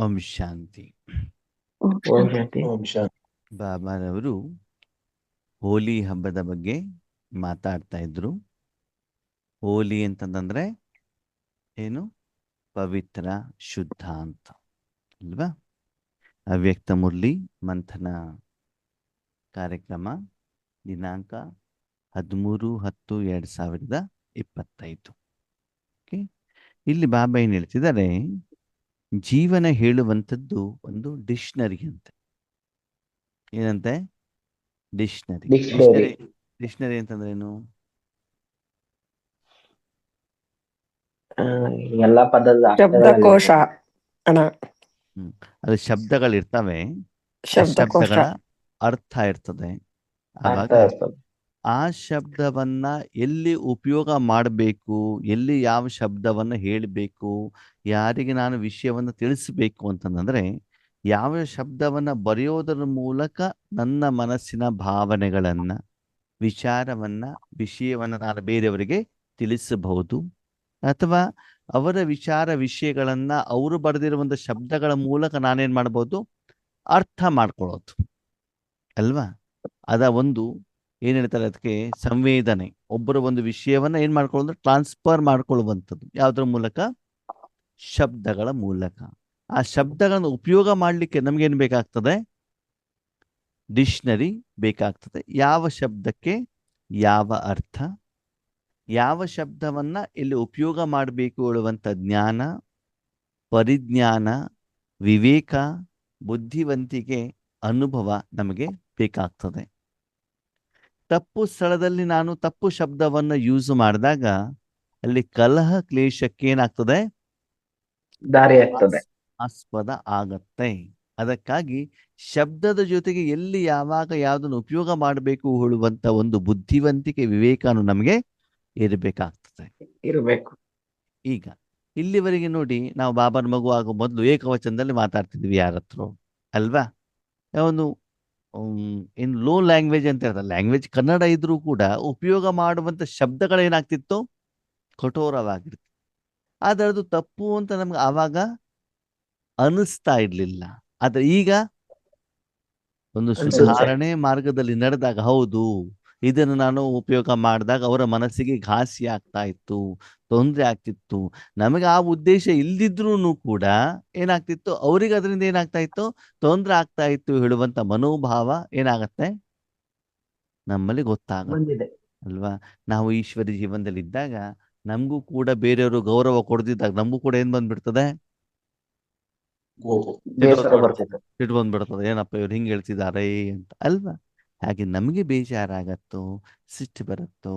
ಓಂ ಶಾಂತಿ. ಓಂ ಓಂ ಶಾಂತಿ. ಓಂ ಶಾಂತಿ. ಬಾಬಾರವರು ಹೋಲಿ ಹಬ್ಬದ ಬಗ್ಗೆ ಮಾತಾಡ್ತಾ ಇದ್ರು. ಹೋಲಿ ಅಂತಂದ್ರೆ ಏನು? ಪವಿತ್ರ, ಶುದ್ಧ ಅಂತ ಅಲ್ವಾ? ಅವ್ಯಕ್ತ ಮುರಳಿ ಮಂಥನ ಕಾರ್ಯಕ್ರಮ ದಿನಾಂಕ 13/10/2025. ಓಕೆ, ಇಲ್ಲಿ ಬಾಬಾ ಏನು ಹೇಳ್ತಿದ್ದಾರೆ? ಜೀವನ ಹೇಳುವಂಥದ್ದು ಒಂದು ಡಿಕ್ಷನರಿ ಅಂತೆ. ಏನಂತೆ? ಡಿಕ್ಷನರಿ. ಡಿಕ್ಷನರಿ. ಡಿಕ್ಷನರಿ ಅಂತಂದ್ರೇನು? ಎಲ್ಲಾ ಪದದ ಶಬ್ದಕೋಶ ಅಣ್ಣ. ಅದು ಶಬ್ದಗಳಿರ್ತವೆ, ಆ ಶಬ್ದಕೋಶ. ಶಬ್ದಗಳ ಅರ್ಥ ಇರ್ತದೆ. ಆವಾಗ ಅರ್ಥ ಇರ್ತದೆ. ಆ ಶಬ್ದವನ್ನ ಎಲ್ಲಿ ಉಪಯೋಗ ಮಾಡಬೇಕು, ಎಲ್ಲಿ ಯಾವ ಶಬ್ದವನ್ನ ಹೇಳಬೇಕು, ಯಾರಿಗೆ ನಾನು ವಿಷಯವನ್ನು ತಿಳಿಸಬೇಕು ಅಂತಂದ್ರೆ, ಯಾವ ಶಬ್ದವನ್ನ ಬರೆಯೋದರ ಮೂಲಕ ನನ್ನ ಮನಸ್ಸಿನ ಭಾವನೆಗಳನ್ನ, ವಿಚಾರವನ್ನ, ವಿಷಯವನ್ನ ನಾನು ಬೇರೆಯವರಿಗೆ ತಿಳಿಸಬಹುದು, ಅಥವಾ ಅವರ ವಿಚಾರ ವಿಷಯಗಳನ್ನ ಅವರು ಬರೆದಿರುವಂಥ ಶಬ್ದಗಳ ಮೂಲಕ ನಾನೇನ್ ಮಾಡ್ಬೋದು? ಅರ್ಥ ಮಾಡ್ಕೊಳ್ಳೋದು ಅಲ್ವಾ? ಅದ ಒಂದು ಏನ್ ಹೇಳ್ತಾರೆ ಅದಕ್ಕೆ? ಸಂವೇದನೆ. ಒಬ್ಬರ ಒಂದು ವಿಷಯವನ್ನ ಏನ್ ಮಾಡ್ಕೊಳ್ಳೋದು? ಟ್ರಾನ್ಸ್ಫರ್ ಮಾಡ್ಕೊಳ್ಳುವಂಥದ್ದು. ಯಾವುದರ ಮೂಲಕ? ಶಬ್ದಗಳ ಮೂಲಕ. ಆ ಶಬ್ದಗಳನ್ನು ಉಪಯೋಗ ಮಾಡಲಿಕ್ಕೆ ನಮ್ಗೇನ್ ಬೇಕಾಗ್ತದೆ? ಡಿಕ್ಷನರಿ ಬೇಕಾಗ್ತದೆ. ಯಾವ ಶಬ್ದಕ್ಕೆ ಯಾವ ಅರ್ಥ, ಯಾವ ಶಬ್ದವನ್ನ ಇಲ್ಲಿ ಉಪಯೋಗ ಮಾಡಬೇಕು ಹೇಳುವಂಥ ಜ್ಞಾನ, ಪರಿಜ್ಞಾನ, ವಿವೇಕ, ಬುದ್ಧಿವಂತಿಕೆ, ಅನುಭವ ನಮಗೆ ಬೇಕಾಗ್ತದೆ. ತಪ್ಪು ಸ್ಥಳದಲ್ಲಿ ನಾನು ತಪ್ಪು ಶಬ್ದವನ್ನು ಯೂಸ್ ಮಾಡಿದಾಗ ಅಲ್ಲಿ ಕಲಹ ಕ್ಲೇಶಕ್ಕೆ ಏನಾಗ್ತದೆ? ದಾರಿ ಆಗ್ತದೆ. ಆಸ್ಪದ ಆಗತ್ತೆ. ಅದಕ್ಕಾಗಿ ಶಬ್ದದ ಜೊತೆಗೆ ಎಲ್ಲಿ ಯಾವಾಗ ಯಾವುದನ್ನು ಉಪಯೋಗ ಮಾಡಬೇಕು ಹೇಳುವಂತ ಒಂದು ಬುದ್ಧಿವಂತಿಕೆ, ವಿವೇಕನು ನಮಗೆ ಇರಬೇಕಾಗ್ತದೆ. ಇರಬೇಕು. ಈಗ ಇಲ್ಲಿವರೆಗೆ ನೋಡಿ, ನಾವು ಬಾಬಾನ ಮಗು ಆಗೋ ಮೊದಲು ಏಕವಚನದಲ್ಲಿ ಮಾತಾಡ್ತಿದ್ವಿ ಯಾರ ಹತ್ರ ಅಲ್ವಾ? ಒಂದು ಇನ್ ಲೋ ಲ್ಯಾಂಗ್ವೇಜ್ ಅಂತ ಹೇಳ್ತಾರೆ. ಲ್ಯಾಂಗ್ವೇಜ್ ಕನ್ನಡ ಇದ್ರೂ ಕೂಡ ಉಪಯೋಗ ಮಾಡುವಂತ ಶಬ್ದಗಳೇನಾಗ್ತಿತ್ತು? ಕಠೋರವಾಗಿರ್ತಿತ್ತು. ಆದ್ರೆ ಅದು ತಪ್ಪು ಅಂತ ನಮ್ಗೆ ಆವಾಗ ಅನಿಸ್ತಾ ಇರ್ಲಿಲ್ಲ. ಆದ್ರೆ ಈಗ ಒಂದು ಸುಧಾರಣೆ ಮಾರ್ಗದಲ್ಲಿ ನಡೆದಾಗ, ಹೌದು ಇದನ್ನು ನಾನು ಉಪಯೋಗ ಮಾಡಿದಾಗ ಅವರ ಮನಸ್ಸಿಗೆ ಘಾಸಿ ಆಗ್ತಾ ಇತ್ತು, ತೊಂದರೆ ಆಗ್ತಿತ್ತು. ನಮಗೆ ಆ ಉದ್ದೇಶ ಇಲ್ದಿದ್ರೂ ಕೂಡ ಏನಾಗ್ತಿತ್ತು? ಅವರಿಗೆ ಅದರಿಂದ ಏನಾಗ್ತಾ ಇತ್ತು? ತೊಂದರೆ ಆಗ್ತಾ ಇತ್ತು ಹೇಳುವಂತ ಮನೋಭಾವ ಏನಾಗತ್ತೆ? ನಮ್ಮಲ್ಲಿ ಗೊತ್ತಾಗುತ್ತೆ ಬಂದಿದೆ. ಅಲ್ವಾ? ನಾವು ಈಶ್ವರಿ ಜೀವನದಲ್ಲಿ ಇದ್ದಾಗ ನಮಗೂ ಕೂಡ ಬೇರೆಯವರು ಗೌರವ ಕೊಡ್ದಿದ್ದಾಗ ನಮಗೂ ಕೂಡ ಏನ್ ಬಂದ್ಬಿಡ್ತದೆ? ಬೇಸರ ಬರ್ತಿತ್ತು. ಸಿಟ್ಟು ಬಂದ್ಬಿಡ್ತದೆ. ಏನಪ್ಪ ಇವ್ರು ಹಿಂಗೆ ಹೇಳ್ತಿದ್ದಾರೆ ಅಂತ ಅಲ್ವಾ? ಹಾಗೆ ನಮಗೆ ಬೇಜಾರಾಗತ್ತೋ, ಸಿಟ್ಟು ಬರುತ್ತೋ,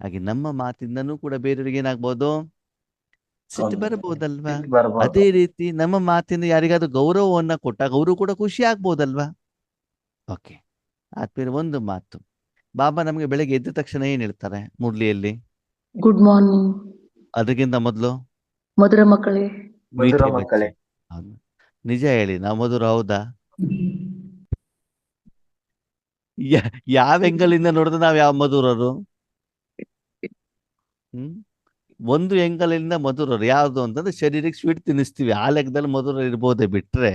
ಹಾಗೆ ನಮ್ಮ ಮಾತಿಂದನೂ ಕೂಡ ಬೇರೆಯವ್ರಿಗೆ ಏನಾಗ್ಬೋದು? ಸಿಟ್ಟು ಬರಬಹುದಲ್ವಾ? ಬರ್ಬೋದು. ಅದೇ ರೀತಿ ನಮ್ಮ ಮಾತಿನ ಯಾರಿಗಾದ್ರೂ ಗೌರವವನ್ನ ಕೊಟ್ಟಾಗ ಅವರು ಕೂಡ ಖುಷಿ ಆಗ್ಬೋದಲ್ವಾ? ಓಕೆ, ಆದ್ಮೇಲೆ ಒಂದು ಮಾತು, ಬಾಬಾ ನಮಗೆ ಬೆಳಗ್ಗೆ ಎದ್ದ ತಕ್ಷಣ ಏನ್ ಹೇಳ್ತಾರೆ ಮುರಳಿಯಲ್ಲಿ? ಗುಡ್ ಮಾರ್ನಿಂಗ್ ಅದಕ್ಕಿಂತ ಮೊದಲು ಮಧುರ ಮಕ್ಕಳೇ. ಮಧುರ ಮೀಠೆ ಮಕ್ಕಳೇ. ಬಚ್ಚೆ. ಹೌದು, ನಿಜ ಹೇಳಿ, ನಾವು ಮಧುರ ಹೌದಾ? ಯಾವ ಎಂಗಲಿಂದ ನೋಡಿದ್ರೆ ನಾವ್ ಯಾವ ಮಧುರರು? ಒಂದು ಎಂಗಲಿಂದ ಮಧುರರು ಯಾವ್ದು ಅಂತಂದ್ರೆ ಶರೀರಕ್ಕೆ ಸ್ವೀಟ್ ತಿನ್ನಿಸ್ತೀವಿ, ಆ ಲೆಕ್ಕದಲ್ಲಿ ಮಧುರ ಇರ್ಬೋದೇ ಬಿಟ್ರೆ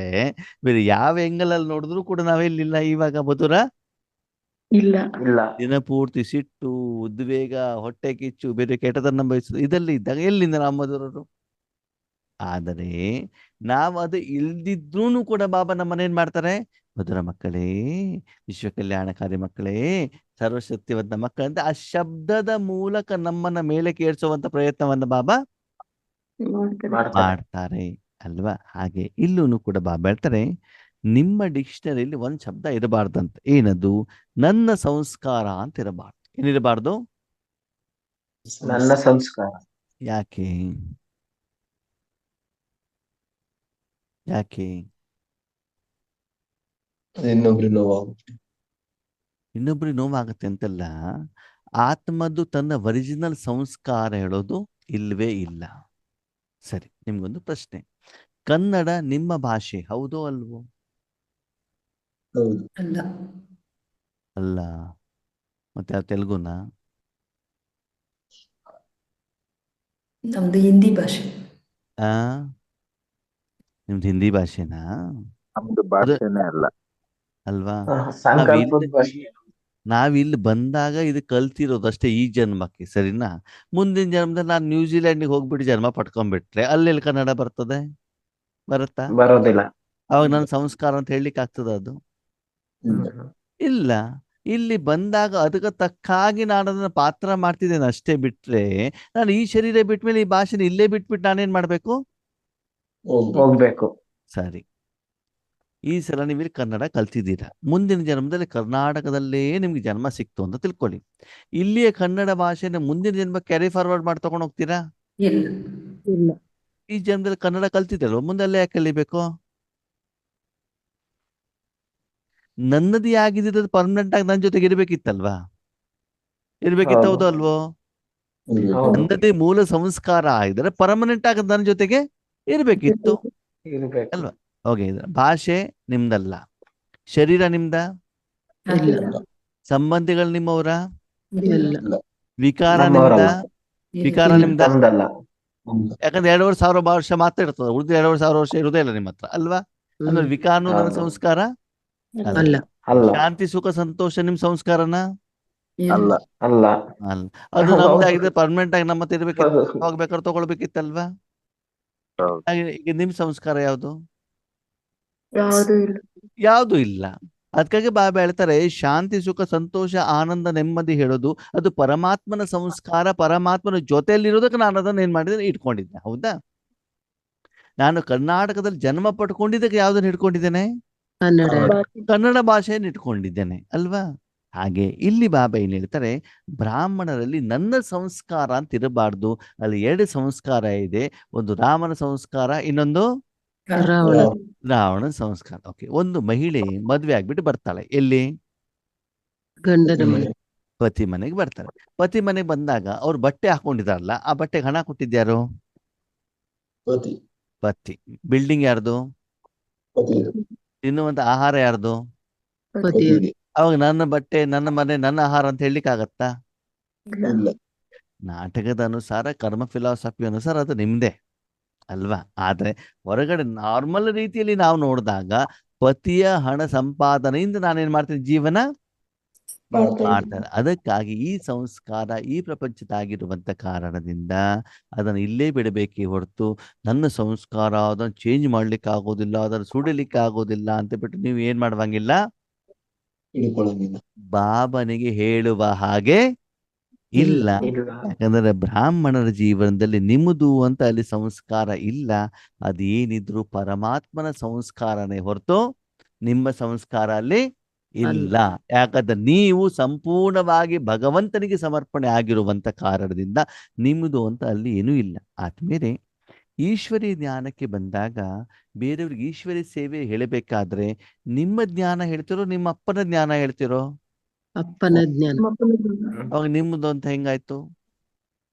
ಬೇರೆ ಯಾವ ಎಂಗಲಲ್ಲಿ ನೋಡಿದ್ರು ಕೂಡ ನಾವೆಲ್ಲಿಲ್ಲ ಇವಾಗ ಮಧುರ ಇಲ್ಲ. ದಿನಪೂರ್ತಿ ಸಿಟ್ಟು, ಉದ್ವೇಗ, ಹೊಟ್ಟೆ ಕಿಚ್ಚು, ಬೇರೆ ಕೆಟ್ಟದನ್ನ ಬಯಸುದು, ಇದೆಲ್ಲ ಇದ್ದಾಗ ಎಲ್ಲಿಂದ ನಾವು ಮಧುರರು? ಆದರೆ ನಾವು ಅದು ಇಲ್ದಿದ್ರೂ ಕೂಡ ಬಾಬಾ ನಮ್ಮನೇನ್ ಮಾಡ್ತಾರೆ? ಮಧುರ ಮಕ್ಕಳೇ, ವಿಶ್ವ ಕಲ್ಯಾಣಕಾರಿ ಮಕ್ಕಳೇ, ಸರ್ವಶಕ್ತಿವಂತ ಮಕ್ಕಳಂತ ಆ ಶಬ್ದದ ಮೂಲಕ ನಮ್ಮನ್ನ ಮೇಲೆ ಕೇಳಿಸುವಂತ ಪ್ರಯತ್ನವನ್ನ ಬಾಬಾ ಮಾಡ್ತಾರೆ ಅಲ್ವಾ? ಹಾಗೆ ಇಲ್ಲೂ ಕೂಡ ಬಾಬಾ ಹೇಳ್ತಾರೆ, ನಿಮ್ಮ ಡಿಕ್ಷನರಿಯಲ್ಲಿ ಒಂದ್ ಶಬ್ದ ಇರಬಾರ್ದಂತ. ಏನದು? ನನ್ನ ಸಂಸ್ಕಾರ ಅಂತ ಇರಬಾರ್ದು. ಏನಿರಬಾರ್ದು? ನನ್ನ ಸಂಸ್ಕಾರ. ಯಾಕೆ? ಯಾಕೆ? ಇನ್ನೊಬ್ರು ನೋವಾಗುತ್ತೆ. ಇನ್ನೊಬ್ರಿಗೆ ನೋವಾಗುತ್ತೆ ಅಂತಲ್ಲ, ಆತ್ಮದ್ದು ತನ್ನ ಒರಿಜಿನಲ್ ಸಂಸ್ಕಾರ ಹೇಳೋದು ಇಲ್ವೇ ಇಲ್ಲ. ಸರಿ, ನಿಮ್ಗೊಂದು ಪ್ರಶ್ನೆ. ಕನ್ನಡ ನಿಮ್ಮ ಭಾಷೆ ಹೌದೋ ಅಲ್ವೋ? ಹೌದು. ಅಲ್ಲ. ಮತ್ತೆ ಆ ತೆಲುಗುನಾ? ನಮ್ದು ಹಿಂದಿ ಭಾಷೆ. ಆ ನಿಮ್ದು ಹಿಂದಿ ಭಾಷೆನಾ? ನಮ್ದು ಅದು ಭಾಷೆನೇ ಅಲ್ಲ. ಅಲ್ವಾ? ಸಂಕಲ್ಪದ ನಾವಿಲ್ಲಿ ಭಾಷೆ. ನಾವಿಲ್ಲಿ ಬಂದಾಗ ಇದು ಕಲ್ತಿರೋದು ಅಷ್ಟೇ ಈ ಜನ್ಮಕ್ಕೆ, ಸರಿನಾ? ಮುಂದಿನ ಜನ್ಮದಲ್ಲಿ ನಾನು ನ್ಯೂಜಿಲೆಂಡಿಗೆ ಹೋಗ್ಬಿಟ್ಟು ಜನ್ಮ ಪಡ್ಕೊಂಡ್ಬಿಟ್ರೆ ಅಲ್ಲೆಲ್ಲಿ ಕನ್ನಡ ಬರ್ತದೆ? ಬರುತ್ತಾ? ಬರೋದಿಲ್ಲ. ಅವಾಗ ನನ್ನ ಸಂಸ್ಕಾರ ಅಂತ ಹೇಳಲಿಕ್ಕೆ ಆಗ್ತದ ಅದು? ಇಲ್ಲ. ಇಲ್ಲ. ಇಲ್ಲಿ ಬಂದಾಗ ಅದಕ್ಕೆ ತಕ್ಕಾಗಿ ನಾನು ಅದನ್ನ ಪಾತ್ರ ಮಾಡ್ತಿದ್ದೇನೆ ಅಷ್ಟೇ, ಬಿಟ್ರೆ ನಾನು ಈ ಶರೀರ ಬಿಟ್ಮೇಲೆ ಈ ಭಾಷೆನ ಇಲ್ಲೇ ಬಿಟ್ಬಿಟ್ಟು ನಾನೇನ್ ಮಾಡ್ಬೇಕು? ಹೋಗ್ಬೇಕು. ಸರಿ, ಈ ಸಲ ನೀವು ಇಲ್ಲಿ ಕನ್ನಡ ಕಲ್ತಿದ್ದೀರಾ, ಮುಂದಿನ ಜನ್ಮದಲ್ಲಿ ಕರ್ನಾಟಕದಲ್ಲೇ ನಿಮ್ಗೆ ಜನ್ಮ ಸಿಕ್ತು ಅಂತ ತಿಳ್ಕೊಳ್ಳಿ. ಇಲ್ಲಿಯ ಕನ್ನಡ ಭಾಷೆನ ಮುಂದಿನ ಜನ್ಮ ಕ್ಯಾರಿ ಫಾರ್ವರ್ಡ್ ಮಾಡಿ ತಗೊಂಡು ಹೋಗ್ತೀರಾ? ಇಲ್ಲ. ಈ ಜನ್ಮದಲ್ಲಿ ಕನ್ನಡ ಕಲ್ತಿದ್ದಲ್ವ, ಮುಂದೆ ಅಲ್ಲೇ ಯಾಕೆ ಕಲಿಬೇಕು? ನನ್ನದೇ ಆಗಿದ್ದು ಪರ್ಮನೆಂಟ್ ಆಗಿ ನನ್ನ ಜೊತೆಗೆ ಇರ್ಬೇಕಿತ್ತಲ್ವಾ? ಇರ್ಬೇಕಿತ್ತು, ಹೌದು. ಹೌದು ಅಲ್ವೋ? ಹೌದು. ನನ್ನದೇ ಮೂಲ ಸಂಸ್ಕಾರ ಆಗಿದ್ರೆ ಪರ್ಮನೆಂಟ್ ಆಗಿ ನನ್ನ ಜೊತೆಗೆ ಇರ್ಬೇಕಿತ್ತು ಇರ್ಬೇಕು. ಅಲ್ವಾ? ಓಕೆ, ಭಾಷೆ ನಿಮ್ದಲ್ಲ, ಶರೀರ ನಿಮ್ದ, ಇಲ್ಲ. ಸಂಬಂಧಿಗಳು ನಿಮ್ಮವರ, ಇಲ್ಲ. ವಿಕಾರ ನಮ್ಮವರಲ್ಲ. ನಿಮ್ದ, ವಿಕಾರ ಇಲ್ಲ. ನಿಮ್ದ. ನಮ್ದಲ್ಲ. ಯಾಕಂದ್ರೆ 2,500 ವರ್ಷ ಮಾತ್ರ ಇರ್ತದೆ, ಉಳಿದ 2,500 ವರ್ಷ ಇರುವುದೇ ಇಲ್ಲ ನಿಮ್ಮ ಹತ್ರ ಅಲ್ವಾ? ಅಂದ್ರೆ ವಿಕಾರನು ನನ್ನ ಹೌದು. ಸಂಸ್ಕಾರ ಅಲ್ಲ. ಅಲ್ಲ. ಶಾಂತಿ ಸುಖ ಸಂತೋಷ ನಿಮ್ ಸಂಸ್ಕಾರನ ಅಲ್ಲ. ಅಲ್ಲ. ಅಲ್ಲ. ಅದು ನಮ್ದಾಗಿದೆ, ಪರ್ಮನೆಂಟ್ ಆಗಿ ನಮ್ಮ ಹತ್ರ ಇರ್ಬೇಕಿತ್ತು, ಹೌದು. ಹೋಗ್ಬೇಕಾದ್ರೆ ತಗೊಳ್ಬೇಕಿತ್ತಲ್ವಾ? ಹೌದು. ಹಾಗೆ ಈಗ ನಿಮ್ ಸಂಸ್ಕಾರ ಯಾವುದು? ಯಾವುದು ಇಲ್ಲ. ಯಾವುದು ಇಲ್ಲ. ಅದಕ್ಕಾಗಿ ಬಾಬಾ ಹೇಳ್ತಾರೆ, ಶಾಂತಿ ಸುಖ ಸಂತೋಷ ಆನಂದ ನೆಮ್ಮದಿ ಹೇಳೋದು ಅದು ಪರಮಾತ್ಮನ ಸಂಸ್ಕಾರ, ಪರಮಾತ್ಮನ ಜೊತೆಯಲ್ಲಿರೋದಕ್ಕೆ ನಾನು ಅದನ್ನ ಏನ್ ಮಾಡಿದ್ದೇನೆ, ಇಟ್ಕೊಂಡಿದ್ದೆ. ಹೌದಾ? ನಾನು ಕರ್ನಾಟಕದಲ್ಲಿ ಜನ್ಮ ಪಡ್ಕೊಂಡಿದ್ದಕ್ಕೆ ಯಾವ್ದನ್ನ ಹಿಡ್ಕೊಂಡಿದ್ದೇನೆ? ಕನ್ನಡ. ಕನ್ನಡ ಭಾಷೆಯನ್ನು ಇಟ್ಕೊಂಡಿದ್ದೇನೆ ಅಲ್ವಾ? ಹಾಗೆ ಇಲ್ಲಿ ಬಾಬಾ ಏನ್ ಹೇಳ್ತಾರೆ, ಬ್ರಾಹ್ಮಣರಲ್ಲಿ ನನ್ನ ಸಂಸ್ಕಾರ ಅಂತ ಇರಬಾರ್ದು. ಅಲ್ಲಿ 2 ಸಂಸ್ಕಾರ ಇದೆ, ಒಂದು ರಾಮನ ಸಂಸ್ಕಾರ, ಇನ್ನೊಂದು ರಾವಣ. ರಾವಣನ ಸಂಸ್ಕಾರ. ಓಕೆ, ಒಂದು ಮಹಿಳೆ ಮದ್ವೆ ಆಗ್ಬಿಟ್ಟು ಬರ್ತಾಳೆ, ಎಲ್ಲಿ? ಗಂಡನ ಮನೆ. ಪತಿ ಮನೆಗೆ ಬರ್ತಾರೆ. ಪತಿ ಮನೆಗೆ ಬಂದಾಗ ಅವ್ರು ಬಟ್ಟೆ ಹಾಕೊಂಡಿದಾರಲ್ಲ, ಆ ಬಟ್ಟೆಗೆ ಹಣ ಕೊಟ್ಟಿದ್ಯಾರು? ಪತಿ. ಪತಿ. ಬಿಲ್ಡಿಂಗ್ ಯಾರ್ದು? ಪತಿ. ತಿನ್ನುವಂತ ಆಹಾರ ಯಾರ್ದು? ಪತಿ. ಅವಾಗ ನನ್ನ ಬಟ್ಟೆ ನನ್ನ ಮನೆ ನನ್ನ ಆಹಾರ ಅಂತ ಹೇಳಲಿಕ್ಕೆ ಆಗತ್ತಾ? ಇಲ್ಲ. ನಾಟಕದ ಅನುಸಾರ, ಕರ್ಮ ಫಿಲಾಸಫಿ ಅನುಸಾರ ಅದು ನಿಮ್ದೇ ಅಲ್ವಾ? ಆದ್ರೆ ಹೊರಗಡೆ ನಾರ್ಮಲ್ ರೀತಿಯಲ್ಲಿ ನಾವು ನೋಡಿದಾಗ ಪತಿಯ ಹಣ ಸಂಪಾದನೆಯಿಂದ ನಾನೇನ್ ಮಾಡ್ತೀನಿ, ಜೀವನ ಮಾಡ್ತಾರೆ. ಅದಕ್ಕಾಗಿ ಈ ಸಂಸ್ಕಾರ ಈ ಪ್ರಪಂಚದಾಗಿರುವಂತ ಕಾರಣದಿಂದ ಅದನ್ನು ಇಲ್ಲೇ ಬಿಡಬೇಕೇ ಹೊರತು ನನ್ನ ಸಂಸ್ಕಾರ ಅದನ್ನು ಚೇಂಜ್ ಮಾಡ್ಲಿಕ್ಕೆ ಆಗೋದಿಲ್ಲ, ಅದನ್ನು ಸುಡಲಿಕ್ಕೆ ಆಗೋದಿಲ್ಲ ಅಂತ ಬಿಟ್ಟು ನೀವು ಏನ್ ಮಾಡುವಂಗಿಲ್ಲ, ಹಿಡ್ಕೊಳ್ಳೋದಿಲ್ಲ. ಬಾಬನಿಗೆ ಹೇಳುವ ಹಾಗೆ ಇಲ್ಲ. ಇಲ್ಲ. ಯಾಕಂದ್ರೆ ಬ್ರಾಹ್ಮಣರ ಜೀವನದಲ್ಲಿ ನಿಮ್ಮದು ಅಂತ ಅಲ್ಲಿ ಸಂಸ್ಕಾರ ಇಲ್ಲ. ಅದೇನಿದ್ರು ಪರಮಾತ್ಮನ ಸಂಸ್ಕಾರನೇ ಹೊರತು ನಿಮ್ಮ ಸಂಸ್ಕಾರ ಅಲ್ಲಿ ಇಲ್ಲ. ಯಾಕಂದ್ರೆ ನೀವು ಸಂಪೂರ್ಣವಾಗಿ ಭಗವಂತನಿಗೆ ಸಮರ್ಪಣೆ ಆಗಿರುವಂತ ಕಾರಣದಿಂದ ನಿಮ್ಮದು ಅಂತ ಅಲ್ಲಿ ಏನೂ ಇಲ್ಲ. ಆದ್ಮೇಲೆ ಈಶ್ವರಿ ಜ್ಞಾನಕ್ಕೆ ಬಂದಾಗ ಬೇರೆಯವ್ರಿಗೆ ಈಶ್ವರಿ ಸೇವೆ ಹೇಳಬೇಕಾದ್ರೆ ನಿಮ್ಮ ಜ್ಞಾನ ಹೇಳ್ತಿರೋ ನಿಮ್ಮ ಅಪ್ಪನ ಜ್ಞಾನ ಹೇಳ್ತಿರೋ? ಅಪ್ಪನ ಜ್ಞಾನ. ಅವಾಗ ನಿಮ್ಮದು ಅಂತ ಹೆಂಗಾಯ್ತು?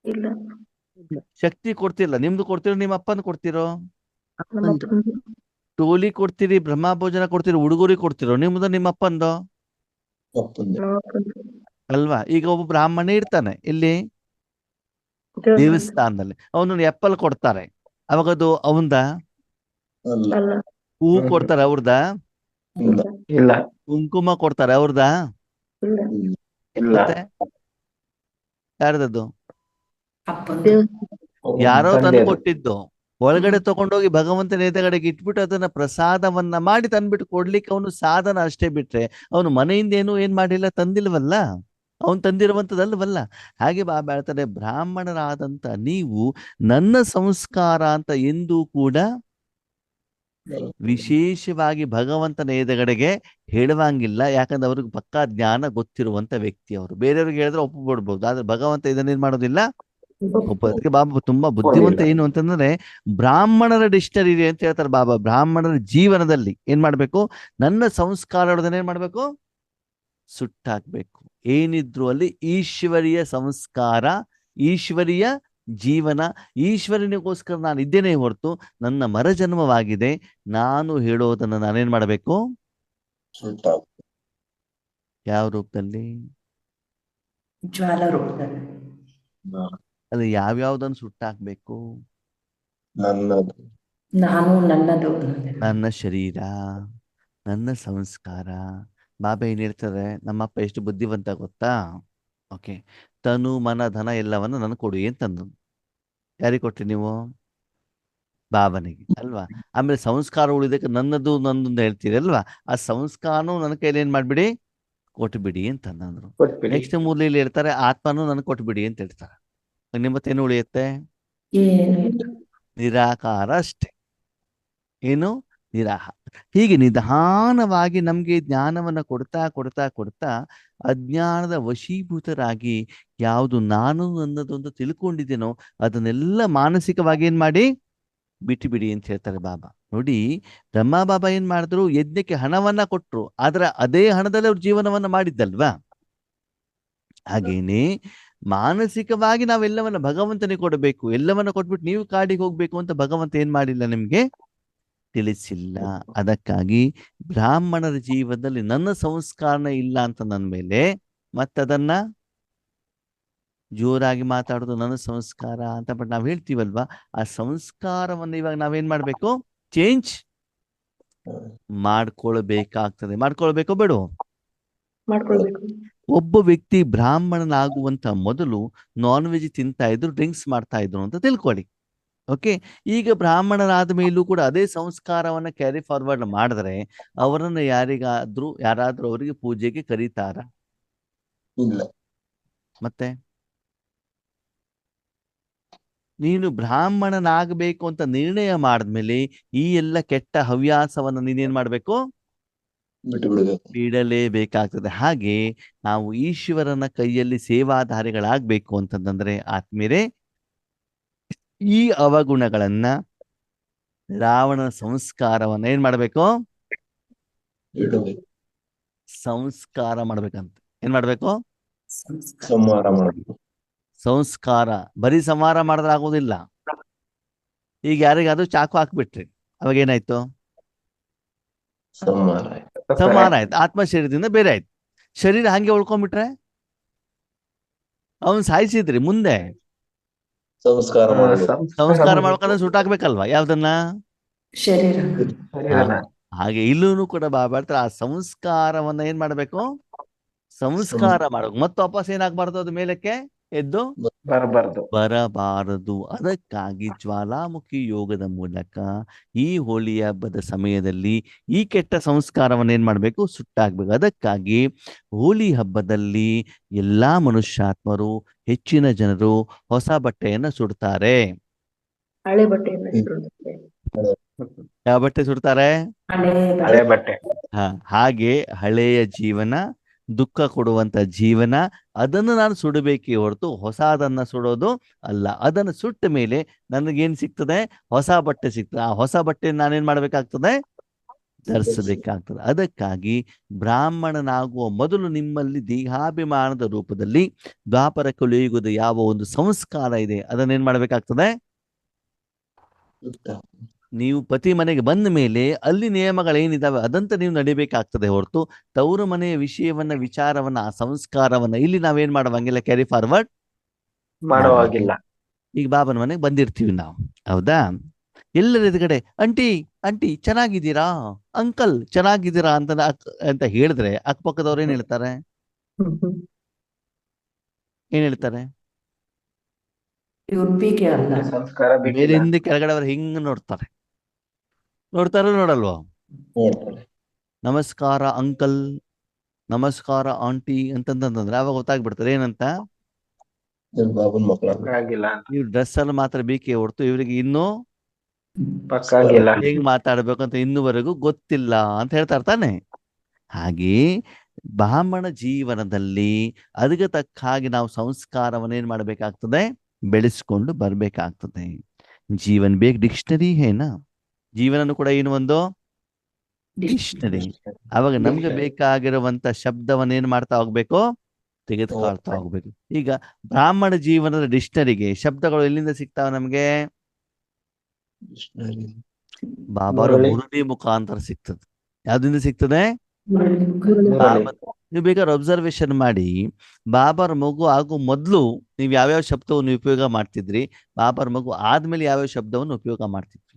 ಇಲ್ಲ. ಶಕ್ತಿ ಕೊಡ್ತಿಲ್ಲ, ನಿಮ್ದು ಕೊಡ್ತಿರೋ ನಿಮ್ಮ ಅಪ್ಪನ ಕೊಡ್ತಿರೋ? ಅಪ್ಪಂದು. ಟೋಲಿ ಕೊಡ್ತೀರಿ, ಬ್ರಹ್ಮ ಭೋಜನ ಕೊಡ್ತೀರಿ, ಉಡುಗೊರೆ ಕೊಡ್ತಿರೋ? ನಿಮ್ದು ನಿಮ್ಮ ಅಪ್ಪಂದು ತಪ್ಪಂದೆ. ಅಲ್ವಾ? ಈಗ ಒಬ್ಬ ಬ್ರಾಹ್ಮಣ ಇರ್ತಾನೆ ಇಲ್ಲಿ ದೇವಸ್ಥಾನದಲ್ಲಿ, ಅವನು ಎಪ್ಪಲ್ ಕೊಡ್ತಾರೆ, ಅವಾಗ ಅದು ಅವಂದ? ಅಲ್ಲ. ಹೂ ಕೊಡ್ತಾರೆ, ಅವ್ರದ? ಇಲ್ಲ. ಇಲ್ಲ. ಕುಂಕುಮ ಕೊಡ್ತಾರೆ, ಅವ್ರದ? ಇಲ್ಲ. ಮತ್ತೆ ಯಾರ್ದದು? ಯಾರೋ ತಂದು ತಂದೆದು. ಕೊಟ್ಟಿದ್ದು ಒಳಗಡೆ ತಗೊಂಡೋಗಿ ಭಗವಂತನ ಎದುರುಗಡೆಗೆ ಇಟ್ಬಿಟ್ಟು ಅದನ್ನ ಪ್ರಸಾದವನ್ನ ಮಾಡಿ ತಂದ್ಬಿಟ್ಟು ಕೊಡ್ಲಿಕ್ಕೆ ಅವನು ಸಾಧನ ಅಷ್ಟೇ, ಬಿಟ್ರೆ ಅವನು ಮನೆಯಿಂದ ಏನು ಏನ್ ಮಾಡಿಲ್ಲ, ತಂದಿಲ್ವಲ್ಲ, ಅವನು ತಂದಿರುವಂತದಲ್ವಲ್ಲ. ಹಾಗೆ ಬಾಬಾ ಹೇಳ್ತಾರೆ, ಬ್ರಾಹ್ಮಣರಾದಂತ ನೀವು ನನ್ನ ಸಂಸ್ಕಾರ ಅಂತ ಎಂದೂ ಕೂಡ ವಿಶೇಷವಾಗಿ ಭಗವಂತನ ಎದುರುಗಡೆಗೆ ಹೇಳುವಂಗಿಲ್ಲ. ಯಾಕಂದ್ರೆ ಅವ್ರಿಗೆ ಪಕ್ಕಾ ಜ್ಞಾನ ಗೊತ್ತಿರುವಂತ ವ್ಯಕ್ತಿ ಅವರು. ಬೇರೆಯವ್ರಿಗೆ ಹೇಳಿದ್ರೆ ಒಪ್ಪಿಬಿಡ್ಬಹುದು, ಆದ್ರೆ ಭಗವಂತ ಇದನ್ನೇನ್ ಮಾಡೋದಿಲ್ಲ, ಅದಕ್ಕೆ ಬಾಬಾ ತುಂಬಾ ಬುದ್ಧಿವಂತ ಏನು ಅಂತಂದ್ರೆ ಬ್ರಾಹ್ಮಣರ ಡಿಕ್ಷನರಿ ಇದೆ ಅಂತ ಹೇಳ್ತಾರೆ ಬಾಬಾ. ಬ್ರಾಹ್ಮಣರ ಜೀವನದಲ್ಲಿ ಏನ್ ಮಾಡ್ಬೇಕು, ನನ್ನ ಸಂಸ್ಕಾರದನ್ನ ಏನ್ ಮಾಡ್ಬೇಕು, ಸುಟ್ಟಾಕ್ಬೇಕು. ಏನಿದ್ರು ಅಲ್ಲಿ ಈಶ್ವರಿಯ ಸಂಸ್ಕಾರ, ಈಶ್ವರಿಯ ಜೀವನ, ಈಶ್ವರನಿಗೋಸ್ಕರ ನಾನು ಇದ್ದೇನೆ ಹೊರತು ನನ್ನ ಮರಜನ್ಮವಾಗಿದೆ. ನಾನು ಹೇಳೋದನ್ನ ನಾನೇನ್ ಮಾಡಬೇಕು, ಯಾವ ರೂಪದಲ್ಲಿ? ಜ್ವಾಲ ರೂಪದಲ್ಲಿ. ಅದು ಯಾವ್ಯಾವ್ದನ್ನು ಸುಟ್ಟಾಕ್ಬೇಕು? ನನ್ನದು. ನಾನು ನನ್ನದು ಅನ್ನೋದು. ನನ್ನ ಶರೀರ, ನನ್ನ ಸಂಸ್ಕಾರ. ಬಾಬಾ ಏನ್ ಹೇಳ್ತಾರೆ, ನಮ್ಮಪ್ಪ ಎಷ್ಟು ಬುದ್ಧಿವಂತ ಗೊತ್ತಾ? ಓಕೆ, ತನು ಮನ ಧನ ಎಲ್ಲವನ್ನು ನನಗೆ ಕೊಡು ಅಂತಂದು. ಯಾರಿಗೆ ಕೊಟ್ರಿ ನೀವು? ಬಾಬನಿಗೆ ಅಲ್ವಾ? ಆಮೇಲೆ ಸಂಸ್ಕಾರ ಉಳಿದಕ್ಕೆ ನನ್ನದು ನಂದು ಹೇಳ್ತೀರಿ ಅಲ್ವಾ? ಆ ಸಂಸ್ಕಾರನು ನನ್ನ ಕೈಲಿ ಏನ್ ಮಾಡ್ಬಿಡಿ, ಕೊಟ್ಬಿಡಿ ಅಂತಂದ್ರು. ಕೊಟ್ಬಿಡಿ. ನೆಕ್ಸ್ಟ್ ಮೂಲೆಯಲ್ಲಿ ಹೇಳ್ತಾರೆ, ಆತ್ಮನು ನನಗೆ ಕೊಟ್ಬಿಡಿ ಅಂತ ಹೇಳ್ತಾರೆ. ನಿಮ್ಮತ್ತೇನು ಉಳಿಯುತ್ತೆ? ಏನು ಇಲ್ಲ. ನಿರಾಕಾರ ಅಷ್ಟೇ. ಏನು? ನಿರಾಹಾರ. ಹೀಗೆ ನಿಧಾನವಾಗಿ ನಮ್ಗೆ ಜ್ಞಾನವನ್ನ ಕೊಡ್ತಾ ಕೊಡ್ತಾ ಕೊಡ್ತಾ ಅಜ್ಞಾನದ ವಶೀಭೂತರಾಗಿ ಯಾವುದು ನಾನು ನನ್ನದು ಅಂತ ತಿಳ್ಕೊಂಡಿದ್ದೇನೋ ಅದನ್ನೆಲ್ಲ ಮಾನಸಿಕವಾಗಿ ಏನ್ ಮಾಡಿ ಬಿಟ್ಟು ಬಿಡಿ ಅಂತ ಹೇಳ್ತಾರೆ ಬಾಬಾ. ನೋಡಿ, ಬ್ರಹ್ಮ ಬಾಬಾ ಏನ್ ಮಾಡಿದ್ರು, ಯಜ್ಞಕ್ಕೆ ಹಣವನ್ನ ಕೊಟ್ರು, ಆದ್ರೆ ಅದೇ ಹಣದಲ್ಲಿ ಅವ್ರ ಜೀವನವನ್ನ ಮಾಡಿದ್ದಲ್ವಾ? ಹಾಗೇನೆ ಮಾನಸಿಕವಾಗಿ ನಾವೆಲ್ಲವನ್ನ ಭಗವಂತನಿಗೆ ಕೊಡಬೇಕು. ಎಲ್ಲವನ್ನ ಕೊಟ್ಬಿಟ್ಟು ನೀವು ಕಾಡಿಗೆ ಹೋಗ್ಬೇಕು ಅಂತ ಭಗವಂತ ಏನ್ ಮಾಡಿಲ್ಲ, ನಿಮ್ಗೆ ತಿಳಿಸಿಲ್ಲ. ಅದಕ್ಕಾಗಿ ಬ್ರಾಹ್ಮಣರ ಜೀವನದಲ್ಲಿ ನನ್ನ ಸಂಸ್ಕಾರನ ಇಲ್ಲ ಅಂತ ನನ್ನ ಮೇಲೆ ಮತ್ತದನ್ನ ಜೋರಾಗಿ ಮಾತಾಡೋದು ನನ್ನ ಸಂಸ್ಕಾರ ಅಂತ. ಬಟ್ ನಾವ್ ಹೇಳ್ತೀವಲ್ವಾ, ಆ ಸಂಸ್ಕಾರವನ್ನು ಇವಾಗ ನಾವೇನ್ ಮಾಡ್ಬೇಕು, ಚೇಂಜ್ ಮಾಡ್ಕೊಳ್ಬೇಕಾಗ್ತದೆ. ಮಾಡ್ಕೊಳ್ಬೇಕೋ ಬೇಡೋ? ಮಾಡ್ಕೊಳ್ಬೇಕು. ಒಬ್ಬ ವ್ಯಕ್ತಿ ಬ್ರಾಹ್ಮಣನಾಗುವಂತ ಮೊದಲು ನಾನ್ ವೆಜ್ ತಿಂತಾ ಇದ್ರು, ಡ್ರಿಂಕ್ಸ್ ಮಾಡ್ತಾ ಇದ್ರು ಅಂತ ತಿಳ್ಕೊಳ್ಳಿ. ಓಕೆ, ಈಗ ಬ್ರಾಹ್ಮಣರಾದ ಮೇಲೂ ಕೂಡ ಅದೇ ಸಂಸ್ಕಾರವನ್ನ ಕ್ಯಾರಿ ಫಾರ್ವರ್ಡ್ ಮಾಡಿದ್ರೆ ಅವರನ್ನ ಯಾರಾದ್ರೂ ಅವರಿಗೆ ಪೂಜೆಗೆ ಕರೀತಾರ? ಇಲ್ಲ. ಮತ್ತೆ ನೀನು ಬ್ರಾಹ್ಮಣನಾಗಬೇಕು ಅಂತ ನಿರ್ಣಯ ಮಾಡಿದ್ಮೇಲೆ ಈ ಎಲ್ಲ ಕೆಟ್ಟ ಹವ್ಯಾಸವನ್ನ ನೀನೇನ್ ಮಾಡ್ಬೇಕು, ಬಿಟ್ಟು ಬಿಡಬೇಕು. ಬಿಡಲೇಬೇಕಾಗ್ತದೆ. ಹಾಗೆ ನಾವು ಈಶ್ವರನ ಕೈಯಲ್ಲಿ ಸೇವಾಧಾರಿಗಳಾಗ್ಬೇಕು ಅಂತಂದ್ರೆ ಆತ್ಮೀಯರೇ, ಈ ಅವಗುಣಗಳನ್ನ, ರಾವಣನ ಸಂಸ್ಕಾರವನ್ನ ಏನ್ ಮಾಡ್ಬೇಕು, ಬಿಡಬೇಕು. ಸಂಸ್ಕಾರ ಮಾಡ್ಬೇಕಂತ. ಏನ್ ಮಾಡ್ಬೇಕು? ಸಂಸ್ಕಾರ. ಸಂಹಾರ ಮಾಡಬೇಕು. ಸಂಸ್ಕಾರ. ಬರೀ ಸಂಹಾರ ಮಾಡಿದ್ರೆ ಆಗೋದಿಲ್ಲ. ಈಗ ಯಾರಿಗಾದ್ರೂ ಚಾಕು ಹಾಕ್ಬಿಟ್ರಿ, ಅವಾಗ ಏನಾಯ್ತು? ಸಂಹಾರ ಆಯ್ತು. ಸಂಹಾರ ಆಯ್ತು, ಆತ್ಮ ಶರೀರದಿಂದ ಬೇರೆ ಆಯ್ತು. ಶರೀರ ಹಂಗೆ ಉಳ್ಕೊಂಡ್ಬಿಟ್ರೆ ಅವನ್ ಸಾಯಿಸಿದ್ರಿ, ಮುಂದೆ ಸಂಸ್ಕಾರ ಮಾಡಬೇಕು. ಸಂಸ್ಕಾರ ಮಾಡ್ಬೇಕಂದ್ರೆ ಸುಟ್ಟಾಕ್ಬೇಕಲ್ವಾ ಯಾವ್ದನ್ನ? ಶರೀರ. ಹಾಗೆ ಇಲ್ಲೂ ಕೂಡ ಬಾಬಾ ಹೇಳ್ತಾರೆ, ಆ ಸಂಸ್ಕಾರವನ್ನ ಏನ್ ಮಾಡ್ಬೇಕು, ಸಂಸ್ಕಾರ ಮಾಡ್ಬೇಕು. ಮತ್ತೆ ವಾಪಸ್ ಏನಾಗ್ಬಾರ್ದು, ಅದು ಮೇಲಕ್ಕೆ ಎದ್ದು ಬರಬಾರದು. ಅದಕ್ಕಾಗಿ ಜ್ವಾಲಾಮುಖಿ ಯೋಗದ ಮೂಲಕ ಈ ಹೋಳಿ ಹಬ್ಬದ ಸಮಯದಲ್ಲಿ ಈ ಕೆಟ್ಟ ಸಂಸ್ಕಾರವನ್ನು ಏನ್ ಮಾಡ್ಬೇಕು, ಸುಟ್ಟಾಕ್ಬೇಕು. ಅದಕ್ಕಾಗಿ ಹೋಳಿ ಹಬ್ಬದಲ್ಲಿ ಎಲ್ಲಾ ಮನುಷ್ಯಾತ್ಮರು, ಹೆಚ್ಚಿನ ಜನರು ಹೊಸ ಬಟ್ಟೆಯನ್ನ ಸುಡ್ತಾರೆ. ಹಳೆ ಬಟ್ಟೆಯನ್ನು ಸುಡುತ್ತೆ. ಯಾವ ಬಟ್ಟೆ ಸುಡ್ತಾರೆ? ಹಳೆ ಬಟ್ಟೆ. ಹಾಗೆ ಹಳೆಯ ಜೀವನ, ದುಃಖ ಕೊಡುವಂತ ಜೀವನ, ಅದನ್ನು ನಾನು ಸುಡಬೇಕೇ ಹೊರತು ಹೊಸದನ್ನ ಸುಡೋದು ಅಲ್ಲ. ಅದನ್ನು ಸುಟ್ಟ ಮೇಲೆ ನನಗೇನ್ ಸಿಗ್ತದೆ, ಹೊಸ ಬಟ್ಟೆ ಸಿಗ್ತದೆ. ಆ ಹೊಸ ಬಟ್ಟೆ ನಾನೇನ್ ಮಾಡ್ಬೇಕಾಗ್ತದೆ, ಧರಿಸಬೇಕಾಗ್ತದೆ. ಅದಕ್ಕಾಗಿ ಬ್ರಾಹ್ಮಣನಾಗುವ ಮೊದಲು ನಿಮ್ಮಲ್ಲಿ ದೇಹಾಭಿಮಾನದ ರೂಪದಲ್ಲಿ ದ್ವಾಪರ ಕಲಿಯುಗದ ಯಾವ ಒಂದು ಸಂಸ್ಕಾರ ಇದೆ ಅದನ್ನೇನ್ ಮಾಡ್ಬೇಕಾಗ್ತದೆ. ನೀವು ಪತಿ ಮನೆಗೆ ಬಂದ ಮೇಲೆ ಅಲ್ಲಿ ನಿಯಮಗಳೇನಿದಾವೆ ಅದಂತ ನೀವು ನಡಿಬೇಕಾಗ್ತದೆ ಹೊರತು ತವರು ಮನೆಯ ವಿಚಾರವನ್ನ, ಆ ಸಂಸ್ಕಾರವನ್ನ ಇಲ್ಲಿ ನಾವೇನ್ ಮಾಡುವಂಗಿಲ್ಲ, ಕ್ಯಾರಿ ಫಾರ್ವರ್ಡ್ ಮಾಡುವಾಗಿಲ್ಲ. ಈಗ ಬಾಬನ ಮನೆಗೆ ಬಂದಿರ್ತೀವಿ ನಾವು, ಹೌದಾ? ಎಲ್ಲರ ಎದುರುಗಡೆ ಅಂಟಿ ಅಂಟಿ ಚೆನ್ನಾಗಿದ್ದೀರಾ, ಅಂಕಲ್ ಚೆನ್ನಾಗಿದ್ದೀರಾ ಅಂತ ಹೇಳಿದ್ರೆ ಅಕ್ಕಪಕ್ಕದವ್ರು ಏನ್ ಹೇಳ್ತಾರೆ? ಏನ್ ಹೇಳ್ತಾರೆ? ಮೇಲಿಂದ ಕೆಳಗಡೆ ಅವ್ರು ಹಿಂಗ್ ನೋಡ್ತಾರೆ. ನೋಡ್ತಾರೋ ನೋಡಲ್ವೋ? ನಮಸ್ಕಾರ ಅಂಕಲ್, ನಮಸ್ಕಾರ ಆಂಟಿ ಅಂತಂದ್ರೆ ಅವಾಗ ಗೊತ್ತಾಗ್ಬಿಡ್ತಾರೆ ಏನಂತ. ನೀವು ಡ್ರೆಸ್ ಅಲ್ಲಿ ಮಾತ್ರ ಬೇಕೇ ಹೊರತು ಇವರಿಗೆ ಇನ್ನೂ ಹೆಂಗ್ ಮಾತಾಡ್ಬೇಕು ಅಂತ ಇನ್ನೂವರೆಗೂ ಗೊತ್ತಿಲ್ಲ ಅಂತ ಹೇಳ್ತಾ ಇರ್ತಾನೆ. ಹಾಗೆ ಬ್ರಾಹ್ಮಣ ಜೀವನದಲ್ಲಿ ಅದಕ್ಕೆ ತಕ್ಕ ಹಾಗೆ ನಾವು ಸಂಸ್ಕಾರವನ್ನ ಏನ್ ಮಾಡ್ಬೇಕಾಗ್ತದೆ, ಬೆಳೆಸ್ಕೊಂಡು ಬರ್ಬೇಕಾಗ್ತದೆ. ಜೀವನ್ ಬೇಕ್ ಡಿಕ್ಷನರಿ ಹೇನಾ, ಜೀವನನು ಕೂಡ ಏನು ಒಂದು ಡಿಕ್ಷನರಿ. ಅವಾಗ ನಮ್ಗೆ ಬೇಕಾಗಿರುವಂತ ಶಬ್ದವನ್ನ ಏನ್ ಮಾಡ್ತಾ ಹೋಗ್ಬೇಕು, ತೆಗೆದುಕೊಳ್ತಾ ಹೋಗ್ಬೇಕು. ಈಗ ಬ್ರಾಹ್ಮಣ ಜೀವನದ ಡಿಕ್ಷನರಿಗೆ ಶಬ್ದಗಳು ಎಲ್ಲಿಂದ ಸಿಗ್ತಾವ ನಮ್ಗೆ? ಬಾಬಾರ ಮುರಳಿ ಮುಖಾಂತರ ಸಿಗ್ತದೆ. ಯಾವ್ದಿಂದ ಸಿಗ್ತದೆ? ನೀವು ಬೇಕಾದ್ರೆ ಅಬ್ಸರ್ವೇಷನ್ ಮಾಡಿ, ಬಾಬಾರ ಮಗು ಆಗೋ ಮೊದ್ಲು ನೀವು ಯಾವ್ಯಾವ ಶಬ್ದವನ್ನು ಉಪಯೋಗ ಮಾಡ್ತಿದ್ರಿ, ಬಾಬಾರ ಮಗು ಆದ್ಮೇಲೆ ಯಾವ್ಯಾವ ಶಬ್ದವನ್ನು ಉಪಯೋಗ ಮಾಡ್ತಿದ್ರಿ.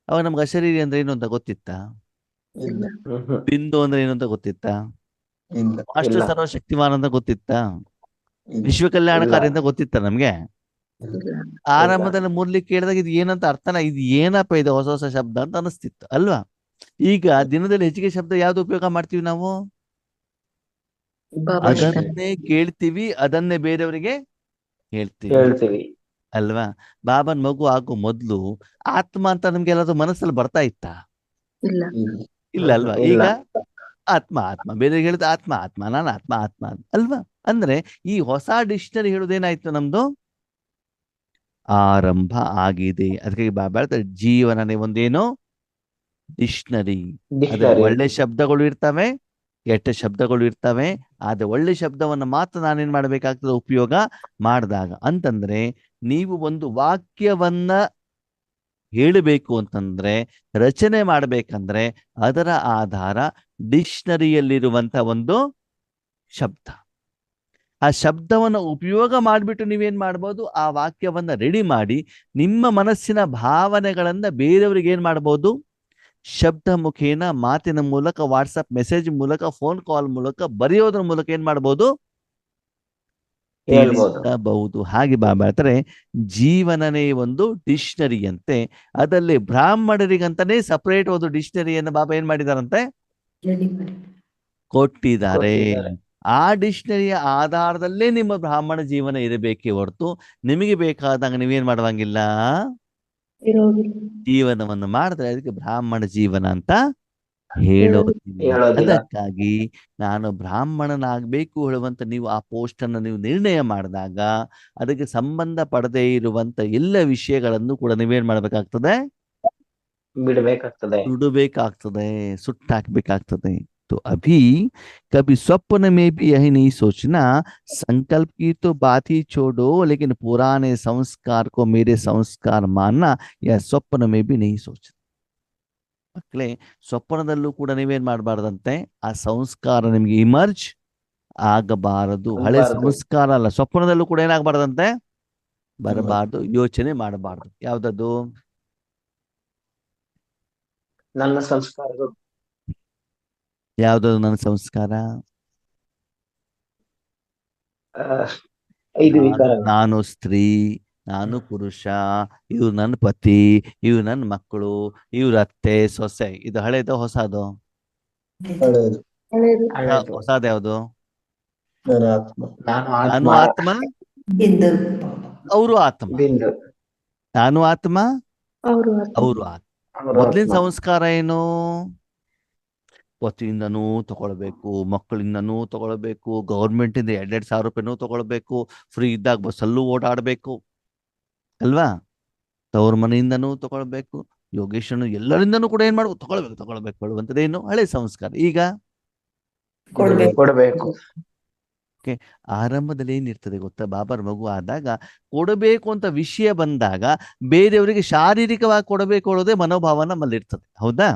ಅವಾಗ ನಮ್ಗೆ ಅಶರೀರಿ ಅಂದ್ರೆ ಏನು ಅಂತ ಗೊತ್ತಿತ್ತಾ? ಇಲ್ಲ ಬಿಂದು ಅಂದ್ರೆ ಏನು ಅಂತ ಗೊತ್ತಿತ್ತಾ? ಇಲ್ಲ ಅಷ್ಟು ಇಲ್ಲ. ಸರ್ವಶಕ್ತಿಮಾನ್ ಅಂತ ಗೊತ್ತಿತ್ತಾ? ಇಲ್ಲ ವಿಶ್ವ ಕಲ್ಯಾಣಕಾರಿ ಅಂತ ಗೊತ್ತಿತ್ತಾ ನಮ್ಗೆ? ಇಲ್ಲ ಆರಂಭದಲ್ಲಿ ಮುರ್ಲಿಕ್ಕೆ ಕೇಳಿದಾಗ ಇದು ಏನಂತ ಅರ್ಥನ, ಇದು ಏನಪ್ಪ ಇದು ಹೊಸ ಹೊಸ ಶಬ್ದ ಅಂತ ಅನಿಸ್ತಿತ್ತು ಅಲ್ವಾ? ಈಗ ದಿನದಲ್ಲಿ ಹೆಚ್ಚಿಗೆ ಶಬ್ದ ಯಾವ್ದು ಉಪಯೋಗ ಮಾಡ್ತೀವಿ ನಾವು? ಬಾಬಾ ಅದನ್ನೇ ಕೇಳ್ತೀವಿ, ಅದನ್ನೇ ಬೇರೆಯವರಿಗೆ ಹೇಳ್ತೀವಿ ಹೇಳ್ತೀವಿ. ಅಲ್ವಾ? ಬಾಬನ್ ಮಗು ಆಗೋ ಮೊದ್ಲು ಆತ್ಮ ಅಂತ ನಮ್ಗೆ ಎಲ್ಲಾದ್ರೂ ಮನಸ್ಸಲ್ಲಿ ಬರ್ತಾ ಇತ್ತಾ? ಇಲ್ಲ ಇಲ್ಲ ಇಲ್ಲ ಅಲ್ವಾ? ಇಲ್ಲ. ಈಗ ಆತ್ಮ ಆತ್ಮ, ಬೇರೆ ಹೇಳಿದ ಆತ್ಮ ಆತ್ಮ, ನಾನು ಆತ್ಮ ಆತ್ಮ ಅಲ್ವಾ? ಅಂದ್ರೆ ಈ ಹೊಸ ಡಿಕ್ಷನರಿ ಹೇಳುದೇನಾಯ್ತು ನಮ್ದು? ಆರಂಭ ಆಗಿದೆ. ಅದಕ್ಕೆ ಬಾಬಾ ಹೇಳ್ತಾರೆ ಜೀವನನೇ ಒಂದೇನು ಡಿಕ್ಷನರಿ. ಅದ್ರಲ್ಲಿ ಡಿಕ್ಷನರಿ. ಒಳ್ಳೆ ಶಬ್ದಗಳು ಇರ್ತವೆ, ಕೆಟ್ಟ ಶಬ್ದಗಳು ಇರ್ತವೆ. ಆದ್ರೆ ಒಳ್ಳೆ ಶಬ್ದವನ್ನು ಮಾತ್ರ ನಾನೇನ್ ಮಾಡ್ಬೇಕಾಗ್ತದೆ, ಉಪಯೋಗ ಮಾಡಿದಾಗ. ಅಂತಂದ್ರೆ ನೀವು ಒಂದು ವಾಕ್ಯವನ್ನ ಹೇಳಬೇಕು ಅಂತಂದ್ರೆ, ರಚನೆ ಮಾಡ್ಬೇಕಂದ್ರೆ ಅದರ ಆಧಾರ ಡಿಕ್ಷನರಿಯಲ್ಲಿರುವಂತ ಒಂದು ಶಬ್ದ. ಆ ಶಬ್ದವನ್ನು ಉಪಯೋಗ ಮಾಡಿಬಿಟ್ಟು ನೀವೇನ್ ಮಾಡ್ಬೋದು, ಆ ವಾಕ್ಯವನ್ನ ರೆಡಿ ಮಾಡಿ ನಿಮ್ಮ ಮನಸ್ಸಿನ ಭಾವನೆಗಳನ್ನ ಬೇರೆಯವ್ರಿಗೆ ಏನ್ ಮಾಡ್ಬೋದು, ಶಬ್ದ ಮುಖೇನ, ಮಾತಿನ ಮೂಲಕ, ವಾಟ್ಸಪ್ ಮೆಸೇಜ್ ಮೂಲಕ, ಫೋನ್ ಕಾಲ್ ಮೂಲಕ, ಬರೆಯೋದ್ರ ಮೂಲಕ ಏನ್ ಮಾಡ್ಬೋದು, ಹೇಳ್ಬೋದು. ತಿಳಿಸಬಹುದು. ಹಾಗೆ ಬಾಬಾ ಹೇಳ್ತಾರೆ ಜೀವನನೇ ಒಂದು ಡಿಕ್ಷನರಿ ಅಂತೆ. ಅದರಲ್ಲಿ ಬ್ರಾಹ್ಮಣರಿಗಂತಾನೆ ಸಪರೇಟ್ ಒಂದು ಡಿಕ್ಷನರಿಯನ್ನು ಬಾಬಾ ಏನ್ ಮಾಡಿದಾರಂತೆ, ರೆಡಿ ಮಾಡಿ ಕೊಟ್ಟಿದ್ದಾರೆ. ಕೊಟ್ಟಿದ್ದಾರೆ. ಆ ಡಿಕ್ಷನರಿಯ ಆಧಾರದಲ್ಲೇ ನಿಮ್ಮ ಬ್ರಾಹ್ಮಣ ಜೀವನ ಇರಬೇಕೇ ಹೊರತು ನಿಮಗೆ ಬೇಕಾದಾಗ ನೀವೇನ್ ಮಾಡುವಂಗಿಲ್ಲ, ಇರೋದಿಲ್ಲ ಜೀವನವನ್ನು ಮಾಡಿದ್ರೆ ಅದಕ್ಕೆ ಬ್ರಾಹ್ಮಣ ಜೀವನ ಅಂತ ಹೇಳೋದಿಲ್ಲ. ಹೇಳೋದಿಲ್ಲ. ಅದಕ್ಕಾಗಿ ನಾನು ಬ್ರಾಹ್ಮಣನಾಗಬೇಕು ಹೇಳುವಂತ ನೀವು ಆ ಪೋಸ್ಟ್ ಅನ್ನು ನೀವು ನಿರ್ಣಯ ಮಾಡಿದಾಗ ಅದಕ್ಕೆ ಸಂಬಂಧ ಪಡದೇ ಇರುವಂತ ಎಲ್ಲ ವಿಷಯಗಳನ್ನು ಕೂಡ ನೀವೇನ್ ಮಾಡ್ಬೇಕಾಗ್ತದೆ, ಬಿಡ್ಬೇಕಾಗ್ತದೆ. ಸುಡಬೇಕಾಗ್ತದೆ, ಸುಟ್ಟಾಕ್ಬೇಕಾಗ್ತದೆ. तो अभी कभी स्वप्न में भी यही नहीं सोचना, संकल्प की तो बात ही छोड़ो, लेकिन पुराने संस्कार को मेरे संस्कार मानना, यह स्वप्न में भी नहीं सोचना. ಮಕ್ಕಳೇ, ಸ್ವಪ್ನದಲ್ಲೂ ಕೂಡ ನೀವೇನ್ ಮಾಡಬಾರ್ದಂತೆ, ಆ ಸಂಸ್ಕಾರ ನಿಮ್ಗೆ ಇಮರ್ಜ್ ಆಗಬಾರದು. ಹಳೆ ಆಗಬಾರದು. ಸಂಸ್ಕಾರ ಅಲ್ಲ, ಸ್ವಪ್ನದಲ್ಲೂ ಕೂಡ ಏನಾಗಬಾರ್ದಂತೆ, ಬರಬಾರ್ದು, ಯೋಚನೆ ಮಾಡಬಾರ್ದು. ಯಾವ್ದದು? ನನ್ನ ಸಂಸ್ಕಾರಗಳು. ಯಾವ್ದದು ನನ್ನ ಸಂಸ್ಕಾರ? ಆ, 5 ವಿಕಾರ. ನಾನು ಸ್ತ್ರೀ, ನಾನು ಪುರುಷ, ಇವ್ರು ನನ್ನ ಪತಿ, ಇವ್ರು ನನ್ನ ಮಕ್ಕಳು, ಇವ್ರ ಅತ್ತೆ ಸೊಸೆ. ಇದು ಹಳೇದು ಹೊಸದು? ಹಳೇದು. ಹಳೇದು ಹಳೇದು. ಹೊಸದು ಯಾವುದು? ನನ್ನ ಆತ್ಮ. ನಾನು ನಾನು ಆತ್ಮ. ಆತ್ಮ, ಬಿಂದು ಅವರು ಆತ್ಮ. ಬಿಂದು. ನಾನು ಆತ್ಮ, ಅವರು ಅವರು ಆತ್ಮ. ಅವರು ಮೊದ್ಲಿನ ಆತ್ಮ. ಸಂಸ್ಕಾರ ಏನು? ಪತಿಯಿಂದನೂ ತಗೊಳ್ಬೇಕು, ಮಕ್ಕಳಿಂದನೂ ತಗೊಳ್ಬೇಕು, ಗೌರ್ಮೆಂಟ್ ಇಂದ 2,000 ರೂಪಾಯಿನೂ ತಗೊಳ್ಬೇಕು, ಫ್ರೀ ಇದ್ದಾಗ ಬಸ್ಸಲ್ಲೂ ಓಡಾಡ್ಬೇಕು ಅಲ್ವಾ? ತವ್ರ ಮನೆಯಿಂದನೂ ತಗೊಳ್ಬೇಕು, ಯೋಗೇಶನು ಎಲ್ಲರಿಂದನೂ ಕೂಡ ಏನ್ ಮಾಡ್ಬೇಕು, ತಗೊಳ್ಬೇಕು ಹೇಳುವಂಥದ್ದೇನು ಹಳೆ ಸಂಸ್ಕಾರ. ಈಗ ಕೊಡಬೇಕು. ಆರಂಭದಲ್ಲಿ ಏನಿರ್ತದೆ ಗೊತ್ತಾ, ಬಾಬಾರ ಮಗು ಆದಾಗ ಕೊಡಬೇಕು ಅಂತ ವಿಷಯ ಬಂದಾಗ ಬೇರೆಯವರಿಗೆ ಶಾರೀರಿಕವಾಗಿ ಕೊಡಬೇಕು ಅನ್ನೋದೇ ಮನೋಭಾವ ನಮ್ಮಲ್ಲಿ ಇರ್ತದೆ. ಹೌದಾ?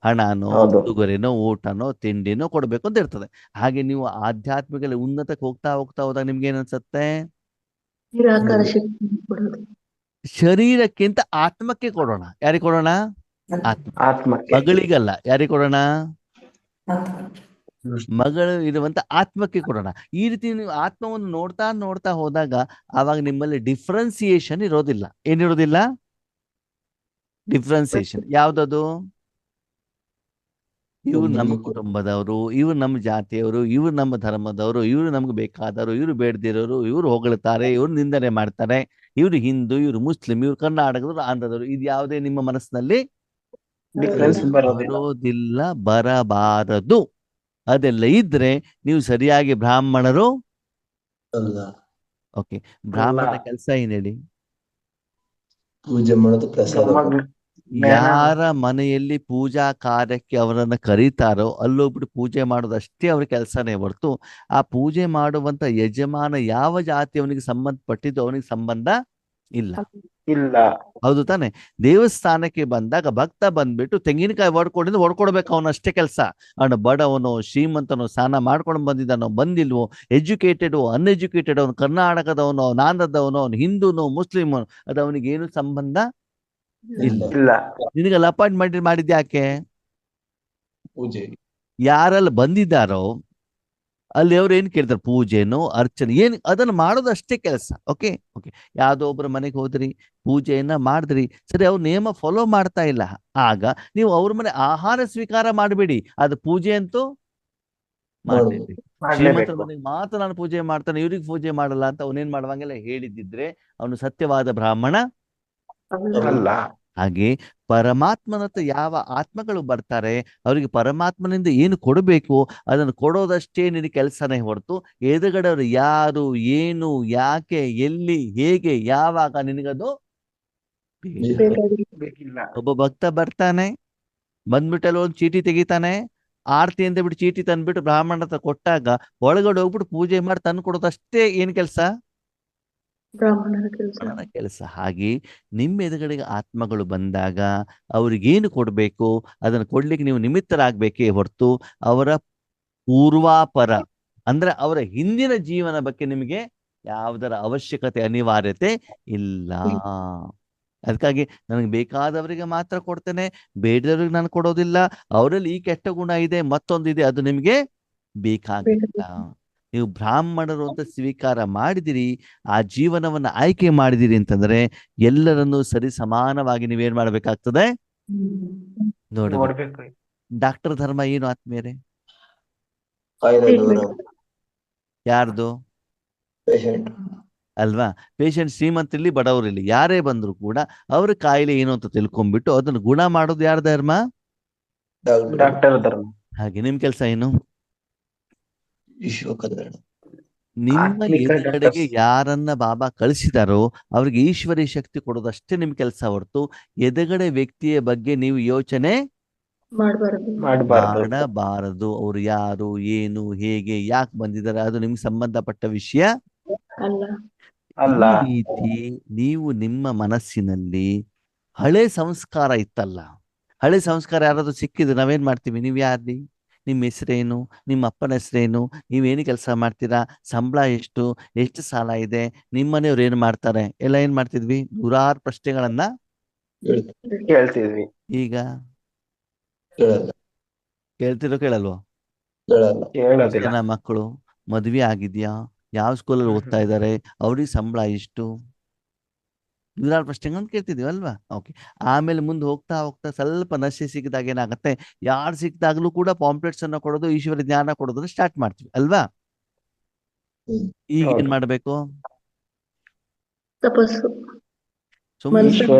ಹಣನೋ, ಹೌದು. ಉಡುಗೊರೆನೋ, ಊಟನೋ, ತಿಂಡಿನೋ ಕೊಡಬೇಕು ಅಂತ ಇರ್ತದೆ. ಹಾಗೆ ನೀವು ಆಧ್ಯಾತ್ಮಿಕ ಉನ್ನತಕ್ಕೆ ಹೋಗ್ತಾ ಹೋದಾಗ ನಿಮ್ಗೆ ಏನ್ ಅನ್ಸುತ್ತೆ, ನಿರಾಕಾರ ಶಕ್ತಿ ಕೊಡೋದು ಶರೀರಕ್ಕಿಂತ ಆತ್ಮಕ್ಕೆ ಕೊಡೋಣ. ಯಾರಿಗೆ ಕೊಡೋಣ? ಆತ್ಮ. ಆತ್ಮಕ್ಕೆ. ಮಗಳಿಗಲ್ಲ, ಯಾರಿಗೆ ಕೊಡೋಣ? ಆತ್ಮ. ಮಗಳು ಇರುವಂತ ಆತ್ಮಕ್ಕೆ ಕೊಡೋಣ. ಈ ರೀತಿ ನೀವು ಆತ್ಮವನ್ನು ನೋಡ್ತಾ ನೋಡ್ತಾ ಹೋದಾಗ ಆವಾಗ ನಿಮ್ಮಲ್ಲಿ ಡಿಫ್ರೆನ್ಸಿಯೇಷನ್ ಇರೋದಿಲ್ಲ. ಏನಿರೋದಿಲ್ಲ? ಡಿಫ್ರೆನ್ಸಿಯೇಷನ್. ಯಾವ್ದದು? ಇವ್ರು ನಮ್ಮ ಕುಟುಂಬದವರು, ಇವ್ರು ನಮ್ಮ ಜಾತಿಯವರು, ಇವ್ರು ನಮ್ಮ ಧರ್ಮದವರು, ಇವ್ರು ನಮ್ಗೆ ಬೇಕಾದವರು, ಇವ್ರು ಬೇಡದಿರೋರು, ಇವ್ರು ಹೊಗಳ್ತಾರೆ, ಇವ್ರು ನಿಂದನೆ ಮಾಡ್ತಾರೆ, ಇವ್ರು ಹಿಂದೂ, ಇವ್ರು ಮುಸ್ಲಿಂ, ಇವ್ರು ಕರ್ನಾಟಕದವರು, ಆಂಧ್ರದವರು. ಇದು ಯಾವುದೇ ನಿಮ್ಮ ಮನಸ್ಸಿನಲ್ಲಿ ಡಿಫ್ರೆನ್ಸ್ ಬರೋದಿಲ್ಲ. ಬರೋದಿಲ್ಲ, ಬರಬಾರದು. ಅದೆಲ್ಲ ಇದ್ರೆ ನೀವು ಸರಿಯಾಗಿ ಬ್ರಾಹ್ಮಣರು ಅಲ್ಲ. ಓಕೆ. ಬ್ರಾಹ್ಮಣನ ಕೆಲಸ ಏನ್ ಹೇಳಿ? ಪೂಜೆ ಮಾಡೋದು, ಪ್ರಸಾದ ಕೊಡೋದು. ಯಾರ ಮನೆಯಲ್ಲಿ ಪೂಜಾ ಕಾರ್ಯಕ್ಕೆ ಅವರನ್ನ ಕರೀತಾರೋ ಅಲ್ಲೋಗ್ಬಿಟ್ಟು ಪೂಜೆ ಮಾಡೋದಷ್ಟೇ ಅವ್ರ ಕೆಲಸನೇ ಹೊರತು ಆ ಪೂಜೆ ಮಾಡುವಂತ ಯಜಮಾನ ಯಾವ ಜಾತಿಯವನಿಗೆ ಸಂಬಂಧಪಟ್ಟಿದ್ದು ಅವನಿಗೆ ಸಂಬಂಧ ಇಲ್ಲ. ಇಲ್ಲ. ಹೌದು ತಾನೆ? ದೇವಸ್ಥಾನಕ್ಕೆ ಬಂದಾಗ ಭಕ್ತ ಬಂದ್ಬಿಟ್ಟು ತೆಂಗಿನಕಾಯಿ ಹೊಡ್ಕೊಡ್ಬೇಕು, ಅವನಷ್ಟೇ ಕೆಲಸ. ಅವನು ಬಡವನೋ ಶ್ರೀಮಂತನೋ, ಸ್ನಾನ ಮಾಡ್ಕೊಂಡು ಬಂದಿದ್ದಾನೋ ಬಂದಿಲ್ವೋ, ಎಜುಕೇಟೆಡ್ ಅನ್ಎಜುಕೇಟೆಡ್, ಅವನು ಕರ್ನಾಟಕದವನೋ ಆಂಧ್ರದವನೋ, ಅವನು ಹಿಂದೂನೋ ಮುಸ್ಲಿಮೋ, ಅದು ಅವನಿಗೆ ಏನು ಸಂಬಂಧ ಇಲ್ಲ. ಇಲ್ಲ. ನಿನಗಲ್ಲಿ ಅಪಾಯಿಂಟ್ಮೆಂಟ್ ಮಾಡಿದ್ದು ಯಾಕೆ? ಪೂಜೆ. ಯಾರಲ್ಲಿ ಬಂದಿದ್ದಾರೋ ಅಲ್ಲಿ ಅವ್ರು ಏನ್ ಕೇಳ್ತಾರೆ? ಪೂಜೆನೋ ಅರ್ಚನೆ ಏನ್ ಅದನ್ನ ಮಾಡೋದು ಅಷ್ಟೇ ಕೆಲಸ. Okay okay. ಯಾವ್ದೋ ಒಬ್ರ ಮನೆಗೆ ಹೋದ್ರಿ, ಪೂಜೆಯನ್ನ ಮಾಡಿದ್ರಿ, ಸರಿ ಅವ್ರ ನೇಮ ಫಾಲೋ ಮಾಡ್ತಾ ಇಲ್ಲ, ಆಗ ನೀವು ಅವ್ರ ಮನೆ ಆಹಾರ ಸ್ವೀಕಾರ ಮಾಡಬೇಡಿ. ಅದು ಪೂಜೆ ಅಂತೂ ಮಾಡಲೇಬೇಕು. ಶ್ರೀಮಂತರ ಮಾಡ್ಲೇಬೇಕು. ಮನೆಗೆ ಮಾತ್ರ ನಾನು ಪೂಜೆ ಮಾಡ್ತಾನೆ, ಇವ್ರಿಗೆ ಪೂಜೆ ಮಾಡಲ್ಲ ಅಂತ ಅವನೇನ್ ಮಾಡುವಂಗೆಲ್ಲ ಹೇಳಿದ್ದಿದ್ರೆ ಅವನು ಸತ್ಯವಾದ ಬ್ರಾಹ್ಮಣ ಅಲ್ಲ. ಹಾಗೆ ಪರಮಾತ್ಮನತ್ತ ಯಾವ ಆತ್ಮಗಳು ಬರ್ತಾರೆ ಅವರಿಗೆ ಪರಮಾತ್ಮನಿಂದ ಏನು ಕೊಡಬೇಕು ಅದನ್ನು ಕೊಡೋದಷ್ಟೇ ನಿನ್ನ ಕೆಲಸನೇ ಹೊರತು ಎದುರುಗಡೆ ಅವರು ಯಾರು, ಏನು, ಯಾಕೆ, ಎಲ್ಲಿ, ಹೇಗೆ, ಯಾವಾಗ ನಿನಗದು ಬೇಕಿಲ್ಲ. ಒಬ್ಬ ಭಕ್ತ ಬರ್ತಾನೆ, ಬಂದ್ಬಿಟ್ಟಲ್ಲಿ ಒಂದು ಚೀಟಿ ತೆಗಿತಾನೆ, ಆರ್ತಿ ಅಂತ ಬಿಟ್ಟು ಚೀಟಿ ತಂದ್ಬಿಟ್ಟು ಬ್ರಾಹ್ಮಣ ಹತ್ರ ಕೊಟ್ಟಾಗ ಒಳಗಡೆ ಹೋಗ್ಬಿಟ್ಟು ಪೂಜೆ ಮಾಡಿ ತಂದು ಕೊಡೋದಷ್ಟೇ ಏನ್ ಕೆಲಸ? ಬ್ರಾಹ್ಮಣರ ಕೆಲಸ. ಕೆಲಸ. ಹಾಗೆ ನಿಮ್ಮ ಎದುರುಗಡೆಗೆ ಆತ್ಮಗಳು ಬಂದಾಗ ಅವ್ರಿಗೇನು ಕೊಡಬೇಕು ಅದನ್ನು ಕೊಡ್ಲಿಕ್ಕೆ ನೀವು ನಿಮಿತ್ತರಾಗಬೇಕೇ ಹೊರತು ಅವರ ಪೂರ್ವಾಪರ ಅಂದ್ರೆ ಅವರ ಹಿಂದಿನ ಜೀವನ ಬಗ್ಗೆ ನಿಮಗೆ ಯಾವುದರ ಅವಶ್ಯಕತೆ ಅನಿವಾರ್ಯತೆ ಇಲ್ಲ. ಅದಕ್ಕಾಗಿ ನನಗೆ ಬೇಕಾದವರಿಗೆ ಮಾತ್ರ ಕೊಡ್ತೇನೆ, ಬೇಡದವ್ರಿಗೆ ನಾನು ಕೊಡೋದಿಲ್ಲ. ಅವರಲ್ಲಿ ಈ ಕೆಟ್ಟ ಗುಣ ಇದೆ, ಮತ್ತೊಂದಿದೆ, ಅದು ನಿಮಗೆ ಬೇಕಾಗಿಲ್ಲ. ನೀವು ಬ್ರಾಹ್ಮಣರು ಅಂತ ಸ್ವೀಕಾರ ಮಾಡಿದಿರಿ, ಆ ಜೀವನವನ್ನು ಆಯ್ಕೆ ಮಾಡಿದಿರಿ ಅಂತಂದ್ರೆ ಎಲ್ಲರನ್ನೂ ಸರಿ ಸಮಾನವಾಗಿ ನೀವೇನ್ ಮಾಡ್ಬೇಕಾಗ್ತದೆ? ನೋಡ್ಬೇಕು. ಡಾಕ್ಟರ್ ಧರ್ಮ ಏನು ಆತ್ಮೀಯರೇ? ಕಾಯಿಲೆ ದೂರ. ಯಾರ್ದು? ಪೇಷಂಟ್. ಅಲ್ವಾ? ಪೇಷಂಟ್ ಶ್ರೀಮಂತರಿಲ್ಲಿ ಬಡವರಿಲ್ಲಿ ಯಾರೇ ಬಂದ್ರು ಕೂಡ ಅವ್ರ ಕಾಯಿಲೆ ಏನು ಅಂತ ತಿಳ್ಕೊಂಡ್ಬಿಟ್ಟು ಅದನ್ನು ಗುಣ ಮಾಡೋದು ಯಾರ ಧರ್ಮ? ಡಾಕ್ಟರ್ ಧರ್ಮ. ಹಾಗೆ ನಿಮ್ ಕೆಲಸ ಏನು? ವಿಶ್ವ ಕಲ್ಯಾಣ. ನಿಮ್ಮ ಆತ್ಮಿಕ ಎದುರುಗಡೆಗೆ ಡಾಕ್ಟರ್ಸ್. ಯಾರನ್ನ ಬಾಬಾ ಕಳಿಸಿದಾರೋ ಅವ್ರಿಗೆ ಈಶ್ವರಿ ಶಕ್ತಿ ಕೊಡೋದಷ್ಟೇ ನಿಮ್ ಕೆಲಸ ಹೊರತು ಎದುರುಗಡೆ ವ್ಯಕ್ತಿಯ ಬಗ್ಗೆ ನೀವು ಯೋಚನೆ ಮಾಡಬಾರದು. ಅವ್ರು ಯಾರು, ಏನು, ಹೇಗೆ, ಯಾಕೆ ಬಂದಿದ್ದಾರೆ ಅದು ನಿಮ್ಗೆ ಸಂಬಂಧಪಟ್ಟ ವಿಷಯ ಅಲ್ಲ. ಈ ರೀತಿ ನೀವು ನಿಮ್ಮ ಮನಸ್ಸಿನಲ್ಲಿ ಹಳೆ ಸಂಸ್ಕಾರ ಇತ್ತಲ್ಲ, ಹಳೆ ಸಂಸ್ಕಾರ ಯಾರಾದ್ರೂ ಸಿಕ್ಕಿದ್ರೆ ನಾವೇನ್ ಮಾಡ್ತೀವಿ? ನೀವು ಯಾರ್ದಿ, ನಿಮ್ಮ ಹೆಸರೇನು, ನಿಮ್ಮ ಅಪ್ಪನ ಹೆಸರೇನು, ನೀವೇನು ಕೆಲಸ ಮಾಡ್ತೀರಾ, ಸಂಬಳ ಎಷ್ಟು, ಎಷ್ಟು ಸಾಲ ಇದೆ, ನಿಮ್ಮನೆಯವ್ರು ಏನು ಮಾಡ್ತಾರೆ ಎಲ್ಲ ಏನ್ ಮಾಡ್ತಿದ್ವಿ? ನೂರಾರು ಪ್ರಶ್ನೆಗಳನ್ನ ಕೇಳ್ತಿದ್ವಿ. ಈಗ ಕೇಳಲ್ಲ. ಕೇಳ್ತಿರೋ ಕೇಳಲ್ವೋ? ಕೇಳಲ್ಲ. ಜನ ಮಕ್ಕಳು ಮದ್ವೆ ಆಗಿದ್ಯಾ, ಯಾವ ಸ್ಕೂಲಲ್ಲಿ ಓದ್ತಾ ಇದ್ದಾರೆ, ಅವ್ರಿಗೆ ಸಂಬಳ ಎಷ್ಟು, ನೂರಾರು ಪ್ರಶ್ನೆಗಳನ್ನ ಕೇಳ್ತಿದೀವಿ ಅಲ್ವಾ? ಓಕೆ. ಆಮೇಲೆ ಮುಂದೆ ಹೋಗ್ತಾ ಹೋಗ್ತಾ ಸ್ವಲ್ಪ ನಶೆ ಸಿಕ್ಕಿದಾಗ ಏನಾಗತ್ತೆ, ಯಾರು ಸಿಕ್ಕಿದಾಗ್ಲೂ ಕೂಡ ಪಾಂಪ್ಲೆಟ್ಸ್ ಅನ್ನ ಕೊಡೋದು, ಈಶ್ವರ ಜ್ಞಾನ ಕೊಡೋದನ್ನ ಸ್ಟಾರ್ಟ್ ಮಾಡ್ತೀವಿ ಅಲ್ವಾ? ಈಗ ಏನ್ ಮಾಡ್ಬೇಕು? ತಪಸ್ಸು. ಸುಮ್ಮನೆ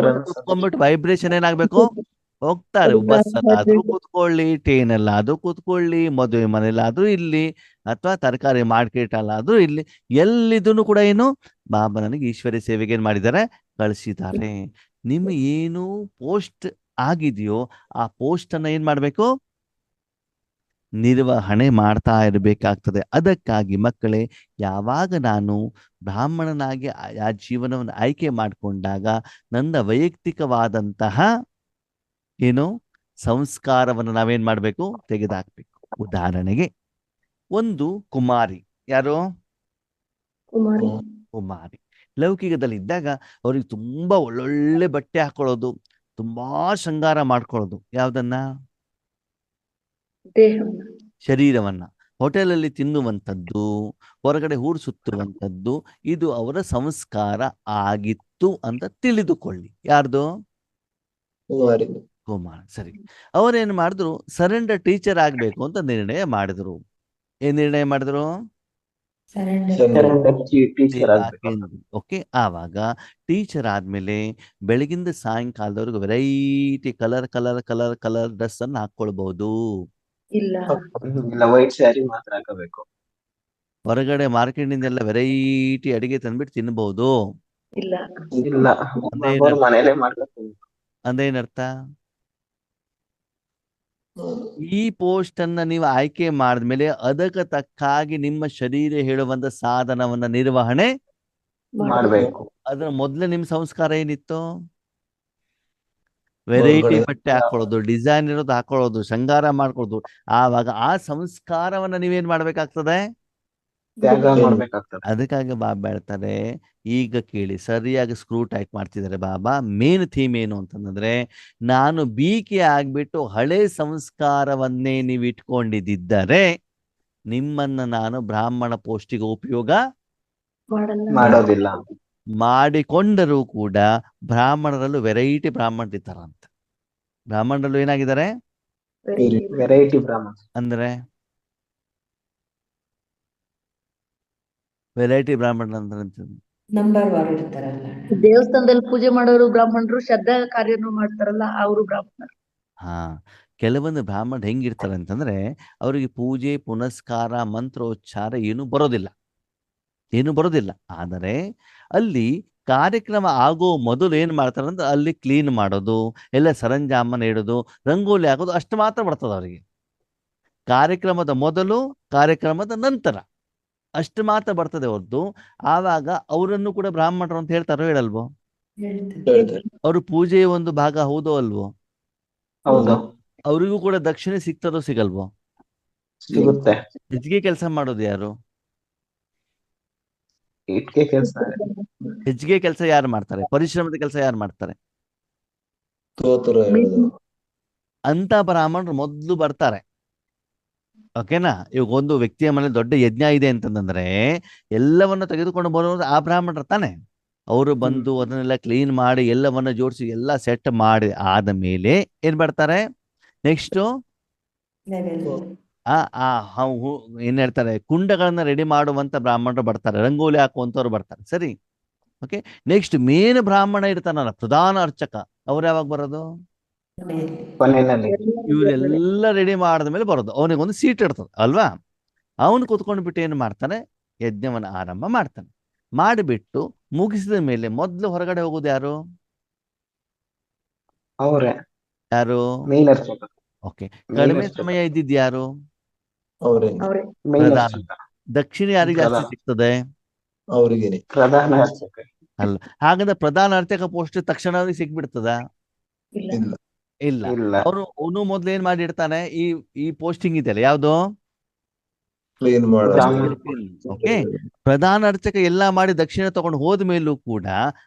ಕುತ್ಕೊಂಡ್ಬಿಟ್ಟು ವೈಬ್ರೇಷನ್ ಏನಾಗ್ಬೇಕು? ಹೋಗ್ತಾರೆ. ಬಸ್ ಅಲ್ಲಾದ್ರೂ ಕೂತ್ಕೊಳ್ಳಿ, ಟ್ರೈನ್ ಅಲ್ಲಾದ್ರೂ ಕೂತ್ಕೊಳ್ಳಿ, ಮದುವೆ ಮನೆಯಲ್ಲಾದ್ರೂ ಇಲ್ಲಿ, ಅಥವಾ ತರಕಾರಿ ಮಾರ್ಕೆಟ್ ಅಲ್ಲಾದ್ರೂ ಇಲ್ಲಿ, ಎಲ್ಲಿದೂ ಕೂಡ ಏನು ಬಾಬಾ ನನಗೆ ಈಶ್ವರಿ ಸೇವೆಗೆ ಏನ್ ಮಾಡಿದ್ದಾರೆ? ಕಳಿಸಿದ್ದಾರೆ. ನಿಮ್ಮ ಏನು ಪೋಸ್ಟ್ ಆಗಿದೆಯೋ ಆ ಪೋಸ್ಟ್ ಅನ್ನ ಏನ್ ಮಾಡ್ಬೇಕು? ನಿರ್ವಹಣೆ ಮಾಡ್ತಾ ಇರಬೇಕಾಗ್ತದೆ. ಅದಕ್ಕಾಗಿ ಮಕ್ಕಳೇ, ಯಾವಾಗ ನಾನು ಬ್ರಾಹ್ಮಣನಾಗಿ ಆ ಜೀವನವನ್ನು ಆಯ್ಕೆ ಮಾಡಿಕೊಂಡಾಗ ನನ್ನ ವೈಯಕ್ತಿಕವಾದಂತಹ ಏನು ಸಂಸ್ಕಾರವನ್ನು ನಾವೇನ್ ಮಾಡ್ಬೇಕು? ತೆಗೆದುಹಾಕ್ಬೇಕು. ಉದಾಹರಣೆಗೆ ಒಂದು ಕುಮಾರಿ, ಯಾರು? ಕುಮಾರಿ ಲೌಕಿಕದಲ್ಲಿ ಇದ್ದಾಗ ಅವ್ರಿಗೆ ತುಂಬಾ ಒಳ್ಳೊಳ್ಳೆ ಬಟ್ಟೆ ಹಾಕೊಳ್ಳೋದು, ತುಂಬಾ ಶೃಂಗಾರ ಮಾಡ್ಕೊಳ್ಳೋದು, ಯಾವ್ದನ್ನ? ಶರೀರವನ್ನ. ಹೋಟೆಲಲ್ಲಿ ತಿನ್ನುವಂಥದ್ದು, ಹೊರಗಡೆ ಊರು ಸುತ್ತುವಂಥದ್ದು, ಇದು ಅವರ ಸಂಸ್ಕಾರ ಆಗಿತ್ತು ಅಂತ ತಿಳಿದುಕೊಳ್ಳಿ. ಯಾರ್ದು? ಕುಮಾರ. ಸರಿ. ಅವರೇನು ಮಾಡಿದ್ರು? ಸರೆಂಡರ್ ಟೀಚರ್ ಆಗ್ಬೇಕು ಅಂತ ನಿರ್ಣಯ ಮಾಡಿದ್ರು. ಏನ್ ನಿರ್ಣಯ ಮಾಡಿದ್ರು? ಓಕೆ. ಆವಾಗ ಟೀಚರ್ ಆದ್ಮೇಲೆ ಬೆಳಗಿಂದ ಸಾಯಂಕಾಲದವರೆಗೂ variety colour colour colour colour dress ಅನ್ನು ಹಾಕೊಳ್ಬಹುದು. ವೈಟ್ ಸ್ಯಾರಿ ಮಾತ್ರ ಹಾಕಬೇಕು. ಹೊರಗಡೆ ಮಾರ್ಕೆಟ್ ನಿಂದ ಎಲ್ಲ ವೆರೈಟಿ ಅಡಿಗೆ ತಂದ್ಬಿಟ್ಟು ತಿನ್ಬಹುದು. ಮನೇಲೆ ಮಾಡ್ಬೇಕು. ಅಂದೇನರ್ಥ? ಈ ಪೋಸ್ಟ್ ಅನ್ನ ನೀವು ಆಯ್ಕೆ ಮಾಡಿದ್ಮೇಲೆ ಅದಕ್ಕೆ ತಕ್ಕಾಗಿ ನಿಮ್ಮ ಶರೀರ ಹೇಳುವಂತ ಸಾಧನವನ್ನ ನಿರ್ವಹಣೆ ಮಾಡಬೇಕು. ಅದ್ರ ಮೊದ್ಲೇ ನಿಮ್ ಸಂಸ್ಕಾರ ಏನಿತ್ತು? ವೆರೈಟಿ ಬಟ್ಟೆ ಹಾಕೊಳ್ಳೋದು, ಡಿಸೈನ್ ಇರೋದು ಹಾಕೊಳ್ಳೋದು, ಶೃಂಗಾರ ಮಾಡ್ಕೊಳ್ಳೋದು. ಆವಾಗ ಆ ಸಂಸ್ಕಾರವನ್ನ ನೀವೇನ್ ಮಾಡ್ಬೇಕಾಗ್ತದೆ? ತ್ಯಾಗ ಏನು? ಮಾಡ್ಬೇಕಾಗ್ತದೆ. ಅದಕ್ಕಾಗಿ ಬಾಬಾ ಹೇಳ್ತಾರೆ, ಈಗ ಕೇಳಿ ಸರಿಯಾಗಿ ಸ್ಕ್ರೂ ಟೈಟ್ ಮಾಡ್ತಿದ್ದಾರೆ ಬಾಬಾ. ಮೇನ್ ಥೀಮ್ ಏನು ಅಂತಂದ್ರೆ, ನಾನು ಬೀಕೆ ಆಗ್ಬಿಟ್ಟು ಹಳೆ ಸಂಸ್ಕಾರವನ್ನೇ ನೀವು ಇಟ್ಕೊಂಡಿದ್ದರೆ ನಿಮ್ಮನ್ನ ನಾನು ಬ್ರಾಹ್ಮಣ ಪೋಸ್ಟಿಗೆ ಉಪಯೋಗ ಮಾಡಲ್ಲ. ಮಾಡೋದಿಲ್ಲ. ಮಾಡಿಕೊಂಡರೂ ಕೂಡ ಬ್ರಾಹ್ಮಣರಲ್ಲೂ ವೆರೈಟಿ ಬ್ರಾಹ್ಮಣರಿದ್ದಾರಂತ. ಬ್ರಾಹ್ಮಣರಲ್ಲೂ ಏನಾಗಿದ್ದಾರೆ Very ವೆರೈಟಿ ಬ್ರಾಹ್ಮಣ. ಅಂದ್ರೆ ವೆರೈಟಿ ಬ್ರಾಹ್ಮಣ ಅಂದ್ರೆ ನಂಬರ್ ವಾರ್ ಇರ್ತಾರಲ್ಲ. ದೇವಸ್ಥಾನದಲ್ಲಿ ಪೂಜೆ ಮಾಡೋರು ಬ್ರಾಹ್ಮಣರು, ಶ್ರದ್ಧಾ ಕಾರ್ಯನು ಮಾಡ್ತಾರಲ್ಲ ಅವರು ಬ್ರಾಹ್ಮಣರು. ಹಾ, ಕೆಲವೊಂದು ಬ್ರಾಹ್ಮಣರು ಹೆಂಗಿರ್ತಾರೆ ಅಂತಂದ್ರೆ ಅವರಿಗೆ ಪೂಜೆ ಪುನಸ್ಕಾರ ಮಂತ್ರೋಚ್ಚಾರ ಏನು ಬರೋದಿಲ್ಲ. ಆದರೆ ಅಲ್ಲಿ ಕಾರ್ಯಕ್ರಮ ಆಗೋ ಮೊದಲು ಏನ್ ಮಾಡ್ತಾರೆ ಅಂದ್ರೆ ಅಲ್ಲಿ ಕ್ಲೀನ್ ಮಾಡೋದು, ಎಲ್ಲ ಸರಂಜಾಮನ ಇಡೋದು, ರಂಗೋಲಿ ಹಾಕೋದು ಅಷ್ಟು ಮಾತ್ರ ಬರ್ತದೆ ಅವರಿಗೆ. ಕಾರ್ಯಕ್ರಮದ ಮೊದಲು ಕಾರ್ಯಕ್ರಮದ ನಂತರ ಅಷ್ಟು ಮಾತ್ರ ಬರ್ತದೆ ಹೊರತು ಆವಾಗ ಅವರನ್ನು ಕೂಡ ಬ್ರಾಹ್ಮಣರು ಅಂತ ಹೇಳ್ತಾರೋ ಹೇಳಲ್ವೋ? ಹೇಳ್ತಾರೆ. ಅವರು ಪೂಜೆಯ ಒಂದು ಭಾಗ ಹೌದೋ ಅಲ್ವೋ? ಹೌದು, ಅವರಿಗೂ ಕೂಡ ದಕ್ಷಿಣೆ ಸಿಗ್ತದೋ ಸಿಗಲ್ವೋ? ಸಿಗುತ್ತೆ. ಹೆಚ್ಚಿಗೆ ಕೆಲಸ ಮಾಡೋದು ಯಾರು? ಇಟ್ಕೆ ಕೆಲಸ. ಹೆಚ್ಚಿಗೆ ಕೆಲಸ ಯಾರು ಮಾಡ್ತಾರೆ? ಪರಿಶ್ರಮದ ಕೆಲಸ ಯಾರು ಮಾಡ್ತಾರೆ? ಸ್ತೋತ್ರ ಹೇಳೋದು. ಅಂತ ಬ್ರಾಹ್ಮಣರು ಮೊದಲು ಬರ್ತಾರೆ. ಓಕೆನಾ? ಇವಾಗ ಒಂದು ವ್ಯಕ್ತಿಯ ಮನೆ ದೊಡ್ಡ ಯಜ್ಞ ಇದೆ ಅಂತಂದ್ರೆ ಎಲ್ಲವನ್ನ ತೆಗೆದುಕೊಂಡು ಬರೋದು ಆ ಬ್ರಾಹ್ಮಣರು ತಾನೆ. ಅವರು ಬಂದು ಅದನ್ನೆಲ್ಲ ಕ್ಲೀನ್ ಮಾಡಿ ಎಲ್ಲವನ್ನ ಜೋಡಿಸಿ ಎಲ್ಲ ಸೆಟ್ ಮಾಡಿ ಆದ ಮೇಲೆ ಏನ್ ಬರ್ತಾರೆ ನೆಕ್ಸ್ಟ್? ಏನ್ ಹೇಳ್ತಾರೆ, ಕುಂಡಗಳನ್ನ ರೆಡಿ ಮಾಡುವಂತ ಬ್ರಾಹ್ಮಣರು ಬರ್ತಾರೆ, ರಂಗೋಲಿ ಹಾಕುವಂತವ್ರು ಬರ್ತಾರೆ. ಸರಿ, ಓಕೆ. ನೆಕ್ಸ್ಟ್ ಮೇನ್ ಬ್ರಾಹ್ಮಣ ಇರ್ತಾನಲ್ಲ, ಪ್ರಧಾನ ಅರ್ಚಕ, ಅವ್ರು ಯಾವಾಗ ಬರೋದು? ಕೊನೆಯಲ್ಲಿ ಇವರೆಲ್ಲ ರೆಡಿ ಮಾಡಿದ ಮೇಲೆ ಬರೋದು. ಅವನಿಗೊಂದು ಸೀಟ್ ಇರ್ತದೆ ಅಲ್ವಾ? ಅವನು ಕೂತ್ಕೊಂಡು ಬಿಟ್ಟು ಏನು ಮಾಡ್ತಾನೆ, ಯಜ್ಞವನ್ನು ಆರಂಭ ಮಾಡ್ತಾನೆ. ಮಾಡಿಬಿಟ್ಟು ಮುಗಿಸಿದ ಮೇಲೆ ಮೊದಲು ಹೊರಗಡೆ ಹೋಗೋದು ಯಾರು? ಅವರೇ ಯಾರು? ಮೇನ್ ಅರ್ಚಕ. ಓಕೆ. ಮೇನ್ ಕಡಿಮೆ ಅರ್ಚಕ. ಸಮಯ ಇದ್ದಿದ್ದು ಯಾರು? ಅವ್ರೇ ಅವ್ರೆ ಮೇನ್ ಪ್ರಧಾನ. ಅರ್ಚಕ. ದಕ್ಷಿಣ ಯಾರಿಗೆ ಜಾಸ್ತಿ ಪ್ರಧಾನ. ಸಿಗ್ತದೆ? ಅವ್ರಿಗೇನೆ. ಪ್ರಧಾನ ಅರ್ಚಕ. ಅಲ್ಲ. ಹಾಗಾದ್ರೆ ಪ್ರಧಾನ ಅರ್ಚಕ ಪೋಸ್ಟ್ ತಕ್ಷಣ ಅವ್ರಿಗೆ ಸಿಕ್ಬಿಡ್ತದ? ಇಲ್ಲ. ಇಲ್ಲ. ಇಲ್ಲ. ಇಲ್ಲ. ಅವನು ಮೊದ್ಲು ಏನ್ ಮಾಡಿರ್ತಾನೆ, ಈ ಪೋಸ್ಟಿಂಗ್ ಇದೆಯಲ್ಲ ಯಾವ್ದು? ಕ್ಲೀನ್ ಮಾಡೋ. ಬ್ರಾಹ್ಮಣ. ಓಕೆ. ಪ್ರಧಾನ ಅರ್ಚಕ ಎಲ್ಲಾ ಮಾಡಿ ದಕ್ಷಿಣ ತಗೊಂಡು ಹೋದ ಮೇಲೂ ಕೂಡ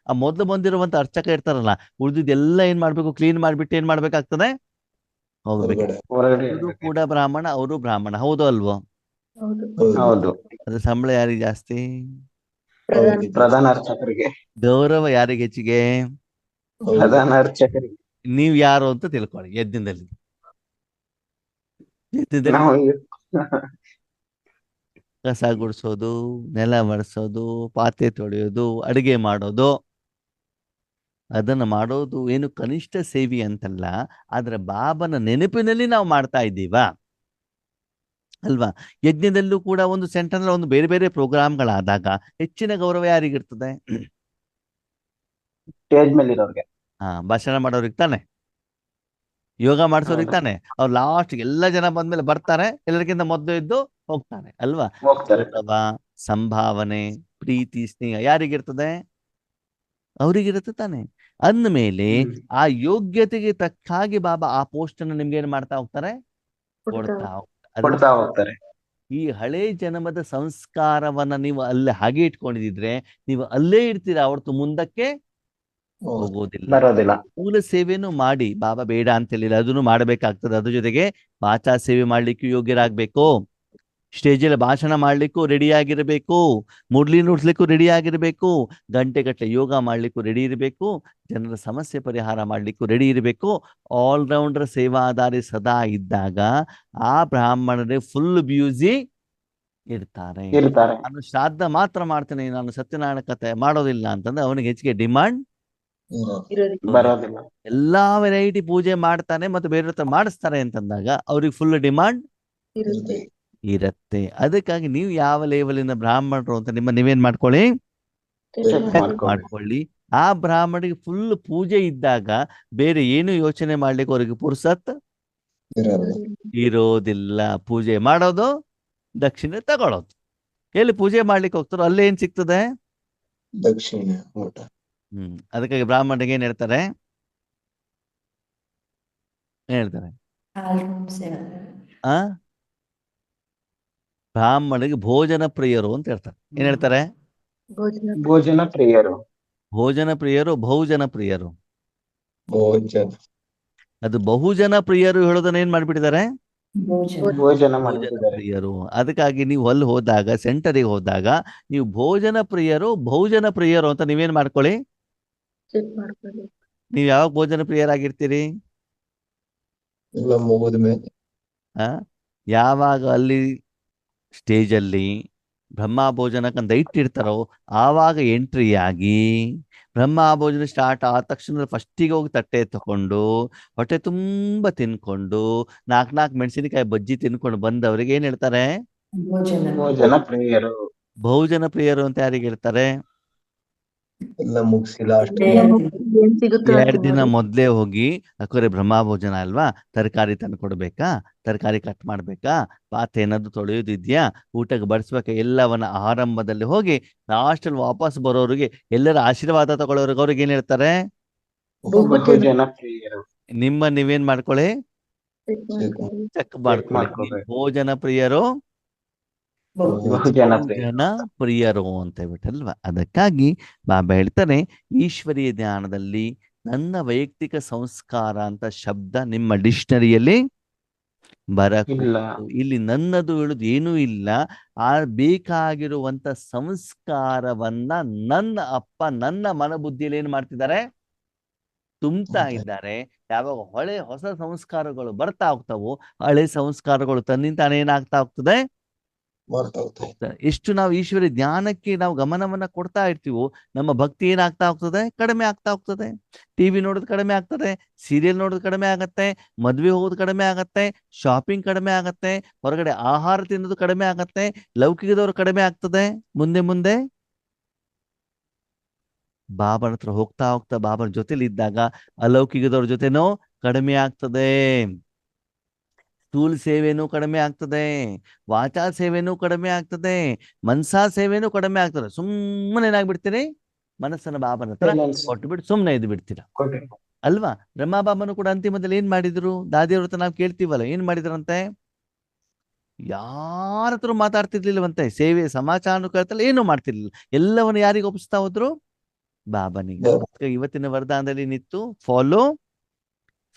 ಆ ಮೊದಲು ಬಂದಿರುವಂತ ಅರ್ಚಕ ಇರ್ತಾರಲ್ಲ, ಉಳಿದಿದ್ದೆಲ್ಲ ಏನ್ ಮಾಡ್ಬೇಕು, ಕ್ಲೀನ್ ಮಾಡ್ಬಿಟ್ಟು ಏನ್ ಮಾಡ್ಬೇಕಾಗ್ತದೆ, ಹೋಗ್ಬೇಕು. ಹೊರಗಡೆ. ಹೊರಗಡೆ ಇವರು ಇರ್ಬೇಕು. ಕೂಡ ಬ್ರಾಹ್ಮಣ, ಅವರು ಬ್ರಾಹ್ಮಣ, ಹೌದು ಅಲ್ವೋ? ಹೌದು. ಹೌದು. ಅದ್ರ ಸಂಬಳ ಯಾರಿಗೆ ಜಾಸ್ತಿ? ಪ್ರಧಾನ. ಪ್ರಧಾನ ಅರ್ಚಕರಿಗೆ. ಗೌರವ ಯಾರಿಗೆ ಹೆಚ್ಚಿಗೆ? ಪ್ರಧಾನ ಅರ್ಚಕರಿಗೆ. ನೀವ್ ಯಾರು ಅಂತ ತಿಳ್ಕೊಳ್ಳಿ. ಯಜ್ಞದಲ್ಲಿ ನಾವು ಕಸ ಗುಡಿಸೋದು, ನೆಲ ಒರೆಸೋದು, ಪಾತ್ರೆ ತೊಳೆಯೋದು, ಅಡಿಗೆ ಮಾಡೋದು, ಅದನ್ನು ಮಾಡೋದು ಏನು ಕನಿಷ್ಠ ಸೇವೆ ಅಂತಲ್ಲ, ಆದ್ರೆ ಬಾಬನ ನೆನಪಿನಲ್ಲಿ ನಾವು ಮಾಡ್ತಾ ಇದ್ದೀವಾ ಅಲ್ವಾ? ಯಜ್ಞದಲ್ಲೂ ಕೂಡ ಒಂದು ಸೆಂಟರ್ ಒಂದು ಬೇರೆ ಬೇರೆ ಪ್ರೋಗ್ರಾಮ್ಗಳಾದಾಗ ಹೆಚ್ಚಿನ ಗೌರವ ಯಾರಿಗಿರ್ತದೆ? ಸ್ಟೇಜ್ ಮೇಲೆ ಇರೋರ್ಗೆ. ಭಾಷಣ ಮಾಡೋರಿಗೆ ತಾನೆ, ಯೋಗ ಮಾಡಿಸೋರಿಗೆ ತಾನೆ. ಅವ್ರು ಲಾಸ್ಟ್ ಎಲ್ಲ ಜನ ಬಂದ್ಮೇಲೆ ಬರ್ತಾರೆ, ಎಲ್ಲರಿಗಿಂತ ಮೊದಲು ಇದ್ದು ಹೋಗ್ತಾರೆ ಅಲ್ವಾ? ಹೋಗ್ತಾರೆ. ಗೌರವ, ಸಂಭಾವನೆ, ಪ್ರೀತಿ, ಸ್ನೇಹ ಯಾರಿಗಿರ್ತದೆ? ಅವರಿಗಿರುತ್ತೆ ತಾನೆ. ಅಂದಮೇಲೆ ಆ ಯೋಗ್ಯತೆಗೆ ತಕ್ಕ ಹಾಗೆ ಬಾಬಾ ಆ ಪೋಸ್ಟ್ ಅನ್ನು ನಿಮ್ಗೆ ಏನ್ ಮಾಡ್ತಾ ಹೋಗ್ತಾರೆ, ಕೊಡ್ತಾ ಹೋಗ್ತಾರೆ. ಕೊಡ್ತಾ ಹೋಗ್ತಾರೆ. ಈ ಹಳೆ ಜನ್ಮದ ಸಂಸ್ಕಾರವನ್ನ ನೀವು ಅಲ್ಲೇ ಹಾಗೆ ಇಟ್ಕೊಂಡಿದ್ರೆ ನೀವು ಅಲ್ಲೇ ಇರ್ತೀರಾ, ಹೊರತು ಮುಂದಕ್ಕೆ ಹೋಗೋದಿಲ್ಲ. ಬರೋದಿಲ್ಲ. ಮೂಲ ಸೇವೆನೂ ಮಾಡಿ, ಬಾಬಾ ಬೇಡ ಅಂತ ಹೇಳಿಲ್ಲ, ಅದನ್ನು ಮಾಡಬೇಕಾಗ್ತದೆ. ಅದ್ರ ಜೊತೆಗೆ ಭಾಷಾ ಸೇವೆ ಮಾಡ್ಲಿಕ್ಕೂ ಯೋಗ್ಯರಾಗಬೇಕು, ಸ್ಟೇಜಲ್ಲಿ ಭಾಷಣ ಮಾಡ್ಲಿಕ್ಕೂ ರೆಡಿ ಆಗಿರಬೇಕು, ಮುಡ್ಲಿ ನುಡ್ಸ್ಲಿಕ್ಕೂ ರೆಡಿ ಆಗಿರಬೇಕು, ಗಂಟೆಗಟ್ಟಲೆ ಯೋಗ ಮಾಡ್ಲಿಕ್ಕೂ ರೆಡಿ ಇರಬೇಕು, ಜನರ ಸಮಸ್ಯೆ ಪರಿಹಾರ ಮಾಡ್ಲಿಕ್ಕೂ ರೆಡಿ ಇರಬೇಕು. ಆಲ್ರೌಂಡರ್ ಸೇವಾದಾರಿ ಸದಾ ಇದ್ದಾಗ ಆ ಬ್ರಾಹ್ಮಣರೇ ಫುಲ್ ಬ್ಯೂಸಿ ಇರ್ತಾರೆ. ನಾನು ಶ್ರಾದ್ದ ಮಾತ್ರ ಮಾಡ್ತೇನೆ, ನಾನು ಸತ್ಯನಾರಾಯಣ ಕಥೆ ಮಾಡೋದಿಲ್ಲ ಅಂತಂದ್ರೆ ಅವನಿಗೆ ಹೆಚ್ಚಿಗೆ ಡಿಮಾಂಡ್ ಬರೋದಿಲ್ಲ. ಎಲ್ಲಾ ವೆರೈಟಿ ಪೂಜೆ ಮಾಡ್ತಾನೆ ಮತ್ತೆ ಬೇರೆ ಹತ್ರ ಮಾಡಿಸ್ತಾರೆ ಅಂತಂದಾಗ ಅವ್ರಿಗೆ ಫುಲ್ ಡಿಮಾಂಡ್ ಇರತ್ತೆ. ಅದಕ್ಕಾಗಿ ನೀವು ಯಾವ ಲೆವೆಲಿನ ಬ್ರಾಹ್ಮಣರು ಅಂತ ನೀವೇನ್ ಮಾಡ್ಕೊಳ್ಳಿ, ಮಾಡ್ಕೊಳ್ಳಿ. ಆ ಬ್ರಾಹ್ಮಣಿಗೆ ಫುಲ್ ಪೂಜೆ ಇದ್ದಾಗ ಬೇರೆ ಏನು ಯೋಚನೆ ಮಾಡ್ಲಿಕ್ಕೆ ಅವ್ರಿಗೆ ಪುರ್ಸತ್ ಇರೋದಿಲ್ಲ. ಪೂಜೆ ಮಾಡೋದು, ದಕ್ಷಿಣೆ ತಗೊಳ್ಳೋದು. ಎಲ್ಲಿ ಪೂಜೆ ಮಾಡ್ಲಿಕ್ಕೆ ಹೋಗ್ತಾರೋ ಅಲ್ಲೇ ಏನ್ ಸಿಗ್ತದೆ, ದಕ್ಷಿಣ ಊಟ. ಅದಕ್ಕಾಗಿ ಬ್ರಾಹ್ಮಣರಿಗೆ ಏನ್ ಹೇಳ್ತಾರೆ, ಏನ್ ಹೇಳ್ತಾರೆ? ಬ್ರಾಹ್ಮಣರಿಗೆ ಭೋಜನ ಪ್ರಿಯರು ಅಂತ ಹೇಳ್ತಾರೆ. ಏನ್ ಹೇಳ್ತಾರೆ? ಭೋಜನ ಭೋಜನ ಪ್ರಿಯರು. ಭೋಜನ ಪ್ರಿಯರು, ಬಹುಜನ ಪ್ರಿಯರು. ಭೋಜನ. ಅದು ಬಹುಜನ ಪ್ರಿಯರು ಹೇಳೋದನ್ನ ಏನ್ ಮಾಡ್ಬಿಟ್ಟಿದ್ದಾರೆ? ಭೋಜನ. ಭೋಜನ ಭೋಜನ ಮಾಡಿದ್ದಾರೆ. ಪ್ರಿಯರು. ಅದಕ್ಕಾಗಿ ನೀವು ಅಲ್ಲಿ ಹೋದಾಗ, ಸೆಂಟರಿಗೆ ಹೋದಾಗ ನೀವು ಭೋಜನ ಪ್ರಿಯರು, ಬಹುಜನ ಪ್ರಿಯರು ಅಂತ ನೀವೇನ್ ಮಾಡ್ಕೊಳ್ಳಿ. ಚೆಕ್ ಮಾಡ್ಕೊಳ್ಳಿ. ನೀವು ಯಾವಾಗ ಭೋಜನ ಪ್ರಿಯರಾಗಿರ್ತೀರಿ? ಎಲ್ಲ ಮುಗಿದ ಮೇಲೆ. ಯಾವಾಗ ಅಲ್ಲಿ ಸ್ಟೇಜಲ್ಲಿ ಬ್ರಹ್ಮ ಭೋಜನಕ್ಕಂತ ಇಟ್ಟಿರ್ತಾರೋ ಆವಾಗ ಎಂಟ್ರಿ ಆಗಿ ಬ್ರಹ್ಮ ಭೋಜನ ಸ್ಟಾರ್ಟ್ ಆದ ತಕ್ಷಣ ಫಸ್ಟಿಗೆ ಹೋಗಿ ತಟ್ಟೆ ತಕೊಂಡು ಹೊಟ್ಟೆ ತುಂಬ ತಿನ್ಕೊಂಡು 4 ಮೆಣಸಿನಕಾಯಿ ಬಜ್ಜಿ ತಿನ್ಕೊಂಡು ಬಂದವರಿಗೆ ಏನ್ ಹೇಳ್ತಾರೆ? ಭೋಜನ. ಭೋಜನ ಪ್ರಿಯರು. ಬಹುಜನ ಪ್ರಿಯರು ಅಂತ ಯಾರಿಗೆ ಹೇಳ್ತಾರೆ? ಎಲ್ಲ ಮುಗಿಸಿ ಲಾಸ್ಟ್ ಏನ್ ಸಿಗುತ್ತೋ 2 ದಿನ ಮೊದ್ಲೇ ಹೋಗಿ ಅಕ್ಕೋರೆ ಬ್ರಹ್ಮ ಭೋಜನ ಅಲ್ವಾ, ತರಕಾರಿ ತಂದು ಕೊಡ್ಬೇಕಾ, ತರಕಾರಿ ಕಟ್ ಮಾಡ್ಬೇಕಾ, ಪಾತ್ರೆ ಏನಾದ್ರು ತೊಳೆಯೋದಿದ್ಯಾ, ಊಟಕ್ಕೆ ಬಡಿಸ್ಬೇಕಾ, ಎಲ್ಲವನ್ನ ಆರಂಭದಲ್ಲಿ ಹೋಗಿ ಲಾಸ್ಟಲ್ಲಿ ವಾಪಸ್ ಬರೋರಿಗೆ ಎಲ್ಲರ ಆಶೀರ್ವಾದ ತಗೊಳ್ಳೋರಿಗೆ ಅವ್ರಿಗೆ ಏನ್ ಹೇಳ್ತಾರೆ? ಭೋಜನ ಪ್ರಿಯರು. ನೀವೇನ್ ಮಾಡ್ಕೊಳ್ಳಿ, ಚೆಕ್ ಮಾಡ್ಕೊಳ್ಳಿ. ಮಾಡ್ಕೊಬೇಕು. ಭೋಜನ ಪ್ರಿಯರು, ಬಹುಜನ ಪ್ರಿಯರು. ಜನ ಪ್ರಿಯರು ಅಂತ ಹೇಳ್ಬಿಟ್ಟಲ್ವಾ. ಅದಕ್ಕಾಗಿ ಬಾಬಾ ಹೇಳ್ತಾನೆ, ಈಶ್ವರೀಯ ಜ್ಞಾನದಲ್ಲಿ ನನ್ನ ವೈಯಕ್ತಿಕ ಸಂಸ್ಕಾರ ಅಂತ ಶಬ್ದ ನಿಮ್ಮ ಡಿಕ್ಷನರಿಯಲ್ಲಿ ಇಲ್ಲ. ಇಲ್ಲಿ ನನ್ನದು ಹೇಳುದು ಏನೂ ಇಲ್ಲ. ಆ ಬೇಕಾಗಿರುವಂತ ಸಂಸ್ಕಾರವನ್ನ ನನ್ನ ಅಪ್ಪ ನನ್ನ ಮನಬುದ್ಧಿಯಲ್ಲಿ ಏನ್ ಮಾಡ್ತಿದ್ದಾರೆ? ತುಂಬ್ತಾ ಇದ್ದಾರೆ. ಯಾವಾಗ ಹೊಸ ಸಂಸ್ಕಾರಗಳು ಬರ್ತಾ ಹೋಗ್ತಾವೋ ಹಳೆ ಸಂಸ್ಕಾರಗಳು ತನ್ನಿಂತಾನೆ ಏನಾಗ್ತಾ ಹೋಗ್ತದೆ? ಎಷ್ಟು ನಾವು ಈಶ್ವರ ಜ್ಞಾನಕ್ಕೆ ನಾವು ಗಮನವನ್ನ ಕೊಡ್ತಾ ಇರ್ತೀವೋ ನಮ್ಮ ಭಕ್ತಿ ಏನಾಗ್ತಾ ಹೋಗ್ತದೆ? ಕಡಿಮೆ ಆಗ್ತಾ ಹೋಗ್ತದೆ. ಟಿವಿ ನೋಡೋದು ಕಡಿಮೆ ಆಗ್ತದೆ, ಸೀರಿಯಲ್ ನೋಡೋದು ಕಡಿಮೆ ಆಗತ್ತೆ, ಮದ್ವೆ ಹೋಗೋದು ಕಡಿಮೆ ಆಗತ್ತೆ, ಶಾಪಿಂಗ್ ಕಡಿಮೆ ಆಗತ್ತೆ, ಹೊರಗಡೆ ಆಹಾರ ತಿನ್ನೋದು ಕಡಿಮೆ ಆಗತ್ತೆ, ಲೌಕಿಕದವರು ಕಡಿಮೆ ಆಗ್ತದೆ. ಮುಂದೆ ಬಾಬನ ಹತ್ರ ಹೋಗ್ತಾ ಹೋಗ್ತಾ ಬಾಬನ ಜೊತೆಲಿ ಇದ್ದಾಗ ಅಲೌಕಿಕದವ್ರ ಜೊತೆನೂ ಕಡಿಮೆ ಆಗ್ತದೆ. ಸ್ಥೂಲ ಸೇವೆನೂ ಕಡಿಮೆ ಆಗ್ತದೆ, ವಾಚಾ ಸೇವೆನೂ ಕಡಿಮೆ ಆಗ್ತದೆ, ಮನ್ಸಾ ಸೇವೆನೂ ಕಡಿಮೆ ಆಗ್ತದೆ. ಸುಮ್ಮನೆ ಏನಾಗ್ಬಿಡ್ತೀರಿ? ಮನಸ್ಸನ್ನ ಬಾಬನ ಹತ್ರ ಕೊಟ್ಬಿಟ್ಟು ಸುಮ್ಮನೆ ಇದ್ದು ಬಿಡ್ತೀರ ಅಲ್ವಾ? ಬ್ರಹ್ಮ ಬಾಬನು ಕೂಡ ಅಂತಿಮದಲ್ಲಿ ಏನ್ ಮಾಡಿದ್ರು? ದಾದಿಯವ್ರ ಹತ್ರ ನಾವು ಕೇಳ್ತೀವಲ್ಲ, ಏನ್ ಮಾಡಿದ್ರಂತೆ? ಯಾರ ಹತ್ರ ಮಾತಾಡ್ತಿರ್ಲಿಲ್ವಂತೆ, ಸೇವೆ ಸಮಾಚಾರ ಕೇಳ್ತಲ್ಲ, ಏನೂ ಮಾಡ್ತಿರ್ಲಿಲ್ಲ. ಎಲ್ಲವನ್ನು ಯಾರಿಗೆ ಒಪ್ಪಿಸ್ತಾ ಹೋದ್ರು? ಬಾಬನಿಗೆ. ಇವತ್ತಿನ ವರದಾನದಲ್ಲಿ ನಿಂತು ಫಾಲೋ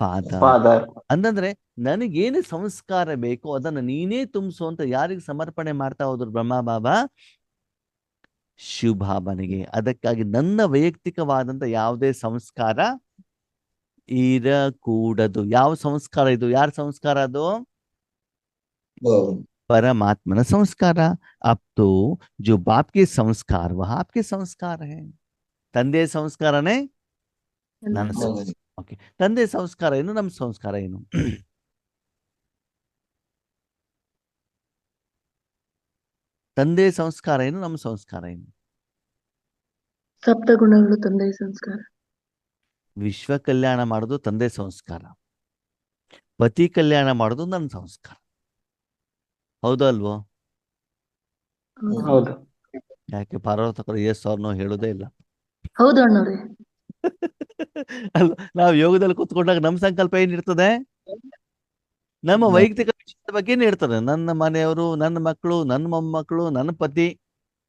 ಫಾದರ್ ಅಂತಂದ್ರೆ ನನಗೇನು ಸಂಸ್ಕಾರ ಬೇಕೋ ಅದನ್ನ ನೀನೇ ತುಂಬಿಸು ಅಂತ ಯಾರಿಗೆ ಸಮರ್ಪಣೆ ಮಾಡ್ತಾ ಹೋದ್ರು ಬ್ರಹ್ಮ ಬಾಬಾ? ಶಿವಬಾಬನಿಗೆ. ಅದಕ್ಕಾಗಿ ನನ್ನ ವೈಯಕ್ತಿಕವಾದಂತ ಯಾವುದೇ ಸಂಸ್ಕಾರ ಇರಕೂಡದು. ಯಾವ ಸಂಸ್ಕಾರ ಇದು? ಯಾರ ಸಂಸ್ಕಾರ ಅದು? परमात्मा संस्कार। अब तो जो बाप के संस्कार वह आपके संस्कार है। ತಂದೆ ಸಂಸ್ಕಾರನೇ ನನ್ನ ಸಂಸ್ಕಾರ. ಓಕೆ, ತಂದೆ ಸಂಸ್ಕಾರ ಏನು, ನಮ್ಮ ಸಂಸ್ಕಾರ ಏನು? ತಂದೆ ಸಂಸ್ಕಾರ ಏನು, ನಮ್ಮ ಸಂಸ್ಕಾರ ಏನು? ಸಪ್ತ ಗುಣಗಳು ತಂದೆ ಸಂಸ್ಕಾರ. ವಿಶ್ವ ಕಲ್ಯಾಣ ಮಾಡೋದು ತಂದೆ ಸಂಸ್ಕಾರ, ಪತಿ ಕಲ್ಯಾಣ ಮಾಡೋದು ನನ್ನ ಸಂಸ್ಕಾರ. ಹೌದು ಅಲ್ವೋ? ಹೌದು. ಯಾಕೆ ಪಾರ್ವತಕರು ಎಸ್ ಅವ್ರನ್ನೋ ಹೇಳೋದೇ ಇಲ್ಲ. ಹೌದು ಅಣ್ಣವ್ರೆ. ಅಲ್ವಾ? ನಾವು ಯೋಗದಲ್ಲಿ ಕೂತ್ಕೊಂಡಾಗ ನಮ್ಮ ಸಂಕಲ್ಪ ಏನಿರ್ತದೆ? ನಮ್ಮ ವೈಯಕ್ತಿಕ ವಿಷಯದ ಬಗ್ಗೆ ಇರ್ತದೆ. ನನ್ನ ಮನೆಯವರು, ನನ್ನ ಮಕ್ಕಳು, ನನ್ನ ಮೊಮ್ಮಕ್ಕಳು, ನನ್ನ ಪತಿ,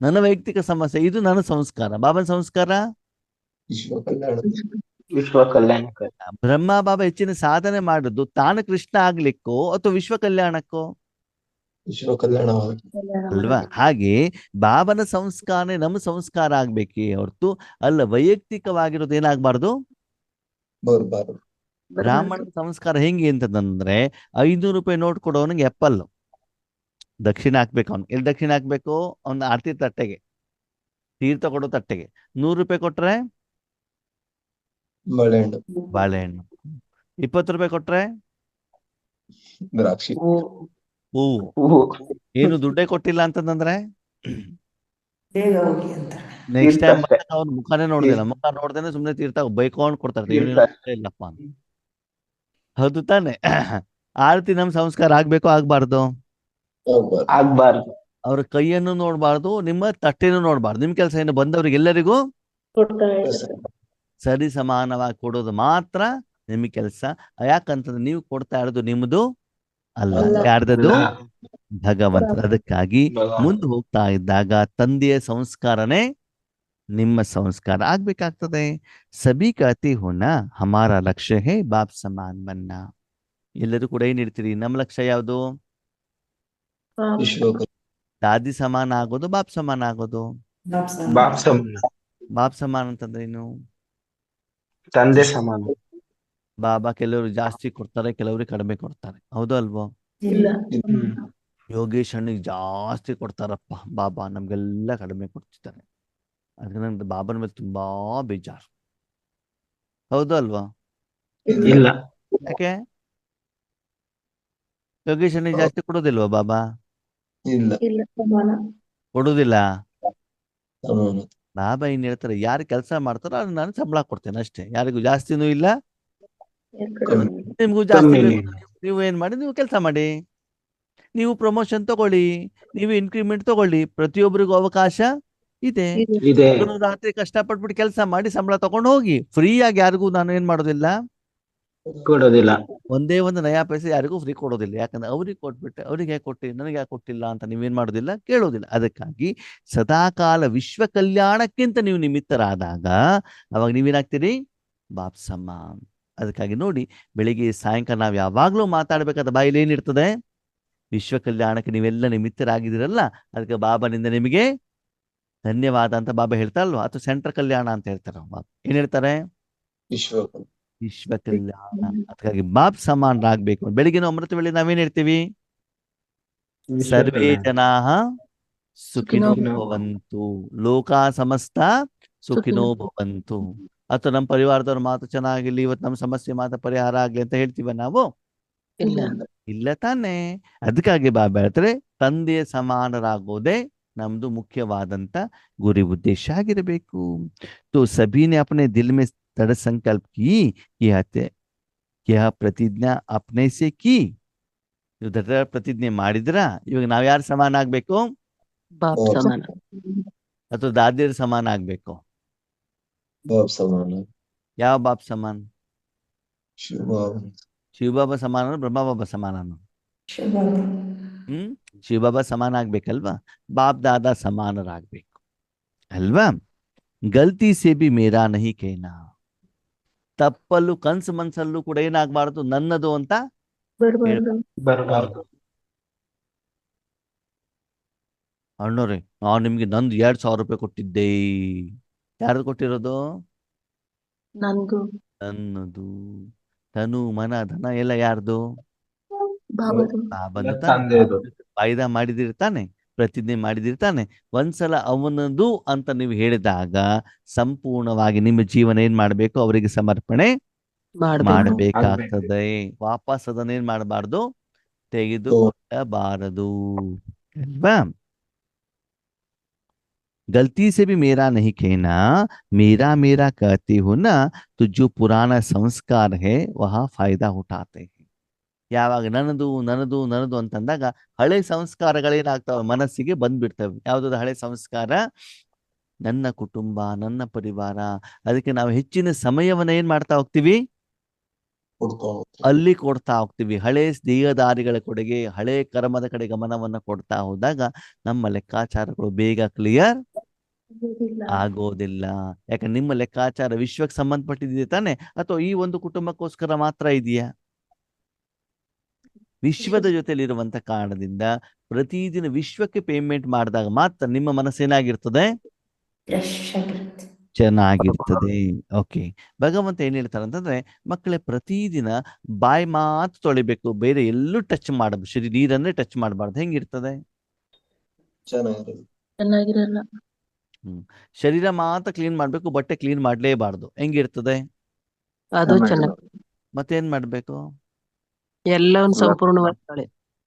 ನನ್ನ ವೈಯಕ್ತಿಕ ಸಮಸ್ಯೆ, ಇದು ನನ್ನ ಸಂಸ್ಕಾರ. ಬಾಬನ ಸಂಸ್ಕಾರ ವಿಶ್ವ ಕಲ್ಯಾಣ. ಬ್ರಹ್ಮ ಬಾಬಾ ಹೆಚ್ಚಿನ ಸಾಧನೆ ಮಾಡುದು ತಾನು ಕೃಷ್ಣ ಆಗ್ಲಿಕ್ಕೋ ಅಥವಾ ವಿಶ್ವ ಕಲ್ಯಾಣಕ್ಕೋ? ವಿಶ್ವ ಕಲ್ಯಾಣ ಅಲ್ವಾ? ಹಾಗೆ ಬಾಬನ ಸಂಸ್ಕಾರ ನಮ್ಮ ಸಂಸ್ಕಾರ ಆಗ್ಬೇಕೇ ಹೊರತು ಅಲ್ಲ ವೈಯಕ್ತಿಕವಾಗಿರೋದು ಏನಾಗ್ಬಾರ್ದು. ಬ್ರಾಹ್ಮಣ ಸಂಸ್ಕಾರ ಹೆಂಗೆ ಅಂತಂದ್ರೆ 500 ರೂಪಾಯಿ ನೋಟ್ ಕೊಡೋನಿಗೆ ಎಪ್ಪಲ್ ದಕ್ಷಿಣ ಹಾಕ್ಬೇಕು. ಅವ್ನು ಎಲ್ಲಿ ದಕ್ಷಿಣ ಹಾಕ್ಬೇಕು? ಅವ್ನ ಆರತಿ ತಟ್ಟೆಗೆ, ತೀರ್ಥ ಕೊಡೋ ತಟ್ಟೆಗೆ. 100 ರೂಪಾಯಿ ಕೊಟ್ರೆ ಬಾಳೆಹಣ್ಣು, 20 ರೂಪಾಯಿ ಕೊಟ್ರೆ ದ್ರಾಕ್ಷಿ, ಹೂವು. ಏನು ದುಡ್ಡೇ ಕೊಟ್ಟಿಲ್ಲ ಅಂತಂದ್ರೆ ನೆಕ್ಸ್ಟ್ ಟೈಮ್ ಅವ್ನ ಮುಖನೇ ನೋಡ್ದಿಲ್ಲ, ಮುಖ ನೋಡ್ದೇನೆ ಸುಮ್ನೆ ತೀರ್ಥ ಬೈಕೊಂಡ್ ಕೊಡ್ತಾರೆ. ಇಲ್ಲಪ್ಪ ಅಂತ. ಹೌದು ತಾನೆ? ಆರತಿ ನಮ್ ಸಂಸ್ಕಾರ ಆಗ್ಬೇಕು ಆಗ್ಬಾರ್ದು? ಆಗ್ಬಾರ್ದು. ಅವ್ರ ಕೈಯನ್ನು ನೋಡ್ಬಾರ್ದು, ನಿಮ್ಮ ತಟ್ಟೆನೂ ನೋಡ್ಬಾರ್ದು. ನಿಮ್ ಕೆಲಸ ಏನು? ಬಂದವ್ರಿಗೆ ಎಲ್ಲರಿಗೂ ಸರಿ ಸಮಾನವಾಗಿ ಕೊಡೋದು ಮಾತ್ರ ನಿಮ್ ಕೆಲಸ. ಯಾಕಂತಂದ್ರೆ ನೀವು ಕೊಡ್ತಾ ಇರೋದು ನಿಮ್ದು ಅಲ್ಲ, ಯಾರ್ದದು? ಭಗವಂತ. ಅದಕ್ಕಾಗಿ ಭಗವಂತ. ಮುಂದೆ ಹೋಗ್ತಾ ಇದ್ದಾಗ ತಂದೆಯ ಸಂಸ್ಕಾರನೇ ನಿಮ್ಮ ಸಂಸ್ಕಾರ ಆಗ್ಬೇಕಾಗ್ತದೆ. ಸಭಿ ಕಹತೆ ಹೋನಾ ಹಮಾರಾ ಲಕ್ಷ್ಯ ಹೇ ಬಾಪ್ ಸಮಾನ್ ಬನ್ನ. ಎಲ್ಲರೂ ಕೂಡ ಏನ್ ಹೇಳ್ತೀರಿ? ನಮ್ಮ ಲಕ್ಷ್ಯ ಯಾವುದು? ವಿಶ್ವ ಕಲ್ಯಾಣ. ದಾದಿ ಸಮಾನ ಆಗೋದು, ಬಾಪ್ ಸಮಾನ ಆಗೋದು. ಬಾಪ್ ಸಮಾನ. ಬಾಪ್ ಸಮಾನ. ಬಾಪ್ ಸಮಾನ ಅಂತಂದ್ರೆ ಏನು? ತಂದೆ ಸಮಾನ. ಬಾಬಾ ಕೆಲವರು ಜಾಸ್ತಿ ಕೊಡ್ತಾರೆ, ಕೆಲವರು ಕಡಿಮೆ ಕೊಡ್ತಾರೆ. ಹೌದು ಅಲ್ವೋ? ಇಲ್ಲ. ಯೋಗೇಶ್ ಅಣ್ಣಿಗೆ ಜಾಸ್ತಿ ಕೊಡ್ತಾರಪ್ಪ ಬಾಬಾ, ನಮ್ಗೆಲ್ಲ ಕಡಿಮೆ ಕೊಡ್ತಿದ್ದಾರೆ. ಅದಕ್ಕೆ ನಂಗೆ ಬಾಬನ ಮೇಲೆ ತುಂಬಾ ಬೇಜಾರು. ಹೌದು ಅಲ್ವಾ? ಇಲ್ಲ. ಯಾಕೆ ಯೋಗೇಶ್ ಅಣ್ಣಿಗೆ ಜಾಸ್ತಿ ಕೊಡೋದಿಲ್ವಾ ಬಾಬಾ? ಇಲ್ಲ ಇಲ್ಲ ಸಮಾನ. ಕೊಡೋದಿಲ್ಲ. ಸಮಾನ. ಬಾಬಾ ಏನ್ ಹೇಳ್ತಾರೆ? ಯಾರು ಕೆಲಸ ಮಾಡ್ತಾರೋ ಅದು ನಾನು ಸಂಬಳ ಕೊಡ್ತೇನೆ ಅಷ್ಟೇ. ಯಾರಿಗೂ ಜಾಸ್ತಿನೂ ಇಲ್ಲ, ಕಡಿಮೆ. ನಿಮ್ಗೂ ಜಾಸ್ತಿ ಕಮ್ಮಿನೂ ಬೇಕು, ನೀವು ಏನ್ ಮಾಡಿ, ನೀವು ಕೆಲಸ ಮಾಡಿ, ನೀವು ಪ್ರಮೋಷನ್ ತಗೊಳ್ಳಿ, ನೀವು ಇನ್ಕ್ರಿಮೆಂಟ್ ತಗೊಳ್ಳಿ. ಪ್ರತಿಯೊಬ್ಬರಿಗೂ ಅವಕಾಶ ಇದೆ. ಇದೆ. ಇದೆ. ಹಗಲು ರಾತ್ರಿ ಕಷ್ಟಪಟ್ಬಿಟ್ಟು ಕೆಲಸ ಮಾಡಿ ಸಂಬಳ ತಗೊಂಡು ಹೋಗಿ. ಫ್ರೀ ಆಗಿ ಯಾರಿಗೂ ನಾನು ಏನ್ ಮಾಡೋದಿಲ್ಲ, ಕೊಡೋದಿಲ್ಲ. ಒಂದೇ ಒಂದು ನಯಾ ಪೈಸೆ ಯಾರಿಗೂ ಫ್ರೀ ಕೊಡೋದಿಲ್ಲ. ಯಾಕಂದ್ರೆ ಅವ್ರಿಗೆ ಕೊಟ್ಬಿಟ್ಟೆ, ಅವ್ರಿಗೆ ಯಾಕೆ ಕೊಟ್ಟಿ, ನನಗೆ ಯಾಕೆ ಕೊಟ್ಟಿಲ್ಲ ಅಂತ ನೀವೇನ್ ಮಾಡೋದಿಲ್ಲ, ಕೇಳೋದಿಲ್ಲ. ಅದಕ್ಕಾಗಿ ಸದಾಕಾಲ ವಿಶ್ವ ಕಲ್ಯಾಣಕ್ಕಿಂತ ನೀವು ನಿಮಿತ್ತರಾದಾಗ ಅವಾಗ ನೀವೇನಾಗ್ತೀರಿ? ಬಾಪ್ ಸಮಾನ್. ಅದಕ್ಕಾಗಿ ನೋಡಿ, ಬೆಳಿಗ್ಗೆ ಸಾಯಂಕಾಲ ನಾವು ಯಾವಾಗ್ಲೂ ಮಾತಾಡ್ಬೇಕಾದ ಬಾಯಲ್ಲಿ ಏನಿರ್ತದೆ? ವಿಶ್ವ ಕಲ್ಯಾಣಕ್ಕೆ ನೀವೆಲ್ಲ ನಿಮಿತ್ತರಾಗಿದ್ದೀರಲ್ಲ, ಅದಕ್ಕೆ ಬಾಬನಿಂದ ನಿಮಗೆ ಧನ್ಯವಾದ ಅಂತ ಬಾಬಾ ಹೇಳ್ತಾರಲ್ವ. ಅಥವಾ ಸೆಂಟ್ರ್ ಕಲ್ಯಾಣ ಅಂತ ಹೇಳ್ತಾರೆ ಬಾಬಾ. ಏನ್ ಹೇಳ್ತಾರೆ? ವಿಶ್ವ ಕಲ್ಯಾಣ. ವಿಶ್ವ ಕಲ್ಯಾಣ. ಅದಕ್ಕಾಗಿ ಬಾಪ್ ಸಮಾನರಾಗ್ಬೇಕು. ಬೆಳಿಗಿನ ಅಮೃತ ವೇಳೆ ನಾವೇನ್ ಹೇಳ್ತೀವಿ? ಸರ್ವೇ ಜನಾಃ ಸುಖಿನೋ ಭವಂತು, ಲೋಕಾ ಸಮಸ್ತ ಸುಖಿನೋ ಭವಂತು. ಅಥವಾ ನಮ್ಮ ಪರಿವಾರದವ್ರ ಮಾತು ಚೆನ್ನಾಗಿರ್ಲಿ, ಇವತ್ತು ನಮ್ಮ ಸಮಸ್ಯೆ ಮಾತು ಪರಿಹಾರ ಆಗ್ಲಿ ಅಂತ ಹೇಳ್ತೀವ ನಾವು? ಇಲ್ಲ. ಇಲ್ಲ ತಾನೇ. ಅದಕ್ಕಾಗಿ ಬಾಬಾ ಹೇಳ್ತಾರೆ, ತಂದೆಯ ಸಮಾನರಾಗೋದೇ ನಮ್ದು ಮುಖ್ಯವಾದಂತ ಗುರಿ ಉದ್ದೇಶ ಆಗಿರಬೇಕು. तो सभी ने अपने दिल में दृढ़ संकल्प की यह प्रतिज्ञा अपने से की. ನೀವು ದೃಢ ಪ್ರತಿಜ್ಞೆ ಮಾಡಿದ್ರ? ಇವಾಗ ನಾವ್ ಯಾರು ಸಮಾನ ಆಗ್ಬೇಕು? ಬಾಪ್ ಸಮಾನ. ಅಥವಾ ದಾದಿಯರ ಸಮಾನ ಆಗ್ಬೇಕು? ಬಾಪ್ ಸಮಾನ. ಯಾವ ಬಾಪ್ ಸಮಾನ? ಶಿವಬಾಬ. ಶಿವಬಾಬಾ ಸಮಾನ, ಬ್ರಹ್ಮಬಾಬಾ ಸಮಾನನು? ಶಿವಬಾಬ. ಶಿವಬಾಬಾ ಸಮಾನ ಆಗ್ಬೇಕಲ್ವಾ? ಬಾಪ್ ದಾದಾ ಸಮಾನರಾಗ್ಬೇಕು ಅಲ್ವಾ? ಗಲ್ತಿ ಸೇ ಬಿ ಮೇರಾ ನಹಿ ಕೇನಾ. ತಪ್ಪಲ್ಲೂ ಕನ್ಸು ಮನ್ಸಲ್ಲೂ ಕೂಡ ಏನಾಗ್ಬಾರ್ದು? ನನ್ನದು ಅಂತ ಬರ್ಬಾರ್ದು. ಬರಬಾರ್ದು. ಅಣ್ಣವ್ರೆ, ನಾನು ನಿಮ್ಗೆ ನಂದು 2,000 ರೂಪಾಯಿ ಕೊಟ್ಟಿದ್ದೆ. ಯಾರ್ದು ಕೊಟ್ಟಿರೋದು? ನನ್ಗೂ ನನ್ನದು. ತನು ಮನ ಧನ ಎಲ್ಲ ಯಾರ್ದು? ಬಾಬಾದು. ಬಾಬಂದು ತಂದೆದು. ವಾಯ್ದಾ ಮಾಡಿದಿರ್ತಾನೆ, ಪ್ರತಿಜ್ಞೆ ಮಾಡಿದಿರ್ತಾನೆ. ಒಂದ್ಸಲ ಅವನದು ಅಂತ ನೀವು ಹೇಳಿದಾಗ ಸಂಪೂರ್ಣವಾಗಿ ನಿಮ್ಮ ಜೀವನ ಏನ್ ಮಾಡ್ಬೇಕು? ಅವರಿಗೆ ಸಮರ್ಪಣೆ ಮಾಡಬೇಕಾಗ್ತದೆ. ವಾಪಸ್ ಅದನ್ನೇನ್ ಮಾಡಬಾರ್ದು? ತೆಗೆದುಕೊಳ್ಳಬಾರದು ಅಲ್ವಾ? गलती से भी मेरा नहीं कहना, मेरा मेरा कहते हो ना, तो जो पुराना संस्कार है वह फायदा उठाते हैं. ಯಾವಾಗ ನನ್ನದು ನನ್ನದು ನನ್ನದು ಅಂತಂದಾಗ ಹಳೆ ಸಂಸ್ಕಾರಗಳೇನಾಗ್ತಾವೆ? ಮನಸ್ಸಿಗೆ ಬಂದ್ಬಿಡ್ತವೆ. ಯಾವ್ದು ಹಳೆ ಸಂಸ್ಕಾರ? ನನ್ನ ಕುಟುಂಬ, ನನ್ನ ಪರಿವಾರ. ಅದಕ್ಕೆ ನಾವು ಹೆಚ್ಚಿನ ಸಮಯವನ್ನ ಏನ್ ಮಾಡ್ತಾ ಹೋಗ್ತೀವಿ? ಅಲ್ಲಿ ಕೊಡ್ತಾ ಹೋಗ್ತೀವಿ. ಹಳೆ ದೇಹದಾರಿಗಳ ಕಡೆಗೆ, ಹಳೆ ಕರ್ಮದ ಕಡೆ ಗಮನವನ್ನ ಕೊಡ್ತಾ ಹೋದಾಗ ನಮ್ಮ ಲೆಕ್ಕಾಚಾರಗಳು ಬೇಗ ಕ್ಲಿಯರ್ ಆಗೋದಿಲ್ಲ. ಯಾಕಂದ್ರೆ ನಿಮ್ಮ ಲೆಕ್ಕಾಚಾರ ವಿಶ್ವಕ್ಕೆ ಸಂಬಂಧಪಟ್ಟಿದೆಯಾ ತಾನೆ, ಅಥವಾ ಈ ಒಂದು ಕುಟುಂಬಕ್ಕೋಸ್ಕರ ಮಾತ್ರ ಇದೆಯಾ? ವಿಶ್ವದ ಜೊತೆಲಿರುವಂತ ಕಾರಣದಿಂದ ಪ್ರತಿದಿನ ವಿಶ್ವಕ್ಕೆ ಪೇಮೆಂಟ್ ಮಾಡಿದಾಗ ಮಾತ್ರ ನಿಮ್ಮ ಮನಸ್ಸೇನಾಗಿರ್ತದೆ? ಚೆನ್ನಾಗಿರ್ತದೆ. ಓಕೆ, ಭಗವಂತ ಏನ್ ಹೇಳ್ತಾರೆ ಅಂತಂದ್ರೆ, ಮಕ್ಕಳೇ ಪ್ರತಿದಿನ ಬಾಯಿ ಮಾತು ತೊಳಿಬೇಕು, ಬೇರೆ ಎಲ್ಲೂ ಟಚ್ ಮಾಡಬೇಕು. ನೀರನ್ನೇ ಟಚ್ ಮಾಡಬಾರ್ದು. ಹೆಂಗಿರ್ತದೆ? ಚೆನ್ನಾಗಿರಲ್ಲ. ಶರೀರ ಮಾತ್ರ ಕ್ಲೀನ್ ಮಾಡ್ಬೇಕು, ಬಟ್ಟೆ ಕ್ಲೀನ್ ಮಾಡ್ಲೇಬಾರ್ದು. ಹೆಂಗಿರ್ತದೆ? ಅದು ಚೆನ್ನಾಗಿ. ಮತ್ತೇನ್ ಮಾಡ್ಬೇಕು? ಎಲ್ಲವನ್ನು ಸಂಪೂರ್ಣವಾಗಿ.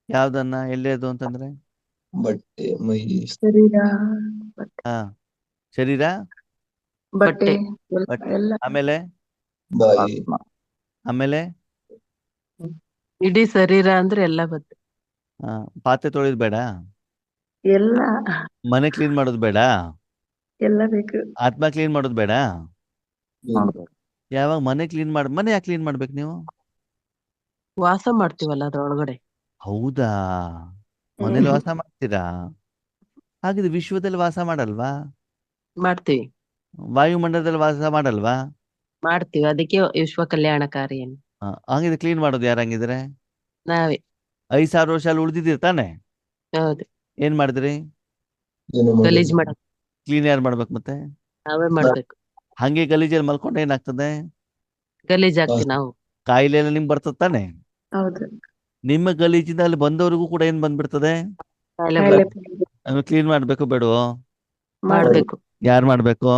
ಯಾವ್ದನ್ನ? ಎಲ್ಲೇದು ಅಂತಂದ್ರೆ ಬಟ್ಟೆ, ಮೈ, ಶರೀರ, ಶರೀರ, ಬಟ್ಟೆ, ಆಮೇಲೆ ಬಾಯಿ, ಆಮೇಲೆ ಇಡೀ ಶರೀರ ಅಂದ್ರೆ ಎಲ್ಲ ಬತ್ತೆ. ಪಾತ್ರೆ ತೊಳೆದ್ ಬೇಡ, ಎಲ್ಲ ಮನೆ ಕ್ಲೀನ್ ಮಾಡೋದು ಬೇಡ, ಎಲ್ಲ ಬೇಕು. ಆತ್ಮ ಕ್ಲೀನ್ ಮಾಡೋದು ಬೇಡ. ಯಾವಾಗ ಮನೆ ಕ್ಲೀನ್ ಮನೆ ಯಾಕೆ ಕ್ಲೀನ್ ಮಾಡ್ಬೇಕು ನೀವು? ವಾಸ ಮಾಡ್ತೀವಲ್ಲ ಅದ್ರೊಳಗಡೆ. ಹೌದಾ? ಮನೇಲಿ ವಾಸ ಮಾಡ್ತೀರಾ? ಹಾಗಿದ್ರೆ ವಿಶ್ವದಲ್ಲಿ ವಾಸ ಮಾಡಲ್ವಾ? ಮಾಡ್ತೀವಿ ವಾಯುಮಂಡಲದಲ್ಲಿ ವಾಸ ಮಾಡಲ್ವಾ? ಮಾಡ್ತೀವಿ ಅದಕ್ಕೆ ವಿಶ್ವ ಕಲ್ಯಾಣಕಾರಿ ಏನು ಹಾಗಿದ್ರೆ ಕ್ಲೀನ್ ಮಾಡೋದು ಯಾರು ಹಂಗಿದ್ರೆ? ನಾವೇ 5,000 ವರ್ಷ ಅಲ್ಲಿ ಉಳಿದಿದ್ದೀರಿ ತಾನೆ? ಹೌದು ಏನ್ ಮಾಡಿದ್ರಿ? ಏನು ಗಲೀಜ್ ಮಾಡಿಲ್ಲ. ಮಾಡಕ್ ಕ್ಲೀನ್ ಯಾರು ಮಾಡ್ಬೇಕು ಮತ್ತೆ? ನಾವೇ ಮಾಡ್ಬೇಕು ಹಂಗೆ ಗಲೀಜಲ್ಲಿ ಮಲ್ಕೊಂಡ್ರೆ ಏನಾಗ್ತದೆ? ಗಲೀಜ್ ಆಗ್ತೀವಿ ನಾವು ಕಾಯಿಲೆ ಎಲ್ಲ ನಿಮ್ಗೆ ಬರ್ತದೆ ತಾನೆ? ಹೌದು. ನಿಮ್ಮ ಗಲೀಜಿಂದ ಅಲ್ಲಿ ಬಂದವರಿಗೂ ಕೂಡ ಏನ್ ಬಂದ್ಬಿಡ್ತದೆ? ಕಾಯಿಲೆ ಕಾಯಿಲೆ ಆಮೇಲೆ ಕ್ಲೀನ್ ಮಾಡ್ಬೇಕು ಬೇಡವೋ? ಮಾಡ್ಬೇಕು ಯಾರು ಮಾಡ್ಬೇಕು?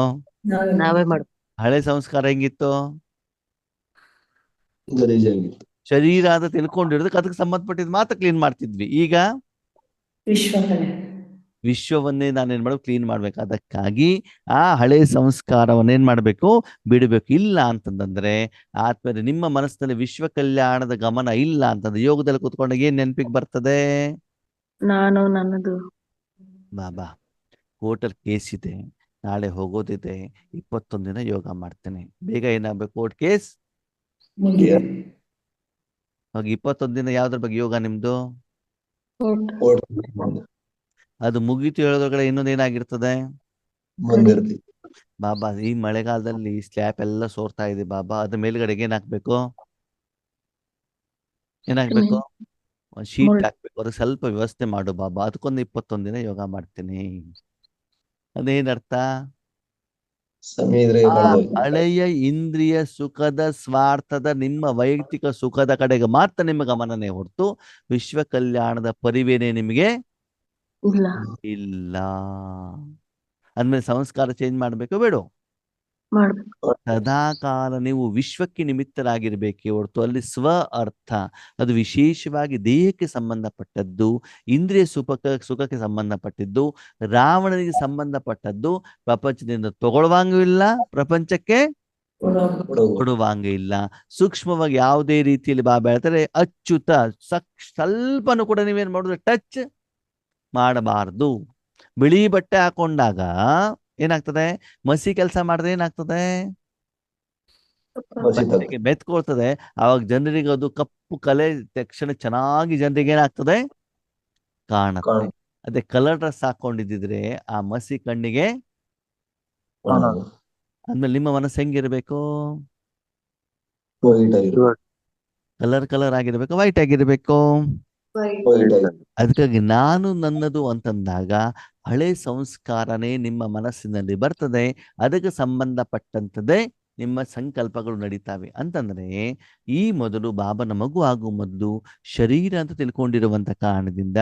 ನಾವೇ ಮಾಡ್ಬೇಕು ಹಳೆ ಸಂಸ್ಕಾರ ಹೆಂಗಿತ್ತು? ಗಲೀಜಾಗಿತ್ತು. ಶರೀರ ಅಂತ ತಿಳ್ಕೊಂಡಿರೋದಕ್ಕೆ ಅದಕ್ಕೆ ಸಂಬಂಧಪಟ್ಟಿದ್ ಮಾತ್ರ ಕ್ಲೀನ್ ಮಾಡ್ತಿದ್ವಿ. ಈಗ ವಿಶ್ವಕಲೆ ವಿಶ್ವವನ್ನೇ ನಾನೇನ್ ಮಾಡ್ಬೇಕು? ಕ್ಲೀನ್ ಮಾಡ್ಬೇಕು. ಅದಕ್ಕಾಗಿ ಆ ಹಳೆ ಸಂಸ್ಕಾರವನ್ನೇನ್ ಮಾಡ್ಬೇಕು? ಬಿಡಬೇಕು. ಇಲ್ಲ ಅಂತಂದ್ರೆ ಆತ್ಮೀಯರೇ, ನಿಮ್ಮ ಮನಸ್ಸಿನಲ್ಲಿ ವಿಶ್ವ ಕಲ್ಯಾಣದ ಗಮನ ಇಲ್ಲ ಅಂತಂದ್ರೆ ಯೋಗದಲ್ಲಿ ಕೂತ್ಕೊಂಡಾಗ ಏನ್ ನೆನಪಿಗೆ ಬರ್ತದೆ? ನಾನು ನನ್ನದು ಬಾಬಾ ಕೋರ್ಟಲ್ಲಿ ಕೇಸ್ ಇದೆ, ನಾಳೆ ಹೋಗೋದಿದೆ, 21 ದಿನ ಯೋಗ ಮಾಡ್ತೇನೆ. ಬೇಗ ಏನಾಗ್ಬೇಕು? ಕೋರ್ಟ್ ಕೇಸ್ ಮುಗಿದು ಹೋಗಿ 21 ದಿನ ಯಾವ್ದ್ರ ಬಗ್ಗೆ ಯೋಗ ನಿಮ್ದು? ಓಡ್ಕೊಂಡು ಅದು ಮುಗೀತು ಹೇಳೋದ್ರೊಳಗಡೆ ಇನ್ನೊಂದು ಏನಾಗಿರ್ತದೆ? ಬಂದಿರ್ತೀವಿ. ಬಾಬಾ ಈ ಮಳೆಗಾಲದಲ್ಲಿ ಸ್ಲ್ಯಾಪ್ ಎಲ್ಲ ಸೋರ್ತಾ ಇದೆ ಬಾಬಾ, ಅದ್ರ ಮೇಲ್ಗಡೆಗೆ ಏನಾಕ್ಬೇಕು? ಏನಾಗ್ಬೇಕು? ಒಂದು ಶೀಟ್ ಮುಳ್ಳು. ಹಾಕ್ಬೇಕು. ಅದಕ್ಕೆ ಸ್ವಲ್ಪ ವ್ಯವಸ್ಥೆ ಮಾಡು ಬಾಬಾ, ಅದಕ್ಕೊಂದು 21 ದಿನ ಯೋಗ ಮಾಡ್ತೀನಿ. ಅದೇನರ್ಥ? ಸಮಯ ಇದ್ರೆ ಆ ಕಳೆದೋಯ್ತು. ಹಳೆಯ ಇಂದ್ರಿಯ ಸುಖದ ಸ್ವಾರ್ಥದ ನಿಮ್ಮ ವೈಯಕ್ತಿಕ ಸುಖದ ಕಡೆಗೆ ಮಾತ್ರ ನಿಮ್ಮ ಗಮನನೇ ಹೊರತು ವಿಶ್ವ ಕಲ್ಯಾಣದ ಪರಿವೇನೆ ನಿಮಗೆ ಇಲ್ಲ. ಇಲ್ಲ. ಅಂದ್ಮೇಲೆ ಸಂಸ್ಕಾರ ಚೇಂಜ್ ಮಾಡ್ಬೇಕು ಬೇಡ? ಮಾಡ್ಬೇಕು. ಸದಾಕಾಲ ನೀವು ವಿಶ್ವಕ್ಕೆ ನಿಮಿತ್ತರಾಗಿರ್ಬೇಕೇ ಹೊರತು ಅಲ್ಲಿ ಸ್ವ ಅರ್ಥ ಅದು ವಿಶೇಷವಾಗಿ ದೇಹಕ್ಕೆ ಸಂಬಂಧಪಟ್ಟದ್ದು, ಇಂದ್ರಿಯ ಸುಖಕ್ಕೆ ಸಂಬಂಧಪಟ್ಟಿದ್ದು, ರಾವಣನಿಗೆ ಸಂಬಂಧಪಟ್ಟದ್ದು. ಪ್ರಪಂಚದಿಂದ ತಗೊಳ್ಳುವಂಗೂ ಇಲ್ಲ, ಪ್ರಪಂಚಕ್ಕೆ ಕೊಡುವಂಗೂ ಇಲ್ಲ. ಸೂಕ್ಷ್ಮವಾಗಿ ಯಾವುದೇ ರೀತಿಯಲ್ಲಿ ಬಾಬಾ ಹೇಳ್ತಾರೆ, ಅಚ್ಯುತ ಸ್ವಲ್ಪನೂ ಕೂಡ ನೀವೇನ್ ಮಾಡೋದು? ಟಚ್ ಮಾಡಬಾರ್ದು. ಬಿಳಿ ಬಟ್ಟೆ ಹಾಕೊಂಡಾಗ ಏನಾಗ್ತದೆ? ಮಸಿ ಕೆಲಸ ಮಾಡಿದ್ರೆ ಏನಾಗ್ತದೆ? ಬಟ್ಟೆಗೆ ಮೆತ್ಕೊಳ್ತದೆ. ಆವಾಗ ಜನರಿಗೆ ಅದು ಕಪ್ಪು ಕಲೆ ತಕ್ಷಣ ಚೆನ್ನಾಗಿ ಜನರಿಗೆ ಏನಾಗ್ತದೆ? ಕಾಣುತ್ತೆ. ಅದೇ ಕಲರ್ ಡ್ರೆಸ್ ಹಾಕೊಂಡಿದ್ದಿದ್ರೆ ಆ ಮಸಿ ಕಣ್ಣಿಗೆ ಅಂದ್ಮೇಲೆ ನಿಮ್ಮ ಮನಸ್ಸು ಹೆಂಗಿರ್ಬೇಕು? ಕಲರ್ ಆಗಿರ್ಬೇಕು, ವೈಟ್ ಆಗಿರ್ಬೇಕು. ಅದಕ್ಕಾಗಿ ನಾನು ನನ್ನದು ಅಂತಂದಾಗ ಹಳೆ ಸಂಸ್ಕಾರನೇ ನಿಮ್ಮ ಮನಸ್ಸಿನಲ್ಲಿ ಬರ್ತದೆ. ಅದಕ್ಕೆ ಸಂಬಂಧಪಟ್ಟಂತದ್ದೇ ನಿಮ್ಮ ಸಂಕಲ್ಪಗಳು ನಡೀತಾವೆ. ಅಂತಂದ್ರೆ ಈ ಮೊದಲು ಬಾಬನ ಮಗು ಆಗುವ ಮೊದಲು ಶರೀರ ಅಂತ ತಿಳ್ಕೊಂಡಿರುವಂತ ಕಾರಣದಿಂದ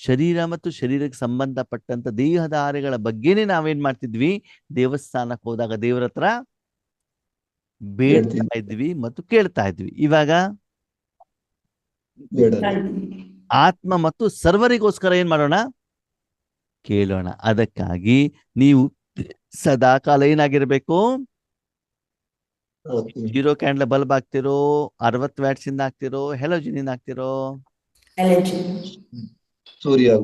ಶರೀರ ಮತ್ತು ಶರೀರಕ್ಕೆ ಸಂಬಂಧಪಟ್ಟಂತ ದೇಹಧಾರಿಗಳ ಬಗ್ಗೆನೇ ನಾವೇನ್ ಮಾಡ್ತಿದ್ವಿ? ದೇವಸ್ಥಾನಕ್ಕೆ ಹೋದಾಗ ದೇವರ ಹತ್ರ ಬೇಡ್ತಾ ಇದ್ವಿ ಮತ್ತು ಕೇಳ್ತಾ ಇದ್ವಿ. ಇವಾಗ ಆತ್ಮ ಮತ್ತು ಸರ್ವರಿಗೋಸ್ಕರ ಏನ್ ಮಾಡೋಣ? ಕೇಳೋಣ. ಅದಕ್ಕಾಗಿ ನೀವು ಸದಾ ಕಾಲ ಏನಾಗಿರ್ಬೇಕು? 0 ಕ್ಯಾಂಡ್ಲ ಬಲ್ಬ್ ಹಾಕ್ತಿರೋ, 60 ವ್ಯಾಟ್ಸ್ ಇಂದ ಹಾಕ್ತಿರೋ, ಹೆಲೋಜಿನ್ ಹಾಕ್ತಿರೋ? ಸೂರ್ಯ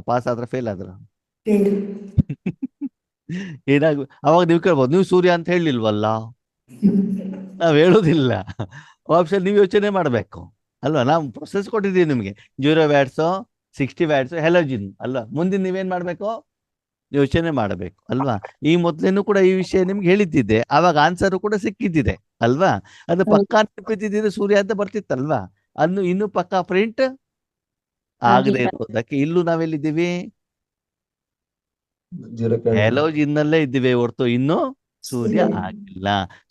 ಪಾಸ್ ಆದ್ರೆ ಫೇಲ್ ಆದ್ರ ಏನಾಗ ಅವಾಗ ನೀವು ಕೇಳ್ಬೋದು, ನೀವು ಸೂರ್ಯ ಅಂತ ಹೇಳಿಲ್ವಲ್ಲ? ನಾವ್ ಹೇಳೋದಿಲ್ಲ. ಆಪ್ಷನ್ ನೀವು ಯೋಚನೆ ಮಾಡ್ಬೇಕು ಅಲ್ವಾ? ನಾವು ಪ್ರೊಸೆಸ್ ಕೊಟ್ಟಿದ್ದೀವಿ ನಿಮ್ಗೆ. 0 ವ್ಯಾಟ್ಸು, 60 ವ್ಯಾಟ್ಸು, ಹೆಲೋಜಿನ್ ಅಲ್ವಾ? ಮುಂದಿನ ನೀವೇನ್ ಮಾಡ್ಬೇಕು? ಯೋಚನೆ ಮಾಡಬೇಕು ಅಲ್ವಾ? ಈ ಮೊದ್ಲೇನು ಕೂಡ ಈ ವಿಷಯ ನಿಮ್ಗೆ ಹೇಳಿದ್ದಿದೆ, ಅವಾಗ ಆನ್ಸರ್ ಕೂಡ ಸಿಕ್ಕಿದ್ದಿದೆ ಅಲ್ವಾ? ಅದು ಪಕ್ಕಾ ನೆನಪಿದ್ದಿದ್ರೆ ಸೂರ್ಯ ಅಂತ ಬರ್ತಿತ್ತಲ್ವಾ? ಅನ್ನು ಇನ್ನು ಪಕ್ಕಾ ಪ್ರಿಂಟ್ ಆಗದೆ ಇರೋದಕ್ಕೆ ಇಲ್ಲೂ ನಾವೆಲ್ಲಿದ್ದೀವಿ? ಹೆಲೋಜಿನ್ನಲ್ಲೇ ಇದ್ದೀವಿ ಹೊರತು ಇನ್ನು ಸೂರ್ಯ ಆಗಿಲ್ಲ.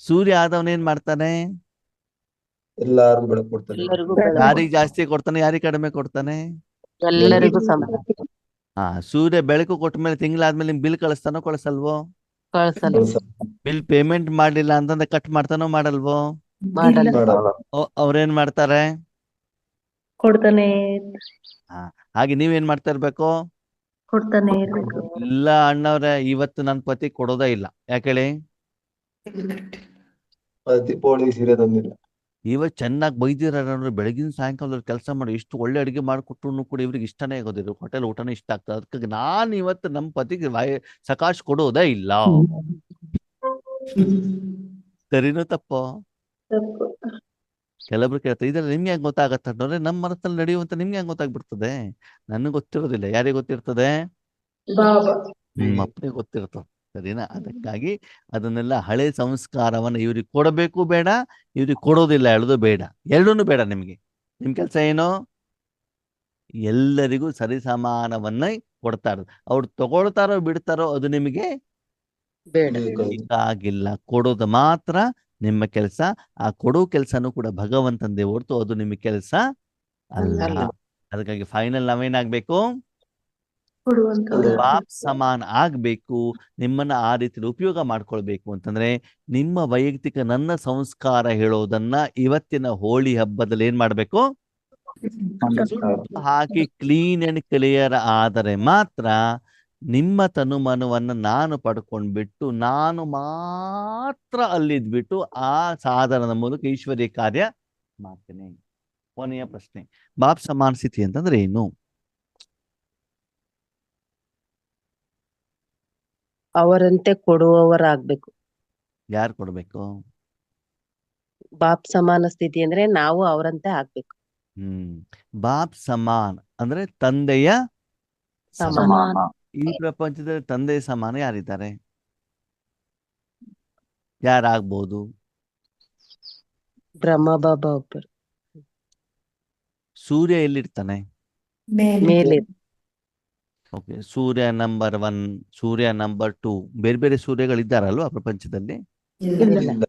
ಸೂರ್ಯ ಆದವನ್ ಏನ್ ಮಾಡ್ತಾನೆ? ಎಲ್ಲಾರು ಬೆಳಕು ಕೊಡ್ತಾರೆ. ಯಾರಿಗೆ ಜಾಸ್ತಿ ಕೊಡ್ತಾನೆ, ಯಾರಿಗೆ ಕಡಿಮೆ ಕೊಡ್ತಾನೆ? ಎಲ್ಲರಿಗೂ ಸಮಾನ ಸೂರ್ಯ ಬೆಳಕು ಕೊಟ್ಟ ಮೇಲೆ ತಿಂಗಳಾದ್ಮೇಲೆ ನಿಮ್ ಬಿಲ್ ಕಳಿಸ್ತಾನೋ ಕಳಿಸಲ್ವೋ? ಕಳ್ಸಲ್ಲ ಬಿಲ್ ಪೇಮೆಂಟ್ ಮಾಡ್ಲಿಲ್ಲ ಅಂತಂದ್ರೆ ಕಟ್ ಮಾಡ್ತಾನೋ ಮಾಡಲ್ವೋ? ಮಾಡಲ್ಲ ಅವ್ರೇನ್ ಮಾಡ್ತಾರೆ? ಕೊಡ್ತಾನೆ ಹಾಗೆ ನೀವೇನ್ ಮಾಡ್ತಾ ಇರ್ಬೇಕು? ಕೊಡ್ತಾನೆ ಇರ್ಬೇಕು. ಇಲ್ಲ ಅಣ್ಣವ್ರೆ, ಇವತ್ತು ನನ್ ಪತಿ ಕೊಡೋದೇ ಇಲ್ಲ. ಯಾಕೇಳಿ? ದೀಪಾವಳಿ ಸೀರೆ ತಂದಿಲ್ಲ. ಇವತ್ತು ಚೆನ್ನಾಗಿ ಬೈದಿರ ಬೆಳಗಿನ ಸಾಯಂಕಾಲದಲ್ಲಿ ಕೆಲಸ ಮಾಡಿ ಇಷ್ಟು ಒಳ್ಳೆ ಅಡಿಗೆ ಮಾಡಿಕೊಟ್ರು ಕೂಡ ಇವ್ರಿಗೆ ಇಷ್ಟನೇ ಆಗೋದಿಲ್ಲ, ಹೋಟೆಲ್ ಊಟನೇ ಇಷ್ಟ ಆಗ್ತದೆ. ಅದಕ್ಕಾಗಿ ನಾನು ಇವತ್ತು ನಮ್ಮ ಪತಿಗೆ ಸಕಾಶ್ ಕೊಡೋದೇ ಇಲ್ಲ. ಸರಿನೋ ತಪ್ಪೋ? ಕೆಲವೊಬ್ರು ಕೇಳ್ತಾರೆ ಇದೆಲ್ಲ ನಿಮ್ಗೆ ಹೆಂಗ್ ಗೊತ್ತಾಗತ್ತೆ ಅಂದ್ರೆ ನಮ್ಮ ಮನಸ್ಸಲ್ಲಿ ನಡೆಯುವಂತ ನಿಮ್ಗೆ ಹೆಂಗ್ ಗೊತ್ತಾಗ್ಬಿಡ್ತದೆ? ನನಗೆ ಗೊತ್ತಿರೋದಿಲ್ಲ. ಯಾರಿಗೆ ಗೊತ್ತಿರ್ತದೆ? ಬಾಬಾ ನಿಮ್ಮ ಅಪ್ಪನಿಗೆ ಗೊತ್ತಿರ್ತದೆ. ಸರಿನಾ? ಅದಕ್ಕಾಗಿ ಅದನ್ನೆಲ್ಲ ಹಳೆ ಸಂಸ್ಕಾರವನ್ನ ಇವ್ರಿಗೆ ಕೊಡಬೇಕು ಬೇಡ, ಇವ್ರಿಗೆ ಕೊಡೋದಿಲ್ಲ ಹೇಳೋದು ಬೇಡ, ಎರಡೂ ಬೇಡ. ನಿಮ್ಗೆ ನಿಮ್ ಕೆಲಸ ಏನು? ಎಲ್ಲರಿಗೂ ಸರಿಸಮಾನವನ್ನ ಕೊಡ್ತಾ ಇರೋದು. ಅವ್ರು ತಗೊಳ್ತಾರೋ ಬಿಡ್ತಾರೋ ಅದು ನಿಮಗೆ ಬೇಡ. ಬೇಕಾಗಿಲ್ಲ. ಕೊಡೋದು ಮಾತ್ರ ನಿಮ್ಮ ಕೆಲಸ. ಆ ಕೊಡೋ ಕೆಲಸನೂ ಕೂಡ ಭಗವಂತಂದೇ ಹೊರತು ಅದು ನಿಮ್ಮ ಕೆಲಸ ಅಲ್ಲ. ಅಲ್ಲ. ಅದಕ್ಕಾಗಿ ಫೈನಲ್ ನಾವೇನಾಗ್ಬೇಕು? ಕೊಡುವಂತ ಬಾಪ್ ಸಮಾನ ಆಗ್ಬೇಕು. ನಿಮ್ಮನ್ನ ಆ ರೀತಿ ಉಪಯೋಗ ಮಾಡ್ಕೊಳ್ಬೇಕು ಅಂತಂದ್ರೆ ನಿಮ್ಮ ವೈಯಕ್ತಿಕ ನನ್ನ ಸಂಸ್ಕಾರ ಹೇಳೋದನ್ನ ಇವತ್ತಿನ ಹೋಳಿ ಹಬ್ಬದಲ್ಲಿ ಏನ್ ಮಾಡ್ಬೇಕು? ಸುಟ್ಟು ಹಾಕಿ ಕ್ಲೀನ್ ಅಂಡ್ ಕ್ಲಿಯರ್ ಆದರೆ ಮಾತ್ರ ನಿಮ್ಮ ತನುಮನವನ್ನ ನಾನು ಪಡ್ಕೊಂಡ್ಬಿಟ್ಟು ನಾನು ಮಾತ್ರ ಅಲ್ಲಿದ್ಬಿಟ್ಟು ಆ ಸಾಧನದ ಮೂಲಕ ಈಶ್ವರೀಯ ಕಾರ್ಯ ಮಾಡ್ತೇನೆ. ಕೊನೆಯ ಪ್ರಶ್ನೆ, ಬಾಪ್ ಸಮಾನ ಸ್ಥಿತಿ ಅಂತಂದ್ರೆ ಏನು? ಅವರಂತೆ ಕೊಡುವವರಾಗ್ಬೇಕು. ಯಾರು ಕೊಡ್ಬೇಕು? ಬಾಪ್ ಸಮಾನ ಸ್ಥಿತಿ ಅಂದ್ರೆ ನಾವು ಅವರಂತೆ ಆಗ್ಬೇಕು. ಬಾಪ್ ಸಮಾನ್ ಅಂದ್ರೆ ತಂದೆಯ ಸಮಾನ. ಈ ಪ್ರಪಂಚದಲ್ಲಿ ತಂದೆಯ ಸಮಾನ ಯಾರಿದ್ದಾರೆ? ಯಾರಾಗ್ಬೋದು? ಬ್ರಹ್ಮ ಬಾಬಾ ಒಬ್ಬರು. ಸೂರ್ಯ ಎಲ್ಲಿರ್ತಾನೆ? ಮೇಲೆ ಓಕೆ, ಸೂರ್ಯ ನಂಬರ್ 1, ಸೂರ್ಯ ನಂಬರ್ 2, ಬೇರೆ ಬೇರೆ ಸೂರ್ಯಗಳಿದ್ದಾರಲ್ವಾ ಪ್ರಪಂಚದಲ್ಲಿ? ಇಲ್ಲ.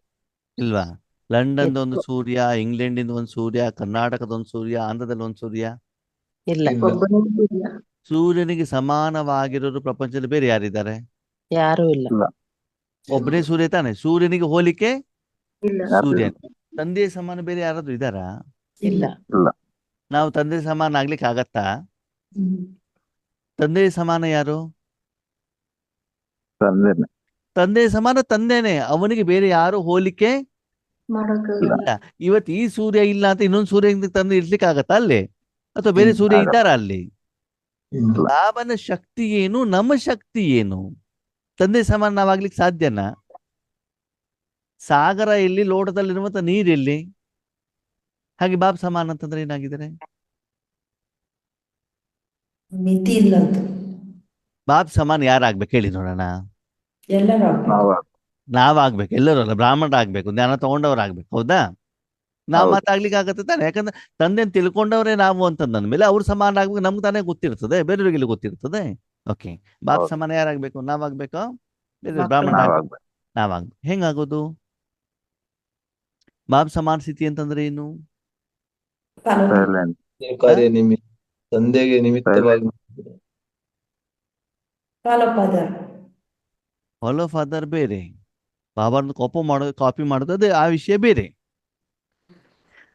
ಇಲ್ವಾ? ಲಂಡನ್ ಒಂದು ಸೂರ್ಯ, ಇಂಗ್ಲೆಂಡಿಂದ ಒಂದು ಸೂರ್ಯ, ಕರ್ನಾಟಕದ ಒಂದು ಸೂರ್ಯ, ಆಂಧ್ರದಲ್ಲಿ ಒಂದು ಸೂರ್ಯ. ಇಲ್ಲ. ಒಬ್ಬನೇ ಇಲ್ಲ. ಸೂರ್ಯನಿಗೆ ಸಮಾನವಾಗಿರೋರು ಪ್ರಪಂಚದಲ್ಲಿ ಬೇರೆ ಯಾರಿದ್ದಾರೆ? ಯಾರು ಇಲ್ಲ. ಒಬ್ಬನೇ ಸೂರ್ಯ ತಾನೆ. ಸೂರ್ಯನಿಗೆ ಹೋಲಿಕೆ ಇಲ್ಲ. ಸೂರ್ಯ. ತಂದೆಯ ಸಮಾನ ಬೇರೆ ಯಾರಾದ್ರೂ ಇದ್ದಾರಾ? ಇಲ್ಲ. ನಾವು ತಂದೆ ಸಮಾನ ಆಗ್ಲಿಕ್ಕೆ ಆಗತ್ತಾ? ತಂದೆಯ ಸಮಾನ ಯಾರು? ತಂದೆಯ ಸಮಾನ ತಂದೆನೆ. ಅವನಿಗೆ ಬೇರೆ ಯಾರು ಹೋಲಿಕೆ ಮಾಡಕ್ಕಾಗಲ್ಲ. ಇಲ್ಲ. ಇವತ್ತು ಈ ಸೂರ್ಯ ಇಲ್ಲ ಅಂತ ಇನ್ನೊಂದು ಸೂರ್ಯ ತಂದು ಇರ್ಲಿಕ್ಕೆ ಆಗತ್ತಾ ಅಲ್ಲಿ? ಅಥವಾ ಬೇರೆ ಸೂರ್ಯ ಇದ್ದಾರ ಅಲ್ಲಿ? ಬಾಬನ ಶಕ್ತಿ ಏನು, ನಮ್ಮ ಶಕ್ತಿ ಏನು? ತಂದೆ ಸಮಾನ ನಾವಾಗ್ಲಿಕ್ಕೆ ಸಾಧ್ಯನಾ? ಸಾಗರ ಎಲ್ಲಿ, ಲೋಟದಲ್ಲಿರುವಂತ ನೀರೆಲ್ಲಿ? ಹಾಗೆ ಬಾಬ್ ಸಮಾನ ಅಂತಂದ್ರೆ ಏನಾಗಿದ್ದಾರೆ? ಮಿತಿ ಇಲ್ಲ ಅಂತ. ಬಾಬ್ ಸಮಾನ ಯಾರಾಗ್ಬೇಕು ಹೇಳಿ ನೋಡೋಣ? ಎಲ್ಲರೂ ನಾವಾಗ್ಬೇಕು. ಎಲ್ಲರೂ ಅಲ್ಲ, ಬ್ರಾಹ್ಮಣರಾಗ್ಬೇಕು, ಜ್ಞಾನ ತಗೊಂಡವ್ರಾಗ್ಬೇಕು. ಹೌದಾ? ನಾವ್ ಮಾತಾಗ್ಲಿಕ್ಕೆ ಆಗತ್ತೆ ತಾನೆ? ಯಾಕಂದ್ರೆ ತಂದೆಯನ್ನು ತಿಳ್ಕೊಂಡವ್ರೆ ನಾವು ಅಂತಂದ್ಮೇಲೆ ಅವ್ರು ಸಮಾನ ಆಗ್ಬೇಕು. ನಮ್ಗೆ ತಾನೇ ಗೊತ್ತಿರ್ತದೆ, ಬೇರೆಯವ್ರಿಗೆ ಗೊತ್ತಿರ್ತದೆ. ಓಕೆ, ಬಾಬ್ ಸಮಾನ ಯಾರಾಗ್ಬೇಕು? ನಾವಾಗ್ಬೇಕು? ಬೇರೆ ಬ್ರಾಹ್ಮಣ ನಾವಾಗ್ಬೇಕು. ಹೆಂಗಾಗೋದು? ಬಾಬ್ ಸಮಾನ ಸ್ಥಿತಿ ಅಂತಂದ್ರೆ ಏನು? ಕಾರ್ಯ ನಿಮಿತ್ತ, ತಂದೆಗೆ ನಿಮಿತ್ತವಾಗಿ ಫಾಲೋ ಫಾದರ್ ಬೇರೆ, ಬಾಬಾರ್ನ ಕಾಪಿ ಮಾಡೋದು ಅದೇ ಆ ವಿಷಯ ಬೇರೆ.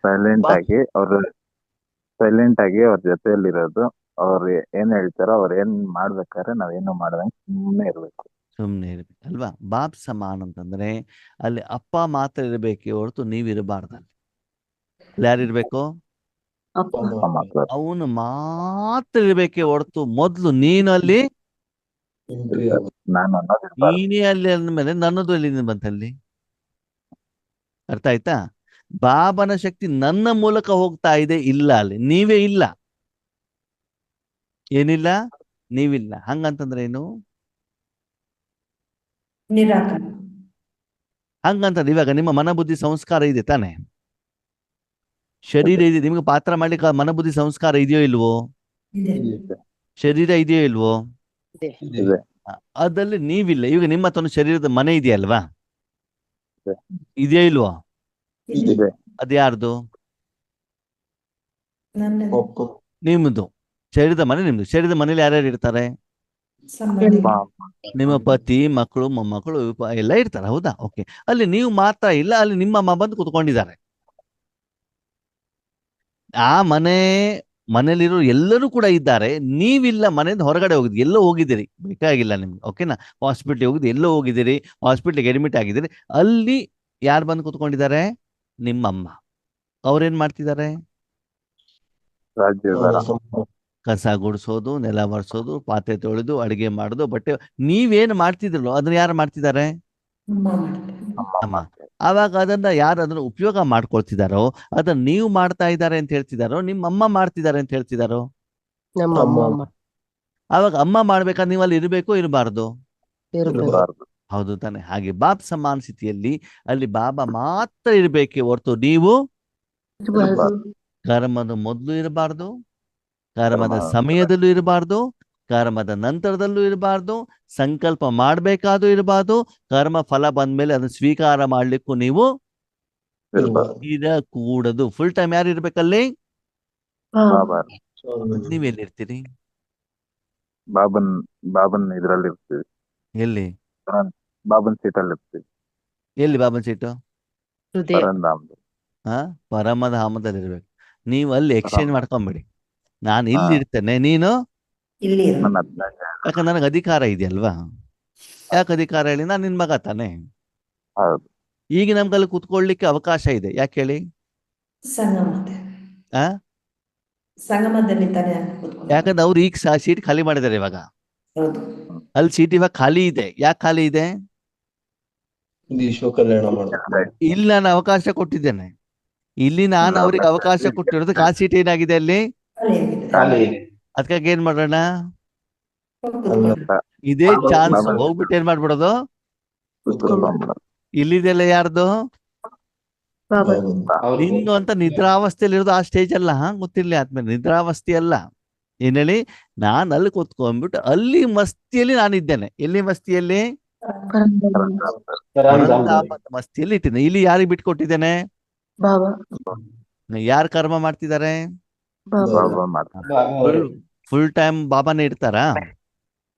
ಸೈಲೆಂಟ್ ಆಗಿ ಅವ್ರ ಜೊತೆಯಲ್ಲಿರೋದು, ಅವ್ರು ಏನ್ ಹೇಳ್ತಾರೋ ಅವ್ರ ಏನ್ ಮಾಡ್ಬೇಕಾದ್ರೆ ನಾವೇನು ಮಾಡ್ದಂಗೆ ಸುಮ್ಮನೆ ಇರ್ಬೇಕು. ಸುಮ್ಮನೆ ಇರ್ಬೇಕು ಅಲ್ವಾ? ಬಾಬ್ ಸಮಾನ್ ಅಂತಂದ್ರೆ ಅಲ್ಲಿ ಅಪ್ಪ ಮಾತ್ರ ಇರಬೇಕೆ ಹೊರತು ನೀವಿರಬಾರ್ದಲ್ಲಿ. ಯಾರಿರ್ಬೇಕು? ಅವನು ಮಾತ್ರ ಇರ್ಬೇಕೆ ಹೊರತು ಮೊದ್ಲು ನೀನು ಅಲ್ಲಿ, ನಾನು ನೀನೇ ಅಲ್ಲಿ ಅಂದ್ಮೇಲೆ ನನ್ನದು ಎಲ್ಲಿ ಬಂತಲ್ಲಿ? ಅರ್ಥ ಆಯ್ತಾ? ಬಾಬನ ಶಕ್ತಿ ನನ್ನ ಮೂಲಕ ಹೋಗ್ತಾ ಇದೆ, ಇಲ್ಲ ಅಲ್ಲಿ ನೀವೇ ಇಲ್ಲ. ಏನಿಲ್ಲ? ನೀವಿಲ್ಲ. ಹಂಗಂತಂದ್ರೆ ಏನು? ನಿರಾಕಾರ. ಹಂಗಂತಂದ್ರೆ ಇವಾಗ ನಿಮ್ಮ ಮನಬುದ್ಧಿ ಸಂಸ್ಕಾರ ಇದೆ ತಾನೆ? ಶರೀರ ಇದೆ, ನಿಮ್ಗೆ ಪಾತ್ರ ಮಾಡ್ಲಿಕ್ಕೆ ಮನಬುದ್ಧಿ ಸಂಸ್ಕಾರ ಇದೆಯೋ ಇಲ್ವೋ? ಶರೀರ ಇದೆಯೋ ಇಲ್ವೋ? ಅದಲ್ಲಿ ನೀವಿಲ್ಲ. ಇವಾಗ ನಿಮ್ಮ ಹತ್ರ ಶರೀರದ ಮನೆ ಇದೆಯಲ್ವಾ? ಇದೆಯೋ ಇಲ್ವೋ? ಅದ್ಯಾರ್ದು? ನಿಮ್ದು. ಶರೀರದ ಮನೆ ನಿಮ್ದು. ಶರೀರದ ಮನೇಲಿ ಯಾರ್ಯಾರು ಇರ್ತಾರೆ? ನಿಮ್ಮ ಪತಿ, ಮಕ್ಕಳು, ಮೊಮ್ಮಕ್ಕಳು ಎಲ್ಲ ಇರ್ತಾರೆ. ಹೌದಾ? ಓಕೆ, ಅಲ್ಲಿ ನೀವು ಮಾತ್ರ ಇಲ್ಲ, ಅಲ್ಲಿ ನಿಮ್ಮ ಅಮ್ಮ ಬಂದು ಕುತ್ಕೊಂಡಿದ್ದಾರೆ. ಆ ಮನೇಲಿರೋ ಎಲ್ಲರೂ ಕೂಡ ಇದ್ದಾರೆ, ನೀವಿಲ್ಲ. ಮನೆಯಿಂದ ಹೊರಗಡೆ ಹೋಗಿದ್ರಿ, ಎಲ್ಲೋ ಹೋಗಿದ್ದೀರಿ, ಬೇಕಾಗಿಲ್ಲ ನಿಮ್ಗೆ. ಓಕೆನಾ? ಹಾಸ್ಪಿಟ್ಲಿಗೆ ಹೋಗಿದ್ದು, ಎಲ್ಲೋ ಹೋಗಿದ್ದೀರಿ, ಹಾಸ್ಪಿಟ್ಲಿಗೆ ಅಡ್ಮಿಟ್ ಆಗಿದ್ದೀರಿ. ಅಲ್ಲಿ ಯಾರು ಬಂದು ಕುತ್ಕೊಂಡಿದ್ದಾರೆ? ನಿಮ್ಮಮ್ಮ. ಅವ್ರೇನ್ ಮಾಡ್ತಿದ್ದಾರೆ? ಕಸ ಗುಡಿಸೋದು, ನೆಲ ಒರೆಸೋದು, ಪಾತ್ರೆ ತೊಳೆದು, ಅಡಿಗೆ ಮಾಡೋದು, ಬಟ್ಟೆ. ನೀವೇನು ಮಾಡ್ತಿದ್ರಲ್ಲೋ ಅದನ್ನ ಯಾರು ಮಾಡ್ತಿದ್ದಾರೆ? ಅಮ್ಮ ಮಾಡ್ತಾರೆ. ಅಮ್ಮ. ಆವಾಗ ಅದನ್ನ ಯಾರು ಅದನ್ನ ಉಪಯೋಗ ಮಾಡ್ಕೊಳ್ತಿದಾರೋ ಅದನ್ನ ನೀವು ಮಾಡ್ತಾ ಇದ್ದಾರೆ ಅಂತ ಹೇಳ್ತಿದಾರೋ ನಿಮ್ಮ ಅಮ್ಮ ಮಾಡ್ತಿದ್ದಾರೆ ಅಂತ ಹೇಳ್ತಿದಾರೋ? ನಮ್ಮ ಅಮ್ಮ. ಅಮ್ಮ ಆವಾಗ ಅಮ್ಮ ಮಾಡ್ಬೇಕಾದ್ರೆ ನೀವು ಅಲ್ಲಿ ಇರಬೇಕು ಇರಬಾರ್ದು? ಇರ್ಬೇಕು. ಇರಬಾರ್ದು. ಹೌದು ತಾನೆ. ಹಾಗೆ ಬಾಪ್ ಸಮಾನ ಸ್ಥಿತಿಯಲ್ಲಿ ಅಲ್ಲಿ ಬಾಬಾ ಮಾತ್ರ ಇರಬೇಕೆ ಹೊರತು ನೀವು ಕರ್ಮದ ಮೊದಲು ಇರಬಾರ್ದು, ಕರ್ಮದ ಸಮಯದಲ್ಲೂ ಇರಬಾರ್ದು, ಕರ್ಮದ ನಂತರದಲ್ಲೂ ಇರಬಾರ್ದು, ಸಂಕಲ್ಪ ಮಾಡ್ಬೇಕಾದ್ರೂ ಇರಬಾರ್ದು, ಕರ್ಮ ಫಲ ಬಂದ್ಮೇಲೆ ಅದನ್ನ ಸ್ವೀಕಾರ ಮಾಡ್ಲಿಕ್ಕೂ ನೀವು ಇರಬಾರ್ದು. ಇರಕೂಡದು. ಫುಲ್ ಟೈಮ್ ಯಾರು ಇರ್ಬೇಕಲ್ಲಿ? ಬಾಬಾ ನೀವೆಲ್ಲಿರ್ತೀರಿ? ಬಾಬನ್ ಇದ್ರಲ್ಲಿ ಇರ್ತೀವಿ. ಎಲ್ಲಿ? ಬಾಬನ್ ಸೀಟಲ್ಲಿ ಇರ್ತೀವಿ. ಎಲ್ಲಿ ಬಾಬನ್ ಸೀಟು? ಹೃದಯ. ಪರಂಧಾಮದಲ್ಲಿ. ಹಾ, ಪರಮಧಾಮದಲ್ಲಿ ಇರ್ಬೇಕು. ನೀವು ಅಲ್ಲಿ ಎಕ್ಸ್ಚೇಂಜ್ ಮಾಡ್ಕೊಂಬಿಡಿ. ನಾನು ಇಲ್ಲಿ ಹಾ. ಇರ್ತೇನೆ, ನೀನು ಇಲ್ಲಿ ಇರು. ನನ್ನ 15 ಯಾಕಂದ್ರೆ ನನಗೆ ಅಧಿಕಾರ ಇದೆಯಲ್ವಾ? ಯಾಕೆ ಅಧಿಕಾರ ಹೇಳಿ? ನಾನು ನಿನ್ ಮಗ ತಾನೆ. ಹೌದು. ಈಗ ನಮ್ಗಲ್ಲಿ ಕುತ್ಕೊಳ್ಲಿಕ್ಕೆ ಅವಕಾಶ ಇದೆ. ಯಾಕೆ ಹೇಳಿ? ಸಂಗಮತೆ ಆ ಸಂಗಮದಲ್ಲಿ ತಾನೇ ಕೂತ್ಕೊಂಡು. ಯಾಕಂದ್ರೆ ಅವ್ರು ಈಗ ಸೀಟ್ ಖಾಲಿ ಮಾಡಿದ್ದಾರೆ ಇವಾಗ. ಹೌದು. ಅಲ್ಲಿ ಸೀಟ್ ಇವಾಗ ಖಾಲಿ ಇದೆ. ಯಾಕೆ ಖಾಲಿ ಇದೆ? ಇದು ವಿಶ್ವ ಕಲ್ಯಾಣ ಮಾಡ್ತಾರೆ. ಇಲ್ಲಿ ನಾನು ಅವಕಾಶ ಕೊಟ್ಟಿದ್ದೇನೆ. ಇಲ್ಲಿ ನಾನು ಅವ್ರಿಗೆ ಅವಕಾಶ ಕೊಟ್ಟಿರೋದಕ್ಕೆ ಆ ಸೀಟ್ ಏನಾಗಿದೆ ಅಲ್ಲಿ? ಖಾಲಿ ಆಗಿದೆ. ಖಾಲಿ ಇದೆ. ಅದಕ್ಕಾಗಿ ಏನ್ ಮಾಡೋಣ? ಕೂತ್ಕೊಳ್ಳಿ. ಇದೇ ಬಾಬಾ- ಚಾನ್ಸ್ ಬಾಬಾ- ಹೋಗ್ಬಿಟ್ಟು ಏನ್ ಮಾಡ್ಬಿಡೋದು? ಕೂತ್ಕೊಂಡ್ಬಿಡೋದು. ಇಲ್ಲಿದೆಲ್ಲ ಯಾರ್ದು? ಬಾಬಾ ಹೌದು. ಇನ್ನು ಅಂತ ನಿದ್ರಾವಸ್ಥೆಯಲ್ಲಿ ಇರೋದು ಆ ಸ್ಟೇಜ್ ಅಲ್ಲ. ಗೊತ್ತಿರ್ಲಿ ಆದ್ಮೇಲೆ ನಿದ್ರಾವಸ್ಥೆ ಅಲ್ಲ. ಏನ್ ಹೇಳಿ? ನಾನು ಅಲ್ಲಿ ಕೂತ್ಕೊಂಡ್ಬಿಟ್ಟು ಅಲ್ಲಿ ಮಸ್ತಿಯಲ್ಲಿ ನಾನಿದ್ದೇನೆ. ಎಲ್ಲಿ ಮಸ್ತಿಯಲ್ಲಿ? ಪರಂಧಾಮದ ಮಸ್ತಿಯಲ್ಲಿ ಇಟ್ಟಿದ್ದೇನೆ. ಇಲ್ಲಿ ಯಾರಿಗೆ ಬಿಟ್ಕೊಟ್ಟಿದ್ದೇನೆ? ಬಾಬಾ ಯಾರು ಕರ್ಮ ಮಾಡ್ತಿದ್ದಾರೆ? ಬಾಬಾ ಮಾಡ್ತಾರೆ. ಫುಲ್ ಟೈಮ್ ಬಾಬಾನೇ ಇರ್ತಾರಾ?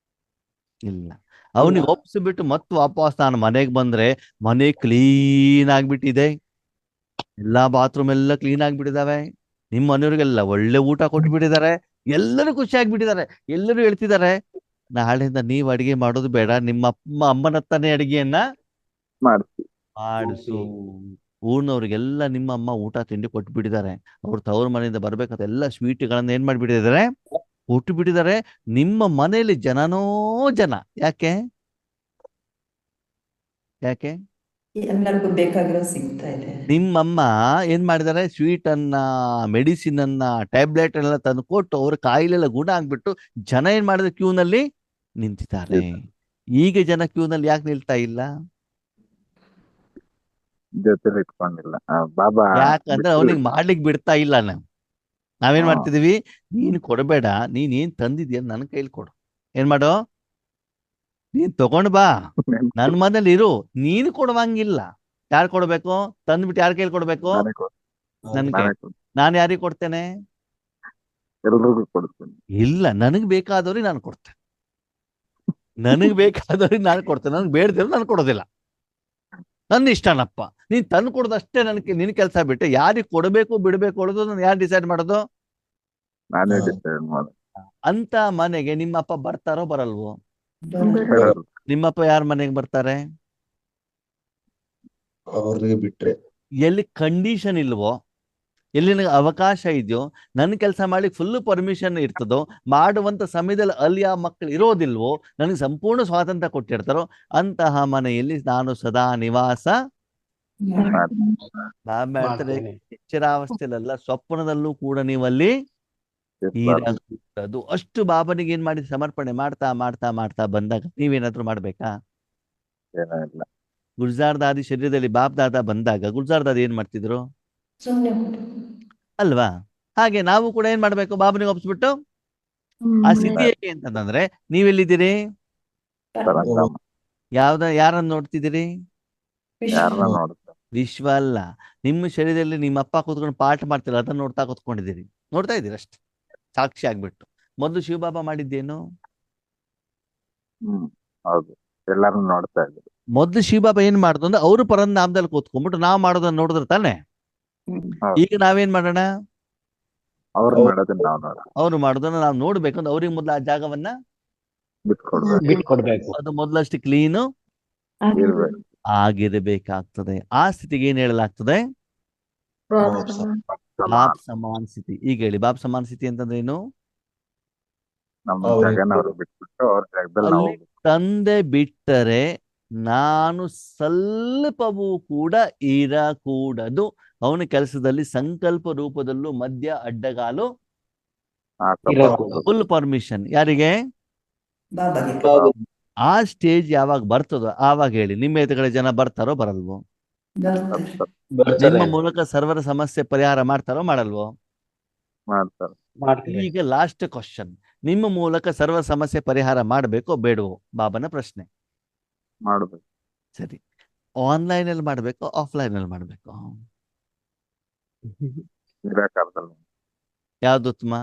ಇಲ್ಲ. ಅವನಿಗೆ ಒಪ್ಸಿಬಿಟ್ಟು ಮತ್ತೆ ವಾಪಸ್ ನಾನು ಮನೆಗೆ ಬಂದ್ರೆ ಮನೆ ಕ್ಲೀನ್ ಆಗ್ಬಿಟ್ಟಿದೆ, ಎಲ್ಲಾ ಬಾತ್ರೂಮ್ ಎಲ್ಲ ಕ್ಲೀನ್ ಆಗ್ಬಿಟ್ಟಿದಾವೆ, ನಿಮ್ಮ ಮನೆಯವ್ರಿಗೆಲ್ಲ ಒಳ್ಳೆ ಊಟ ಕೊಟ್ಬಿಟ್ಟಿದ್ದಾರೆ, ಎಲ್ಲರೂ ಖುಷಿ ಆಗ್ಬಿಟ್ಟಿದ್ದಾರೆ. ಎಲ್ಲರೂ ಹೇಳ್ತಿದ್ದಾರೆ ನಾಳೆಯಿಂದ ನೀವ್ ಅಡಿಗೆ ಮಾಡೋದು ಬೇಡ, ನಿಮ್ಮ ಅಮ್ಮನತ್ತಾನೆ ಅಡಿಗೆಯನ್ನ ಮಾಡ್ತೀವಿ. ಮಾಡಿಸು. ಊರ್ನವ್ರಿಗೆಲ್ಲ ನಿಮ್ಮ ಅಮ್ಮ ಊಟ ತಿಂಡಿ ಕೊಟ್ಬಿಟ್ಟಿದ್ದಾರೆ. ಅವ್ರು ತವ್ರ ಮನೆಯಿಂದ ಬರ್ಬೇಕಾದ್ರೆ ಎಲ್ಲ ಸ್ವೀಟ್ಗಳನ್ನ ಏನ್ ಮಾಡ್ಬಿಟ್ಟಿದ್ದಾರೆ? ಕೊಟ್ಟು ಬಿಟ್ಟಿದ್ದಾರೆ. ನಿಮ್ಮ ಮನೆಯಲ್ಲಿ ಜನನೋ ಜನ. ಯಾಕೆ? ಯಾಕೆ? ಎಲ್ಲರಿಗೂ ಬೇಕಾಗಿರೋ ಸಿಗ್ತಾ ಇದೆ. ನಿಮ್ಮಮ್ಮ ಏನ್ ಮಾಡಿದ್ದಾರೆ? ಸ್ವೀಟ್ ಅನ್ನ, ಮೆಡಿಸಿನ್ ಅನ್ನ, ಟ್ಯಾಬ್ಲೆಟ್ ಎಲ್ಲ ತಂದು ಕೊಟ್ಟು ಅವ್ರ ಕಾಯಿಲೆಲ್ಲ ಗುಣ ಆಗ್ಬಿಟ್ಟು ಜನ ಏನ್ ಮಾಡಿದ್ರೆ ಕ್ಯೂನಲ್ಲಿ ನಿಂತಿದ್ದಾರೆ. ಈಗ ಜನ ಕ್ಯೂನಲ್ಲಿ ಯಾಕೆ ನಿಲ್ತಾ ಇಲ್ಲ? ಜೊತೆಲಿ ಇಟ್ಕೊಂಡಿಲ್ಲ. ಬಾಬಾ ಯಾಕಂದ್ರೆ ಅವನಿಗೆ ಮಾಡ್ಲಿಕ್ಕೆ ಬಿಡ್ತಾ ಇಲ್ಲ. ನಾವೇನ್ ಹಾ. ಮಾಡ್ತಿದೀವಿ? ನೀನ್ ಕೊಡಬೇಡ, ನೀನ್ ಏನ್ ತಂದಿದ್ಯ ನನ್ನ ಕೈಲಿ ಕೊಡು. ಏನ್ ಮಾಡೋ? ನೀನ್ ತಗೊಂಡ್ ಬಾ, ನನ್ ಮನೇಲಿ ಇರು, ನೀನು ಕೊಡುವಂಗಿಲ್ಲ. ಯಾರು ಕೊಡ್ಬೇಕು? ತಂದ್ಬಿಟ್ಟು ಯಾರ ಕೈಲಿ ಕೊಡ್ಬೇಕು? ನಾನೇ ಕೊಡ್- ನನ್ ನಾನೇ ಕೈ. ಕೊಡ್- ನಾನು ಯಾರಿಗೆ ಕೊಡ್ತೇನೆ? ಎಲ್ರಿಗೂ ಕೊಡ್ತೀನಿ. ಇಲ್ಲ, ನನಗ್ ಬೇಕಾದವ್ರಿಗೆ ನಾನು ಕೊಡ್ತೇನೆ. ನನಗ್ ಬೇಕಾದವ್ರಿಗೆ ನಾನು ಕೊಡ್ತೇನೆ. ನನ್ಗೆ ಬೇಡದಿರೋ ನಾನು ಕೊಡೋದಿಲ್ಲ. ನನ್ನ ಇಷ್ಟನಪ್ಪ. ನೀನ್ ತಂದು ಕೊಡೋದಷ್ಟೇ ನಿನ್ ಕೆಲಸ ಬಿಟ್ಟು ಯಾರಿಗೆ ಕೊಡಬೇಕು ಬಿಡ್ಬೇಕು ಕೊಡೋದು ನಾನು ಯಾರು ಡಿಸೈಡ್ ಮಾಡೋದು? ನಾನೇ ಹಾ. ಡಿಸೈಡ್ ಮಾಡೋದು. ಅಂತ ಮನೆಗೆ ನಿಮ್ಮಪ್ಪ ಬರ್ತಾರೋ ಬರಲ್ವೋ? ಬರೋದು. ನಿಮ್ಮಪ್ಪ ಯಾರ ಮನೆಗೆ ಬರ್ತಾರೆ? ಅವ್ರಿಗೆ ಬಿಟ್ರೆ ಎಲ್ಲಿ ಕಂಡೀಷನ್ ಇಲ್ವೋ, ಎಲ್ಲಿ ನನಗೆ ಅವಕಾಶ ಇದೆಯೋ, ನನ್ನ ಕೆಲಸ ಮಾಡಿ ಫುಲ್ ಪರ್ಮಿಷನ್ ಇರ್ತದೋ, ಮಾಡುವಂತ ಸಮಯದಲ್ಲಿ ಅಲ್ಲಿ ಆ ಮಕ್ಕಳು ಇರೋದಿಲ್ವೋ, ನನಗೆ ಸಂಪೂರ್ಣ ಸ್ವಾತಂತ್ರ್ಯ ಕೊಟ್ಟಿರ್ತಾರೋ ಅಂತಹ ಮನೆಯಲ್ಲಿ ನಾನು ಸದಾ ನಿವಾಸ ಬಾಬಾ ಹೇಳ್ತಾರೆ. ಮಾಡ್ತೇನೆ. ಎಚ್ಚರಾವಸ್ಥೆಯಲ್ಲ, ಸ್ವಪ್ನದಲ್ಲೂ ಕೂಡ ನೀವಲ್ಲಿ ಇರ್ಬಾರ್ದು. ಇರಕೂಡದು. ಅಷ್ಟು ಬಾಬನಿಗೆ ಏನ್ ಮಾಡಿ ಸಮರ್ಪಣೆ ಮಾಡ್ತಾ ಮಾಡ್ತಾ ಮಾಡ್ತಾ ಬಂದಾಗ ನೀವೇನಾದ್ರೂ ಮಾಡ್ಬೇಕಾ? ಏನೂ ಇಲ್ಲ. ಗುಲ್ಜಾರ್ ದಾದಿ ಶರೀರದಲ್ಲಿ ಬಾಪ್ ದಾದಾ ಬಂದಾಗ ಗುಲ್ಜಾರ್ ದಾದಿ ಏನ್ ಮಾಡ್ತಿದ್ರು? ಸುಮ್ನೆ ಅಲ್ವಾ? ಹಾಗೆ ನಾವು ಕೂಡ ಏನ್ ಮಾಡ್ಬೇಕು? ಬಾಬನಿಗೆ ಒಪ್ಸ್ಬಿಟ್ಟು ಆ ಸ್ಥಿತಿ ಹೇಗೆ ಅಂತಂದ್ರೆ, ನೀವೆಲ್ಲಿದ್ದೀರಿ? ಪರಂಧಾಮ. ಯಾರನ್ನ ನೋಡ್ತಿದ್ದೀರಿ? ಯಾರನ್ನ ನೋಡುತ್ತೆ? ವಿಶ್ವ ಅಲ್ಲ. ನಿಮ್ಮ ಶರೀರದಲ್ಲಿ ನಿಮ್ಮ ಅಪ್ಪ ಕೂತ್ಕೊಂಡು ಪಾಠ ಮಾಡ್ತಿಲ್ಲ, ಅದನ್ನ ನೋಡ್ತಾ ಕೂತ್ಕೊಂಡಿದ್ದೀರಿ. ನೋಡ್ತಾ ಇದ್ದೀರಿ ಅಷ್ಟೇ, ಸಾಕ್ಷಿ ಆಗ್ಬಿಟ್ಟು. ಮೊದಲು ಶಿವಬಾಬಾ ಮಾಡಿದ್ದೇನು? ಹೌದು. ಎಲ್ಲಾರು ನೋಡ್ತಾ ಇದ್ರು. ಮೊದಲು ಶಿವಬಾಬಾ ಏನ್ ಮಾಡ್ದು ಅಂದ್ರೆ ಅವರು ಪರಂಧಾಮದಲ್ಲಿ ಕೂತ್ಕೊಂಡ್ಬಿಟ್ಟು ನಾವು ಮಾಡೋದನ್ನ ನೋಡಿದ್ರೆ ತಾನೆ. ಹೌದು. ಈಗ ನಾವೇನ್ ಮಾಡೋಣ? ಅವ್ರು ಮಾಡೋದನ್ನ ನಾವು ನೋಡ ಅವ್ರು ಮಾಡೋದನ್ನ ನಾವು ನೋಡ್ಬೇಕಂದ್ರೆ ಅವ್ರಿಗೆ ಮೊದಲು ಆ ಜಾಗವನ್ನ ಬಿಟ್ಕೊಡ್ಬೇಕು. ಬಿಟ್ಕೊಡ್ಬೇಕು. ಅದು ಮೊದಲಷ್ಟು ಕ್ಲೀನು ಇರ್ಬೇಕು. ಆಗಿರಬೇಕಾಗ್ತದೆ. ಆ ಸ್ಥಿತಿಗೆ ಏನ್ ಹೇಳಲಾಗ್ತದೆ? ಬಾಪ್ ಸಮಾನ ಸ್ಥಿತಿ. ಈಗ ಹೇಳಿ, ಬಾಪ್ ಸಮಾನ ಸ್ಥಿತಿ ಅಂತಂದ್ರೆ ಏನು? ನಮ್ಮ ಅವ್ರಿಗೆ ಜಾಗನ ಅವ್ರು ಬಿಟ್ಬಿಟ್ಟು ಅವ್ರ ಜಾಗದಲ್ಲಿ ನಾವು ಅಲ್ಲಿ ತಂದೆ ಬಿಟ್ಟರೆ ನಾನು ಸ್ವಲ್ಪವೂ ಕೂಡ ಇರಕೂಡದು. ಅವನ ಕೆಲಸದಲ್ಲಿ ಸಂಕಲ್ಪ ರೂಪದಲ್ಲೂ ಮಧ್ಯ ಅಡ್ಡಗಾಲು ಇರಕೂಡದು. Full permission. ಯಾರಿಗೆ? ಬಾಬಾಗೆ. ಆ ಸ್ಟೇಜ್ ಯಾವಾಗ ಬರ್ತದೋ ಆವಾಗ ಹೇಳಿ. ನಿಮ್ಮ ಎದುರುಗಡೆ ಜನ ಬರ್ತಾರೋ ಬರಲ್ವೋ? ಬರ್ತಾರೆ. ಬರ್ತಾರೆ ನಿಮ್ಮ ಮೂಲಕ ಸರ್ವರ ಸಮಸ್ಯೆ ಪರಿಹಾರ ಮಾಡ್ತಾರೋ ಮಾಡಲ್ವೋ? ಮಾಡ್ತಾರೆ. ಮಾಡ್ತೀವಿ. ಈಗ ಲಾಸ್ಟ್ ಕ್ವಶನ್, ನಿಮ್ಮ ಮೂಲಕ ಸರ್ವ ಸಮಸ್ಯೆ ಪರಿಹಾರ ಮಾಡಬೇಕೋ ಬೇಡವೋ? ಬಾಬನ ಪ್ರಶ್ನೆ. ಮಾಡ್ಬೇಕು. ಸರಿ, ಆನ್ಲೈನ್ ಅಲ್ಲಿ ಮಾಡ್ಬೇಕೋ ಆಫ್ಲೈನ್ ಅಲ್ಲಿ ಮಾಡ್ಬೇಕೋ? ನಿರಾಕಾರದಲ್ಲಿ. ಯಾವ್ದು ಉತ್ತಮ?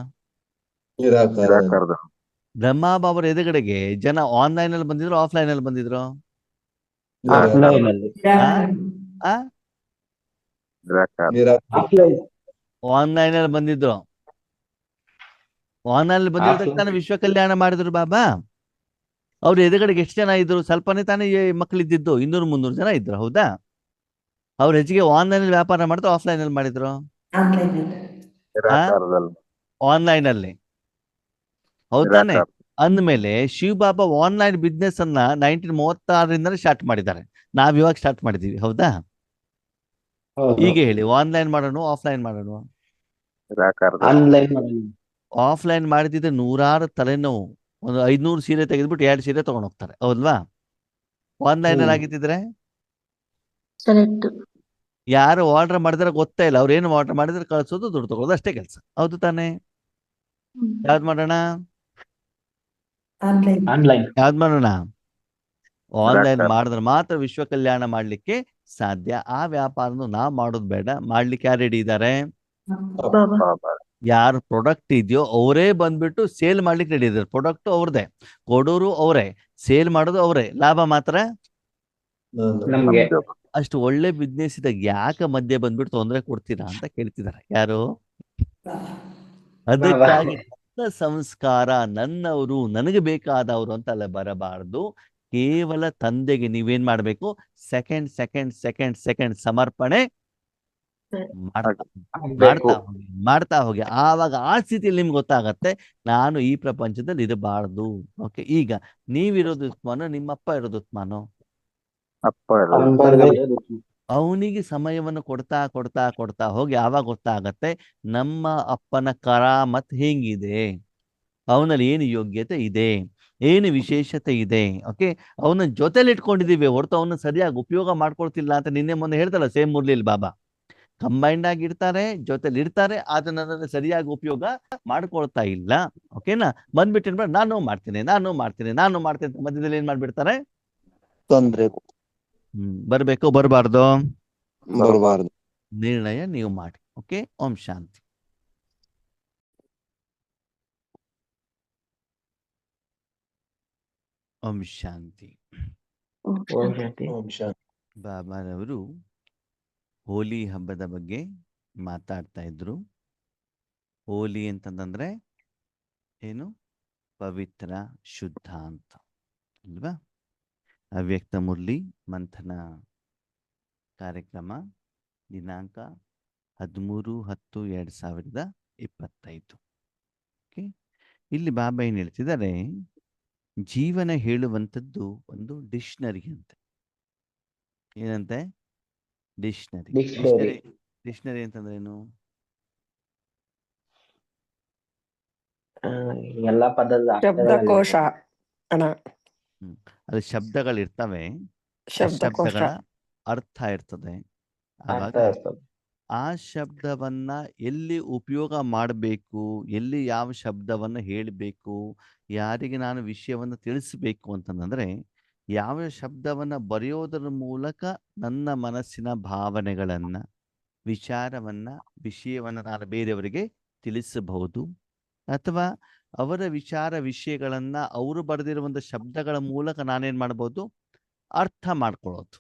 ನಿರಾಕಾರ. ನಿರಾಕಾರದಲ್ಲಿ. ಬ್ರಹ್ಮಬಾಬರ ಎದುರುಗಡೆಗೆ ಜನ ಆನ್ಲೈನ್ ಅಲ್ಲಿ ಬಂದಿದ್ರು ಆಫ್ಲೈನ್ ಅಲ್ಲಿ ಬಂದಿದ್ರು? ಆಫ್ಲೈನ್ ಅಲ್ಲಿ. ಆ ನಿರಾಕಾರ. ನಿರಾಕಾರ. ಆಫ್ಲೈನ್. ಆನ್ಲೈನ್ ಅಲ್ಲಿ ಬಂದಿದ್ರು. ಆನ್ಲೈನ್ ಅಲ್ಲಿ ಬಂದಿದ್ದಕ್ಕೆ ತಾನೇ ವಿಶ್ವ ಕಲ್ಯಾಣ ಮಾಡಿದ್ರು ಬಾಬಾ. ಅವ್ರ ಎದುರುಗಡೆಗೆ ಎಷ್ಟು ಜನ ಇದ್ರು? ಸ್ವಲ್ಪನೇ ತಾನೇ ಮಕ್ಕಳಿದ್ದಿದ್ದು, 200-300 ಜನ ಇದ್ರು. ಹೌದಾ? ಅವ್ರ ಹೆಚ್ಚಿಗೆ ಆನ್ಲೈನ್ ಅಲ್ಲಿ ವ್ಯಾಪಾರ ಮಾಡಿದ್ರು ಆಫ್ಲೈನ್ ಅಲ್ಲಿ ಮಾಡಿದ್ರು? ಆನ್ಲೈನ್ ಅಲ್ಲಿ. ನಿರಾಕಾರದಲ್ಲಿ. ಆನ್ಲೈನ್ ಅಲ್ಲಿ. ಹೌದಾನೆ? ನಿರಾಕಾರ. ಅಂದ್ಮೇಲೆ ಶಿವಬಾಬಾ ಆನ್ಲೈನ್ ಬಿಸ್ನೆಸ್ ಅನ್ನ 1936 ಸ್ಟಾರ್ಟ್ ಮಾಡಿದ್ದಾರೆ. ನಾವ್ ಇವಾಗ ಸ್ಟಾರ್ಟ್ ಮಾಡಿದೀವಿ. ಹೌದಾ? ಹೌದು. ಈಗ ಹೇಳಿ, ಆನ್ಲೈನ್ ಮಾಡೋಣ ಆಫ್ಲೈನ್ ಮಾಡೋಣ? ನಿರಾಕಾರದಲ್ಲಿ. ಆನ್ಲೈನ್ ಮಾಡಿ. ಆಫ್ಲೈನ್ ಮಾಡಿದ್ರೆ 100 ತಲೆನೋವು. ಒಂದು 500 ಸೀರೆ ತೆಗೆದ್ಬಿಟ್ಟು 2 ಸೀರೆ ತಗೊಂಡ್ ಹೋಗ್ತಾರೆ. ಹೌದಲ್ವಾ? ಆನ್ಲೈನ್ ಅಲ್ಲಿ ಆಗಿದ್ದಿದ್ರೆ ಕರೆಕ್ಟ್. ಯಾರು ಆರ್ಡರ್ ಮಾಡಿದ್ರೆ ಗೊತ್ತೇ ಇಲ್ಲ. ಅವ್ರು ಏನು ಆರ್ಡರ್ ಮಾಡಿದ್ರೆ ಕಳ್ಸೋದು, ದುಡ್ಡು ತಗೊಳ್ಳೋದು, ಅಷ್ಟೇ ಕೆಲಸ. ಹೌದು ತಾನೇ? ಯಾವ್ದು ಮಾಡೋಣ? ಆನ್ಲೈನ್. ಆನ್ಲೈನ್. ಯಾವ್ದು ಮಾಡೋಣ? ಆನ್ಲೈನ್ ನಿರಾಕಾರ. ಮಾಡಿದ್ರೆ ಮಾತ್ರ ವಿಶ್ವ ಕಲ್ಯಾಣ ಮಾಡ್ಲಿಕ್ಕೆ ಸಾಧ್ಯ. ಆ ವ್ಯಾಪಾರನು ನಾವ್ ಮಾಡೋದು ಬೇಡ. ಮಾಡ್ಲಿಕ್ಕೆ ಯಾರು ರೆಡಿ ಇದ್ದಾರೆ? ಬಾಬಾ. ಬಾಬಾ. ಯಾರು ಪ್ರಾಡಕ್ಟ್ ಇದೆಯೋ ಅವರೇ ಬಂದ್ಬಿಟ್ಟು ಸೇಲ್ ಮಾಡ್ಲಿಕ್ಕೆ ರೆಡಿ ಇದ್ದಾರೆ. ಪ್ರಾಡಕ್ಟ್ ಅವ್ರದೇ, ಕೊಡೋರು ಅವರೇ, ಸೇಲ್ ಮಾಡೋದು ಅವರೇ, ಲಾಭ ಮಾತ್ರ ನಾನು. ನಮ್ಗೆ. ನಮ್ದು. ಅಷ್ಟು ಒಳ್ಳೆ ಬಿಸ್ನೆಸ್ ಇದ್ದಾಗ ಯಾಕೆ ಮಧ್ಯೆ ಬಂದ್ಬಿಟ್ಟು ತೊಂದರೆ ಕೊಡ್ತೀರಾ ಅಂತ ಕೇಳ್ತಿದ್ದಾರೆ. ಯಾರು? ಅದಕ್ಕಾಗಿ ನನ್ನ ಸಂಸ್ಕಾರ, ನನ್ನವರು, ನನಗೆ ಬೇಕಾದವರು ಅಂತ ಅಲ್ಲ ಬರಬಾರದು. ಕೇವಲ ತಂದೆಗೆ ನೀವೇನ್ ಮಾಡ್ಬೇಕು? ಸೆಕೆಂಡ್ ಸೆಕೆಂಡ್ ಸೆಕೆಂಡ್ ಸೆಕೆಂಡ್ ಸಮರ್ಪಣೆ ಮಾಡ್ತಾ ಬೇಕು. ಮಾಡ್ತಾ ಹೋಗಿ. ಆವಾಗ ಆ ಸ್ಥಿತಿಯಲ್ಲಿ ನಿಮ್ಗೆ ಗೊತ್ತಾಗತ್ತೆ ನಾನು ಈ ಪ್ರಪಂಚದಲ್ಲಿ ಇರಬಾರ್ದು. ಓಕೆ, ಈಗ ನೀವಿರೋದು ಉತ್ಮಾನೋ ನಿಮ್ಮಪ್ಪ ಇರೋದು ಉತ್ಮಾನೋ? ಅಪ್ಪ ಇರೋದು. ಅವ್ನ್ ಬರ್ದೇ ಇರೋದು. ಅವನಿಗೆ ಸಮಯವನ್ನು ಕೊಡ್ತಾ ಕೊಡ್ತಾ ಕೊಡ್ತಾ ಹೋಗಿ ಆವಾಗ ಗೊತ್ತಾಗತ್ತೆ ನಮ್ಮ ಅಪ್ಪನ ಕರಾಮತ್ ಹೆಂಗಿದೆ, ಅವನಲ್ಲಿ ಏನು ಯೋಗ್ಯತೆ ಇದೆ, ಏನು ವಿಶೇಷತೆ ಇದೆ. ಓಕೆ, ಅವನ ಜೊತೆಲಿ ಇಟ್ಕೊಂಡಿದೀವಿ ಹೊರತು ಅವನ್ನ ಸರಿಯಾಗಿ ಉಪಯೋಗ ಮಾಡ್ಕೊಳ್ತಿಲ್ಲ ಅಂತ ನಿನ್ನೆ ಮೊನ್ನೆ ಹೇಳ್ತಲ್ಲ ಸೇಮ್ ಮುರ್ಲಿಲ್ ಬಾಬಾ. ಕಂಬೈಂಡ್ ಆಗಿ ಇರ್ತಾರೆ, ಜೊತೆಲಿ ಇರ್ತಾರೆ, ಅದನ್ನ ಸರಿಯಾಗಿ ಉಪಯೋಗ ಮಾಡ್ಕೊಳ್ತಾ ಇಲ್ಲ. ಓಕೆನಾ? ಬಂದ್ಬಿಟ್ಟು ನಾನು ಮಾಡ್ತೀನಿ ಅಂತ ಮಧ್ಯದಲ್ಲಿ ಏನ್ ಮಾಡ್ಬಿಡ್ತಾರೆ? ತೊಂದ್ರೆ ಬರ್ಬೇಕು ಬರಬಾರ್ದು? ಬರಬಾರ್ದು. ನಿರ್ಣಯ ನೀವು ಮಾಡಿ. ಓಕೆ, ಓಂ ಶಾಂತಿ. ಓಂ ಶಾಂತಿ. ಓಂ ಶಾಂತಿ. ಓಂ ಶಾಂತಿ. ಬಾಬಾರವರು ಹೋಲಿ ಹಬ್ಬದ ಬಗ್ಗೆ ಮಾತಾಡ್ತಾ ಇದ್ರು. ಹೋಲಿ ಅಂತಂದ್ರೆ ಏನು? ಪವಿತ್ರ, ಶುದ್ಧ ಅಂತ ಅಲ್ವಾ? ಅವ್ಯಕ್ತ ಮುರಳಿ ಮಂಥನ ಕಾರ್ಯಕ್ರಮ ದಿನಾಂಕ 13/10/2025. ಓಕೆ, ಇಲ್ಲಿ ಬಾಬಾ ಏನ್ ಹೇಳ್ತಿದ್ದಾರೆ? ಜೀವನ ಹೇಳುವಂಥದ್ದು ಒಂದು ಡಿಕ್ಷನರಿ ಅಂತೆ. ಏನಂತೆ? ಡಿಕ್ಷನರಿ. Dictionary. ಡಿಕ್ಷನರಿ ಅಂತಂದ್ರೇನು? ಎಲ್ಲಾ ಪದದ ಶಬ್ದಕೋಶ ಅಣ್ಣ. ಅದು ಶಬ್ದಗಳಿರ್ತವೆ, ಶಬ್ದಕೋಶ. ಶಬ್ದಗಳ ಅರ್ಥ ಇರ್ತದೆ. ಆವಾಗ ಅರ್ಥ ಇರ್ತದೆ. ಆ ಶಬ್ದವನ್ನ ಎಲ್ಲಿ ಉಪಯೋಗ ಮಾಡಬೇಕು, ಎಲ್ಲಿ ಯಾವ ಶಬ್ದವನ್ನ ಹೇಳಬೇಕು, ಯಾರಿಗೆ ನಾನು ವಿಷಯವನ್ನು ತಿಳಿಸಬೇಕು ಅಂತಂದ್ರೆ ಯಾವ ಶಬ್ದವನ್ನ ಬರೆಯೋದರ ಮೂಲಕ ನನ್ನ ಮನಸ್ಸಿನ ಭಾವನೆಗಳನ್ನ, ವಿಚಾರವನ್ನ, ವಿಷಯವನ್ನ ನಾನು ಬೇರೆಯವರಿಗೆ ತಿಳಿಸಬಹುದು. ಅಥವಾ ಅವರ ವಿಚಾರ ವಿಷಯಗಳನ್ನ ಅವರು ಬರೆದಿರುವಂಥ ಶಬ್ದಗಳ ಮೂಲಕ ನಾನೇನ್ ಮಾಡ್ಬೋದು? ಅರ್ಥ ಮಾಡ್ಕೊಳ್ಳೋದು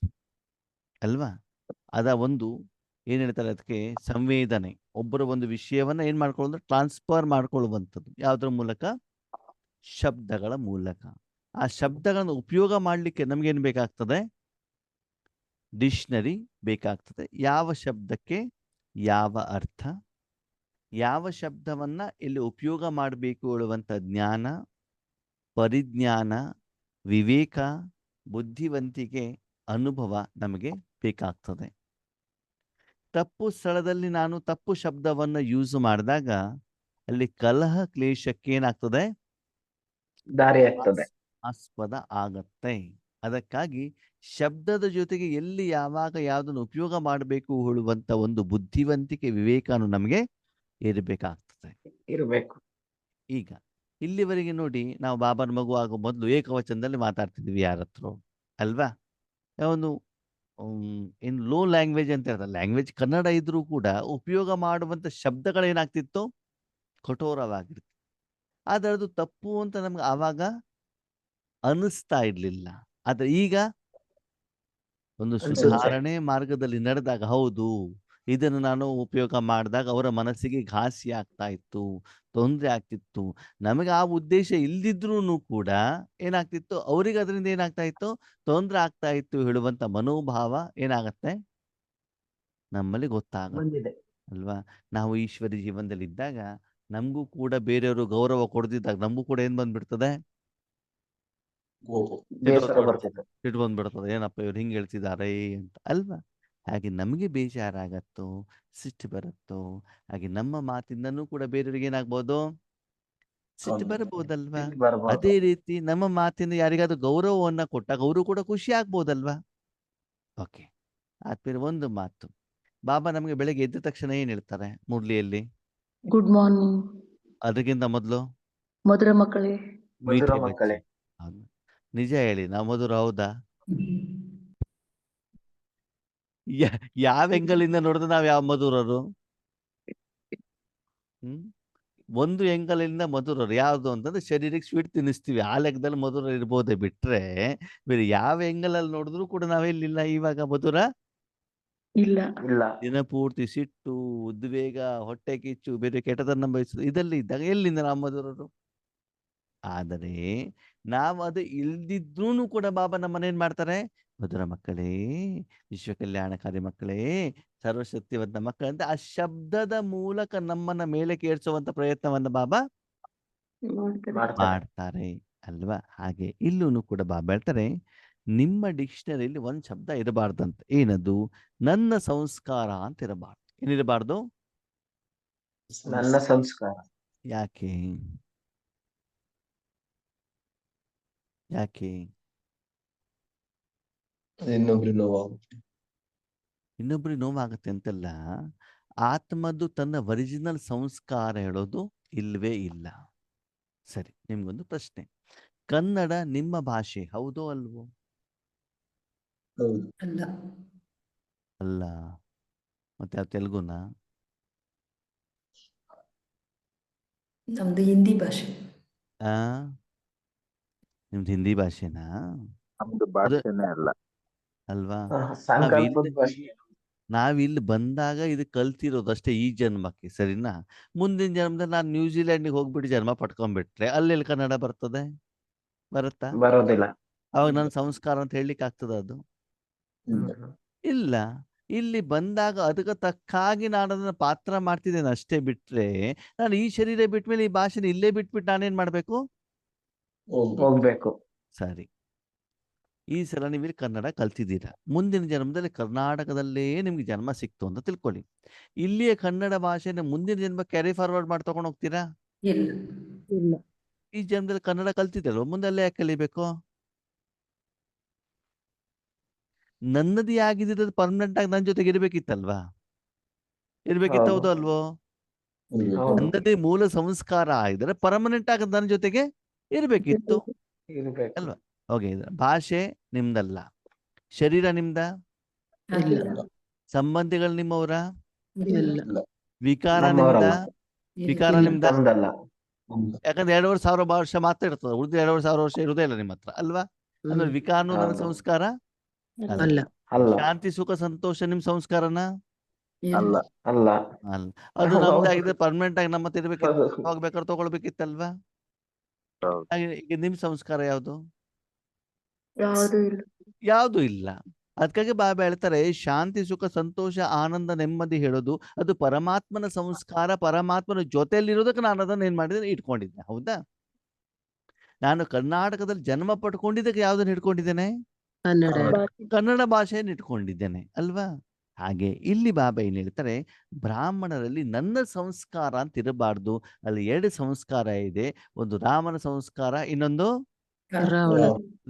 ಅಲ್ವಾ? ಅದ ಒಂದು ಏನ್ ಹೇಳ್ತಾರೆ ಅದಕ್ಕೆ? ಸಂವೇದನೆ. ಒಬ್ಬರ ಒಂದು ವಿಷಯವನ್ನ ಏನ್ ಮಾಡ್ಕೊಳ್ಳೋದು? ಟ್ರಾನ್ಸ್ಫರ್ ಮಾಡ್ಕೊಳ್ಳುವಂಥದ್ದು. ಯಾವುದ್ರ ಮೂಲಕ? ಶಬ್ದಗಳ ಮೂಲಕ. ಆ ಶಬ್ದಗಳನ್ನು ಉಪಯೋಗ ಮಾಡಲಿಕ್ಕೆ ನಮ್ಗೇನು ಬೇಕಾಗ್ತದೆ? ಡಿಕ್ಷನರಿ ಬೇಕಾಗ್ತದೆ. ಯಾವ ಶಬ್ದಕ್ಕೆ ಯಾವ ಅರ್ಥ, ಯಾವ ಶಬ್ದವನ್ನ ಇಲ್ಲಿ ಉಪಯೋಗ ಮಾಡಬೇಕು ಹೇಳುವಂಥ ಜ್ಞಾನ, ಪರಿಜ್ಞಾನ, ವಿವೇಕ, ಬುದ್ಧಿವಂತಿಕೆ ಅನುಭವ ನಮಗೆ ಬೇಕಾಗ್ತದೆ. ತಪ್ಪು ಸ್ಥಳದಲ್ಲಿ ನಾನು ತಪ್ಪು ಶಬ್ದವನ್ನು ಯೂಸ್ ಮಾಡಿದಾಗ ಅಲ್ಲಿ ಕಲಹ ಕ್ಲೇಶಕ್ಕೆ ಏನಾಗ್ತದೆ, ದಾರಿ ಆಗ್ತದೆ. ಆಸ್ಪದ ಆಗತ್ತೆ. ಅದಕ್ಕಾಗಿ ಶಬ್ದದ ಜೊತೆಗೆ ಎಲ್ಲಿ ಯಾವಾಗ ಯಾವುದನ್ನು ಉಪಯೋಗ ಮಾಡಬೇಕು ಹೇಳುವಂತ ಒಂದು ಬುದ್ಧಿವಂತಿಕೆ ವಿವೇಕನು ನಮಗೆ ಇರಬೇಕಾಗ್ತದೆ. ಇರ್ಬೇಕು. ಈಗ ಇಲ್ಲಿವರೆಗೆ ನೋಡಿ, ನಾವು ಬಾಬಾನ ಮಗು ಆಗೋ ಮೊದಲು ಏಕವಚನದಲ್ಲಿ ಮಾತಾಡ್ತಿದ್ವಿ ಯಾರ ಹತ್ರ, ಅಲ್ವಾ? ಒಂದು ಇನ್ ಲೋ ಲ್ಯಾಂಗ್ವೇಜ್ ಅಂತ ಹೇಳ್ತಾರೆ. ಲ್ಯಾಂಗ್ವೇಜ್ ಕನ್ನಡ ಇದ್ರೂ ಕೂಡ ಉಪಯೋಗ ಮಾಡುವಂತ ಶಬ್ದಗಳೇನಾಗ್ತಿತ್ತು, ಕಠೋರವಾಗಿರುತ್ತೆ. ಆದ್ರೆ ಅದು ತಪ್ಪು ಅಂತ ನಮ್ಗೆ ಆವಾಗ ಅನಿಸ್ತಾ ಇರ್ಲಿಲ್ಲ. ಆದ್ರೆ ಈಗ ಒಂದು ಅನ್ಸುತ್ತೆ. ಸುಧಾರಣೆ ಮಾರ್ಗದಲ್ಲಿ ನಡೆದಾಗ, ಹೌದು ಇದನ್ನು ನಾನು ಉಪಯೋಗ ಮಾಡಿದಾಗ ಅವರ ಮನಸ್ಸಿಗೆ ಘಾಸಿ ಆಗ್ತಾ ಇತ್ತು, ತೊಂದರೆ ಆಗ್ತಿತ್ತು. ನಮಗೆ ಆ ಉದ್ದೇಶ ಇಲ್ದಿದ್ರೂ ಕೂಡ ಏನಾಗ್ತಿತ್ತು, ಅವರಿಗೆ ಅದರಿಂದ ಏನಾಗ್ತಾ ಇತ್ತು, ತೊಂದರೆ ಆಗ್ತಾ ಇತ್ತು ಹೇಳುವಂತ ಮನೋಭಾವ ಏನಾಗತ್ತೆ, ನಮ್ಮಲ್ಲಿ ಗೊತ್ತಾಗತ್ತೆ, ಬಂದಿದೆ. ಅಲ್ವಾ? ನಾವು ಈಶ್ವರಿ ಜೀವನದಲ್ಲಿ ಇದ್ದಾಗ ನಮಗೂ ಕೂಡ ಬೇರೆಯವರು ಗೌರವ ಕೊಡದಿದ್ದಾಗ ನಮಗೂ ಕೂಡ ಏನ್ ಬಂದ್ಬಿಡ್ತದೆ, ಬೇಸರ ಬರ್ತಿತ್ತು. ಸಿಟ್ಟು ಬಂದ್ಬಿಡ್ತದೆ. ಏನಪ್ಪ ಇವ್ರು ಹಿಂಗೆ ಹೇಳ್ತಿದ್ದಾರೆ ಅಂತ, ಅಲ್ವಾ? ಹಾಗೆ ನಮಗೆ ಬೇಜಾರಾಗತ್ತೋ, ಸಿಟ್ಟು ಬರುತ್ತೋ, ಹಾಗೆ ನಮ್ಮ ಮಾತಿಂದನೂ ಕೂಡ ಬೇರೆಯವ್ರಿಗೆ ಏನಾಗ್ಬೋದು, ಸಿಟ್ಟು ಬರಬಹುದಲ್ವಾ? ಬರ್ಬೋದು. ಅದೇ ರೀತಿ ನಮ್ಮ ಮಾತಿಂದ ಯಾರಿಗಾದ್ರೂ ಗೌರವವನ್ನ ಕೊಟ್ಟಾಗ ಅವರು ಕೂಡ ಖುಷಿ ಆಗ್ಬೋದಲ್ವಾ? ಓಕೆ, ಆದ್ಮೇಲೆ ಒಂದು ಮಾತು, ಬಾಬಾ ನಮಗೆ ಬೆಳಗ್ಗೆ ಎದ್ದ ತಕ್ಷಣ ಏನ್ ಹೇಳ್ತಾರೆ ಮುರಳಿಯಲ್ಲಿ? ಗುಡ್ ಮಾರ್ನಿಂಗ್ ಅದಕ್ಕಿಂತ ಮೊದಲು ಮಧುರ ಮಕ್ಕಳೇ. ಮಧುರ ಮೀಠೆ ಮಕ್ಕಳೇ. ಬಚ್ಚೆ. ಹೌದು. ನಿಜ ಹೇಳಿ, ನಾವು ಮಧುರ ಹೌದಾ? ಯಾವ ಎಂಗಲಿಂದ ನೋಡಿದ್ರೆ ನಾವ್ ಯಾವ ಮಧುರರು? ಒಂದು ಎಂಗಲಿಂದ ಮಧುರರು ಯಾವ್ದು ಅಂತಂದ್ರೆ ಶರೀರಕ್ಕೆ ಸ್ವೀಟ್ ತಿನ್ನಿಸ್ತೀವಿ, ಆ ಲೆಕ್ಕದಲ್ಲಿ ಮಧುರ ಇರ್ಬೋದೇ ಬಿಟ್ರೆ ಬೇರೆ ಯಾವ ಎಂಗಲಲ್ಲಿ ನೋಡಿದ್ರು ಕೂಡ ನಾವೆಲ್ಲಿಲ್ಲ ಇವಾಗ ಮಧುರ ಇಲ್ಲ. ಇಲ್ಲ. ದಿನಪೂರ್ತಿ ಸಿಟ್ಟು, ಉದ್ವೇಗ, ಹೊಟ್ಟೆ ಕಿಚ್ಚು, ಬೇರೆ ಕೆಟ್ಟದನ್ನ ಬಯಸುದು, ಇದೆಲ್ಲ ಇದ್ದಾಗ ಎಲ್ಲಿಂದ ನಾವು ಮಧುರರು? ಆದರೆ ನಾವು ಅದು ಇಲ್ದಿದ್ರೂ ಕೂಡ ಬಾಬಾ ನಮ್ಮನೇನ್ ಮಾಡ್ತಾರೆ, ಮಧುರ ಮಕ್ಕಳೇ, ವಿಶ್ವ ಕಲ್ಯಾಣಕಾರಿ ಮಕ್ಕಳೇ, ಸರ್ವಶಕ್ತಿವಂತ ಮಕ್ಕಳಂತ ಆ ಶಬ್ದದ ಮೂಲಕ ನಮ್ಮನ್ನ ಮೇಲೆ ಕೇಳಿಸುವಂತ ಪ್ರಯತ್ನವನ್ನ ಬಾಬಾ ಮಾಡ್ತಾರೆ. ಮಾಡ್ತಾರೆ, ಅಲ್ವಾ? ಹಾಗೆ ಇಲ್ಲೂ ಕೂಡ ಬಾಬಾ ಹೇಳ್ತಾರೆ, ನಿಮ್ಮ ಡಿಕ್ಷನರಿಯಲ್ಲಿ ಒಂದ್ ಶಬ್ದ ಇರಬಾರ್ದಂತ. ಏನದು? ನನ್ನ ಸಂಸ್ಕಾರ ಅಂತ ಇರಬಾರ್ದು. ಏನಿರಬಾರ್ದು? ನನ್ನ ಸಂಸ್ಕಾರ. ಯಾಕೆ? ಯಾಕೆ? ಇನ್ನೊಬ್ರಿಗೆ ನೋವಾಗುತ್ತೆ. ಇನ್ನೊಬ್ರಿಗೆ ನೋವಾಗುತ್ತೆ ಅಂತಲ್ಲ, ಆತ್ಮದ್ದು ತನ್ನ ಒರಿಜಿನಲ್ ಸಂಸ್ಕಾರ ಹೇಳೋದು ಇಲ್ವೇ ಇಲ್ಲ. ಸರಿ, ನಿಮ್ಗೊಂದು ಪ್ರಶ್ನೆ, ಕನ್ನಡ ನಿಮ್ಮ ಭಾಷೆ ಹೌದೋ ಅಲ್ವೋ? ಹೌದು. ಅಲ್ಲ. ಅಲ್ಲ. ಮತ್ತೆ ಯಾವ ತೆಲುಗುನ? ನಮ್ದು ಹಿಂದಿ ಭಾಷೆ. ಆ ನಿಮ್ದು ಹಿಂದಿ ಭಾಷೆನಾ? ನಮ್ದು ಭಾಷೆನೇ ಅಲ್ಲ. ಅಲ್ವಾ? ಸಂಕಲ್ಪದ ಭಾಷೆ. ನಾವಿಲ್ಲಿ ಬಂದಾಗ ಇದು ಕಲ್ತಿರೋದು ಅಷ್ಟೇ ಈ ಜನ್ಮಕ್ಕೆ, ಸರಿನಾ? ಮುಂದಿನ ಜನ್ಮದಲ್ಲಿ ನಾನು ನ್ಯೂಜಿಲೆಂಡ್ಗೆ ಹೋಗ್ಬಿಟ್ಟು ಜನ್ಮ ಪಡ್ಕೊಂಡ್ಬಿಟ್ರೆ ಅಲ್ಲೆಲ್ಲಿ ಕನ್ನಡ ಬರ್ತದೆ? ಬರುತ್ತಾ? ಬರೋದಿಲ್ಲ. ಅವಾಗ ನನ್ನ ಸಂಸ್ಕಾರ ಅಂತ ಹೇಳಲಿಕ್ಕೆ ಆಗ್ತದ ಅದು? ಇಲ್ಲ. ಇಲ್ಲಿ ಬಂದಾಗ ಅದಕ್ಕೆ ತಕ್ಕಾಗಿ ನಾನು ಅದನ್ನ ಪಾತ್ರ ಮಾಡ್ತಿದ್ದೇನೆ ಅಷ್ಟೇ ಬಿಟ್ರೆ, ನಾನು ಈ ಶರೀರ ಬಿಟ್ಮೇಲೆ ಈ ಭಾಷೆನ ಇಲ್ಲೇ ಬಿಟ್ಬಿಟ್ಟು ನಾನೇನ್ ಮಾಡ್ಬೇಕು? ಹೋಗ್ಬೇಕು. ಸರಿ, ಈ ಸಲ ನೀವು ಇಲ್ಲಿ ಕನ್ನಡ ಕಲ್ತಿದ್ದೀರಾ, ಮುಂದಿನ ಜನ್ಮದಲ್ಲಿ ಕರ್ನಾಟಕದಲ್ಲೇ ನಿಮ್ಗೆ ಜನ್ಮ ಸಿಕ್ತು ಅಂತ ತಿಳ್ಕೊಳ್ಳಿ. ಇಲ್ಲಿಯ ಕನ್ನಡ ಭಾಷೆನ ಮುಂದಿನ ಜನ್ಮ ಕ್ಯಾರಿ ಫಾರ್ವರ್ಡ್ ಮಾಡಿ ತಗೊಂಡು ಹೋಗ್ತೀರಾ? ಇಲ್ಲ. ಇಲ್ಲ. ಈ ಜನ್ಮದಲ್ಲಿ ಕನ್ನಡ ಕಲ್ತಿದ್ದಲ್ವ, ಮುಂದೆ ಅಲ್ಲೇ ಯಾಕೆ ಕಲಿಬೇಕು? ನನ್ನದೇ ಆಗಿದ್ದು ಪರ್ಮನೆಂಟ್ ಆಗಿ ನನ್ನ ಜೊತೆಗೆ ಇರ್ಬೇಕಿತ್ತಲ್ವಾ? ಇರ್ಬೇಕಿತ್ತು, ಹೌದು ಅಲ್ವೋ? ಹೌದು. ನನ್ನದೇ ಮೂಲ ಸಂಸ್ಕಾರ ಆಗಿದ್ರೆ ಪರ್ಮನೆಂಟ್ ಆಗಿ ನನ್ನ ಜೊತೆಗೆ ಇರ್ಬೇಕಿತ್ತು, ಇರ್ಬೇಕು. ಅಲ್ವಾ? ಓಕೆ, ಭಾಷೆ ನಿಮ್ದಲ್ಲ, ಶರೀರ ನಿಮ್ದ, ಇಲ್ಲ. ಸಂಬಂಧಿಗಳು ನಿಮ್ಮವರ, ಇಲ್ಲ. ವಿಕಾರ ನಮ್ಮವರಲ್ಲ. ನಿಮ್ದ, ವಿಕಾರ ಇಲ್ಲ. ನಿಮ್ದ. ನಮ್ದಲ್ಲ. ಯಾಕಂದ್ರೆ 2,500 ವರ್ಷ ಮಾತ್ರ ಇರ್ತದೆ, ಉಳಿದ 2,500 ವರ್ಷ ಇರುವುದೇ ಇಲ್ಲ ನಿಮ್ಮ ಹತ್ರ, ಅಲ್ವಾ? ಅಂದ್ರೆ ವಿಕಾರನು ನನ್ನ ಹೌದು. ಸಂಸ್ಕಾರ ಅಲ್ಲ. ಅಲ್ಲ. ಅಲ್ಲ. ಶಾಂತಿ ಸುಖ ಸಂತೋಷ ನಿಮ್ ಸಂಸ್ಕಾರನ ಅಲ್ಲ. ಅಲ್ಲ. ಅಲ್ಲ. ಅದು ನಮ್ದಾಗಿದೆ, ಪರ್ಮನೆಂಟ್ ಆಗಿ ನಮ್ಮ ತಿರ್ಬೇಕಿತ್ತು, ಹೌದು. ಹೋಗ್ಬೇಕಾದ್ರೆ ತಗೊಳ್ಬೇಕಿತ್ತಲ್ವಾ? ಹೌದು. ಹಾಗೆ ಈಗ ನಿಮ್ ಸಂಸ್ಕಾರ ಯಾವುದು? ಯಾವುದು ಇಲ್ಲ. ಯಾವುದು ಇಲ್ಲ. ಅದಕ್ಕಾಗಿ ಬಾಬಾ ಹೇಳ್ತಾರೆ, ಶಾಂತಿ ಸುಖ ಸಂತೋಷ ಆನಂದ ನೆಮ್ಮದಿ ಹೇಳೋದು ಅದು ಪರಮಾತ್ಮನ ಸಂಸ್ಕಾರ, ಪರಮಾತ್ಮನ ಜೊತೆಯಲ್ಲಿರೋದಕ್ಕೆ ನಾನು ಅದನ್ನ ಏನ್ ಮಾಡಿದ್ದೇನೆ, ಇಟ್ಕೊಂಡಿದ್ದೆ. ಹೌದಾ? ನಾನು ಕರ್ನಾಟಕದಲ್ಲಿ ಜನ್ಮ ಪಡ್ಕೊಂಡಿದ್ದಕ್ಕೆ ಯಾವ್ದನ್ನ ಹಿಡ್ಕೊಂಡಿದ್ದೇನೆ? ಕನ್ನಡ ಕನ್ನಡ ಭಾಷೆಯನ್ನು ಇಟ್ಕೊಂಡಿದ್ದೇನೆ ಅಲ್ವಾ? ಹಾಗೆ ಇಲ್ಲಿ ಬಾಬಾ ಏನ್ ಹೇಳ್ತಾರೆ, ಬ್ರಾಹ್ಮಣರಲ್ಲಿ ನನ್ನ ಸಂಸ್ಕಾರ ಅಂತ ಇರಬಾರ್ದು. ಅಲ್ಲಿ 2 ಸಂಸ್ಕಾರ ಇದೆ, ಒಂದು ರಾಮನ ಸಂಸ್ಕಾರ, ಇನ್ನೊಂದು ರಾವಣ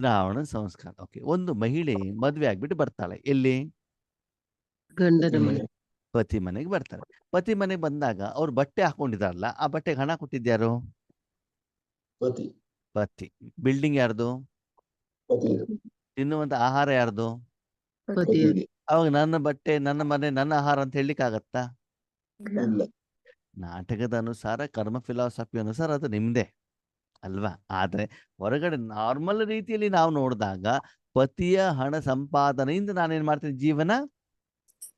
ರಾವಣನ ಸಂಸ್ಕಾರ. ಓಕೆ, ಒಂದು ಮಹಿಳೆ ಮದ್ವೆ ಆಗ್ಬಿಟ್ಟು ಬರ್ತಾಳೆ, ಎಲ್ಲಿ? ಗಂಡನ ಮನೆ ಪತಿ ಮನೆಗೆ ಬರ್ತಾರೆ. ಪತಿ ಮನೆಗೆ ಬಂದಾಗ ಅವ್ರು ಬಟ್ಟೆ ಹಾಕೊಂಡಿದಾರಲ್ಲ, ಆ ಬಟ್ಟೆಗೆ ಹಣ ಕೊಟ್ಟಿದ್ಯಾರು? ಪತಿ ಪತಿ. ಬಿಲ್ಡಿಂಗ್ ಯಾರ್ದು? ಪತಿ ತಿನ್ನುವಂತ ಆಹಾರ ಯಾರ್ದು? ಪತಿಯ ಪತಿಗೆ ಅವಾಗ ನನ್ನ ಬಟ್ಟೆ, ನನ್ನ ಮನೆ, ನನ್ನ ಆಹಾರ ಅಂತ ಹೇಳಲಿಕ್ಕೆ ಆಗತ್ತಾ? ಇಲ್ಲ. ನಾಟಕದ ಅನುಸಾರ, ಕರ್ಮ ಫಿಲಾಸಫಿ ಅನುಸಾರ ಅದು ನಿಮ್ದೇ ಅಲ್ವಾ? ಆದ್ರೆ ಹೊರಗಡೆ ನಾರ್ಮಲ್ ರೀತಿಯಲ್ಲಿ ನಾವು ನೋಡಿದಾಗ ಪತಿಯ ಹಣ ಸಂಪಾದನೆಯಿಂದ ನಾನೇನ್ ಮಾಡ್ತೀನಿ, ಜೀವನ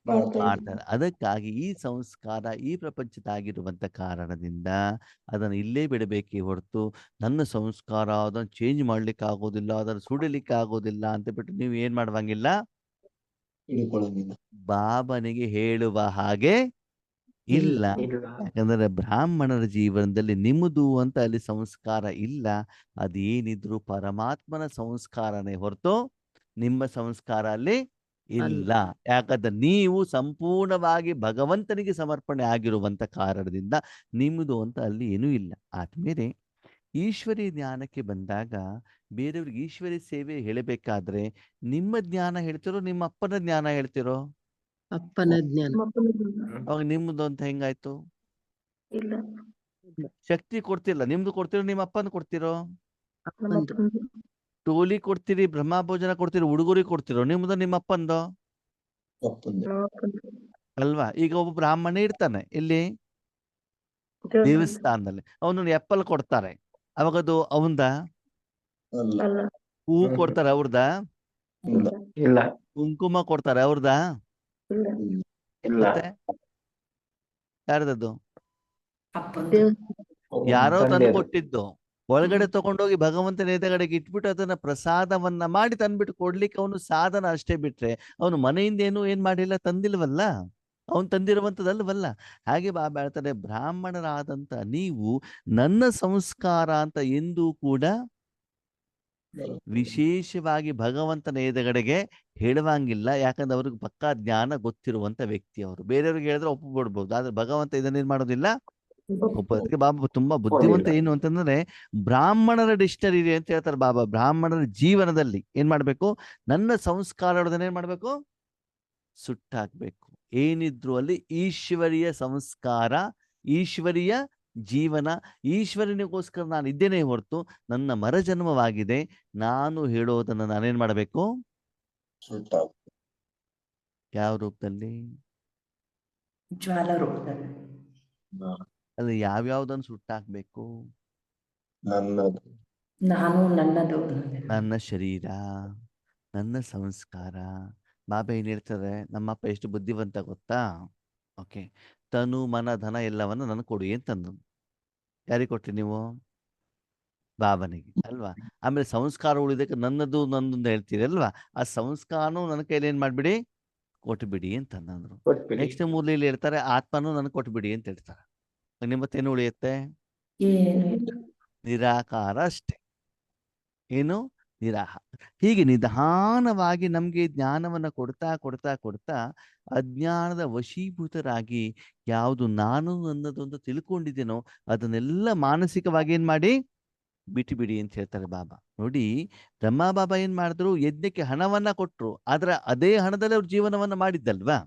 ಮಾಡ್ತಾರೆ. ಅದಕ್ಕಾಗಿ ಈ ಸಂಸ್ಕಾರ ಈ ಪ್ರಪಂಚದಾಗಿರುವಂತ ಕಾರಣದಿಂದ ಅದನ್ನು ಇಲ್ಲೇ ಬಿಡಬೇಕೇ ಹೊರತು ನನ್ನ ಸಂಸ್ಕಾರ ಅದನ್ನು ಚೇಂಜ್ ಮಾಡ್ಲಿಕ್ಕೆ ಆಗೋದಿಲ್ಲ, ಅದನ್ನು ಸುಡಲಿಕ್ಕೆ ಆಗೋದಿಲ್ಲ ಅಂತ ಬಿಟ್ಟು ನೀವು ಏನ್ ಮಾಡುವಂಗಿಲ್ಲ, ಹಿಡ್ಕೊಳಂಗಿಲ್ಲ. ಬಾಬನಿಗೆ ಹೇಳುವ ಹಾಗೆ ಇಲ್ಲ. ಇಲ್ಲ. ಯಾಕಂದ್ರೆ ಬ್ರಾಹ್ಮಣರ ಜೀವನದಲ್ಲಿ ನಿಮ್ಮದು ಅಂತ ಅಲ್ಲಿ ಸಂಸ್ಕಾರ ಇಲ್ಲ. ಅದೇನಿದ್ರು ಪರಮಾತ್ಮನ ಸಂಸ್ಕಾರನೇ ಹೊರತು ನಿಮ್ಮ ಸಂಸ್ಕಾರ ಅಲ್ಲಿ ಇಲ್ಲ. ಯಾಕಂದ್ರೆ ನೀವು ಸಂಪೂರ್ಣವಾಗಿ ಭಗವಂತನಿಗೆ ಸಮರ್ಪಣೆ ಆಗಿರುವಂತ ಕಾರಣದಿಂದ ನಿಮ್ಮದು ಅಂತ ಅಲ್ಲಿ ಏನೂ ಇಲ್ಲ. ಆದ್ಮೇಲೆ ಈಶ್ವರಿ ಜ್ಞಾನಕ್ಕೆ ಬಂದಾಗ ಬೇರೆಯವ್ರಿಗೆ ಈಶ್ವರಿ ಸೇವೆ ಹೇಳಬೇಕಾದ್ರೆ ನಿಮ್ಮ ಜ್ಞಾನ ಹೇಳ್ತಿರೋ, ನಿಮ್ಮ ಅಪ್ಪನ ಜ್ಞಾನ ಹೇಳ್ತಿರೋ? ಅಪ್ಪನ ಜ್ಞಾನ ಅವಾಗ ನಿಮ್ಮದು ಅಂತ ಹೆಂಗಾಯ್ತು? ಇಲ್ಲ. ಶಕ್ತಿ ಕೊಡ್ತಿಲ್ಲ, ನಿಮ್ದು ಕೊಡ್ತಿರೋ, ನಿಮ್ಮ ಅಪ್ಪನ ಕೊಡ್ತಿರೋ? ಅಪ್ಪಂದು ಟೋಲಿ ಕೊಡ್ತೀರಿ, ಬ್ರಹ್ಮ ಭೋಜನ ಕೊಡ್ತೀರಿ, ಉಡುಗೊರೆ ಕೊಡ್ತಿರೋ, ನಿಮ್ದು ನಿಮ್ಮ ಅಪ್ಪಂದು ಅಪ್ಪಂದೆ ಅಲ್ವಾ? ಈಗ ಒಬ್ಬ ಬ್ರಾಹ್ಮಣ ಇರ್ತಾನೆ ಇಲ್ಲಿ ದೇವಸ್ಥಾನದಲ್ಲಿ, ಅವನು ಎಪ್ಪಲ್ ಕೊಡ್ತಾರೆ, ಅವಾಗದು ಅವಂದ? ಅಲ್ಲ. ಅಲ್ಲ. ಹೂ ಕೊಡ್ತಾರೆ, ಅವ್ರದ? ಇಲ್ಲ. ಇಲ್ಲ. ಕುಂಕುಮ ಕೊಡ್ತಾರೆ, ಅವ್ರದ? ಇಲ್ಲ. ಇಲ್ಲ. ಮತ್ತೆ ಯಾರ್ದದು? ಅಪ್ಪಂದು ಯಾರೋ ತಂದು ತಂದೆಯದು. ಕೊಟ್ಟಿದ್ದು, ಒಳಗಡೆ ತಗೊಂಡೋಗಿ ಭಗವಂತನ ಎದುರುಗಡೆಗೆ ಇಟ್ಬಿಟ್ಟು ಅದನ್ನ ಪ್ರಸಾದವನ್ನ ಮಾಡಿ ತಂದ್ಬಿಟ್ಟು ಕೊಡ್ಲಿಕ್ಕೆ ಅವನು ಸಾಧನ ಅಷ್ಟೇ ಬಿಟ್ರೆ ಅವನು ಮನೆಯಿಂದ ಏನ್ ಮಾಡಿಲ್ಲ, ತಂದಿಲ್ವಲ್ಲ, ಅವನು ತಂದಿರುವಂತದಲ್ವಲ್ಲ. ಹಾಗೆ ಬಾಬಾ ಹೇಳ್ತಾರೆ, ಬ್ರಾಹ್ಮಣರಾದಂತ ನೀವು ನನ್ನ ಸಂಸ್ಕಾರ ಅಂತ ಎಂದೂ ಕೂಡ ವಿಶೇಷವಾಗಿ ಭಗವಂತನ ಎದುರುಗಡೆಗೆ ಹೇಳುವಂಗಿಲ್ಲ. ಯಾಕಂದ್ರೆ ಅವ್ರಿಗೆ ಪಕ್ಕಾ ಜ್ಞಾನ ಗೊತ್ತಿರುವಂತ ವ್ಯಕ್ತಿ ಅವರು. ಬೇರೆಯವ್ರಿಗೆ ಹೇಳಿದ್ರೆ ಒಪ್ಪಿಬಿಡ್ಬೋದು, ಆದ್ರೆ ಭಗವಂತ ಇದನ್ನೇನ್ ಮಾಡೋದಿಲ್ಲ, ಅದಕ್ಕೆ ಬಾಬಾ ತುಂಬಾ ಬುದ್ಧಿವಂತ ಏನು ಅಂತಂದ್ರೆ ಬ್ರಾಹ್ಮಣರ ಡಿಕ್ಷನರಿ ಇದೆ ಅಂತ ಹೇಳ್ತಾರೆ ಬಾಬಾ. ಬ್ರಾಹ್ಮಣರ ಜೀವನದಲ್ಲಿ ಏನ್ ಮಾಡ್ಬೇಕು, ನನ್ನ ಸಂಸ್ಕಾರಗಳನ್ನ ಏನ್ ಮಾಡ್ಬೇಕು, ಸುಟ್ಟಾಕ್ಬೇಕು. ಏನಿದ್ರು ಅಲ್ಲಿ ಈಶ್ವರಿಯ ಸಂಸ್ಕಾರ, ಈಶ್ವರಿಯ ಜೀವನ, ಈಶ್ವರನಿಗೋಸ್ಕರ ನಾನು ಇದ್ದೇನೆ ಹೊರತು ನನ್ನ ಮರಜನ್ಮವಾಗಿದೆ. ನಾನು ಹೇಳೋದನ್ನ ನಾನೇನ್ ಮಾಡ್ಬೇಕು, ಸುಟ್ಟಾಗ ಯಾವ ರೂಪದಲ್ಲಿ? ಜ್ವಾಲ ರೂಪದಲ್ಲಿ ಅಲ್ಲಿ ಯಾವ್ಯಾವ್ದನ್ನು ಸುಟ್ಟಾಕ್ಬೇಕು? ನನ್ನದು ನಾನು ನನ್ನದು ನನ್ನ ಶರೀರ, ನನ್ನ ಸಂಸ್ಕಾರ. ಬಾಬಾ ಏನ್ ಹೇಳ್ತಾರೆ, ನಮ್ಮಪ್ಪ ಎಷ್ಟು ಬುದ್ಧಿವಂತ ಗೊತ್ತಾ? ಓಕೆ, ತನು ಮನ ಧನ ಎಲ್ಲವನ್ನು ನನಗೆ ಕೊಡಿ ಅಂತಂದು. ಯಾರಿಗೆ ಕೊಟ್ರಿ ನೀವು? ಬಾಬನಿಗೆ ಅಲ್ವಾ? ಆಮೇಲೆ ಸಂಸ್ಕಾರ ಉಳಿದಕ್ಕೆ ನನ್ನದು ನಂದು ಹೇಳ್ತೀರಿ ಅಲ್ವಾ? ಆ ಸಂಸ್ಕಾರನು ನನ್ನ ಕೈಲಿ ಏನ್ ಮಾಡ್ಬಿಡಿ, ಕೊಟ್ಬಿಡಿ ಅಂತಂದ್ರು. ಕೊಟ್ಬಿಡಿ. ನೆಕ್ಸ್ಟ್ ಮೂರ್ಲಿಲಿ ಹೇಳ್ತಾರೆ, ಆತ್ಮನು ನನಗೆ ಕೊಟ್ಬಿಡಿ ಅಂತ ಹೇಳ್ತಾರೆ. ನಿಮ್ಮತ್ತೇನು ಉಳಿಯುತ್ತೆ? ಏನು ಇಲ್ಲ. ನಿರಾಕಾರ ಅಷ್ಟೇ. ಏನು? ನಿರಾಹಾರ. ಹೀಗೆ ನಿಧಾನವಾಗಿ ನಮ್ಗೆ ಜ್ಞಾನವನ್ನ ಕೊಡ್ತಾ ಕೊಡ್ತಾ ಕೊಡ್ತಾ ಅಜ್ಞಾನದ ವಶೀಭೂತರಾಗಿ ಯಾವುದು ನಾನು ನನ್ನದು ಅಂತ ತಿಳ್ಕೊಂಡಿದ್ದೇನೋ ಅದನ್ನೆಲ್ಲ ಮಾನಸಿಕವಾಗಿ ಏನ್ ಮಾಡಿ ಬಿಟ್ಟು ಬಿಡಿ ಅಂತ ಹೇಳ್ತಾರೆ ಬಾಬಾ. ನೋಡಿ, ಬ್ರಹ್ಮ ಬಾಬಾ ಏನ್ ಮಾಡಿದ್ರು, ಯಜ್ಞಕ್ಕೆ ಹಣವನ್ನ ಕೊಟ್ರು, ಆದ್ರೆ ಅದೇ ಹಣದಲ್ಲಿ ಅವ್ರ ಜೀವನವನ್ನ ಮಾಡಿದ್ದಲ್ವಾ?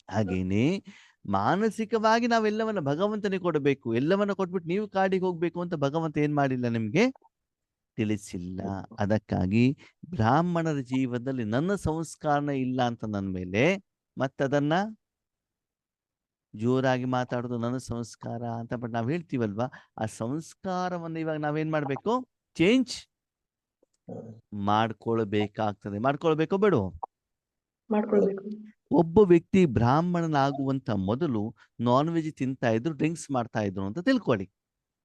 ಹಾಗೇನೆ ಮಾನಸಿಕವಾಗಿ ನಾವೆಲ್ಲವನ್ನ ಭಗವಂತನಿಗೆ ಕೊಡಬೇಕು. ಎಲ್ಲವನ್ನ ಕೊಟ್ಬಿಟ್ಟು ನೀವು ಕಾಡಿಗೆ ಹೋಗ್ಬೇಕು ಅಂತ ಭಗವಂತ ಏನ್ ಮಾಡಿಲ್ಲ, ನಿಮ್ಗೆ ತಿಳಿಸಿಲ್ಲ. ಅದಕ್ಕಾಗಿ ಬ್ರಾಹ್ಮಣರ ಜೀವನದಲ್ಲಿ ನನ್ನ ಸಂಸ್ಕಾರನ ಇಲ್ಲ ಅಂತ ನನ್ನ ಮೇಲೆ ಮತ್ತದನ್ನ ಜೋರಾಗಿ ಮಾತಾಡೋದು ನನ್ನ ಸಂಸ್ಕಾರ ಅಂತ ಬಟ್ ನಾವ್ ಹೇಳ್ತೀವಲ್ವಾ, ಆ ಸಂಸ್ಕಾರವನ್ನು ಇವಾಗ ನಾವೇನ್ ಮಾಡ್ಬೇಕು, ಚೇಂಜ್ ಮಾಡ್ಕೊಳ್ಬೇಕಾಗ್ತದೆ. ಮಾಡ್ಕೊಳ್ಬೇಕೋ ಬೇಡವೋ? ಮಾಡ್ಕೊಳ್ಬೇಕು. ಒಬ್ಬ ವ್ಯಕ್ತಿ ಬ್ರಾಹ್ಮಣನಾಗುವಂತ ಮೊದಲು ನಾನ್ ವೆಜ್ ತಿಂತಾ ಇದ್ರು, ಡ್ರಿಂಕ್ಸ್ ಮಾಡ್ತಾ ಇದ್ರು ಅಂತ ತಿಳ್ಕೊಳ್ಳಿ.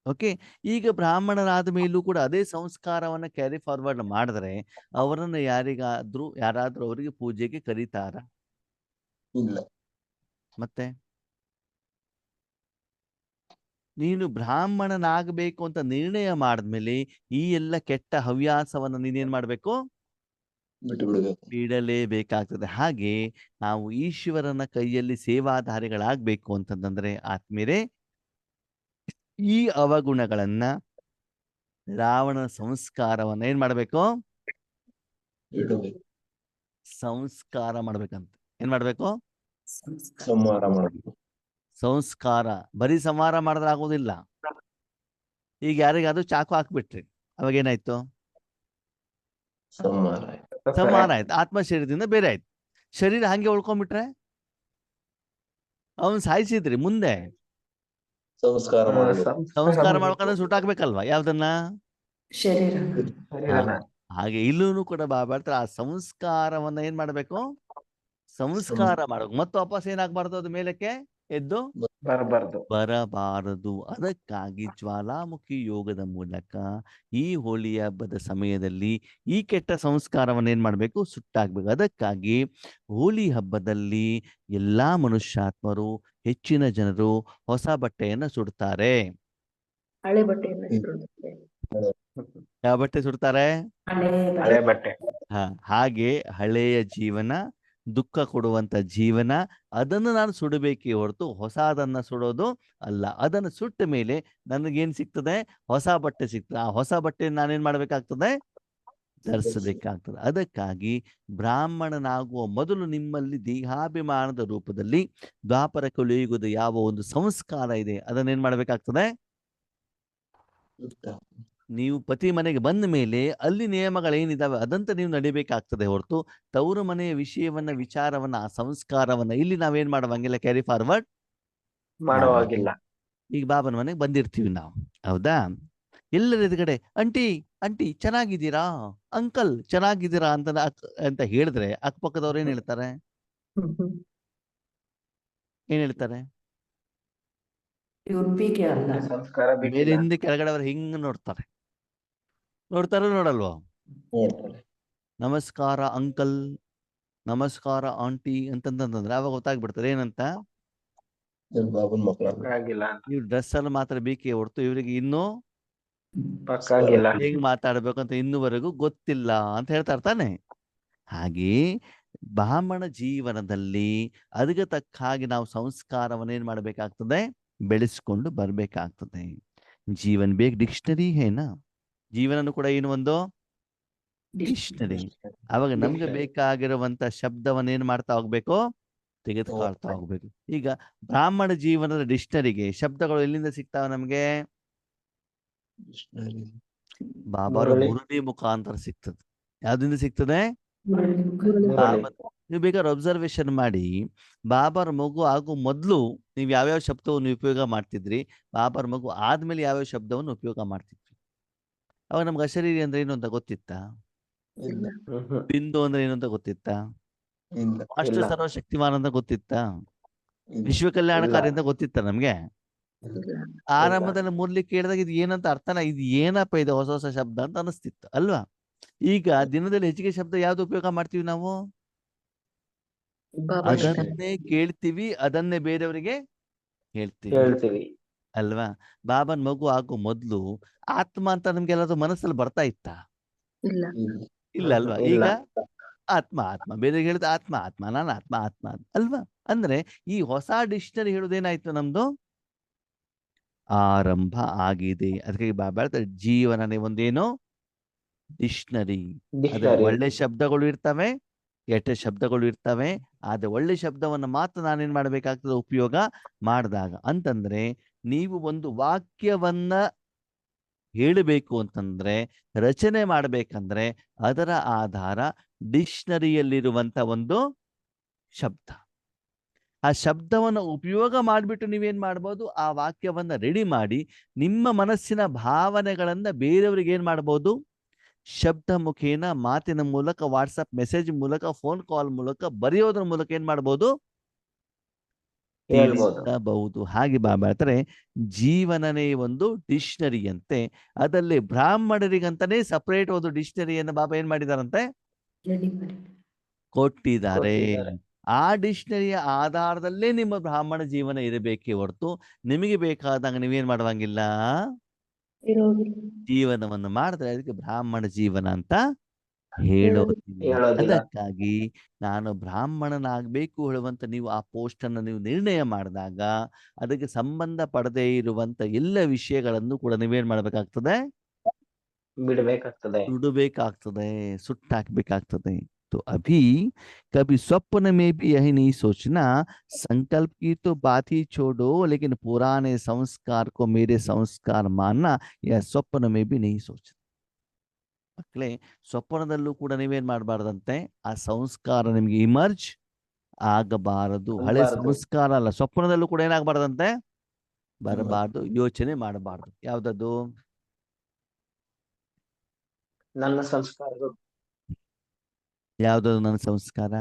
ಓಕೆ, ಈಗ ಬ್ರಾಹ್ಮಣರಾದ ಮೇಲೂ ಕೂಡ ಅದೇ ಸಂಸ್ಕಾರವನ್ನ ಕ್ಯಾರಿ ಫಾರ್ವರ್ಡ್ ಮಾಡಿದ್ರೆ ಅವರನ್ನ ಯಾರಾದ್ರೂ ಅವರಿಗೆ ಪೂಜೆಗೆ ಕರೀತಾರ? ಇಲ್ಲ. ಮತ್ತೆ ನೀನು ಬ್ರಾಹ್ಮಣನಾಗಬೇಕು ಅಂತ ನಿರ್ಣಯ ಮಾಡಿದ್ಮೇಲೆ ಈ ಎಲ್ಲ ಕೆಟ್ಟ ಹವ್ಯಾಸವನ್ನ ನೀನೇನ್ ಮಾಡ್ಬೇಕು, ಬಿಟ್ಟು ಬಿಡಬೇಕು. ಬಿಡಲೇಬೇಕಾಗ್ತದೆ. ಹಾಗೆ ನಾವು ಈಶ್ವರನ ಕೈಯಲ್ಲಿ ಸೇವಾಧಾರಿಗಳಾಗ್ಬೇಕು ಅಂತಂದ್ರೆ ಆತ್ಮೀಯರೇ, ಈ ಅವಗುಣಗಳನ್ನ, ರಾವಣನ ಸಂಸ್ಕಾರವನ್ನ ಏನ್ ಮಾಡ್ಬೇಕು? ಬಿಡಬೇಕು. ಸಂಸ್ಕಾರ ಮಾಡ್ಬೇಕಂತ. ಏನ್ ಮಾಡ್ಬೇಕು? ಸಂಸ್ಕಾರ. ಸಂಹಾರ ಮಾಡಬೇಕು. ಸಂಸ್ಕಾರ. ಬರೀ ಸಂಹಾರ ಮಾಡಿದ್ರೆ ಆಗೋದಿಲ್ಲ. ಈಗ ಯಾರಿಗಾದ್ರೂ ಚಾಕು ಹಾಕ್ಬಿಟ್ರಿ, ಅವಾಗ ಏನಾಯ್ತು? ಸಂಹಾರ ಆಯ್ತು. ಸಂಹಾರ ಆಯ್ತು. ಆತ್ಮ ಶರೀರದಿಂದ ಬೇರೆ ಆಯ್ತು. ಶರೀರ ಹಂಗೆ ಉಳ್ಕೊಂಡ್ಬಿಟ್ರೆ ಅವನ್ ಸಾಯಿಸಿದ್ರಿ, ಮುಂದೆ ಸಂಸ್ಕಾರ ಮಾಡಬೇಕು. ಸಂಸ್ಕಾರ ಮಾಡ್ಕೊಂಡ್ರೆ ಸುಟ್ಟಾಕ್ಬೇಕಲ್ವಾ ಯಾವ್ದನ್ನ? ಶರೀರ. ಹಾಗೆ ಇಲ್ಲೂ ಕೂಡ ಬಾಬಾಡ್ತಾರೆ, ಆ ಸಂಸ್ಕಾರವನ್ನ ಏನ್ ಮಾಡ್ಬೇಕು? ಸಂಸ್ಕಾರ ಮಾಡ್ಬೇಕು. ಮತ್ತು ವಾಪಸ್ ಏನಾಗ್ಬಾರ್ದು? ಅದು ಮೇಲಕ್ಕೆ ಎದ್ದು ಬರಬಾರದು. ಅದಕ್ಕಾಗಿ ಜ್ವಾಲಾಮುಖಿ ಯೋಗದ ಮೂಲಕ ಈ ಹೋಳಿ ಹಬ್ಬದ ಸಮಯದಲ್ಲಿ ಈ ಕೆಟ್ಟ ಸಂಸ್ಕಾರವನ್ನು ಏನ್ ಮಾಡ್ಬೇಕು? ಸುಟ್ಟಾಕ್ಬೇಕು. ಅದಕ್ಕಾಗಿ ಹೋಳಿ ಹಬ್ಬದಲ್ಲಿ ಎಲ್ಲಾ ಮನುಷ್ಯಾತ್ಮರು, ಹೆಚ್ಚಿನ ಜನರು ಹೊಸ ಬಟ್ಟೆಯನ್ನ ಸುಡ್ತಾರೆ. ಹಳೆ ಬಟ್ಟೆಯನ್ನ ಸುಡುತ್ತೆ. ಯಾವ ಬಟ್ಟೆ ಸುಡ್ತಾರೆ? ಹಳೆ ಬಟ್ಟೆ. ಹಾಗೆ ಹಳೆಯ ಜೀವನ, ದುಃಖ ಕೊಡುವಂತ ಜೀವನ, ಅದನ್ನು ನಾನು ಸುಡಬೇಕೇ ಹೊರತು ಹೊಸದನ್ನ ಸುಡೋದು ಅಲ್ಲ. ಅದನ್ನು ಸುಟ್ಟ ಮೇಲೆ ನನಗೇನ್ ಸಿಗ್ತದೆ? ಹೊಸ ಬಟ್ಟೆ ಸಿಗ್ತದೆ. ಆ ಹೊಸ ಬಟ್ಟೆ ನಾನೇನ್ ಮಾಡ್ಬೇಕಾಗ್ತದೆ? ಧರಿಸಬೇಕಾಗ್ತದೆ. ಅದಕ್ಕಾಗಿ ಬ್ರಾಹ್ಮಣನಾಗುವ ಮೊದಲು ನಿಮ್ಮಲ್ಲಿ ದೇಹಾಭಿಮಾನದ ರೂಪದಲ್ಲಿ ದ್ವಾಪರ ಕಲಿಯುಗದ ಯಾವ ಒಂದು ಸಂಸ್ಕಾರ ಇದೆ ಅದನ್ನೇನ್ ಮಾಡ್ಬೇಕಾಗ್ತದೆ? ನೀವು ಪತಿ ಮನೆಗೆ ಬಂದ ಮೇಲೆ ಅಲ್ಲಿ ನಿಯಮಗಳೇನಿದಾವೆ ಅದಂತ ನೀವು ನಡಿಬೇಕಾಗ್ತದೆ ಹೊರತು ತವರು ಮನೆಯ ವಿಚಾರವನ್ನ, ಆ ಸಂಸ್ಕಾರವನ್ನ ಇಲ್ಲಿ ನಾವೇನ್ ಮಾಡುವಂಗಿಲ್ಲ, ಕ್ಯಾರಿ ಫಾರ್ವರ್ಡ್ ಮಾಡುವಾಗಿಲ್ಲ. ಈಗ ಬಾಬನ ಮನೆಗೆ ಬಂದಿರ್ತೀವಿ ನಾವು, ಹೌದಾ? ಎಲ್ಲರ ಎದುರುಗಡೆ ಅಂಟಿ ಅಂಟಿ ಚೆನ್ನಾಗಿದ್ದೀರಾ, ಅಂಕಲ್ ಚೆನ್ನಾಗಿದ್ದೀರಾ ಅಂತ ಹೇಳಿದ್ರೆ ಅಕ್ಕಪಕ್ಕದವ್ರು ಏನ್ ಹೇಳ್ತಾರೆ? ಏನ್ ಹೇಳ್ತಾರೆ? ಉಡುಪಿಗೆ ಅಲ್ಲ. ಸಂಸ್ಕಾರ ಬಿಟ್ಟಿಲ್ಲ. ಮೇಲಿಂದ ಕೆಳಗಡೆ ಅವ್ರು ಹಿಂಗ್ ನೋಡ್ತಾರೆ. ನೋಡ್ತಾರೋ ನೋಡಲ್ವೋ? ನೋಡ್ತಾರೆ. ನಮಸ್ಕಾರ ಅಂಕಲ್, ನಮಸ್ಕಾರ ಆಂಟಿ ಅಂತಂದ್ರೆ ಅವಾಗ ಗೊತ್ತಾಗ್ಬಿಡ್ತಾರೆ ಏನಂತ? ಬಾಬನ್ ಮಕ್ಕಳ ಆಗಿಲ್ಲ ಅಂತ. ನೀವು ಡ್ರೆಸ್ ಅಲ್ಲಿ ಮಾತ್ರ ಬೇಕೇ ಹೊರತು ಇವರಿಗೆ ಇನ್ನೂ ಪಕ್ಕಾಗಿಲ್ಲ. ಹೇಗ್ ಮಾತಾಡ್ಬೇಕು ಅಂತ ಇನ್ನುವರೆಗೂ ಗೊತ್ತಿಲ್ಲ ಅಂತ ಹೇಳ್ತಾರೆ ತಾನೆ. ಹಾಗೆ ಬ್ರಾಹ್ಮಣ ಜೀವನದಲ್ಲಿ ಅದಕ್ಕೆ ತಕ್ಕ ಹಾಗೆ ನಾವು ಸಂಸ್ಕಾರವನ್ನ ಏನ್ ಮಾಡ್ಬೇಕಾಗ್ತದೆ? ಬೆಳೆಸ್ಕೊಂಡು ಬರ್ಬೇಕಾಗ್ತದೆ. ಜೀವನ್ ಬೇಕ್ ಡಿಕ್ಷನರಿ ಹೇನಾ? ಜೀವನನು ಕೂಡ ಏನು ಒಂದು ಡಿಕ್ಷನರಿ. ಅವಾಗ ನಮ್ಗೆ ಬೇಕಾಗಿರುವಂತ ಶಬ್ದವನ್ನ ಏನ್ ಮಾಡ್ತಾ ಹೋಗ್ಬೇಕು? ತೆಗೆದುಕೊಳ್ತಾ ಹೋಗ್ಬೇಕು. ಈಗ ಬ್ರಾಹ್ಮಣ ಜೀವನದ ಡಿಕ್ಷನರಿಗೆ ಶಬ್ದಗಳು ಎಲ್ಲಿಂದ ಸಿಗ್ತಾವ ನಮ್ಗೆ? ಬಾಬಾರ ಮುರಳಿ ಮುಖಾಂತರ ಸಿಗ್ತದೆ. ಯಾವ್ದಿಂದ ಸಿಗ್ತದೆ? ನೀವು ಬೇಕಾದ್ರೆ ಅಬ್ಸರ್ವೇಷನ್ ಮಾಡಿ, ಬಾಬಾರ ಮಗು ಆಗೋ ಮೊದ್ಲು ನೀವು ಯಾವ್ಯಾವ ಶಬ್ದವನ್ನು ಉಪಯೋಗ ಮಾಡ್ತಿದ್ರಿ, ಬಾಬಾರ ಮಗು ಆದ್ಮೇಲೆ ಯಾವ್ಯಾವ ಶಬ್ದವನ್ನು ಉಪಯೋಗ ಮಾಡ್ತಿದ್ರಿ? ಅವಾಗ ನಮ್ಗೆ ಅಶರೀರಿ ಅಂದ್ರೆ ಏನು ಅಂತ ಗೊತ್ತಿತ್ತಾ? ಬಿಂದು ಅಂದ್ರೆ ಏನು ಅಂತ ಗೊತ್ತಿತ್ತಾ? ಅಷ್ಟ ಸರ್ವಶಕ್ತಿಮಾನ್ ಅಂತ ಗೊತ್ತಿತ್ತಾ? ವಿಶ್ವ ಕಲ್ಯಾಣಕಾರಿ ಅಂತ ಗೊತ್ತಿತ್ತ ನಮ್ಗೆ? ಆರಂಭದಲ್ಲಿ ಮುರ್ಲಿ ಕೇಳಿದಾಗ ಇದು ಏನಂತ ಅರ್ಥನ, ಇದು ಏನಪ್ಪ ಇದು ಹೊಸ ಹೊಸ ಶಬ್ದ ಅಂತ ಅನಿಸ್ತಿತ್ತು ಅಲ್ವಾ? ಈಗ ದಿನದಲ್ಲಿ ಹೆಚ್ಚಿಗೆ ಶಬ್ದ ಯಾವ್ದು ಉಪಯೋಗ ಮಾಡ್ತೀವಿ ನಾವು? ಅದನ್ನೇ ಕೇಳ್ತೀವಿ, ಅದನ್ನೇ ಬೇರೆಯವರಿಗೆ ಹೇಳ್ತೀವಿ ಅಲ್ವಾ? ಬಾಬನ್ ಮಗು ಆಗೋ ಮೊದ್ಲು ಆತ್ಮ ಅಂತ ನಮ್ಗೆ ಎಲ್ಲಾದ್ರೂ ಮನಸ್ಸಲ್ಲಿ ಬರ್ತಾ ಇತ್ತ? ಇಲ್ಲ ಅಲ್ವಾ? ಈಗ ಆತ್ಮ ಆತ್ಮ, ಬೇರೆ ಹೇಳಿದ ಆತ್ಮ ಆತ್ಮ, ನಾನು ಆತ್ಮ ಆತ್ಮ ಅಲ್ವಾ? ಅಂದ್ರೆ ಈ ಹೊಸ ಡಿಕ್ಷನರಿ ಹೇಳೋದೇನಾಯ್ತು? ನಮ್ದು ಆರಂಭ ಆಗಿದೆ. ಅದಕ್ಕೆ ಬಾಬಾ ಹೇಳ್ತಾರೆ ಜೀವನನೇ ಒಂದೇನು ಡಿಕ್ಷನರಿ. ಅದ್ರಲ್ಲಿ ಒಳ್ಳೆ ಶಬ್ದಗಳು ಇರ್ತವೆ, ಕೆಟ್ಟ ಶಬ್ದಗಳು ಇರ್ತವೆ. ಆದ್ರೆ ಒಳ್ಳೆ ಶಬ್ದವನ್ನ ಮಾತ್ರ ನಾನೇನ್ ಮಾಡ್ಬೇಕಾಗ್ತದೆ? ಉಪಯೋಗ ಮಾಡಿದಾಗ. ಅಂತಂದ್ರೆ ನೀವು ಒಂದು ವಾಕ್ಯವನ್ನ ಹೇಳಬೇಕು ಅಂತಂದ್ರೆ, ರಚನೆ ಮಾಡ್ಬೇಕಂದ್ರೆ ಅದರ ಆಧಾರ ಡಿಕ್ಷನರಿಯಲ್ಲಿರುವಂತ ಒಂದು ಶಬ್ದ. ಆ ಶಬ್ದವನ್ನು ಉಪಯೋಗ ಮಾಡಿಬಿಟ್ಟು ನೀವೇನ್ ಮಾಡ್ಬೋದು? ಆ ವಾಕ್ಯವನ್ನ ರೆಡಿ ಮಾಡಿ ನಿಮ್ಮ ಮನಸ್ಸಿನ ಭಾವನೆಗಳನ್ನ ಬೇರೆಯವ್ರಿಗೆ ಏನ್ ಮಾಡ್ಬೋದು? ಶಬ್ದ ಮುಖೇನ, ಮಾತಿನ ಮೂಲಕ, ವಾಟ್ಸಪ್ ಮೆಸೇಜ್ ಮೂಲಕ, ಫೋನ್ ಕಾಲ್ ಮೂಲಕ, ಬರೆಯೋದ್ರ ಮೂಲಕ ಏನ್ ಮಾಡ್ಬೋದು? ತಿಳಿಸಬಹುದು. ಹಾಗೆ ಬಾಬಾ ಹೇಳ್ತಾರೆ ಜೀವನನೇ ಒಂದು ಡಿಕ್ಷನರಿ ಅಂತೆ. ಅದರಲ್ಲಿ ಬ್ರಾಹ್ಮಣರಿಗಂತಾನೆ ಸಪರೇಟ್ ಒಂದು ಡಿಕ್ಷನರಿಯನ್ನು ಬಾಬಾ ಏನ್ ಮಾಡಿದಾರಂತೆ? ಕೊಟ್ಟಿದ್ದಾರೆ. ಆ ಡಿಕ್ಷನರಿಯ ಆಧಾರದಲ್ಲೇ ನಿಮ್ಮ ಬ್ರಾಹ್ಮಣ ಜೀವನ ಇರಬೇಕೇ ಹೊರತು ನಿಮಗೆ ಬೇಕಾದಾಗ ನೀವೇನ್ ಮಾಡುವಂಗಿಲ್ಲ, ಜೀವನವನ್ನು ಮಾಡಿದ್ರೆ ಅದಕ್ಕೆ ಬ್ರಾಹ್ಮಣ ಜೀವನ ಅಂತ ಹೇಳೋದಿಲ್ಲ. ಹೇಳೋದಿಲ್ಲ. ಅದಕ್ಕಾಗಿ ನಾನು ಬ್ರಾಹ್ಮಣನಾಗಬೇಕು ಹೇಳುವಂತ ನೀವು ಆ ಪೋಸ್ಟ್ ಅನ್ನು ನೀವು ನಿರ್ಣಯ ಮಾಡಿದಾಗ ಅದಕ್ಕೆ ಸಂಬಂಧ ಪಡದೇ ಇರುವಂತ ಎಲ್ಲ ವಿಷಯಗಳನ್ನು ಕೂಡ ನೀವೇನ್ ಮಾಡ್ಬೇಕಾಗ್ತದೆ, ಬಿಡ್ಬೇಕಾಗ್ತದೆ. ಸುಡಬೇಕಾಗ್ತದೆ, ಸುಟ್ಟಾಕ್ಬೇಕಾಗ್ತದೆ. तो अभी कभी स्वप्न में भी यही नहीं सोचना, संकल्प की तो बात ही छोड़ो, लेकिन पुराने संस्कार को मेरे संस्कार मानना, यह स्वप्न में भी नहीं सोचना. ಮಕ್ಕಳೇ, ಸ್ವಪ್ನದಲ್ಲೂ ಕೂಡ ನೀವೇನ್ ಮಾಡಬಾರ್ದಂತೆ, ಆ ಸಂಸ್ಕಾರ ನಿಮ್ಗೆ ಇಮರ್ಜ್ ಆಗಬಾರದು. ಹಳೆ ಆಗ್ಬಾರ್ದು. ಸಂಸ್ಕಾರ ಅಲ್ಲ, ಸ್ವಪ್ನದಲ್ಲೂ ಕೂಡ ಏನಾಗಬಾರ್ದಂತೆ, ಬರಬಾರ್ದು, ಯೋಚನೆ ಮಾಡಬಾರ್ದು. ಯಾವ್ದದು? ನನ್ನ ಸಂಸ್ಕಾರಗಳು ಯಾವ್ದದು ನನ್ನ ಸಂಸ್ಕಾರ?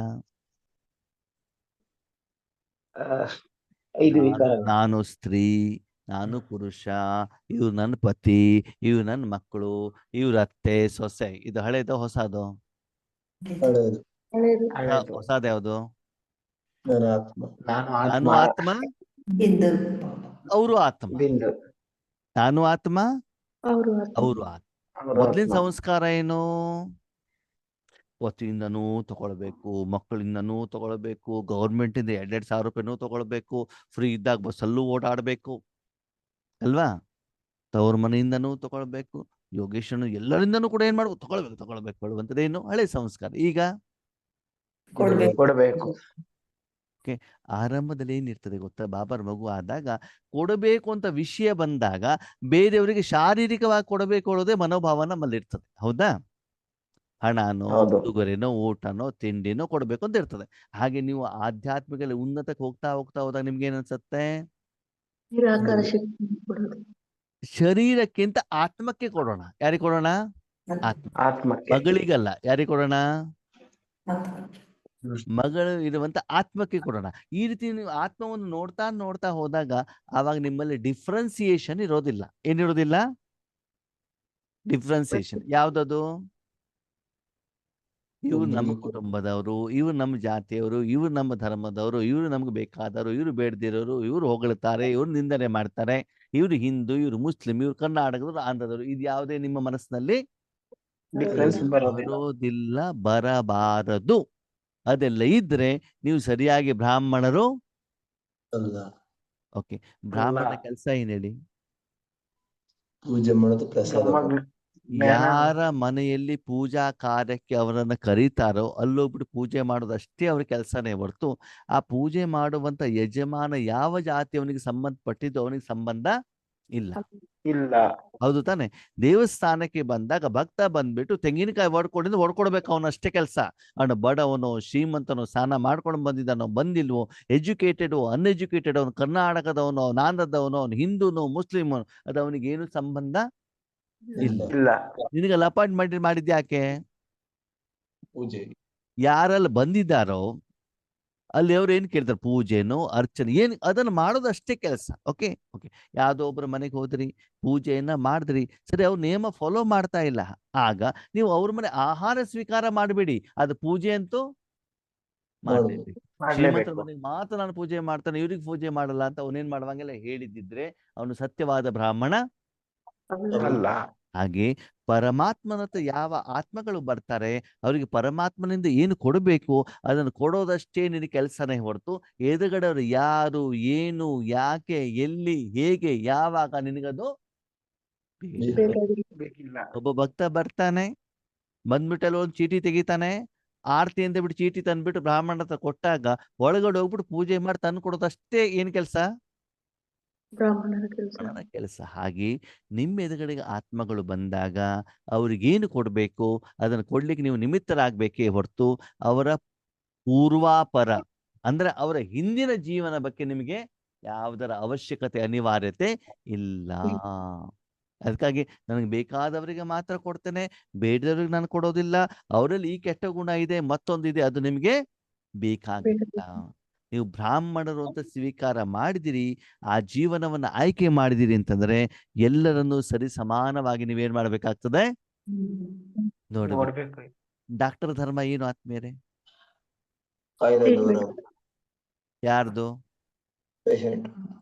ಆ, 5 ವಿಕಾರ. ನಾನು ಸ್ತ್ರೀ, ನಾನು ಪುರುಷ, ಇವ್ರು ನನ್ನ ಪತಿ, ಇವ್ರು ನನ್ನ ಮಕ್ಕಳು, ಇವ್ರ ಅತ್ತೆ ಸೊಸೆ. ಇದು ಹಳೇದು ಹೊಸದು? ಹಳೇದು. ಹಳೇದು. ಹಳೇದು. ಹೊಸದ ಯಾವುದು? ನನ್ನ ಆತ್ಮ. ನಾನು ನಾನು ಆತ್ಮ. ಆತ್ಮ, ಬಿಂದು ಅವರು ಆತ್ಮ. ಬಿಂದು. ನಾನು ಆತ್ಮ, ಅವರು ಅವರು ಆತ್ಮ. ಅವರು ಮೊದ್ಲಿನ ಆತ್ಮ. ಸಂಸ್ಕಾರ ಏನು? ಪತಿಯಿಂದನೂ ತಗೊಳ್ಬೇಕು, ಮಕ್ಕಳಿಂದನೂ ತಗೊಳ್ಬೇಕು, ಗೌರ್ಮೆಂಟ್ ಇಂದ 2,000 ರೂಪಾಯಿನೂ ತಗೊಳ್ಬೇಕು, ಫ್ರೀ ಇದ್ದಾಗ ಬಸ್ಸಲ್ಲೂ ಓಡಾಡ್ಬೇಕು ಅಲ್ವಾ? ತವ್ರ ಮನೆಯಿಂದನೂ ತಗೊಳ್ಬೇಕು, ಯೋಗೇಶನು ಎಲ್ಲರಿಂದನೂ ಕೂಡ ಏನ್ ಮಾಡ್ಬೇಕು, ತಗೊಳ್ಬೇಕು ಹೇಳುವಂಥದ್ದೇನು ಹಳೆ ಸಂಸ್ಕಾರ. ಈಗ ಕೊಡ್ಬೇಕು. ಆರಂಭದಲ್ಲಿ ಏನಿರ್ತದೆ ಗೊತ್ತಾ, ಬಾಬರ್ ಮಗು ಆದಾಗ ಕೊಡಬೇಕು ಅಂತ ವಿಷಯ ಬಂದಾಗ ಬೇರೆಯವರಿಗೆ ಶಾರೀರಿಕವಾಗಿ ಕೊಡಬೇಕು ಅನ್ನೋದೇ ಮನೋಭಾವ ನಮ್ಮಲ್ಲಿ ಇರ್ತದೆ. ಹೌದಾ? ಹಣನೋ, ಹೌದು. ಉಡುಗೊರೆನೋ, ಊಟನೋ, ತಿಂಡಿನೋ ಕೊಡ್ಬೇಕು ಅಂತ ಇರ್ತದೆ. ಹಾಗೆ ನೀವು ಆಧ್ಯಾತ್ಮಿಕ ಉನ್ನತಕ್ಕೆ ಹೋಗ್ತಾ ಹೋದಾಗ ನಿಮ್ಗೆ ಏನ್ ಅನ್ಸುತ್ತೆ? ನಿರಾಕಾರ ಶಕ್ತಿ ಕೊಡೋದು. ಶರೀರಕ್ಕಿಂತ ಆತ್ಮಕ್ಕೆ ಕೊಡೋಣ. ಯಾರಿಗೆ ಕೊಡೋಣ? ಆತ್ಮ. ಆತ್ಮಕ್ಕೆ. ಮಗಳಿಗಲ್ಲ, ಯಾರಿಗೆ ಕೊಡೋಣ? ಮಗಳು ಇರುವಂತ ಆತ್ಮಕ್ಕೆ ಕೊಡೋಣ. ಈ ರೀತಿ ನೀವು ಆತ್ಮವನ್ನು ನೋಡ್ತಾ ಹೋದಾಗ ಆವಾಗ ನಿಮ್ಮಲ್ಲಿ ಡಿಫ್ರೆನ್ಸಿಯೇಷನ್ ಇರೋದಿಲ್ಲ. ಏನಿರೋದಿಲ್ಲ? ಡಿಫ್ರೆನ್ಸಿಯೇಷನ್. ಯಾವ್ದದು? ಇವ್ರು ನಮ್ಮ ಕುಟುಂಬದವರು, ಇವ್ರು ನಮ್ಮ ಜಾತಿಯವರು, ಇವ್ರು ನಮ್ಮ ಧರ್ಮದವರು, ಇವ್ರು ನಮ್ಗೆ ಬೇಕಾದವರು, ಇವ್ರು ಬೇಡದಿರೋರು, ಇವ್ರು ಹೊಗಳ್ತಾರೆ, ಇವ್ರು ನಿಂದನೆ ಮಾಡ್ತಾರೆ, ಇವ್ರು ಹಿಂದೂ, ಇವ್ರು ಮುಸ್ಲಿಂ, ಇವ್ರು ಕರ್ನಾಟಕದವರು, ಆಂಧ್ರದವರು. ಇದು ಯಾವುದೇ ನಿಮ್ಮ ಮನಸ್ಸಿನಲ್ಲಿ ಡಿಫ್ರೆನ್ಸ್ ಬರೋದಿಲ್ಲ. ಬರೋದಿಲ್ಲ, ಬರಬಾರದು. ಅದೆಲ್ಲ ಇದ್ರೆ ನೀವು ಸರಿಯಾಗಿ ಬ್ರಾಹ್ಮಣರು ಅಲ್ಲ. ಓಕೆ. ಬ್ರಾಹ್ಮಣ ಕೆಲಸ ಏನ್ ಹೇಳಿ? ಪೂಜೆ ಮಾಡೋದು, ಪ್ರಸಾದ ನಮ್ಮ ಜ್ಞಾನ ಯಾರ ಮನೆಯಲ್ಲಿ ಪೂಜಾ ಕಾರ್ಯಕ್ಕೆ ಅವರನ್ನ ಕರೀತಾರೋ ಅಲ್ಲೋಗ್ಬಿಟ್ಟು ಪೂಜೆ ಮಾಡೋದಷ್ಟೇ ಅವ್ರ ಕೆಲಸನೇ ಹೊರತು ಆ ಪೂಜೆ ಮಾಡುವಂತ ಯಜಮಾನ ಯಾವ ಜಾತಿಯವನಿಗೆ ಸಂಬಂಧಪಟ್ಟಿದ್ದು ಅವನಿಗೆ ಸಂಬಂಧ ಇಲ್ಲ. ಇಲ್ಲ. ಹೌದು ತಾನೆ? ದೇವಸ್ಥಾನಕ್ಕೆ ಬಂದಾಗ ಭಕ್ತ ಬಂದ್ಬಿಟ್ಟು ತೆಂಗಿನಕಾಯಿ ಹೊಡ್ಕೊಡ್ಬೇಕು, ಅವನಷ್ಟೇ ಕೆಲಸ. ಅವನು ಬಡವನೋ ಶ್ರೀಮಂತನೋ, ಸ್ನಾನ ಮಾಡ್ಕೊಂಡು ಬಂದಿದ್ದಾನೋ ಬಂದಿಲ್ವೋ, ಎಜುಕೇಟೆಡ್ ಅನ್ಎಜುಕೇಟೆಡ್, ಅವನು ಕರ್ನಾಟಕದವನೋ ಆಂಧ್ರದವನೋ, ಅವನು ಹಿಂದೂನೋ ಮುಸ್ಲಿಮೋ, ಅದು ಅವನಿಗೆ ಏನು ಸಂಬಂಧ ಇಲ್ಲ. ಇಲ್ಲ. ನಿನಗೆಲ್ಲ ಅಪಾಯಿಂಟ್ಮೆಂಟ್ ಮಾಡಿದ್ಯಾಕೆ? ಪೂಜೆ. ಯಾರೆಲ್ಲ ಬಂದಿದ್ದಾರೋ ಅಲ್ಲಿ ಅವ್ರು ಏನ್ ಕೇಳ್ತಾರೆ? ಪೂಜೆನೋ ಅರ್ಚನೆ ಏನ್, ಅದನ್ನ ಮಾಡೋದಷ್ಟೇ ಕೆಲಸ. Okay okay. ಯಾವ್ದೋ ಒಬ್ರ ಮನೆಗೆ ಹೋದ್ರಿ, ಪೂಜೆಯನ್ನ ಮಾಡಿದ್ರಿ, ಸರಿ, ಅವ್ರು ನೇಮ ಫಾಲೋ ಮಾಡ್ತಾ ಇಲ್ಲ, ಆಗ ನೀವು ಅವ್ರ ಮನೆ ಆಹಾರ ಸ್ವೀಕಾರ ಮಾಡಬೇಡಿ, ಅದು ಪೂಜೆ ಅಂತೂ ಮಾಡ್ಲೇಬೇಕು. ಶ್ರೀಮಂತರ ಮನೆಗೆ ಮಾತ್ರ ನಾನು ಪೂಜೆ ಮಾಡ್ತಾನೆ, ಇವ್ರಿಗೆ ಪೂಜೆ ಮಾಡಲ್ಲ ಅಂತ ಅವನೇನ್ ಮಾಡುವಂಗೆಲ್ಲ ಹೇಳಿದ್ದಿದ್ರೆ ಅವನು ಸತ್ಯವಾದ ಬ್ರಾಹ್ಮಣ ಅಲ್ಲ. ಹಾಗೆ ಪರಮಾತ್ಮನತ್ತ ಯಾವ ಆತ್ಮಗಳು ಬರ್ತಾರೆ ಅವರಿಗೆ ಪರಮಾತ್ಮನಿಂದ ಏನು ಕೊಡಬೇಕು ಅದನ್ನು ಕೊಡೋದಷ್ಟೇ ನಿನ್ನ ಕೆಲಸನೇ ಹೊರತು ಎದುರುಗಡೆ ಅವರು ಯಾರು, ಏನು, ಯಾಕೆ, ಎಲ್ಲಿ, ಹೇಗೆ, ಯಾವಾಗ ನಿನಗದು ಬೇಕಿಲ್ಲ. ಒಬ್ಬ ಭಕ್ತ ಬರ್ತಾನೆ, ಬಂದ್ಬಿಟ್ಟಲ್ಲಿ ಒಂದು ಚೀಟಿ ತೆಗಿತಾನೆ, ಆರ್ತಿ ಅಂತ ಬಿಟ್ಟು ಚೀಟಿ ತಂದ್ಬಿಟ್ಟು ಬ್ರಾಹ್ಮಣ ಹತ್ರ ಕೊಟ್ಟಾಗ ಒಳಗಡೆ ಹೋಗ್ಬಿಟ್ಟು ಪೂಜೆ ಮಾಡಿ ತಂದು ಕೊಡೋದಷ್ಟೇ ಏನ್ ಕೆಲಸ? ಬ್ರಾಹ್ಮಣರ ಕೆಲಸ. ಕೆಲಸ. ಹಾಗೆ ನಿಮ್ಮ ಎದುರುಗಡೆಗೆ ಆತ್ಮಗಳು ಬಂದಾಗ ಅವ್ರಿಗೇನು ಕೊಡ್ಬೇಕು ಅದನ್ನು ಕೊಡ್ಲಿಕ್ಕೆ ನೀವು ನಿಮಿತ್ತರಾಗಬೇಕೇ ಹೊರತು ಅವರ ಪೂರ್ವಾಪರ ಅಂದ್ರೆ ಅವರ ಹಿಂದಿನ ಜೀವನ ಬಗ್ಗೆ ನಿಮಗೆ ಯಾವುದರ ಅವಶ್ಯಕತೆ ಅನಿವಾರ್ಯತೆ ಇಲ್ಲ. ಅದಕ್ಕಾಗಿ ನನಗೆ ಬೇಕಾದವರಿಗೆ ಮಾತ್ರ ಕೊಡ್ತೇನೆ, ಬೇಡದವ್ರಿಗೆ ನಾನು ಕೊಡೋದಿಲ್ಲ. ಅವರಲ್ಲಿ ಈ ಕೆಟ್ಟ ಗುಣ ಇದೆ, ಮತ್ತೊಂದಿದೆ, ಅದು ನಿಮಗೆ ಬೇಕಾಗಿಲ್ಲ. ನೀವು ಬ್ರಾಹ್ಮಣರು ಅಂತ ಸ್ವೀಕಾರ ಮಾಡಿದಿರಿ, ಆ ಜೀವನವನ್ನ ಆಯ್ಕೆ ಮಾಡಿದಿರಿ ಅಂತಂದ್ರೆ ಎಲ್ಲರನ್ನೂ ಸರಿ ಸಮಾನವಾಗಿ ನೀವೇನ್ ಮಾಡ್ಬೇಕಾಗ್ತದೆ? ನೋಡ್ಬೇಕು. ಡಾಕ್ಟರ್ ಧರ್ಮ ಏನು ಆತ್ಮೀಯರೇ? ಯಾರ್ದು? ಪೇಷಂಟ್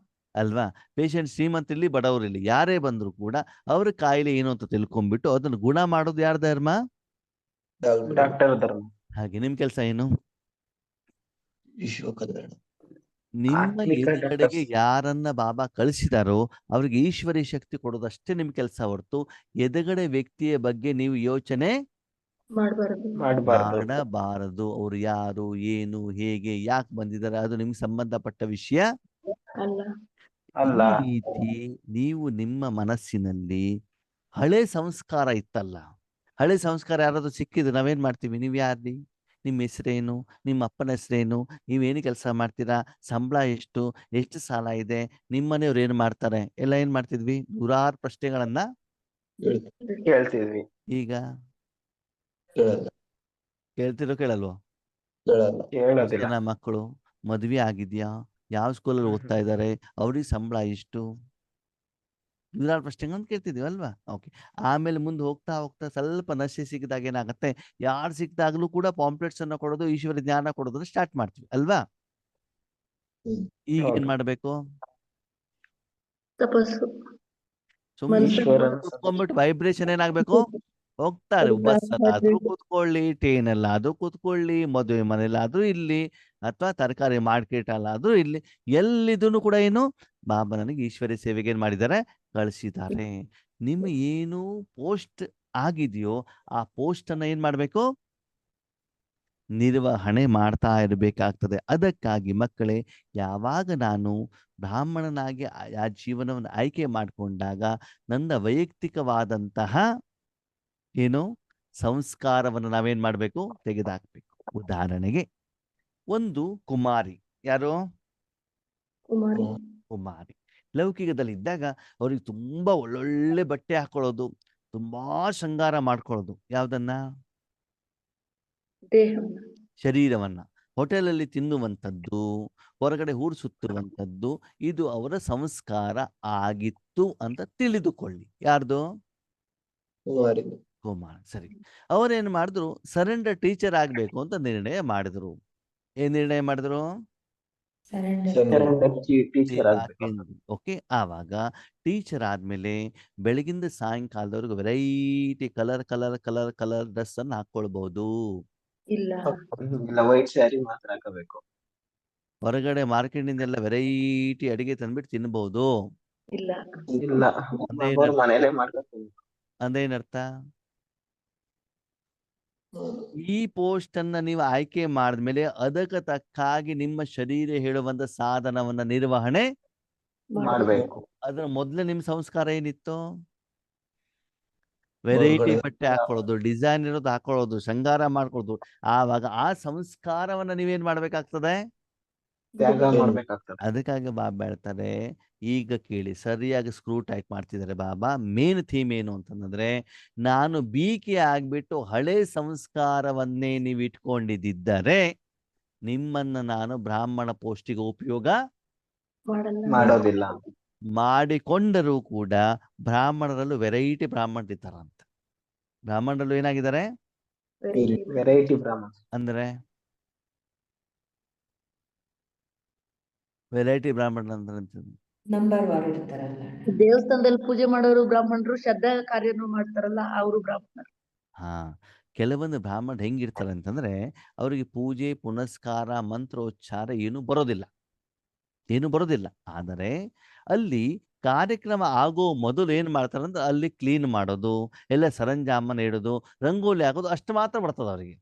ಅಲ್ವಾ? ಪೇಷಂಟ್ ಶ್ರೀಮಂತರಿರ್ಲಿ ಬಡವರಿರ್ಲಿ ಯಾರೇ ಬಂದ್ರು ಕೂಡ ಅವ್ರ ಕಾಯಿಲೆ ಏನು ಅಂತ ತಿಳ್ಕೊಂಡ್ಬಿಟ್ಟು ಅದನ್ನು ಗುಣ ಮಾಡೋದು ಯಾರ ಧರ್ಮ? ಡಾಕ್ಟರ್ ಡಾಕ್ಟರ್ ಧರ್ಮ. ಹಾಗೆ ನಿಮ್ ಕೆಲಸ ಏನು? ವಿಶ್ವ ಕಲ್ಯಾಣ. ನಿಮ್ಮ ಆತ್ಮಿಕ ಎದುರುಗಡೆಗೆ ಡಾಕ್ಟರ್ಸ್. ಯಾರನ್ನ ಬಾಬಾ ಕಳಿಸಿದಾರೋ ಅವ್ರಿಗೆ ಈಶ್ವರಿ ಶಕ್ತಿ ಕೊಡೋದಷ್ಟೇ ನಿಮ್ ಕೆಲಸ ಹೊರತು ಎದುರುಗಡೆ ವ್ಯಕ್ತಿಯ ಬಗ್ಗೆ ನೀವು ಯೋಚನೆ ಮಾಡ್ಬಾರ್ದು. ಮಾಡಬಾರ್ದು. ಮಾಡಬಾರದು. ಅವ್ರು ಯಾರು, ಏನು, ಹೇಗೆ, ಯಾಕೆ ಬಂದಿದ್ದಾರೆ ಅದು ನಿಮ್ಗೆ ಸಂಬಂಧಪಟ್ಟ ವಿಷಯ ಅಲ್ಲ. ಅಲ್ಲ. ಈ ರೀತಿ ನೀವು ನಿಮ್ಮ ಮನಸ್ಸಿನಲ್ಲಿ ಹಳೆ ಸಂಸ್ಕಾರ ಇತ್ತಲ್ಲ, ಹಳೆ ಸಂಸ್ಕಾರ ಯಾರಾದ್ರೂ ಸಿಕ್ಕಿದ್ರೆ ನಾವೇನ್ ಮಾಡ್ತೀವಿ? ನೀವು ಯಾರ್ರಿ, ನಿಮ್ಮ ಹೆಸರೇನು, ನಿಮ್ಮ ಅಪ್ಪನ ಹೆಸರೇನು, ನೀವೇನು ಕೆಲಸ ಮಾಡ್ತೀರಾ, ಸಂಬಳ ಎಷ್ಟು, ಎಷ್ಟು ಸಾಲ ಇದೆ, ನಿಮ್ಮ ಮನೆಯವ್ರು ಏನು ಮಾಡ್ತಾರೆ, ಎಲ್ಲ ಏನ್ ಮಾಡ್ತಿದ್ವಿ? ನೂರಾರು ಪ್ರಶ್ನೆಗಳನ್ನ ಕೇಳ್ತಿದ್ವಿ. ಈಗ ಕೇಳಲ್ಲ ಕೇಳ್ತಿರೋ ಕೇಳಲ್ವೋ? ಕೇಳಲ್ಲ ಹೇಳೋದಿಲ್ಲ. ಜನ ಮಕ್ಕಳು ಮದ್ವೆ ಆಗಿದ್ಯಾ, ಯಾವ ಸ್ಕೂಲಲ್ಲಿ ಓದ್ತಾ ಇದ್ದಾರೆ, ಅವ್ರಿಗೆ ಸಂಬಳ ಎಷ್ಟು, ನೂರಾರು ಪ್ರಶ್ನೆಗಳನ್ನ ಕೇಳ್ತಿದ್ವಿ ಅಲ್ವಾ? ಓಕೆ. ಆಮೇಲೆ ಮುಂದೆ ಹೋಗ್ತಾ ಹೋಗ್ತಾ ಸ್ವಲ್ಪ ನಶೆ ಸಿಕ್ಕಿದಾಗ ಏನಾಗುತ್ತೆ, ಯಾರು ಸಿಕ್ಕಿದಾಗ್ಲೂ ಕೂಡ ಪಾಂಪ್ಲೆಟ್ಸ್ ಅನ್ನ ಕೊಡೋದು, ಈಶ್ವರ ಜ್ಞಾನ ಕೊಡೋದನ್ನ ಸ್ಟಾರ್ಟ್ ಮಾಡ್ತೀವಿ ಅಲ್ವಾ? ಈಗ ಏನ್ ಹೌದು. ಮಾಡ್ಬೇಕು? ತಪಸ್ಸು. ಸುಮ್ಮನೆ ಈಶ್ವರನ ಕೂತ್ಕೊಂಡ್ಬಿಟ್ಟು ವೈಬ್ರೇಷನ್ ಏನಾಗ್ಬೇಕು? ಹೋಗ್ತಾರೆ. ಬಸ್ ಅಲ್ಲಾದ್ರೂ ಕೂತ್ಕೊಳ್ಳಿ, ಟ್ರೈನ್ ಅಲ್ಲಾದ್ರೂ ಕೂತ್ಕೊಳ್ಳಿ, ಮದುವೆ ಮನೇಲಾದ್ರೂ ಇಲ್ಲಿ, ಅಥವಾ ತರಕಾರಿ ಮಾರ್ಕೆಟ್ ಅಲ್ಲಾದ್ರೂ ಇಲ್ಲಿ, ಎಲ್ಲಿದೂ ಕೂಡ ಏನು ಬಾಬಾ ನನಗೆ ಈಶ್ವರಿ ಸೇವೆಗೆ ಏನ್ ಮಾಡಿದ್ದಾರೆ? ಕಳಿಸಿದ್ದಾರೆ. ನಿಮ್ಮ ಏನು ಪೋಸ್ಟ್ ಆಗಿದೆಯೋ ಆ ಪೋಸ್ಟ್ ಅನ್ನ ಏನ್ ಮಾಡ್ಬೇಕು? ನಿರ್ವಹಣೆ ಮಾಡ್ತಾ ಇರಬೇಕಾಗ್ತದೆ. ಅದಕ್ಕಾಗಿ ಮಕ್ಕಳೇ, ಯಾವಾಗ ನಾನು ಬ್ರಾಹ್ಮಣನಾಗಿ ಆ ಜೀವನವನ್ನು ಆಯ್ಕೆ ಮಾಡಿಕೊಂಡಾಗ ನನ್ನ ವೈಯಕ್ತಿಕವಾದಂತಹ ಏನು ಸಂಸ್ಕಾರವನ್ನು ನಾವೇನ್ ಮಾಡ್ಬೇಕು? ತೆಗೆದುಹಾಕ್ಬೇಕು. ಉದಾಹರಣೆಗೆ ಒಂದು ಕುಮಾರಿ, ಯಾರು? ಕುಮಾರಿ. ಕುಮಾರಿ ಲೌಕಿಕದಲ್ಲಿ ಇದ್ದಾಗ ಅವ್ರಿಗೆ ತುಂಬಾ ಒಳ್ಳೊಳ್ಳೆ ಬಟ್ಟೆ ಹಾಕೊಳ್ಳೋದು, ತುಂಬಾ ಶೃಂಗಾರ ಮಾಡ್ಕೊಳ್ಳೋದು, ಯಾವ್ದನ್ನ? ದೇಹ. ಶರೀರವನ್ನ. ಹೋಟೆಲಲ್ಲಿ ತಿನ್ನುವಂಥದ್ದು, ಹೊರಗಡೆ ಊರು ಸುತ್ತುವಂಥದ್ದು, ಇದು ಅವರ ಸಂಸ್ಕಾರ ಆಗಿತ್ತು ಅಂತ ತಿಳಿದುಕೊಳ್ಳಿ. ಯಾರ್ದು? ಕುಮಾರಿದು. ಕುಮಾರ್. ಸರಿ. ಅವರೇನು ಮಾಡಿದ್ರು? ಸರೆಂಡರ್ ಟೀಚರ್ ಆಗ್ಬೇಕು ಅಂತ ನಿರ್ಣಯ ಮಾಡಿದ್ರು. ಏನ್ ನಿರ್ಣಯ ಮಾಡಿದ್ರು? ಸರೆಂಡರ್ ಟೀಚರ್ ಆಗ್ಬೇಕು. ಓಕೆ. ಆವಾಗ ಟೀಚರ್ ಆದ್ಮೇಲೆ ಬೆಳಗಿಂದ ಸಾಯಂಕಾಲದವರೆಗೂ variety colour colour colour colour dress ಅನ್ನು ಹಾಕೊಳ್ಬಹುದು. ಇಲ್ಲ. ಇಲ್ಲ, ವೈಟ್ ಸ್ಯಾರಿ ಮಾತ್ರ ಹಾಕಬೇಕು. ಹೊರಗಡೆ ಮಾರ್ಕೆಟ್ನಿಂದ ಎಲ್ಲ ವೆರೈಟಿ ಅಡಿಗೆ ತಂದ್ಬಿಟ್ಟು ತಿನ್ಬಹುದು. ಇಲ್ಲ. ಇಲ್ಲ, ಅವ್ರ ಮನೇಲೆ ಮಾಡ್ಬೇಕು. ಅದೇನರ್ಥ? ಈ ಪೋಸ್ಟ್ ಅನ್ನ ನೀವು ಆಯ್ಕೆ ಮಾಡಿದ್ಮೇಲೆ ಅದಕ್ಕೆ ತಕ್ಕಾಗಿ ನಿಮ್ಮ ಶರೀರ ಹೇಳುವಂತ ಸಾಧನವನ್ನ ನಿರ್ವಹಣೆ ಮಾಡ್ಬೇಕು. ಅದರ ಮೊದ್ಲು ನಿಮ್ ಸಂಸ್ಕಾರ ಏನಿತ್ತು? ವೆರೈಟಿ ಹೊರಗಡೆ ಬಟ್ಟೆ ಹಾಕೊಳ್ಳೋದು, ಡಿಸೈನ್ ಇರೋದು ಹಾಕೊಳ್ಳೋದು, ಶೃಂಗಾರ ಮಾಡ್ಕೊಳ್ಳೋದು. ಆವಾಗ ಆ ಸಂಸ್ಕಾರವನ್ನ ನೀವೇನ್ ಮಾಡ್ಬೇಕಾಗ್ತದೆ? ತ್ಯಾಗ ಮಾಡ್ಬೇಕಾಗ್ತದೆ. ಅದಕ್ಕಾಗಿ ಬಾಬಾ ಹೇಳ್ತಾರೆ, ಈಗ ಕೇಳಿ, ಸರಿಯಾಗಿ ಸ್ಕ್ರೂ ಟೈಟ್ ಮಾಡ್ತಿದ್ದಾರೆ ಬಾಬಾ. ಮೇನ್ ಥೀಮ್ ಏನು ಅಂತಂದ್ರೆ, ನಾನು ಬೀಕೆ ಆಗ್ಬಿಟ್ಟು ಹಳೆ ಸಂಸ್ಕಾರವನ್ನೇ ನೀವು ಇಟ್ಕೊಂಡಿದ್ದರೆ ನಿಮ್ಮನ್ನ ನಾನು ಬ್ರಾಹ್ಮಣ ಪೋಸ್ಟಿಗೆ ಉಪಯೋಗ ಮಾಡೋದಿಲ್ಲ. ಮಾಡಿಕೊಂಡರೂ ಕೂಡ ಬ್ರಾಹ್ಮಣರಲ್ಲೂ ವೆರೈಟಿ ಬ್ರಾಹ್ಮಣರಿದ್ದಾರಂತ. ಬ್ರಾಹ್ಮಣರಲ್ಲೂ ಏನಾಗಿದ್ದಾರೆ? ವೆರೈಟಿ ಬ್ರಾಹ್ಮಣ ಅಂದ್ರೆ ವೆರೈಟಿ ಬ್ರಾಹ್ಮಣ ಅಂದ್ರೆ ನಂಬರ್ ವಾರ್ ಇರ್ತಾರಲ್ಲ. ದೇವಸ್ಥಾನದಲ್ಲಿ ಪೂಜೆ ಮಾಡೋರು ಬ್ರಾಹ್ಮಣರು, ಶ್ರದ್ಧಾ ಕಾರ್ಯನು ಮಾಡ್ತಾರಲ್ಲ ಅವರು ಬ್ರಾಹ್ಮಣರು. ಹಾ, ಕೆಲವೊಂದು ಬ್ರಾಹ್ಮಣರು ಹೆಂಗಿರ್ತಾರೆ ಅಂತಂದ್ರೆ ಅವರಿಗೆ ಪೂಜೆ ಪುನಸ್ಕಾರ ಮಂತ್ರೋಚ್ಚಾರ ಏನು ಬರೋದಿಲ್ಲ. ಆದರೆ ಅಲ್ಲಿ ಕಾರ್ಯಕ್ರಮ ಆಗೋ ಮೊದಲು ಏನ್ ಮಾಡ್ತಾರೆ ಅಂದ್ರೆ ಅಲ್ಲಿ ಕ್ಲೀನ್ ಮಾಡೋದು, ಎಲ್ಲ ಸರಂಜಾಮನ ಇಡೋದು, ರಂಗೋಲಿ ಹಾಕೋದು ಅಷ್ಟು ಮಾತ್ರ ಬರ್ತದೆ ಅವರಿಗೆ.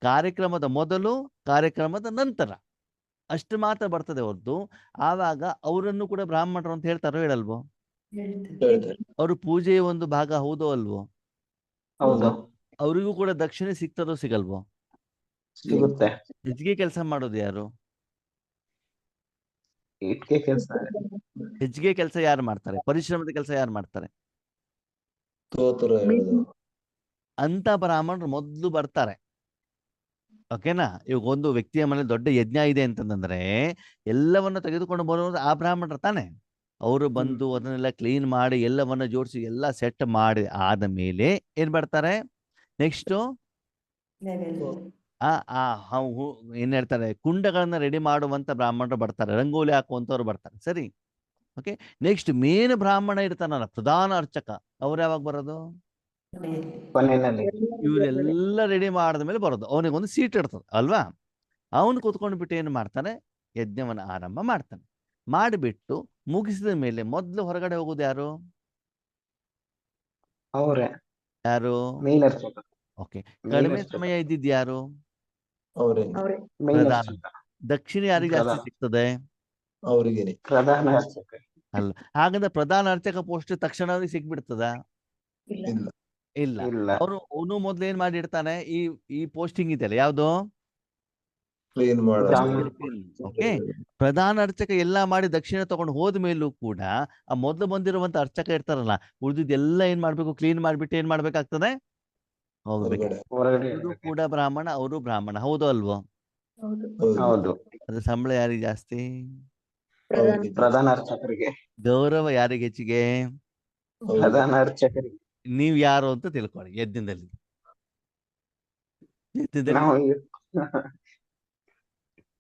ಕಾರ್ಯಕ್ರಮದ ಮೊದಲು, ಕಾರ್ಯಕ್ರಮದ ನಂತರ ಅಷ್ಟು ಮಾತ್ರ ಬರ್ತದೆ ಹೊರತು ಆವಾಗ ಅವರನ್ನು ಕೂಡ ಬ್ರಾಹ್ಮಣರು ಅಂತ ಹೇಳ್ತಾರೋ ಹೇಳಲ್ವೋ? ಅವರು ಪೂಜೆಯ ಒಂದು ಭಾಗ ಹೌದೋ ಅಲ್ವೋ? ಹೌದು, ಅವರಿಗೂ ಕೂಡ ದಕ್ಷಿಣೆ ಸಿಗ್ತದೋ ಸಿಗಲ್ವೋ? ಸಿಗುತ್ತೆ. ಹೆಚ್ಚಿಗೆ ಕೆಲಸ ಮಾಡೋದು ಯಾರು? ಇಟ್ಕೆ ಕೆಲಸ. ಹೆಚ್ಚಿಗೆ ಕೆಲಸ ಯಾರು ಮಾಡ್ತಾರೆ? ಪರಿಶ್ರಮದ ಕೆಲಸ ಯಾರು ಮಾಡ್ತಾರೆ? ಸ್ತೋತ್ರ ಹೇಳೋದು. ಅಂತ ಬ್ರಾಹ್ಮಣರು ಮೊದಲು ಬರ್ತಾರೆ. ಓಕೆನಾ? ಇವಾಗ ಒಂದು ವ್ಯಕ್ತಿಯ ಮನೆ ದೊಡ್ಡ ಯಜ್ಞ ಇದೆ ಅಂತಂದ್ರೆ ಎಲ್ಲವನ್ನ ತೆಗೆದುಕೊಂಡು ಬರೋದು ಆ ಬ್ರಾಹ್ಮಣರು ತಾನೆ. ಅವರು ಬಂದು ಅದನ್ನೆಲ್ಲ ಕ್ಲೀನ್ ಮಾಡಿ ಎಲ್ಲವನ್ನ ಜೋಡಿಸಿ ಎಲ್ಲ ಸೆಟ್ ಮಾಡಿ ಆದ ಮೇಲೆ ಏನ್ ಮಾಡ್ತಾರೆ? ನೆಕ್ಸ್ಟ್ ಏನ್ ಹೇಳ್ತಾರೆ, ಕುಂಡಗಳನ್ನ ರೆಡಿ ಮಾಡುವಂತ ಬ್ರಾಹ್ಮಣರು ಬರ್ತಾರೆ, ರಂಗೋಲಿ ಹಾಕುವಂತವ್ರು ಬರ್ತಾರೆ. ಸರಿ, ಓಕೆ. ನೆಕ್ಸ್ಟ್ ಮೇನ್ ಬ್ರಾಹ್ಮಣ ಇರ್ತಾನಲ್ಲ, ಪ್ರಧಾನ ಅರ್ಚಕ, ಅವ್ರು ಯಾವಾಗ ಬರೋದು? ಕೊನೆಯಲ್ಲಿ ಇವರೆಲ್ಲ ರೆಡಿ ಮಾಡಿದ ಮೇಲೆ ಬರೋದು, ಅವನಿಗೊಂದು ಸೀಟ್ ಇರ್ತದೆ ಅಲ್ವಾ, ಅವನು ಕೂತ್ಕೊಂಡು ಬಿಟ್ಟು ಏನು ಮಾಡ್ತಾನೆ, ಯಜ್ಞವನ್ನು ಆರಂಭ ಮಾಡ್ತಾನೆ. ಮಾಡಿಬಿಟ್ಟು ಮುಗಿಸಿದ ಮೇಲೆ ಮೊದಲು ಹೊರಗಡೆ ಹೋಗೋದು ಯಾರು? ಅವರೇ ಯಾರು? ಮೇನ್ ಅರ್ಚಕ. ಓಕೆ. ಮೇನ್ ಕಡಿಮೆ ಅರ್ಚಕ ಸಮಯ ಇದ್ದಿದ್ದು ಯಾರು? ಅವ್ರೇನೆ ಅವರೇ ಮೇನ್ ಪ್ರಧಾನ. ಅರ್ಚಕ ದಕ್ಷಿಣ ಯಾರಿಗೆ ಜಾಸ್ತಿ ಪ್ರಧಾನ ಸಿಗ್ತದೆ? ಅವ್ರಿಗೇನೆ. ಪ್ರಧಾನ ಅರ್ಚಕ. ಅಲ್ಲ, ಹಾಗಂದ್ರೆ ಪ್ರಧಾನ ಅರ್ಚಕ ಪೋಸ್ಟ್ ತಕ್ಷಣ ಅವ್ರಿಗೆ ಸಿಕ್ಬಿಡ್ತದ? ಇಲ್ಲ ಇಲ್ಲ. ಇಲ್ಲ. ಇಲ್ಲ ಅವನು ಮೊದ್ಲು ಏನ್ ಮಾಡಿರ್ತಾನೆ, ಈ ಪೋಸ್ಟಿಂಗ್ ಇದೆಯಲ್ಲ ಯಾವ್ದು? ಕ್ಲೀನ್ ಮಾಡೋ ಬ್ರಾಹ್ಮಣ. ಓಕೆ. ಪ್ರಧಾನ ಅರ್ಚಕ ಎಲ್ಲಾ ಮಾಡಿ ದಕ್ಷಿಣ ತಗೊಂಡು ಹೋದ ಮೇಲೂ ಕೂಡ ಆ ಮೊದ್ಲು ಬಂದಿರುವಂತ ಅರ್ಚಕ ಇರ್ತಾರಲ್ಲ, ಉಳಿದಿದ್ದೆಲ್ಲ ಏನ್ ಮಾಡ್ಬೇಕು, ಕ್ಲೀನ್ ಮಾಡ್ಬಿಟ್ಟು ಏನ್ ಮಾಡ್ಬೇಕಾಗ್ತದೆ, ಹೋಗ್ಬೇಕು. ಹೊರಗಡೆ. ಹೊರಗಡೆ ಇವರು ಇರ್ಬೇಕು. ಕೂಡ ಬ್ರಾಹ್ಮಣ, ಅವರು ಬ್ರಾಹ್ಮಣ, ಹೌದು ಅಲ್ವೋ? ಹೌದು ಹೌದು. ಹೌದು. ಅದ್ರ ಸಂಬಳ ಯಾರಿಗೆ ಜಾಸ್ತಿ? ಪ್ರಧಾನ ಅವ್ರಿಗೆ ಪ್ರಧಾನ ಅರ್ಚಕರಿಗೆ. ಗೌರವ ಯಾರಿಗೆ ಹೆಚ್ಚಿಗೆ? ಹೌದು. ಪ್ರಧಾನ ಅರ್ಚಕರಿಗೆ. ನೀವ್ ಯಾರು ಅಂತ ತಿಳ್ಕೊಳ್ಳಿ. ಯಜ್ಞದಲ್ಲಿ ನಾವು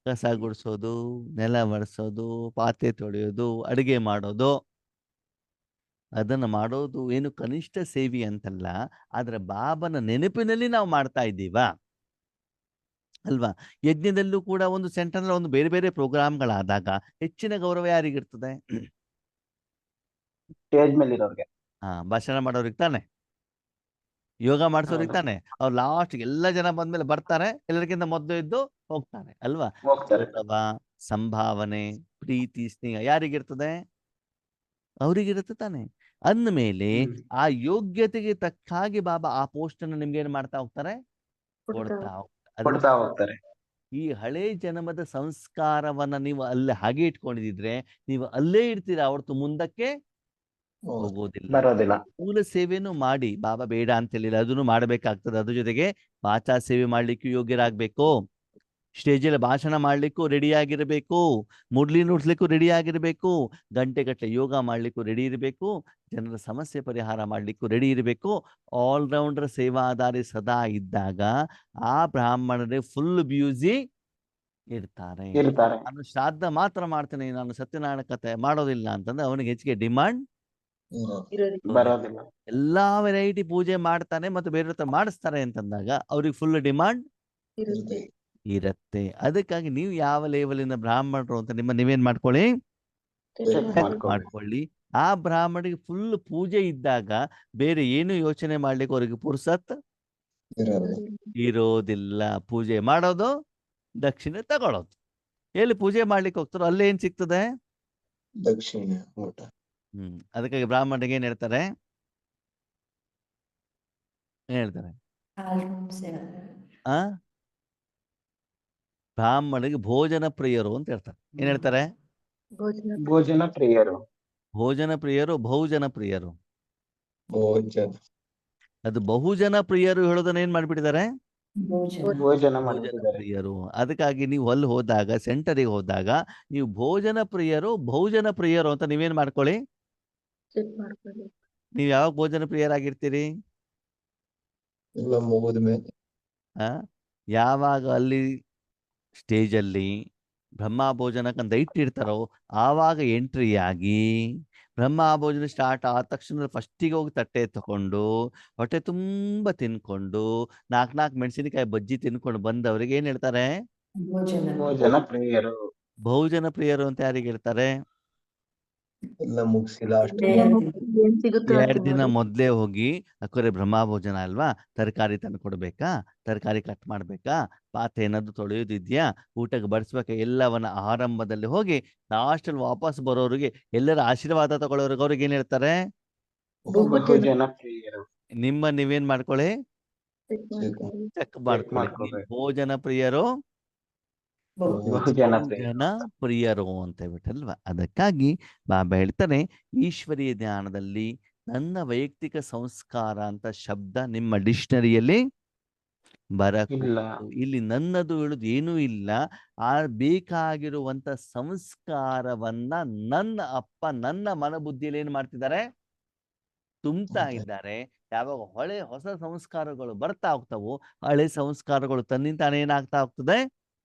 ಕಸ ಗುಡಿಸೋದು, ನೆಲ ಒರೆಸೋದು, ಪಾತ್ರೆ ತೊಳೆಯೋದು, ಅಡಿಗೆ ಮಾಡೋದು, ಅದನ್ನ ಮಾಡೋದು ಏನು ಕನಿಷ್ಠ ಸೇವೆ ಅಂತಲ್ಲ, ಆದ್ರೆ ಬಾಬನ ನೆನಪಿನಲ್ಲಿ ನಾವು ಮಾಡ್ತಾ ಇದ್ದೀವಾ ಅಲ್ವಾ? ಯಜ್ಞದಲ್ಲೂ ಕೂಡ ಒಂದು ಸೆಂಟರ್ ಒಂದು ಬೇರೆ ಬೇರೆ ಪ್ರೋಗ್ರಾಮ್ಗಳಾದಾಗ ಹೆಚ್ಚಿನ ಗೌರವ ಯಾರಿಗಿರ್ತದೆ? ಸ್ಟೇಜ್ ಮೇಲೆ ಇರೋರ್ಗೆ. ಭಾಷಣ ಮಾಡೋರಿಗೆ ತಾನೆ, ಯೋಗ ಮಾಡಿಸೋರಿಗೆ ಹೌದು. ತಾನೆ. ಅವ್ರು ಲಾಸ್ಟ್ ಎಲ್ಲ ಜನ ಬಂದ್ಮೇಲೆ ಬರ್ತಾರೆ, ಎಲ್ಲರಿಗಿಂತ ಮೊದಲು ಇದ್ದು ಹೋಗ್ತಾರೆ ಅಲ್ವಾ? ಹೋಗ್ತಾರೆ. ಗೌರವ, ಸಂಭಾವನೆ, ಪ್ರೀತಿ, ಸ್ನೇಹ ಯಾರಿಗಿರ್ತದೆ? ಅವರಿಗಿರುತ್ತೆ ತಾನೆ. ಅಂದಮೇಲೆ ಆ ಯೋಗ್ಯತೆಗೆ ತಕ್ಕ ಹಾಗೆ ಬಾಬಾ ಆ ಪೋಸ್ಟ್ ಅನ್ನು ನಿಮ್ಗೆ ಏನ್ ಮಾಡ್ತಾ ಹೋಗ್ತಾರೆ, ಕೊಡ್ತಾ ಹೋಗ್ತಾರೆ. ಕೊಡ್ತಾ ಹೋಗ್ತಾರೆ. ಈ ಹಳೆ ಜನ್ಮದ ಸಂಸ್ಕಾರವನ್ನ ನೀವು ಅಲ್ಲೇ ಹಾಗೆ ಇಟ್ಕೊಂಡಿದ್ರೆ ನೀವು ಅಲ್ಲೇ ಇರ್ತೀರಾ, ಹೊರತು ಮುಂದಕ್ಕೆ ಹೋಗೋದಿಲ್ಲ. ಬರೋದಿಲ್ಲ. ಮೂಲ ಸೇವೆನೂ ಮಾಡಿ, ಬಾಬಾ ಬೇಡ ಅಂತ ಹೇಳಿಲ್ಲ, ಅದನ್ನು ಮಾಡಬೇಕಾಗ್ತದೆ. ಅದ್ರ ಜೊತೆಗೆ ವಾಚಾ ಸೇವೆ ಮಾಡ್ಲಿಕ್ಕೂ ಯೋಗ್ಯರಾಗಬೇಕು, ಸ್ಟೇಜಲ್ಲಿ ಭಾಷಣ ಮಾಡ್ಲಿಕ್ಕೂ ರೆಡಿ ಆಗಿರಬೇಕು, ಮುಡ್ಲಿ ನುಡ್ಸ್ಲಿಕ್ಕೂ ರೆಡಿ ಆಗಿರಬೇಕು, ಗಂಟೆಗಟ್ಟಲೆ ಯೋಗ ಮಾಡ್ಲಿಕ್ಕೂ ರೆಡಿ ಇರಬೇಕು, ಜನರ ಸಮಸ್ಯೆ ಪರಿಹಾರ ಮಾಡ್ಲಿಕ್ಕೂ ರೆಡಿ ಇರಬೇಕು. ಆಲ್ರೌಂಡರ್ ಸೇವಾದಾರಿ ಸದಾ ಇದ್ದಾಗ ಆ ಬ್ರಾಹ್ಮಣರೇ ಫುಲ್ ಬ್ಯೂಸಿ ಇರ್ತಾರೆ. ಇರ್ತಾರೆ. ನಾನು ಶ್ರಾದ್ದ ಮಾತ್ರ ಮಾಡ್ತೇನೆ, ನಾನು ಸತ್ಯನಾರಾಯಣ ಕಥೆ ಮಾಡೋದಿಲ್ಲ ಅಂತಂದ್ರೆ ಅವನಿಗೆ ಹೆಚ್ಚಿಗೆ ಡಿಮಾಂಡ್ ಬರೋದಿಲ್ಲ. ಎಲ್ಲಾ ವೆರೈಟಿ ಪೂಜೆ ಮಾಡ್ತಾನೆ ಮತ್ತು ಬೇರೆ ಹತ್ರ ಮಾಡಿಸ್ತಾರೆ ಅಂತಂದಾಗ ಅವ್ರಿಗೆ ಫುಲ್ ಡಿಮಾಂಡ್ ಇರುತ್ತೆ. ಇರತ್ತೆ. ಅದಕ್ಕಾಗಿ ನೀವು ಯಾವ ಲೆವೆಲಿನ ಬ್ರಾಹ್ಮಣರು ಅಂತ ನೀವೇನ್ ಮಾಡ್ಕೊಳ್ಳಿ, ಮಾಡ್ಕೊಳ್ಳಿ. ಆ ಬ್ರಾಹ್ಮಣಿಗೆ ಫುಲ್ ಪೂಜೆ ಇದ್ದಾಗ ಬೇರೆ ಏನು ಯೋಚನೆ ಮಾಡ್ಲಿಕ್ಕೆ ಅವ್ರಿಗೆ ಪುರ್ಸತ್ ಇರೋದಿಲ್ಲ. ಪೂಜೆ ಮಾಡೋದು, ದಕ್ಷಿಣೆ ತಗೊಳ್ಳೋದು. ಎಲ್ಲಿ ಪೂಜೆ ಮಾಡ್ಲಿಕ್ಕೆ ಹೋಗ್ತಾರೋ ಅಲ್ಲೇ ಏನ್ ಸಿಗ್ತದೆ, ದಕ್ಷಿಣ ಊಟ. ಅದಕ್ಕಾಗಿ ಬ್ರಾಹ್ಮಣರಿಗೆ ಏನ್ ಹೇಳ್ತಾರೆ, ಏನ್ ಹೇಳ್ತಾರೆ, ಆ ಬ್ರಾಹ್ಮಣಿಗೆ ಭೋಜನ ಪ್ರಿಯರು ಅಂತ ಹೇಳ್ತಾರೆ. ಏನ್ ಹೇಳ್ತಾರೆ, ಭೋಜನ ಪ್ರಿಯರು. ಭೋಜನ ಪ್ರಿಯರು, ಬಹುಜನ ಪ್ರಿಯರು. ಭೋಜನ. ಅದು ಬಹುಜನ ಪ್ರಿಯರು ಹೇಳೋದನ್ನ ಏನ್ ಮಾಡ್ಬಿಟ್ಟಿದ್ದಾರೆ, ಭೋಜನ ಭೋಜನ ಮಾಡ್ತಿದ್ದಾರೆ. ಪ್ರಿಯರು. ಅದಕ್ಕಾಗಿ ನೀವು ಅಲ್ಲಿ ಹೋದಾಗ, ಸೆಂಟರಿಗೆ ಹೋದಾಗ ನೀವು ಭೋಜನ ಪ್ರಿಯರು, ಬಹುಜನ ಪ್ರಿಯರು ಅಂತ ನೀವೇನ್ ಮಾಡ್ಕೊಳ್ಳಿ. ನೀವ್ ಯಾವಾಗ ಭೋಜನ ಪ್ರಿಯರಾಗಿರ್ತೀರಿ, ಎಲ್ಲ ಮುಗಿದ ಮೇಲೆ. ಯಾವಾಗ ಅಲ್ಲಿ ಸ್ಟೇಜ್ ಅಲ್ಲಿ ಬ್ರಹ್ಮ ಭೋಜನಕ್ಕಂತ ಇಟ್ಟಿರ್ತಾರೋ ಆವಾಗ ಎಂಟ್ರಿ ಆಗಿ ಬ್ರಹ್ಮ ಭೋಜನ ಸ್ಟಾರ್ಟ್ ಆದ ತಕ್ಷಣ ಫಸ್ಟಿಗೆ ಹೋಗಿ ತಟ್ಟೆ ತಕೊಂಡು ಹೊಟ್ಟೆ ತುಂಬಾ ತಿನ್ಕೊಂಡು 4 ಮೆಣಸಿನಕಾಯಿ ಬಜ್ಜಿ ತಿನ್ಕೊಂಡು ಬಂದವರಿಗೆ ಏನ್ ಹೇಳ್ತಾರೆ, ಭೋಜನ ಪ್ರಿಯರು. ಬಹುಜನ ಪ್ರಿಯರು ಅಂತ ಯಾರಿಗೆ ಹೇಳ್ತಾರೆ. ಎಲ್ಲ ಮುಗಿಸಿ ಲಾಸ್ಟ್ 2 ದಿನ ಮೊದ್ಲೇ ಹೋಗಿ, ಅಕ್ಕರೆ ಬ್ರಹ್ಮ ಭೋಜನ ಅಲ್ವಾ, ತರಕಾರಿ ತಂದು ಕೊಡ್ಬೇಕಾ, ತರಕಾರಿ ಕಟ್ ಮಾಡ್ಬೇಕಾ, ಪಾತ್ರೆ ಏನಾದ್ರು ತೊಳೆಯೋದಿದ್ಯಾ, ಊಟಕ್ಕೆ ಬಡಿಸ್ಬೇಕಾ, ಎಲ್ಲವನ್ನ ಆರಂಭದಲ್ಲಿ ಹೋಗಿ ಲಾಸ್ಟ್ ಅಲ್ಲಿ ವಾಪಸ್ ಬರೋರಿಗೆ, ಎಲ್ಲರ ಆಶೀರ್ವಾದ ತಗೊಳ್ಳೋರಿಗೆ ಅವ್ರಿಗೆ ಏನ್ ಹೇಳ್ತಾರೆ, ಬಹುಜನ ಪ್ರಿಯರು. ನೀವೇನ್ ಮಾಡ್ಕೊಳ್ಳಿ, ಚೆಕ್ ಮಾಡ್ಕೊಳ್ಳಿ. ಮಾಡ್ಕೊಬೇಕು. ಭೋಜನ ಪ್ರಿಯರು, ಬಹುಜನ ಪ್ರಿಯರು. ಜನ ಪ್ರಿಯರು ಅಂತ ಹೇಳ್ಬಿಟ್ಟಲ್ವಾ. ಅದಕ್ಕಾಗಿ ಬಾಬಾ ಹೇಳ್ತಾನೆ, ಈಶ್ವರೀಯ ಜ್ಞಾನದಲ್ಲಿ ನನ್ನ ವೈಯಕ್ತಿಕ ಸಂಸ್ಕಾರ ಅಂತ ಶಬ್ದ ನಿಮ್ಮ ಡಿಕ್ಷನರಿಯಲ್ಲಿ ಇಲ್ಲ. ಇಲ್ಲಿ ನನ್ನದು ಹೇಳುದು ಏನೂ ಇಲ್ಲ. ಆ ಬೇಕಾಗಿರುವಂತ ಸಂಸ್ಕಾರವನ್ನ ನನ್ನ ಅಪ್ಪ ನನ್ನ ಮನಬುದ್ಧಿಯಲ್ಲಿ ಏನ್ ಮಾಡ್ತಿದ್ದಾರೆ, ತುಂಬ್ತಾ ಇದ್ದಾರೆ. ಯಾವಾಗ ಹೊಸ ಸಂಸ್ಕಾರಗಳು ಬರ್ತಾ ಹೋಗ್ತಾವೋ ಹಳೆ ಸಂಸ್ಕಾರಗಳು ತನ್ನಿಂದ ಏನಾಗ್ತಾ ಹೋಗ್ತದೆ,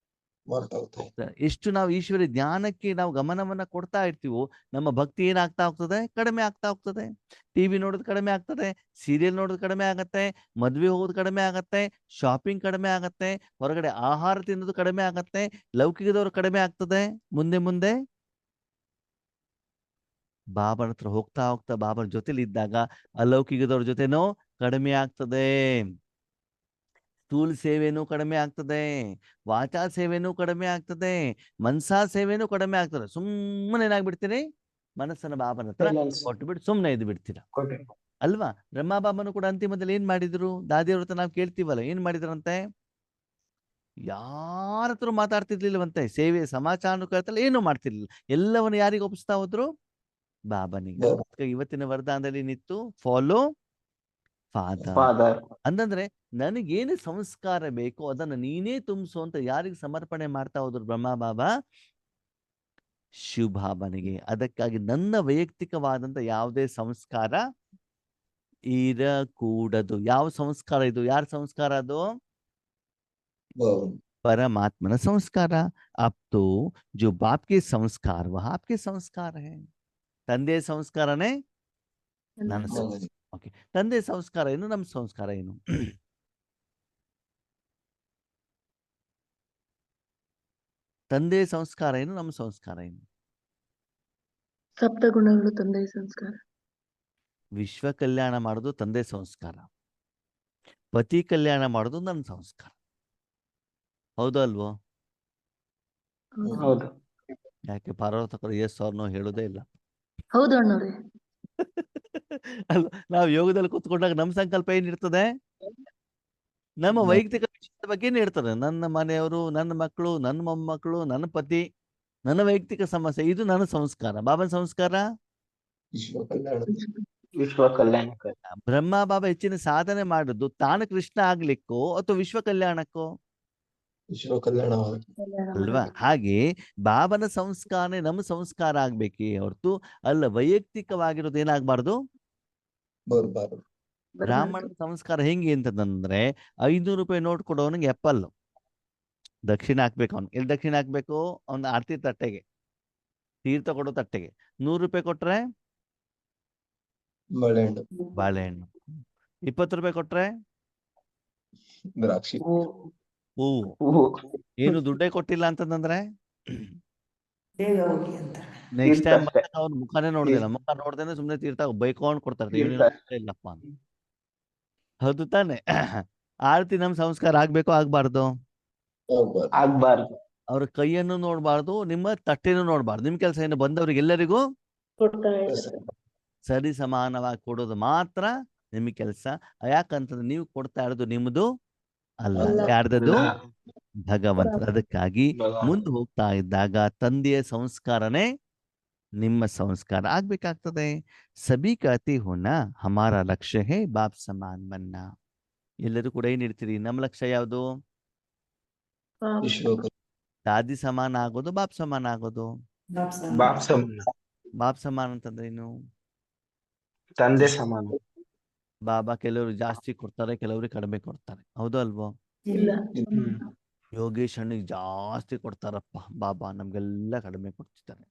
ಮರ್ತೋಗ್ತಾ ಇದೆ. ಎಷ್ಟು ನಾವು ಈಶ್ವರ ಜ್ಞಾನಕ್ಕೆ ನಾವು ಗಮನವನ್ನ ಕೊಡ್ತಾ ಇರ್ತೀವೋ ನಮ್ಮ ಭಕ್ತಿ ಏನಾಗ್ತಾ ಹೋಗ್ತದೆ, ಕಡಿಮೆ ಆಗ್ತಾ ಹೋಗ್ತದೆ. ಟಿವಿ ನೋಡೋದು ಕಡಿಮೆ ಆಗ್ತದೆ, ಸೀರಿಯಲ್ ನೋಡೋದು ಕಡಿಮೆ ಆಗತ್ತೆ, ಮದ್ವೆ ಹೋಗೋದು ಕಡಿಮೆ ಆಗತ್ತೆ, ಶಾಪಿಂಗ್ ಕಡಿಮೆ ಆಗತ್ತೆ, ಹೊರಗಡೆ ಆಹಾರ ತಿನ್ನೋದು ಕಡಿಮೆ ಆಗತ್ತೆ, ಲೌಕಿಕದವರು ಕಡಿಮೆ ಆಗ್ತದೆ. ಮುಂದೆ ಮುಂದೆ ಬಾಬನ ಹತ್ರ ಹೋಗ್ತಾ ಹೋಗ್ತಾ ಬಾಬನ ಜೊತೆಲಿ ಇದ್ದಾಗ ಅಲೌಕಿಕದವ್ರ ಜೊತೆನೂ ಕಡಿಮೆ ಆಗ್ತದೆ. ಸ್ಥೂಲ ಸೇವೆನೂ ಕಡಿಮೆ ಆಗ್ತದೆ, ವಾಚಾ ಸೇವೆನೂ ಕಡಿಮೆ ಆಗ್ತದೆ, ಮನ್ಸಾ ಸೇವೆನೂ ಕಡಿಮೆ ಆಗ್ತದೆ. ಸುಮ್ಮನೆ ಏನಾಗ್ಬಿಡ್ತೀರಿ, ಮನಸ್ಸನ್ನ ಬಾಬನ ಹತ್ರ Silence. ಕೊಟ್ಬಿಟ್ಟು ಸುಮ್ಮನೆ ಇದ್ದು ಬಿಡ್ತೀರ ಕೊಟ್ಟೆ. ಅಲ್ವಾ? ಬ್ರಹ್ಮ ಬಾಬನು ಕೂಡ ಅಂತಿಮದಲ್ಲಿ ಏನ್ ಮಾಡಿದ್ರು, ದಾದಿಯವ್ರ ಹತ್ರ ನಾವು ಕೇಳ್ತೀವಲ್ಲ, ಏನ್ ಮಾಡಿದ್ರಂತೆ? ಯಾರ ಹತ್ರ ಮಾತಾಡ್ತಿರ್ಲಿಲ್ಲವಂತೆ, ಸೇವೆ ಸಮಾಚಾರ ಕೇಳ್ತಲ್ಲ, ಏನು ಮಾಡ್ತಿರ್ಲಿಲ್ಲ. ಎಲ್ಲವನ್ನು ಯಾರಿಗೆ ಒಪ್ಪಿಸ್ತಾ ಹೋದ್ರು? ಬಾಬನಿಗೆ. ಬಾಬಾ. ಅದಕ್ಕೆ ಇವತ್ತಿನ ವರದಾನದಲ್ಲಿ ನಿಂತು ಫಾಲೋ ಫಾದರ್ ಫಾದರ್. ಅಂತಂದ್ರೆ ನನಗೇನು ಸಂಸ್ಕಾರ ಬೇಕೋ ಅದನ್ನ ನೀನೇ ತುಂಬಿಸು ಅಂತ ಯಾರಿಗೆ ಸಮರ್ಪಣೆ ಮಾಡ್ತಾ ಹೋದ್ರು ಬ್ರಹ್ಮ ಬಾಬಾ? ಶಿವಬಾಬನಿಗೆ. ಅದಕ್ಕಾಗಿ ನನ್ನ ವೈಯಕ್ತಿಕವಾದಂತ ಯಾವುದೇ ಸಂಸ್ಕಾರ ಇರಕೂಡದು. ಯಾವ ಸಂಸ್ಕಾರ ಇದು? ಯಾರ ಸಂಸ್ಕಾರ ಅದು? ಬಾಬನ್. परमात्मा संस्कार। अब तो जो बाप के संस्कार वह आपके संस्कार है। ತಂದೆ ಸಂಸ್ಕಾರನೇ ನನ್ನ ಸಂಸ್ಕಾರ. ಓಕೆ, ತಂದೆ ಸಂಸ್ಕಾರ ಏನು, ನಮ್ಮ ಸಂಸ್ಕಾರ ಏನು? ತಂದೆ ಸಂಸ್ಕಾರ ಏನು, ನಮ್ಮ ಸಂಸ್ಕಾರ ಏನು? ಸಪ್ತ ಗುಣಗಳು ತಂದೆಯ ಸಂಸ್ಕಾರ. ವಿಶ್ವ ಕಲ್ಯಾಣ ಮಾಡೋದು ತಂದೆ ಸಂಸ್ಕಾರ, ಪತಿ ಕಲ್ಯಾಣ ಮಾಡೋದು ನನ್ನ ಸಂಸ್ಕಾರ. ಹೌದು ಅಲ್ವೋ? ಹೌದು. ಯಾಕೆ ಪಾರ್ವತಕರು ಎಸ್ ಅವ್ರ ನೋ ಹೇಳೋದೇ ಇಲ್ಲ. ಹೌದು ಅಣ್ಣವ್ರೆ. ಅಲ್ವ? ನಾವು ಯೋಗದಲ್ಲಿ ಕೂತ್ಕೊಂಡಾಗ ನಮ್ಮ ಸಂಕಲ್ಪ ಏನಿರ್ತದೆ? ನಮ್ಮ ವೈಯಕ್ತಿಕ ವಿಷಯದ ಬಗ್ಗೆ ಇರ್ತದೆ. ನನ್ನ ಮನೆಯವರು, ನನ್ನ ಮಕ್ಕಳು, ನನ್ನ ಮೊಮ್ಮಕ್ಕಳು, ನನ್ನ ಪತಿ, ನನ್ನ ವೈಯಕ್ತಿಕ ಸಮಸ್ಯೆ, ಇದು ನನ್ನ ಸಂಸ್ಕಾರ. ಬಾಬನ ಸಂಸ್ಕಾರ ವಿಶ್ವ ಕಲ್ಯಾಣ. ವಿಶ್ವ ಕಲ್ಯಾಣಕ್ಕೆ. ಬ್ರಹ್ಮ ಬಾಬಾ ಹೆಚ್ಚಿನ ಸಾಧನೆ ಮಾಡಿದ್ದು ತಾನು ಕೃಷ್ಣ ಆಗ್ಲಿಕ್ಕೋ ಅಥವಾ ವಿಶ್ವ ಕಲ್ಯಾಣಕ್ಕೋ? ವಿಶ್ವ ಕಲ್ಯಾಣ. ಅಲ್ವಾ? ಹಾಗೆ ಬಾಬನ ಸಂಸ್ಕಾರನೇ ನಮ್ಮ ಸಂಸ್ಕಾರ ಆಗ್ಬೇಕೇ ಹೊರತು ಅಲ್ಲ ವೈಯಕ್ತಿಕವಾಗಿರೋದು ಏನಾಗ್ಬಾರ್ದು. ಬರ್ಬಾರ್ದು. ಬ್ರಾಹ್ಮಣನ ಸಂಸ್ಕಾರ ಹೆಂಗೆ ಅಂತಂದ್ರೆ 500 ರೂಪಾಯಿ ನೋಟ್ ಕೊಡೋನಿಗೆ ಎಪ್ಪಲ್ ದಕ್ಷಿಣ ಹಾಕ್ಬೇಕು. ಅವ್ನು ಎಲ್ಲಿ ದಕ್ಷಿಣ ಹಾಕ್ಬೇಕು? ಅವ್ನ ಆರತಿ ತಟ್ಟೆಗೆ, ತೀರ್ಥ ಕೊಡೋ ತಟ್ಟೆಗೆ. 100 ರೂಪಾಯಿ ಕೊಟ್ರೆ ಬಾಳೆಹಣ್ಣು. ಬಾಳೆಹಣ್ಣು. 20 ರೂಪಾಯಿ ಕೊಟ್ರೆ ದ್ರಾಕ್ಷಿ. ಹೂವು. ಹೂವು. ಏನು ದುಡ್ಡೇ ಕೊಟ್ಟಿಲ್ಲ ಅಂತಂದ್ರೆ ಬೇಗ ಹೋಗಿ ಅಂತಾರೆ. ನೆಕ್ಸ್ಟ್ ಟೈಮ್ ಅಷ್ಟೇ. ಅವ್ನ ಮುಖನೇ ನೋಡುದಿಲ್ಲ. ಮುಖ ನೋಡ್ದೇನೆ ಸುಮ್ನೆ ತೀರ್ಥ ಬೈಕೊಂಡ್ ಕೊಡ್ತಾರೆ, ತೀರ್ಥ. ಇಲ್ಲಪ್ಪ ಅಂತ. ಹೌದು ತಾನೆ? ಆರತಿ ನಮ್ ಸಂಸ್ಕಾರ ಆಗ್ಬೇಕು ಆಗ್ಬಾರ್ದು? ಹೋಗ್ಬಾರ್ದು. ಆಗ್ಬಾರ್ದು. ಅವ್ರ ಕೈಯನ್ನು ನೋಡ್ಬಾರ್ದು, ನಿಮ್ಮ ತಟ್ಟೆನೂ ನೋಡ್ಬಾರ್ದು. ನಿಮ್ ಕೆಲಸ ಏನು? ಬಂದವ್ರಿಗೆ ಎಲ್ಲರಿಗೂ ಕೊಡ್ತಾ ಇದ್ದಾರೆ. ಸರಿ ಸಮಾನವಾಗಿ ಕೊಡೋದು ಮಾತ್ರ ನಿಮಗೆ ಕೆಲಸ. ಯಾಕಂತಂದ್ರೆ ನೀವು ಕೊಡ್ತಾ ಇರೋದು ನಿಮ್ಮದು ಅಲ್ಲ, ಅಲ್ಲ. ಯಾರ್ದದು? ಅಲ್ಲ. ಭಗವಂತ. ಅದಕ್ಕಾಗಿ ಭಗವಂತ. ಮುಂದೆ ಹೋಗ್ತಾ ಇದ್ದಾಗ ತಂದೆಯ ಸಂಸ್ಕಾರನೇ ನಿಮ್ಮ ಸಂಸ್ಕಾರ ಆಗ್ಬೇಕಾಗ್ತದೆ. ಸಭಿ ಕಹತೆ ಹೋ ನಾ ಹಮಾರಾ ಲಕ್ಷ್ಯ ಹೇ ಬಾಪ್ ಸಮಾನ್ ಬನ್ನ. ಎಲ್ಲರೂ ಕೂಡ ಏನ್ ಹೇಳ್ತೀರಿ? ನಮ್ಮ ಲಕ್ಷ್ಯ ಯಾವುದು? ವಿಶ್ವ ಕಲ್ಯಾಣ. ದಾದಿ ಸಮಾನ ಆಗೋದು, ಬಾಪ್ ಸಮಾನ ಆಗೋದು. ಬಾಪ್ ಸಮಾನ. ಬಾಪ್ ಸಮಾನ ಅಂತಂದ್ರೆ ಏನು? ತಂದೆ ಸಮಾನ. ಬಾಬಾ ಕೆಲವರು ಜಾಸ್ತಿ ಕೊಡ್ತಾರೆ, ಕೆಲವ್ರಿಗೆ ಕಡಿಮೆ ಕೊಡ್ತಾರೆ. ಹೌದು ಅಲ್ವೋ? ಇಲ್ಲ. ಯೋಗೇಶ್ ಅಣ್ಣಿಗೆ ಜಾಸ್ತಿ ಕೊಡ್ತಾರಪ್ಪ ಬಾಬಾ, ನಮ್ಗೆಲ್ಲ ಕಡಿಮೆ ಕೊಡ್ತಿದ್ದಾರೆ.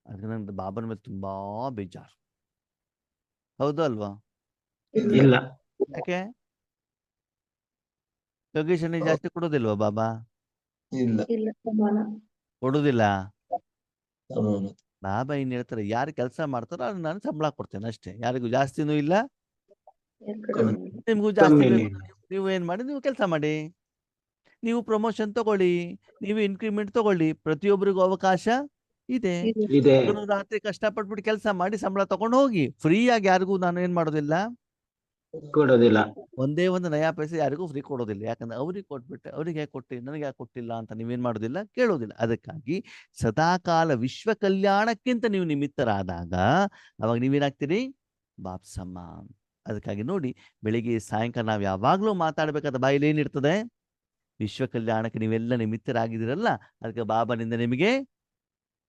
ಅದಕ್ಕೆ ನಂಗೆ ಬಾಬನ ಮೇಲೆ ತುಂಬಾ ಬೇಜಾರು. ಹೌದು ಅಲ್ವಾ? ಇಲ್ಲ. ಯಾಕೆ ಯೋಗೇಶ್ ಅಣ್ಣಿಗೆ ಜಾಸ್ತಿ ಕೊಡೋದಿಲ್ವಾ ಬಾಬಾ? ಇಲ್ಲ. ಇಲ್ಲ, ಸಮಾನ. ಕೊಡುದಿಲ್ಲ. ಸಮಾನ. ಬಾಬಾ ಏನ್ ಹೇಳ್ತಾರೆ? ಯಾರು ಕೆಲಸ ಮಾಡ್ತಾರೋ ಅವ್ರಿಗೆ ನಾನು ಸಂಬಳ ಕೊಡ್ತೇನೆ ಅಷ್ಟೇ. ಯಾರಿಗೂ ಜಾಸ್ತಿನೂ ಇಲ್ಲ, ಕಮ್ಮಿ. ನಿಮ್ಗೂ ಜಾಸ್ತಿ ಕಮ್ಮಿ ಬೇಕು. ನೀವು ಏನ್ ಮಾಡಿ, ನೀವು ಕೆಲಸ ಮಾಡಿ, ನೀವು ಪ್ರಮೋಷನ್ ತಗೊಳ್ಳಿ, ನೀವು ಇನ್ಕ್ರಿಮೆಂಟ್ ತಗೊಳ್ಳಿ. ಪ್ರತಿಯೊಬ್ಬರಿಗೂ ಅವಕಾಶ ಇದೆ. ಇದೆ. ಹಗಲು ರಾತ್ರಿ ಕಷ್ಟಪಟ್ಬಿಟ್ಟು ಕೆಲಸ ಮಾಡಿ ಸಂಬಳ ತಗೊಂಡು ಹೋಗಿ. ಫ್ರೀ ಆಗಿ ಯಾರಿಗೂ ನಾನು ಏನ್ ಮಾಡೋದಿಲ್ಲ, ಕೊಡೋದಿಲ್ಲ. ಒಂದೇ ಒಂದು ನಯಾ ಪೈಸೆ ಯಾರಿಗೂ ಫ್ರೀ ಕೊಡೋದಿಲ್ಲ. ಯಾಕಂದ್ರೆ ಅವ್ರಿಗೆ ಕೊಟ್ಬಿಟ್ಟೆ, ಅವ್ರಿಗೆ ಯಾಕೆ ಕೊಟ್ಟಿ, ನನಗೆ ಯಾಕೆ ಕೊಟ್ಟಿಲ್ಲ ಅಂತ ನೀವೇನ್ ಮಾಡೋದಿಲ್ಲ, ಕೇಳೋದಿಲ್ಲ. ಅದಕ್ಕಾಗಿ ಸದಾಕಾಲ ವಿಶ್ವ ಕಲ್ಯಾಣಕ್ಕಿಂತ ನೀವು ನಿಮಿತ್ತರಾದಾಗ ಅವಾಗ ನೀವೇನಾಗ್ತೀರಿ? ಬಾಪ್ ಸಮಾನ್. ಅದಕ್ಕಾಗಿ ನೋಡಿ, ಬೆಳಿಗ್ಗೆ ಸಾಯಂಕಾಲ ನಾವು ಯಾವಾಗ್ಲೂ ಮಾತಾಡ್ಬೇಕಾದ ಬಾಯಲ್ಲಿ ಏನಿರ್ತದೆ? ವಿಶ್ವ ಕಲ್ಯಾಣಕ್ಕೆ ನೀವೆಲ್ಲ ನಿಮಿತ್ತರಾಗಿದ್ದೀರಲ್ಲ, ಅದಕ್ಕೆ ಬಾಬನಿಂದ ನಿಮಗೆ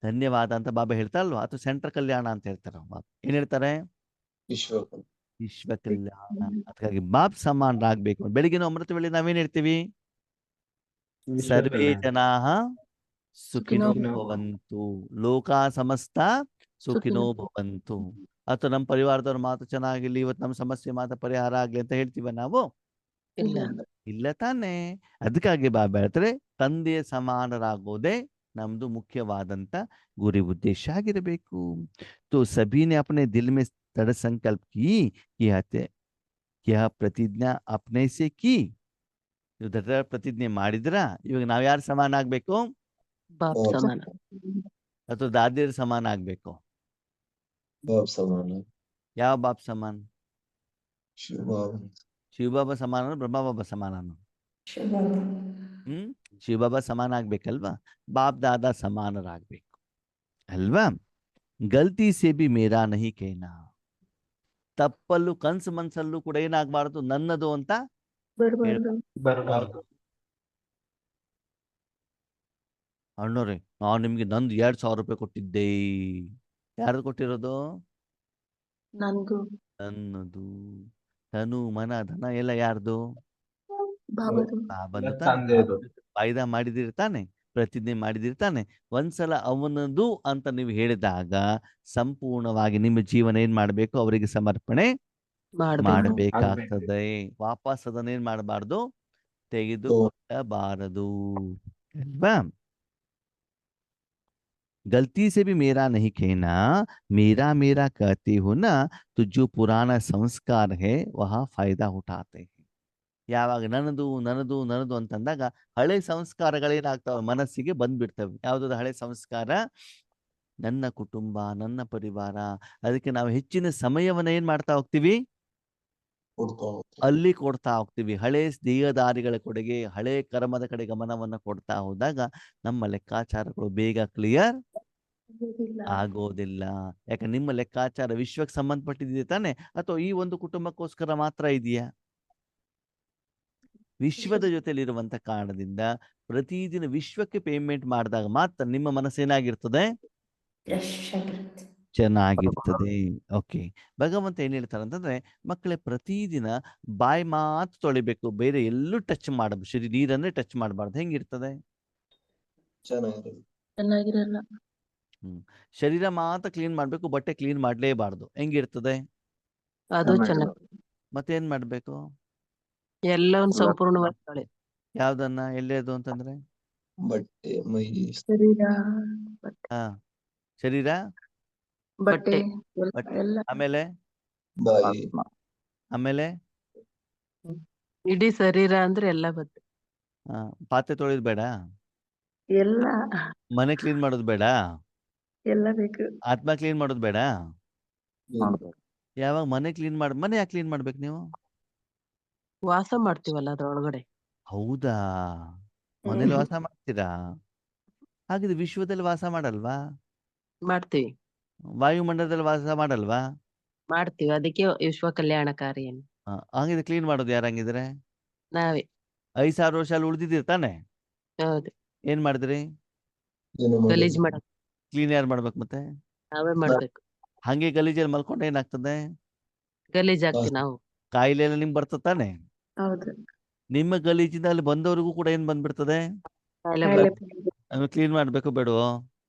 ಧನ್ಯವಾದ ಅಂತ ಬಾಬಾ ಹೇಳ್ತಾರಲ್ವಾ? ಅಥವಾ ಸೆಂಟ್ರ್ ಕಲ್ಯಾಣ ಅಂತ ಹೇಳ್ತಾರೆ ಬಾಬಾ. ಏನ್ ಹೇಳ್ತಾರೆ? ವಿಶ್ವ ಕಲ್ಯಾಣ. ವಿಶ್ವ ಕಲ್ಯಾಣ. ಅದಕ್ಕಾಗಿ ಬಾಪ್ ಸಮಾನರಾಗ್ಬೇಕು. ಬೆಳಿಗ್ಗೆ ಅಮೃತ ವೇಳೆ ನಾವೇನ್ ಹೇಳ್ತೀವಿ? ವಿಶ್ವ ಸರ್ವೇ ಕಲ್ಯಾಣ. ಜನಾಃ ಸುಖಿನೋ ಸುಖಿನೋ ಭವಂತು, ಲೋಕಾ ಸಮಸ್ತ ಸುಖಿನೋ ಸುಖಿನೋ ಭವಂತು. ಅಥವಾ ನಮ್ಮ ಪರಿವಾರದವ್ರ ಮಾತು ಚೆನ್ನಾಗಿರ್ಲಿ, ಇವತ್ತು ನಮ್ಮ ಸಮಸ್ಯೆ ಮಾತು ಪರಿಹಾರ ಆಗ್ಲಿ ಅಂತ ಹೇಳ್ತೀವ ನಾವು? ಇಲ್ಲ. ಇಲ್ಲ ತಾನೇ. ಅದಕ್ಕಾಗಿ ಬಾಬಾ ಹೇಳ್ತಾರೆ ತಂದೆಯ ಸಮಾನರಾಗೋದೇ ನಮ್ದು ಮುಖ್ಯವಾದಂತ ಗುರಿ ಉದ್ದೇಶ ಆಗಿರಬೇಕು. तो सभी ने अपने दिल में दृढ़ संकल्प की कि यह प्रतिज्ञा अपने से की. ನೀವು ದೃಢ ಪ್ರತಿಜ್ಞೆ ಮಾಡಿದ್ರ ಇವಾಗ ನಾವ್ ಯಾರು ಸಮಾನ ಆಗ್ಬೇಕು? ಬಾಪ್ ಬಾಪ್ ಸಮಾನ. ಅಥವಾ ದಾದಿಯರ ಸಮಾನ ಆಗ್ಬೇಕು? ಬಾಪ್ ಸಮಾನ. ಯಾವ ಬಾಪ್ ಸಮಾನ? ಶಿವಬಾಬಾ. ಶಿವಬಾಬಾ ಸಮಾನ, ಬ್ರಹ್ಮಬಾಬಾ ಸಮಾನನು? ಶುಭಾಬ. ಶಿವಬಾಬಾ ಸಮಾನ ಆಗ್ಬೇಕಲ್ವಾ? ಬಾಪ್ ದಾದಾ ಸಮಾನರಾಗ್ಬೇಕು ಅಲ್ವಾ? ಗಲ್ತಿ ಸೇ ಬಿ ಮೇರಾ ನಹಿ ಕೇನಾ. ತಪ್ಪಲ್ಲೂ ಕನ್ಸು ಮನ್ಸಲ್ಲೂ ಕೂಡ ಏನಾಗ್ಬಾರ್ದು, ನನ್ನದು ಅಂತ ಬರ್ಬಾರ್ದು. ಬರಬಾರ್ದು. ಅಣ್ಣವ್ರೆ ನಾನು ನಿಮ್ಗೆ ನಂದು 2,000 ರೂಪಾಯಿ ಕೊಟ್ಟಿದ್ದೆ. ಯಾರ್ದು ಕೊಟ್ಟಿರೋದು? ನಂದು ನನ್ನದು. ತನು ಮನ ಧನ ಎಲ್ಲ ಯಾರ್ದು? ಬಾಬಾದು. ಬಾಬಂದು ತಾನೆ. ತಂದೆದು. ವಾಯ್ದಾ ಮಾಡಿದಿರ್ತಾನೆ, ಪ್ರತಿಜ್ಞೆ ಮಾಡಿದಿರ್ತಾನೆ. ಒಂದ್ಸಲ ಅವನದು ಅಂತ ನೀವು ಹೇಳಿದಾಗ ಸಂಪೂರ್ಣವಾಗಿ ನಿಮ್ಮ ಜೀವನ ಏನ್ ಮಾಡ್ಬೇಕು? ಅವರಿಗೆ ಸಮರ್ಪಣೆ ಮಾಡ್ಬೇಕು. ಮಾಡಬೇಕಾಗ್ತದೆ. ವಾಪಸ್ ಅದನ್ನೇನ್ ಮಾಡಬಾರ್ದು, ತೆಗೆದುಕೊಳ್ಳಬಾರದು ಅಲ್ವಾ? गलती से भी मेरा नहीं कहना, मेरा मेरा कहते हो ना, तो जो पुराना संस्कार है वह फायदा उठाते हैं. ಯಾವಾಗ ನನ್ನದು ನನ್ನದು ನನ್ನದು ಅಂತಂದಾಗ ಹಳೆ ಸಂಸ್ಕಾರಗಳೇನಾಗ್ತವೆ? ಮನಸ್ಸಿಗೆ ಬಂದ್ಬಿಡ್ತವೆ. ಯಾವ್ದು ಹಳೆ ಸಂಸ್ಕಾರ? ನನ್ನ ಕುಟುಂಬ, ನನ್ನ ಪರಿವಾರ. ಅದಕ್ಕೆ ನಾವು ಹೆಚ್ಚಿನ ಸಮಯವನ್ನ ಏನ್ ಮಾಡ್ತಾ ಹೋಗ್ತೀವಿ? ಕೊಡ್ತಾ ಹೋಗ್ತಾರೆ. ಅಲ್ಲಿ ಕೊಡ್ತಾ ಹೋಗ್ತೀವಿ. ಹಳೆ ದೇಹದಾರಿಗಳ ಕಡೆಗೆ, ಹಳೆ ಕರ್ಮದ ಕಡೆ ಗಮನವನ್ನ ಕೊಡ್ತಾ ಹೋದಾಗ ನಮ್ಮ ಲೆಕ್ಕಾಚಾರಗಳು ಬೇಗ ಕ್ಲಿಯರ್ ಆಗೋದಿಲ್ಲ. ಯಾಕೆ ನಿಮ್ಮ ಲೆಕ್ಕಾಚಾರ ವಿಶ್ವಕ್ಕೆ ಸಂಬಂಧಪಟ್ಟಿದೆಯಾ ತಾನೆ, ಅಥವಾ ಈ ಒಂದು ಕುಟುಂಬಕ್ಕೋಸ್ಕರ ಮಾತ್ರ ಇದೆಯಾ? ವಿಶ್ವದ ಜೊತೆಲಿರುವಂತ ಕಾರಣದಿಂದ ಪ್ರತಿದಿನ ವಿಶ್ವಕ್ಕೆ ಪೇಮೆಂಟ್ ಮಾಡಿದಾಗ ಮಾತ್ರ ನಿಮ್ಮ ಮನಸ್ಸೇನಾಗಿರ್ತದೆ? ಯಶಾಗಿರುತ್ತೆ. ಚೆನ್ನಾಗಿರ್ತದೆ. ಓಕೆ. ಭಗವಂತ ಏನ್ ಹೇಳ್ತಾರೆ ಅಂತಂದ್ರೆ, ಮಕ್ಕಳೇ ಪ್ರತಿದಿನ ಬಾಯಿ ಮಾತು ತೊಳಿಬೇಕು, ಬೇರೆ ಎಲ್ಲೂ ಟಚ್ ಮಾಡಬೇಕು. ನೀರನ್ನೇ ಟಚ್ ಮಾಡಬಾರ್ದು. ಹೆಂಗಿರ್ತದೆ? ಚೆನ್ನಾಗಿರಲ್ಲ. ಚೆನ್ನಾಗಿರಲ್ಲ. ಶರೀರ ಮಾತ್ರ ಕ್ಲೀನ್ ಮಾಡ್ಬೇಕು, ಬಟ್ಟೆ ಕ್ಲೀನ್ ಮಾಡ್ಲೇಬಾರ್ದು. ಹೆಂಗಿರ್ತದೆ? ಅದು ಚೆನ್ನಾಗಿರಲ್ಲ. ಚೆನ್ನಾಗಿ ಮತ್ತೇನ್ ಮಾಡ್ಬೇಕು? ಎಲ್ಲವನ್ನು ಸಂಪೂರ್ಣವಾಗಿ ತೊಳೆ. ಯಾವ್ದನ್ನ? ಎಲ್ಲೇದು ಅಂತಂದ್ರೆ ಬಟ್ಟೆ, ಮೈ, ಶರೀರ, ಹಾ, ಶರೀರ, ಬಟ್ಟೆ ಬಟ್ಟೆ, ಎಲ್ಲ. ಆಮೇಲೆ ಬಾಯಿ, ಆಮೇಲೆ ಇಡೀ ಶರೀರ ಅಂದ್ರೆ ಎಲ್ಲ ಬತ್ತೆ. ಪಾತ್ರೆ ತೊಳೆದ್ ಬೇಡ, ಎಲ್ಲ ಮನೆ ಕ್ಲೀನ್ ಮಾಡೋದು ಬೇಡ, ಎಲ್ಲ ಬೇಕು. ಆತ್ಮ ಕ್ಲೀನ್ ಮಾಡೋದು ಬೇಡ. ಮಾಡ್ಬೇಕು. ಯಾವಾಗ ಮನೆ ಕ್ಲೀನ್ ಮನೆ ಯಾಕೆ ಕ್ಲೀನ್ ಮಾಡ್ಬೇಕು ನೀವು? ವಾಸ ಮಾಡ್ತೀವಲ್ಲ ಅದ್ರೊಳಗಡೆ. ಹೌದಾ? ಮನೇಲಿ ವಾಸ ಮಾಡ್ತೀರಾ? ಹಾಗಿದ್ರೆ ವಿಶ್ವದಲ್ಲಿ ವಾಸ ಮಾಡಲ್ವಾ? ಮಾಡ್ತೀವಿ ವಾಯುಮಂಡಲದಲ್ಲಿ ವಾಸ ಮಾಡಲ್ವಾ? ಮಾಡ್ತೀವಿ ಅದಕ್ಕೆ ವಿಶ್ವ ಕಲ್ಯಾಣಕಾರಿ ಏನು ಹಾಗಿದ್ರೆ ಕ್ಲೀನ್ ಮಾಡೋದು ಯಾರು? ಹಂಗಿದ್ರೆ ನಾವೇ. 5,000 ವರ್ಷ ಅಲ್ಲಿ ಉಳ್ದಿದ್ದೀರಿ ತಾನೆ? ಹೌದು. ಏನ್ ಮಾಡಿದ್ರಿ? ಏನು ಗಲೀಜ್ ಮಾಡೋದು? ಮಾಡಕ್ ಕ್ಲೀನ್ ಯಾರು ಮಾಡ್ಬೇಕು ಮತ್ತೆ? ನಾವೇ ಮಾಡ್ಬೇಕು. ಹಂಗೆ ಗಲೀಜಲ್ಲಿ ಮಲ್ಕೊಂಡ್ರೆ ಏನಾಗ್ತದೆ? ಗಲೀಜ್ ಆಗ್ತೀವಿ ನಾವು. ಕಾಯಿಲೆ ಎಲ್ಲ ನಿಮ್ಗೆ ಬರ್ತದೆ ತಾನೆ? ಹೌದು. ನಿಮ್ಮ ಗಲೀಜಿಂದ ಅಲ್ಲಿ ಬಂದವರಿಗೂ ಕೂಡ ಏನ್ ಬಂದ್ಬಿಡ್ತದೆ? ಕಾಯಿಲೆ ಕಾಯಿಲೆ ನಾವು ಕ್ಲೀನ್ ಮಾಡ್ಬೇಕು ಬೇಡವೋ?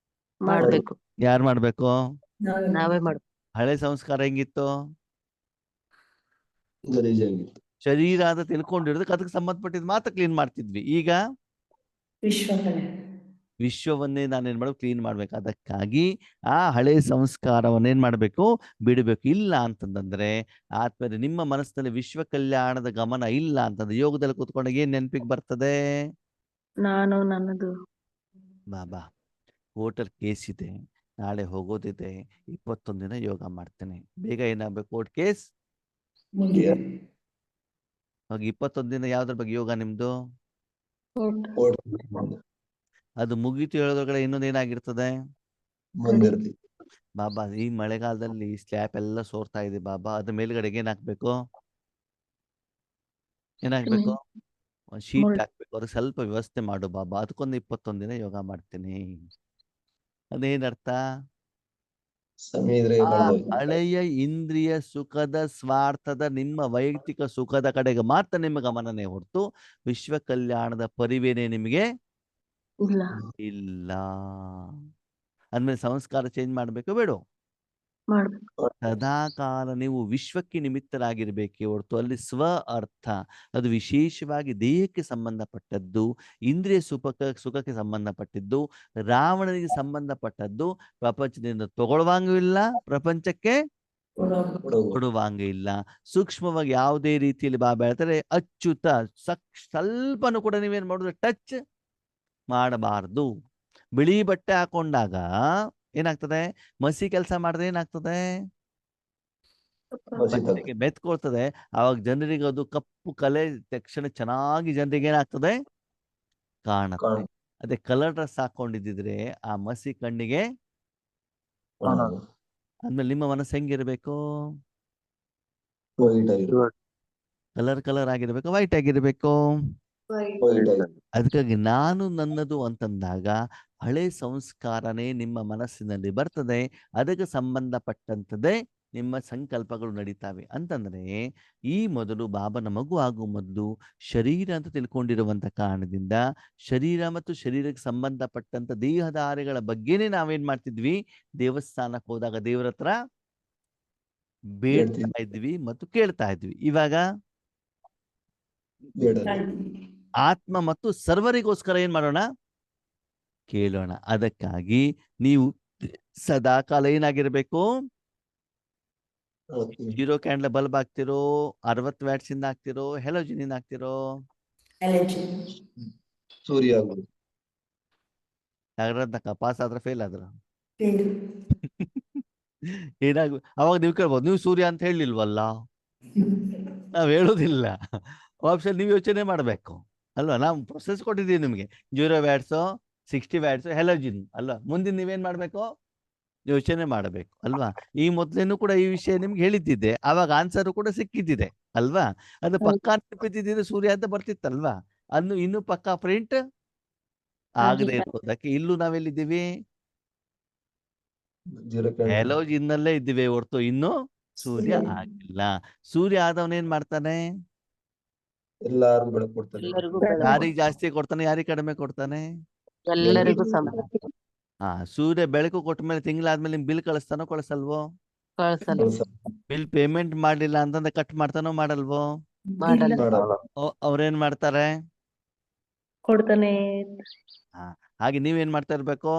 ಮಾಡ್ಬೇಕು. ಯಾರು ಮಾಡ್ಬೇಕು? ನಾವೇ ಮಾಡ್ಬೇಕು. ಹಳೆ ಸಂಸ್ಕಾರ ಹೆಂಗಿತ್ತು? ಗಲೀಜಾಗಿತ್ತು. ಶರೀರ ಅಂತ ತಿಳ್ಕೊಂಡಿರೋದಕ್ಕೆ ಅದಕ್ಕೆ ಸಂಬಂಧಪಟ್ಟಿದ್ ಮಾತ್ರ ಕ್ಲೀನ್ ಮಾಡ್ತಿದ್ವಿ. ಈಗ ವಿಶ್ವ ಕಲ್ಯಾಣ. ವಿಶ್ವವನ್ನೇ ನಾನೇನ್ ಮಾಡ್ಬೇಕು? ಕ್ಲೀನ್ ಮಾಡ್ಬೇಕು. ಅದಕ್ಕಾಗಿ ಆ ಹಳೆ ಸಂಸ್ಕಾರವನ್ನೇನ್ ಮಾಡ್ಬೇಕು? ಬಿಡಬೇಕು. ಇಲ್ಲ ಅಂತಂದ್ರೆ ಆತ್ಮೀಯರೇ, ನಿಮ್ಮ ಮನಸ್ಸಿನಲ್ಲಿ ವಿಶ್ವ ಕಲ್ಯಾಣದ ಗಮನ ಇಲ್ಲ ಅಂತಂದ್ರೆ ಯೋಗದಲ್ಲಿ ಕೂತ್ಕೊಂಡಾಗ ಏನ್ ನೆನಪಿಗೆ ಬರ್ತದೆ? ನಾನು ನನ್ನದು. ಬಾಬಾ ಕೋರ್ಟಲ್ಲಿ ಕೇಸ್ ಇದೆ, ನಾಳೆ ಹೋಗೋದಿದೆ, 21 ದಿನ ಯೋಗ ಮಾಡ್ತೇನೆ. ಬೇಗ ಏನಾಗ್ಬೇಕು? ಕೋರ್ಟ್ ಕೇಸ್ ಮುಗಿದಿದೆ. ಹೋಗಿ 21 ದಿನ ಯಾವ್ದ್ರ ಬಗ್ಗೆ ಯೋಗ ನಿಮ್ದು? ಓಡ್ಕೊಂಡು ಅದು ಮುಗೀತು ಹೇಳೋದ್ರೊಳಗಡೆ ಇನ್ನೊಂದು ಏನಾಗಿರ್ತದೆ? ಬಂದಿರ್ಲಿ. ಬಾಬಾ ಈ ಮಳೆಗಾಲದಲ್ಲಿ ಸ್ಲ್ಯಾಪ್ ಎಲ್ಲ ಸೋರ್ತಾ ಇದೆ ಬಾಬಾ, ಅದ್ರ ಮೇಲ್ಗಡೆಗೆ ಏನಾಗ್ಬೇಕು? ಏನಾಗ್ಬೇಕು? ಒಂದು ಶೀಟ್ ಮುಳ್ಳು. ಹಾಕ್ಬೇಕು. ಅದಕ್ಕೆ ಸ್ವಲ್ಪ ವ್ಯವಸ್ಥೆ ಮಾಡು ಬಾಬಾ, ಅದಕ್ಕೊಂದು 21 ದಿನ ಯೋಗ ಮಾಡ್ತೀನಿ. ಅದೇನರ್ಥ? ಸಮಯ ಇದ್ರೆ ಆ ಕಳೆದೋಯ್ತು. ಹಳೆಯ ಇಂದ್ರಿಯ ಸುಖದ ಸ್ವಾರ್ಥದ ನಿಮ್ಮ ವೈಯಕ್ತಿಕ ಸುಖದ ಕಡೆಗೆ ಮಾತ್ರ ನಿಮ್ಮ ಗಮನನೇ ಹೊರತು ವಿಶ್ವ ಕಲ್ಯಾಣದ ಪರಿವೇನೆ ನಿಮಗೆ ಇಲ್ಲ. ಇಲ್ಲ. ಅಂದ್ಮೇಲೆ ಸಂಸ್ಕಾರ ಚೇಂಜ್ ಮಾಡ್ಬೇಕು ಬೇಡ? ಮಾಡ್ಬೇಕು. ಸದಾಕಾಲ ನೀವು ವಿಶ್ವಕ್ಕೆ ನಿಮಿತ್ತರಾಗಿರ್ಬೇಕೇ ಹೊರತು ಅಲ್ಲಿ ಸ್ವ ಅರ್ಥ ಅದು ವಿಶೇಷವಾಗಿ ದೇಹಕ್ಕೆ ಸಂಬಂಧಪಟ್ಟದ್ದು, ಇಂದ್ರಿಯ ಸುಖಕ್ಕೆ ಸಂಬಂಧಪಟ್ಟಿದ್ದು, ರಾವಣನಿಗೆ ಸಂಬಂಧಪಟ್ಟದ್ದು. ಪ್ರಪಂಚದಿಂದ ತಗೊಳ್ಳುವಂಗೂ ಇಲ್ಲ, ಪ್ರಪಂಚಕ್ಕೆ ಕೊಡುವಂಗ ಇಲ್ಲ. ಸೂಕ್ಷ್ಮವಾಗಿ ಯಾವುದೇ ರೀತಿಯಲ್ಲಿ ಬಾಬಾ ಹೇಳ್ತಾರೆ ಅಚ್ಯುತ ಸ್ವಲ್ಪನೂ ಕೂಡ ನೀವೇನ್ ಮಾಡೋದು ಟಚ್ ಮಾಡಬಾರ್ದು. ಬಿಳಿ ಬಟ್ಟೆ ಹಾಕೊಂಡಾಗ ಏನಾಗ್ತದೆ? ಮಸಿ ಕೆಲಸ ಮಾಡಿದ್ರೆ ಏನಾಗ್ತದೆ? ಬಟ್ಟೆಗೆ ಮೆತ್ಕೊಳ್ತದೆ. ಆವಾಗ ಜನರಿಗೆ ಅದು ಕಪ್ಪು ಕಲೆ ತಕ್ಷಣ ಚೆನ್ನಾಗಿ ಜನರಿಗೆ ಏನಾಗ್ತದೆ? ಕಾಣುತ್ತೆ. ಅದೇ ಕಲರ್ ಡ್ರೆಸ್ ಹಾಕೊಂಡಿದ್ದಿದ್ರೆ ಆ ಮಸಿ ಕಣ್ಣಿಗೆ ಆದ್ಮೇಲೆ ನಿಮ್ಮ ಮನಸ್ಸು ಹೆಂಗಿರ್ಬೇಕು? ಕಲರ್ ಆಗಿರ್ಬೇಕು, ವೈಟ್ ಆಗಿರ್ಬೇಕು. ಅದಕ್ಕಾಗಿ ನಾನು ನನ್ನದು ಅಂತಂದಾಗ ಹಳೆ ಸಂಸ್ಕಾರನೇ ನಿಮ್ಮ ಮನಸ್ಸಿನಲ್ಲಿ ಬರ್ತದೆ. ಅದಕ್ಕೆ ಸಂಬಂಧಪಟ್ಟಂತದ್ದೇ ನಿಮ್ಮ ಸಂಕಲ್ಪಗಳು ನಡೀತಾವೆ. ಅಂತಂದ್ರೆ ಈ ಮೊದಲು ಬಾಬನ ಮಗು ಆಗುವ ಮೊದಲು ಶರೀರ ಅಂತ ತಿಳ್ಕೊಂಡಿರುವಂತ ಕಾರಣದಿಂದ ಶರೀರ ಮತ್ತು ಶರೀರಕ್ಕೆ ಸಂಬಂಧಪಟ್ಟಂತ ದೇಹಧಾರಿಗಳ ಬಗ್ಗೆನೇ ನಾವೇನ್ ಮಾಡ್ತಿದ್ವಿ? ದೇವಸ್ಥಾನಕ್ಕೆ ಹೋದಾಗ ದೇವರ ಹತ್ರ ಬೇಡ್ತಾ ಇದ್ವಿ ಮತ್ತು ಕೇಳ್ತಾ ಇದ್ವಿ. ಇವಾಗ ಆತ್ಮ ಮತ್ತು ಸರ್ವರಿಗೋಸ್ಕರ ಏನ್ ಮಾಡೋಣ? ಕೇಳೋಣ. ಅದಕ್ಕಾಗಿ ನೀವು ಸದಾಕಾಲ ಏನಾಗಿರ್ಬೇಕು? 0 ಕ್ಯಾಂಡಲ್ ಬಲ್ಬ್ ಹಾಕ್ತಿರೋ, 60 ವ್ಯಾಟ್ಸ್ ಇಂದ ಹಾಕ್ತಿರೋ, ಹೆಲೋಜಿನ್ ಇಂದ ಹಾಕ್ತಿರೋ? ಸೂರ್ಯ ಪಾಸ್ ಆದ್ರೆ ಫೇಲ್ ಆದ್ರ ಅವಾಗ ನೀವು ಕೇಳ್ಬೋದು, ನೀವು ಸೂರ್ಯ ಅಂತ ಹೇಳಿಲ್ವಲ್ಲ? ನಾವ್ ಹೇಳೋದಿಲ್ಲ. ಆಪ್ಷನ್ ನೀವು ಯೋಚನೆ ಮಾಡ್ಬೇಕು ಅಲ್ವಾ? ನಾವು ಪ್ರೊಸೆಸ್ ಕೊಟ್ಟಿದ್ದೀವಿ ನಿಮ್ಗೆ. 0 ವ್ಯಾಟ್ಸು, 60 ವ್ಯಾಟ್ಸು, ಹೆಲೋಜಿನ್ ಅಲ್ವಾ? ಮುಂದಿನ ನೀವೇನ್ ಮಾಡ್ಬೇಕು? ಯೋಚನೆ ಮಾಡಬೇಕು ಅಲ್ವಾ? ಈ ಮೊದ್ಲೇನು ಕೂಡ ಈ ವಿಷಯ ನಿಮ್ಗೆ ಹೇಳಿದ್ದಿದ್ದೆ, ಆವಾಗ ಆನ್ಸರ್ ಕೂಡ ಸಿಕ್ಕಿದ್ದಿದೆ ಅಲ್ವಾ? ಅದು ಪಕ್ಕಾ ನೆನಪಿದ್ದಿದ್ರೆ ಸೂರ್ಯ ಅಂತ ಬರ್ತಿತ್ತಲ್ವಾ? ಅನ್ನು ಇನ್ನು ಪಕ್ಕಾ ಪ್ರಿಂಟ್ ಆಗದೆ ಇರೋದಕ್ಕೆ ಇಲ್ಲೂ ನಾವೆಲ್ಲಿದ್ದೀವಿ? ಹೆಲೋಜಿನ್ ನಲ್ಲೇ ಇದ್ದೀವಿ ಹೊರತು ಇನ್ನು ಸೂರ್ಯ ಆಗಿಲ್ಲ. ಸೂರ್ಯ ಆದವನೇನ್ ಮಾಡ್ತಾನೆ? ಎಲ್ಲಾರು ಬೆಳಕು ಕೊಡ್ತಾರೆ. ಯಾರಿಗೆ ಜಾಸ್ತಿ ಕೊಡ್ತಾನೆ, ಯಾರಿಗೆ ಕಡಿಮೆ ಕೊಡ್ತಾನೆ? ಎಲ್ಲರಿಗೂ ಸಮಾನ. ಸೂರ್ಯ ಬೆಳಕು ಕೊಟ್ಟ ಮೇಲೆ ತಿಂಗಳಾದ್ಮೇಲೆ ನಿಮ್ ಬಿಲ್ ಕಳಿಸ್ತಾನೋ ಕಳಿಸಲ್ವೋ? ಬಿಲ್ ಪೇಮೆಂಟ್ ಮಾಡ್ಲಿಲ್ಲ ಅಂತಂದ್ರೆ ಕಟ್ ಮಾಡ್ತಾನೋ ಮಾಡಲ್ವೋ? ಅವ್ರೇನ್ ಮಾಡ್ತಾರೆ? ಕೊಡ್ತಾನೆ ಹಾಗೆ ನೀವೇನ್ ಮಾಡ್ತಾ ಇರ್ಬೇಕು?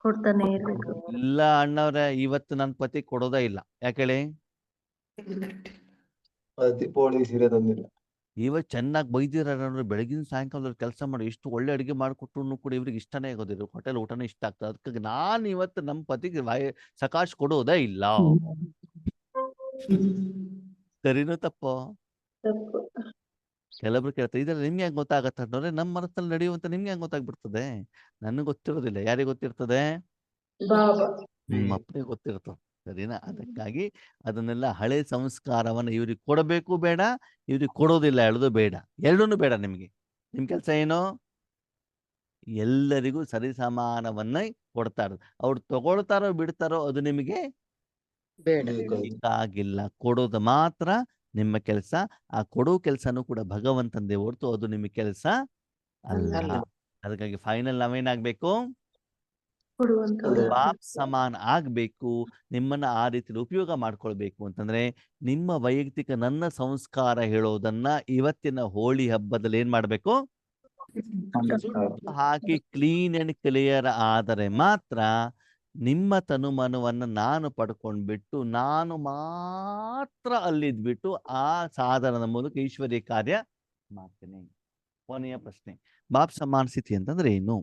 ಕೊಡ್ತಾನೆ ಇರ್ಬೇಕು. ಇಲ್ಲ ಅಣ್ಣವ್ರೆ, ಇವತ್ತು ನನ್ ಪತಿ ಕೊಡೋದೇ ಇಲ್ಲ. ಯಾಕೇಳಿ? ದೀಪಾವಳಿ ಸೀರೆ ತಂದಿಲ್ಲ. ಇವತ್ತು ಚೆನ್ನಾಗಿ ಬೈದಿರ ಬೆಳಗಿನ ಸಾಯಂಕಾಲದಲ್ಲಿ ಕೆಲಸ ಮಾಡಿ ಎಷ್ಟು ಒಳ್ಳೆ ಅಡಿಗೆ ಮಾಡಿಕೊಟ್ರು ಕೂಡ ಇವ್ರಿಗೆ ಇಷ್ಟನೇ ಆಗೋದಿಲ್ಲ. ಹೋಟೆಲ್ ಊಟನೇ ಇಷ್ಟ ಆಗ್ತದೆ. ಅದಕ್ಕಾಗಿ ನಾನು ಇವತ್ತು ನಮ್ಮ ಪತಿಗೆ ಸಕಾಶ್ ಕೊಡೋದೇ ಇಲ್ಲ. ಸರಿನೋ ತಪ್ಪೋ? ಕೆಲವೊಬ್ರು ಕೇಳ್ತಾರೆ, ಇದ್ರಲ್ಲಿ ನಿಮ್ಗೆ ಹೆಂಗ್ ಗೊತ್ತಾಗತ್ತೆ ಅನ್ನೋರೆ? ನಮ್ಮ ಮನಸ್ಸಲ್ಲಿ ನಡೆಯುವಂತ ನಿಮ್ಗೆ ಹೆಂಗ್ ಗೊತ್ತಾಗ್ಬಿಡ್ತದೆ? ನನಗೆ ಗೊತ್ತಿರೋದಿಲ್ಲ. ಯಾರಿಗೆ ಗೊತ್ತಿರ್ತದೆ? ಅಪ್ಪನಿಗೆ ಗೊತ್ತಿರ್ತದೆ. ಸರಿನಾ? ಅದಕ್ಕಾಗಿ ಅದನ್ನೆಲ್ಲ ಹಳೆ ಸಂಸ್ಕಾರವನ್ನ ಇವ್ರಿಗೆ ಕೊಡಬೇಕು ಬೇಡ, ಇವ್ರಿಗೆ ಕೊಡೋದಿಲ್ಲ ಹೇಳೋದು ಬೇಡ. ಎರಡೂ ಬೇಡ ನಿಮ್ಗೆ. ನಿಮ್ ಕೆಲಸ ಏನು? ಎಲ್ಲರಿಗೂ ಸರಿಸಮಾನವನ್ನ ಕೊಡ್ತಾ ಇರೋದು. ಅವ್ರು ತಗೊಳ್ತಾರೋ ಬಿಡ್ತಾರೋ ಅದು ನಿಮಗೆ ಬೇಕಾಗಿಲ್ಲ. ಕೊಡೋದು ಮಾತ್ರ ನಿಮ್ಮ ಕೆಲಸ. ಆ ಕೊಡೋ ಕೆಲಸನೂ ಕೂಡ ಭಗವಂತಂದೇ ಹೊರತು ಅದು ನಿಮ್ಮ ಕೆಲಸ ಅಲ್ಲ. ಅದಕ್ಕಾಗಿ ಫೈನಲ್ ನಾವೇನಾಗ್ಬೇಕು? ಬಾಪ್ ಸಮಾನ ಆಗ್ಬೇಕು. ನಿಮ್ಮನ್ನ ಆ ರೀತಿಯಲ್ಲಿ ಉಪಯೋಗ ಮಾಡ್ಕೊಳ್ಬೇಕು ಅಂತಂದ್ರೆ ನಿಮ್ಮ ವೈಯಕ್ತಿಕ ನನ್ನ ಸಂಸ್ಕಾರ ಹೇಳೋದನ್ನ ಇವತ್ತಿನ ಹೋಳಿ ಹಬ್ಬದಲ್ಲಿ ಏನ್ ಮಾಡ್ಬೇಕು? ಹಾಕಿ ಕ್ಲೀನ್ ಅಂಡ್ ಕ್ಲಿಯರ್ ಆದರೆ ಮಾತ್ರ ನಿಮ್ಮ ತನುಮನವನ್ನ ನಾನು ಪಡ್ಕೊಂಡ್ಬಿಟ್ಟು ನಾನು ಮಾತ್ರ ಅಲ್ಲಿದ್ಬಿಟ್ಟು ಆ ಸಾಧನದ ಮೂಲಕ ಈಶ್ವರ್ಯ ಕಾರ್ಯ ಮಾಡ್ತೇನೆ. ಕೊನೆಯ ಪ್ರಶ್ನೆ, ಬಾಪ್ ಸಮಾನ ಸ್ಥಿತಿ ಅಂತಂದ್ರೆ ಏನು?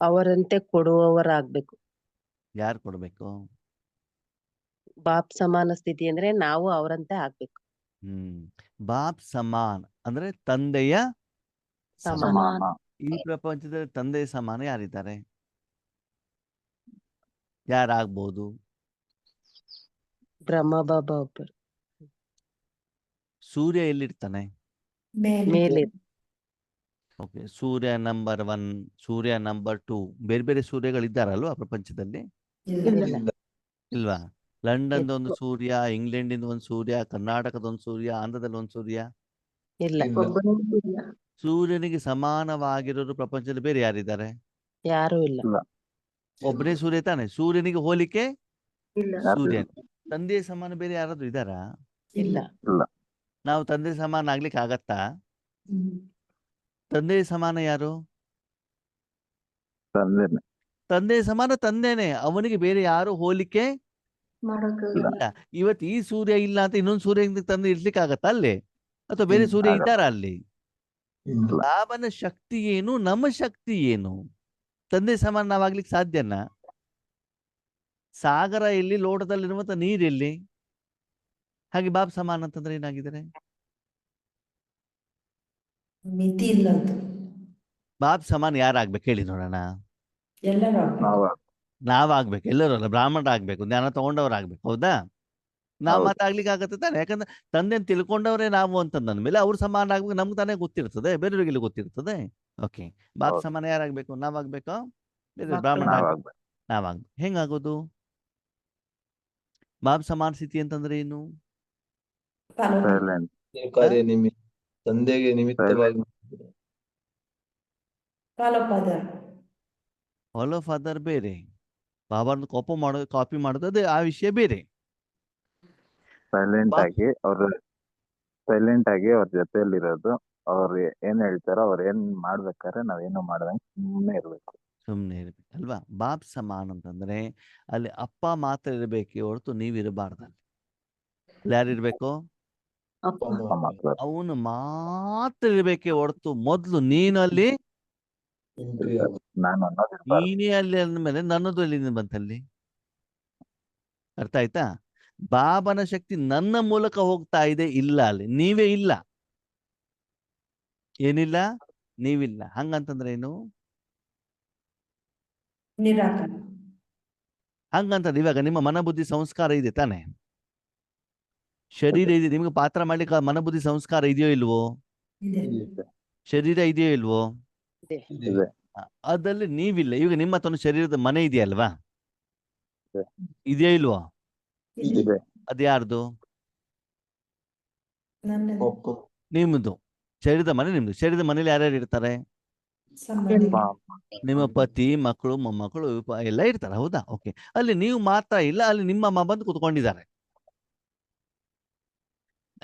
ಅವರಂತೆ ಕೊಡುವವರಾಗ್ಬೇಕು. ಯಾರು ಕೊಡ್ಬೇಕು? ಬಾಪ್ ಸಮಾನ ಸ್ಥಿತಿ ಅಂದ್ರೆ ನಾವು ಅವರಂತೆ ಆಗ್ಬೇಕು. ಬಾಪ್ ಸಮಾನ್ ಅಂದ್ರೆ ತಂದೆಯ ಸಮಾನ. ಈ ಪ್ರಪಂಚದಲ್ಲಿ ತಂದೆಯ ಸಮಾನ ಯಾರಿದ್ದಾರೆ? ಯಾರಾಗ್ಬೋದು? ಬ್ರಹ್ಮ ಬಾಬಾ ಒಬ್ಬರು. ಸೂರ್ಯ ಎಲ್ಲಿರ್ತಾನೆ? ಮೇಲೆ. ಓಕೆ, ಸೂರ್ಯ ನಂಬರ್ 1, ಸೂರ್ಯ ನಂಬರ್ 2, ಬೇರೆ ಬೇರೆ ಸೂರ್ಯಗಳಿದ್ದಾರಲ್ವಾ ಪ್ರಪಂಚದಲ್ಲಿ? ಇಲ್ಲ ಇಲ್ಲ. ಇಲ್ವಾ? ಲಂಡನ್ ಒಂದು ಸೂರ್ಯ, ಇಂಗ್ಲೆಂಡಿಂದ ಒಂದು ಸೂರ್ಯ, ಕರ್ನಾಟಕದ ಒಂದು ಸೂರ್ಯ, ಆಂಧ್ರದಲ್ಲಿ ಒಂದು ಸೂರ್ಯ. ಇಲ್ಲ, ಇಲ್ಲ. ಒಬ್ಬನೇ ಸೂರ್ಯ. ಸೂರ್ಯನಿಗೆ ಸಮಾನವಾಗಿರೋರು ಪ್ರಪಂಚದಲ್ಲಿ ಬೇರೆ ಯಾರಿದ್ದಾರೆ? ಯಾರು ಇಲ್ಲ. ಇಲ್ಲ. ಒಬ್ಬನೇ ಸೂರ್ಯ ತಾನೆ. ಸೂರ್ಯನಿಗೆ ಹೋಲಿಕೆ ಇಲ್ಲ. ಯಾರು ಸೂರ್ಯ. ಇಲ್ಲ. ತಂದೆ ಸಮಾನ ಬೇರೆ ಯಾರಾದ್ರೂ ಇದ್ದಾರಾ? ಇಲ್ಲ. ಇಲ್ಲ. ನಾವು ತಂದೆ ಸಮಾನ ಆಗ್ಲಿಕ್ಕೆ ಆಗತ್ತಾ? ಹ್ಮ್. ತಂದೆ ಸಮಾನ ಯಾರು? ತಂದೆನೆ. ತಂದೆ ಸಮಾನ ತಂದೆನೆ, ಅವನಿಗೆ ಬೇರೆ ಯಾರು ಹೋಲಿಕೆ ಮಾಡಕ್ ಇಲ್ಲ. ಇವತ್ತು ಈ ಸೂರ್ಯ ಇಲ್ಲ ಅಂತ ಇನ್ನೊಂದು ಸೂರ್ಯ ತಂದು ಇಡ್ಲಿಕ್ಕೆ ಆಗತ್ತಾ ಅಲ್ಲಿ? ಅಥವಾ ಬೇರೆ ಸೂರ್ಯ ಆಗಲ್ಲ. ಇದ್ದಾರಾ ಅಲ್ಲಿ? ಇಲ್ಲ. ಬಾಬನ ಶಕ್ತಿ ಏನು, ನಮ್ಮ ಶಕ್ತಿ ಏನು? ತಂದೆ ಸಮಾನ ನಾವಾಗ್ಲಿಕ್ಕೆ ಸಾಧ್ಯನಾ? ಸಾಗರ ಎಲ್ಲಿ, ಲೋಟದಲ್ಲಿರುವಂತ ನೀರೆಲ್ಲಿ? ಹಾಗೆ ಬಾಬ್ ಸಮಾನ ಅಂತಂದ್ರೆ ಏನಾಗಿದ್ದಾರೆ? ಮಿತಿ ಇಲ್ಲ ಅಂತ ಬಾಬ್ ಸಮಾನ ಯಾರಾಗ್ಬೇಕು ಹೇಳಿ ನೋಡೋಣ? ಎಲ್ಲರೂ ನಾವ್ ನಾವಾಗ್ಬೇಕು, ಎಲ್ಲರೂ ಅಲ್ಲ, ಬ್ರಾಹ್ಮಣರಾಗ್ಬೇಕು, ಜ್ಞಾನ ತಗೊಂಡವ್ರಾಗ್ಬೇಕು, ಹೌದಾ? ನಾವ್ ಹೌದು. ಮಾತಾಗ್ಲಿಕ್ಕೆ ಆಗತ್ತೆ ತಾನೆ? ಯಾಕಂದ್ರೆ ತಂದೆನ್ ತಿಳ್ಕೊಂಡವ್ರೆ ನಾವು ಅಂತಂದ ಮೇಲೆ ಅವ್ರು ಸಮಾನ ಆಗ್ಬೇಕು, ನಮ್ಗೆ ತಾನೇ ಗೊತ್ತಿರ್ತದೆ, ಬೇರೆಯವ್ರಿಗೆಲ್ಲ ಗೊತ್ತಿರ್ತದೆ. ಓಕೆ, ಬಾಬ್ ಹೌದು. ಸಮಾನ ಯಾರಾಗ್ಬೇಕು? ನಾವಾಗ್ಬೇಕು, ಬೇರೆ ಮಕ್ಕಳು. ಬ್ರಾಹ್ಮಣ ನಾವಾಗ್ಬೇಕು. ನಾವಾಗ್ಬೇಕು. ಹೆಂಗಾಗೋದು? ಬಾಬ್ ಸಮಾನ ಸ್ಥಿತಿ ಅಂತಂದ್ರೆ ಏನು? ಸೈಲೆಂಟ್. ಕಾರ್ಯ ನಿಮಿತ್ತ, ತಂದೆಗೆ ನಿಮಿತ್ತವಾಗಿ ಕಾಲೋಪಾದ ಆಲ್ ಆಫ್ ಅದರ್ ಬೇರೆ, ಬಾಬಾರ್ದು ಕಾಪಿ ಮಾಡೋದು ಅದೇ ಆ ವಿಷಯ ಬೇರೆ. ಸೈಲೆಂಟ್ ಬಾ- ಆಗಿ ಅವ್ರ ಜೊತೆಯಲ್ಲಿರೋದು, ಅವ್ರು ಏನ್ ಹೇಳ್ತಾರೋ ಅವ್ರು ಏನ್ ಮಾಡ್ಬೇಕಾದ್ರೆ ನಾವೇನು ಮಾಡ್ದಂಗೆ ಸುಮ್ಮನೆ ಇರ್ಬೇಕು. ಸುಮ್ಮನೆ ಇರ್ಬೇಕು ಅಲ್ವಾ? ಬಾಬ್ ಸಮಾನ ಅಂತಂದ್ರೆ ಅಲ್ಲಿ ಅಪ್ಪ ಮಾತ್ರ ಇರಬೇಕೆ ಹೊರತು ನೀವಿರಬಾರ್ದಲ್ಲಿ. ಅಲ್ಲಿ ಯಾರಿರ್ಬೇಕು? ಅಪ್ಪ. ಅಪ್ಪ ಮಾತ್ರ. ಅವನು ಮಾತ್ರ ಇರ್ಬೇಕೆ ಹೊರತು ಮೊದ್ಲು ನೀನು ಅಲ್ಲಿ, ಎಂಟ್ರಿ ಆಗುತ್ತೆ. ನಾನು ಅನ್ನೋದು ಇರ್ಬಾರ್ದು. ನೀನೇ ಅಲ್ಲಿ ಅಂದ್ಮೇಲೆ ನನ್ನದು ಎಲ್ಲಿಂದ ಬಂತಲ್ಲಿ? ಅರ್ಥ ಆಯ್ತಾ? ಬಾಬನ ಶಕ್ತಿ ನನ್ನ ಮೂಲಕ ಹೋಗ್ತಾ ಇದೆ, ಇಲ್ಲ ಅಲ್ಲಿ ನೀವೇ ಇಲ್ಲ. ಏನಿಲ್ಲ? ನೀವಿಲ್ಲ. ಹಂಗಂತಂದ್ರೆ ಏನು? ನಿರಾಕಾರ ಹಂಗಂತಂದ್ರೆ ಇವಾಗ ನಿಮ್ಮ ಮನಬುದ್ಧಿ ಸಂಸ್ಕಾರ ಇದೆ ತಾನೆ? ಶರೀರ ಇದೆ, ನಿಮ್ಗೆ ಪಾತ್ರ ಮಾಡ್ಲಿಕ್ಕೆ ಮನಬುದ್ಧಿ ಸಂಸ್ಕಾರ ಇದೆಯೋ ಇಲ್ವೋ? ಇದೆ ಇದೆ. ಶರೀರ ಇದೆಯೋ ಇಲ್ವೋ? ಇದೆ. ಅದಲ್ಲಿ ನೀವಿಲ್ಲ. ಈಗ ನಿಮ್ಮ ಹತ್ರ ಒಂದು ಶರೀರದ ಮನೆ ಇದೆಯಲ್ವಾ? ಇದೆ. ಇದೆಯೋ ಇಲ್ವೋ? ಇದೆ ಇದೆ. ಅದು ಯಾರ್ದು? ನನ್ನದು ಒಪ್ಪು. ನಿಮ್ದು. ಶರೀರದ ಮನೆ ನಿಮ್ದು. ಶರೀರದ ಮನೇಲಿ ಯಾರ್ಯಾರು ಇರ್ತಾರೆ? ಸಂಬಂಧಿ ಅಪ್ಪ ನಿಮ್ಮ ಪತಿ, ಮಕ್ಕಳು, ಮೊಮ್ಮಕ್ಕಳು ಎಲ್ಲ ಇರ್ತಾರೆ, ಹೌದಾ? ಓಕೆ, ಅಲ್ಲಿ ನೀವು ಮಾತ್ರ ಇಲ್ಲ, ಅಲ್ಲಿ ನಿಮ್ಮ ಅಮ್ಮ ಬಂದು ಕುತ್ಕೊಂಡಿದ್ದಾರೆ.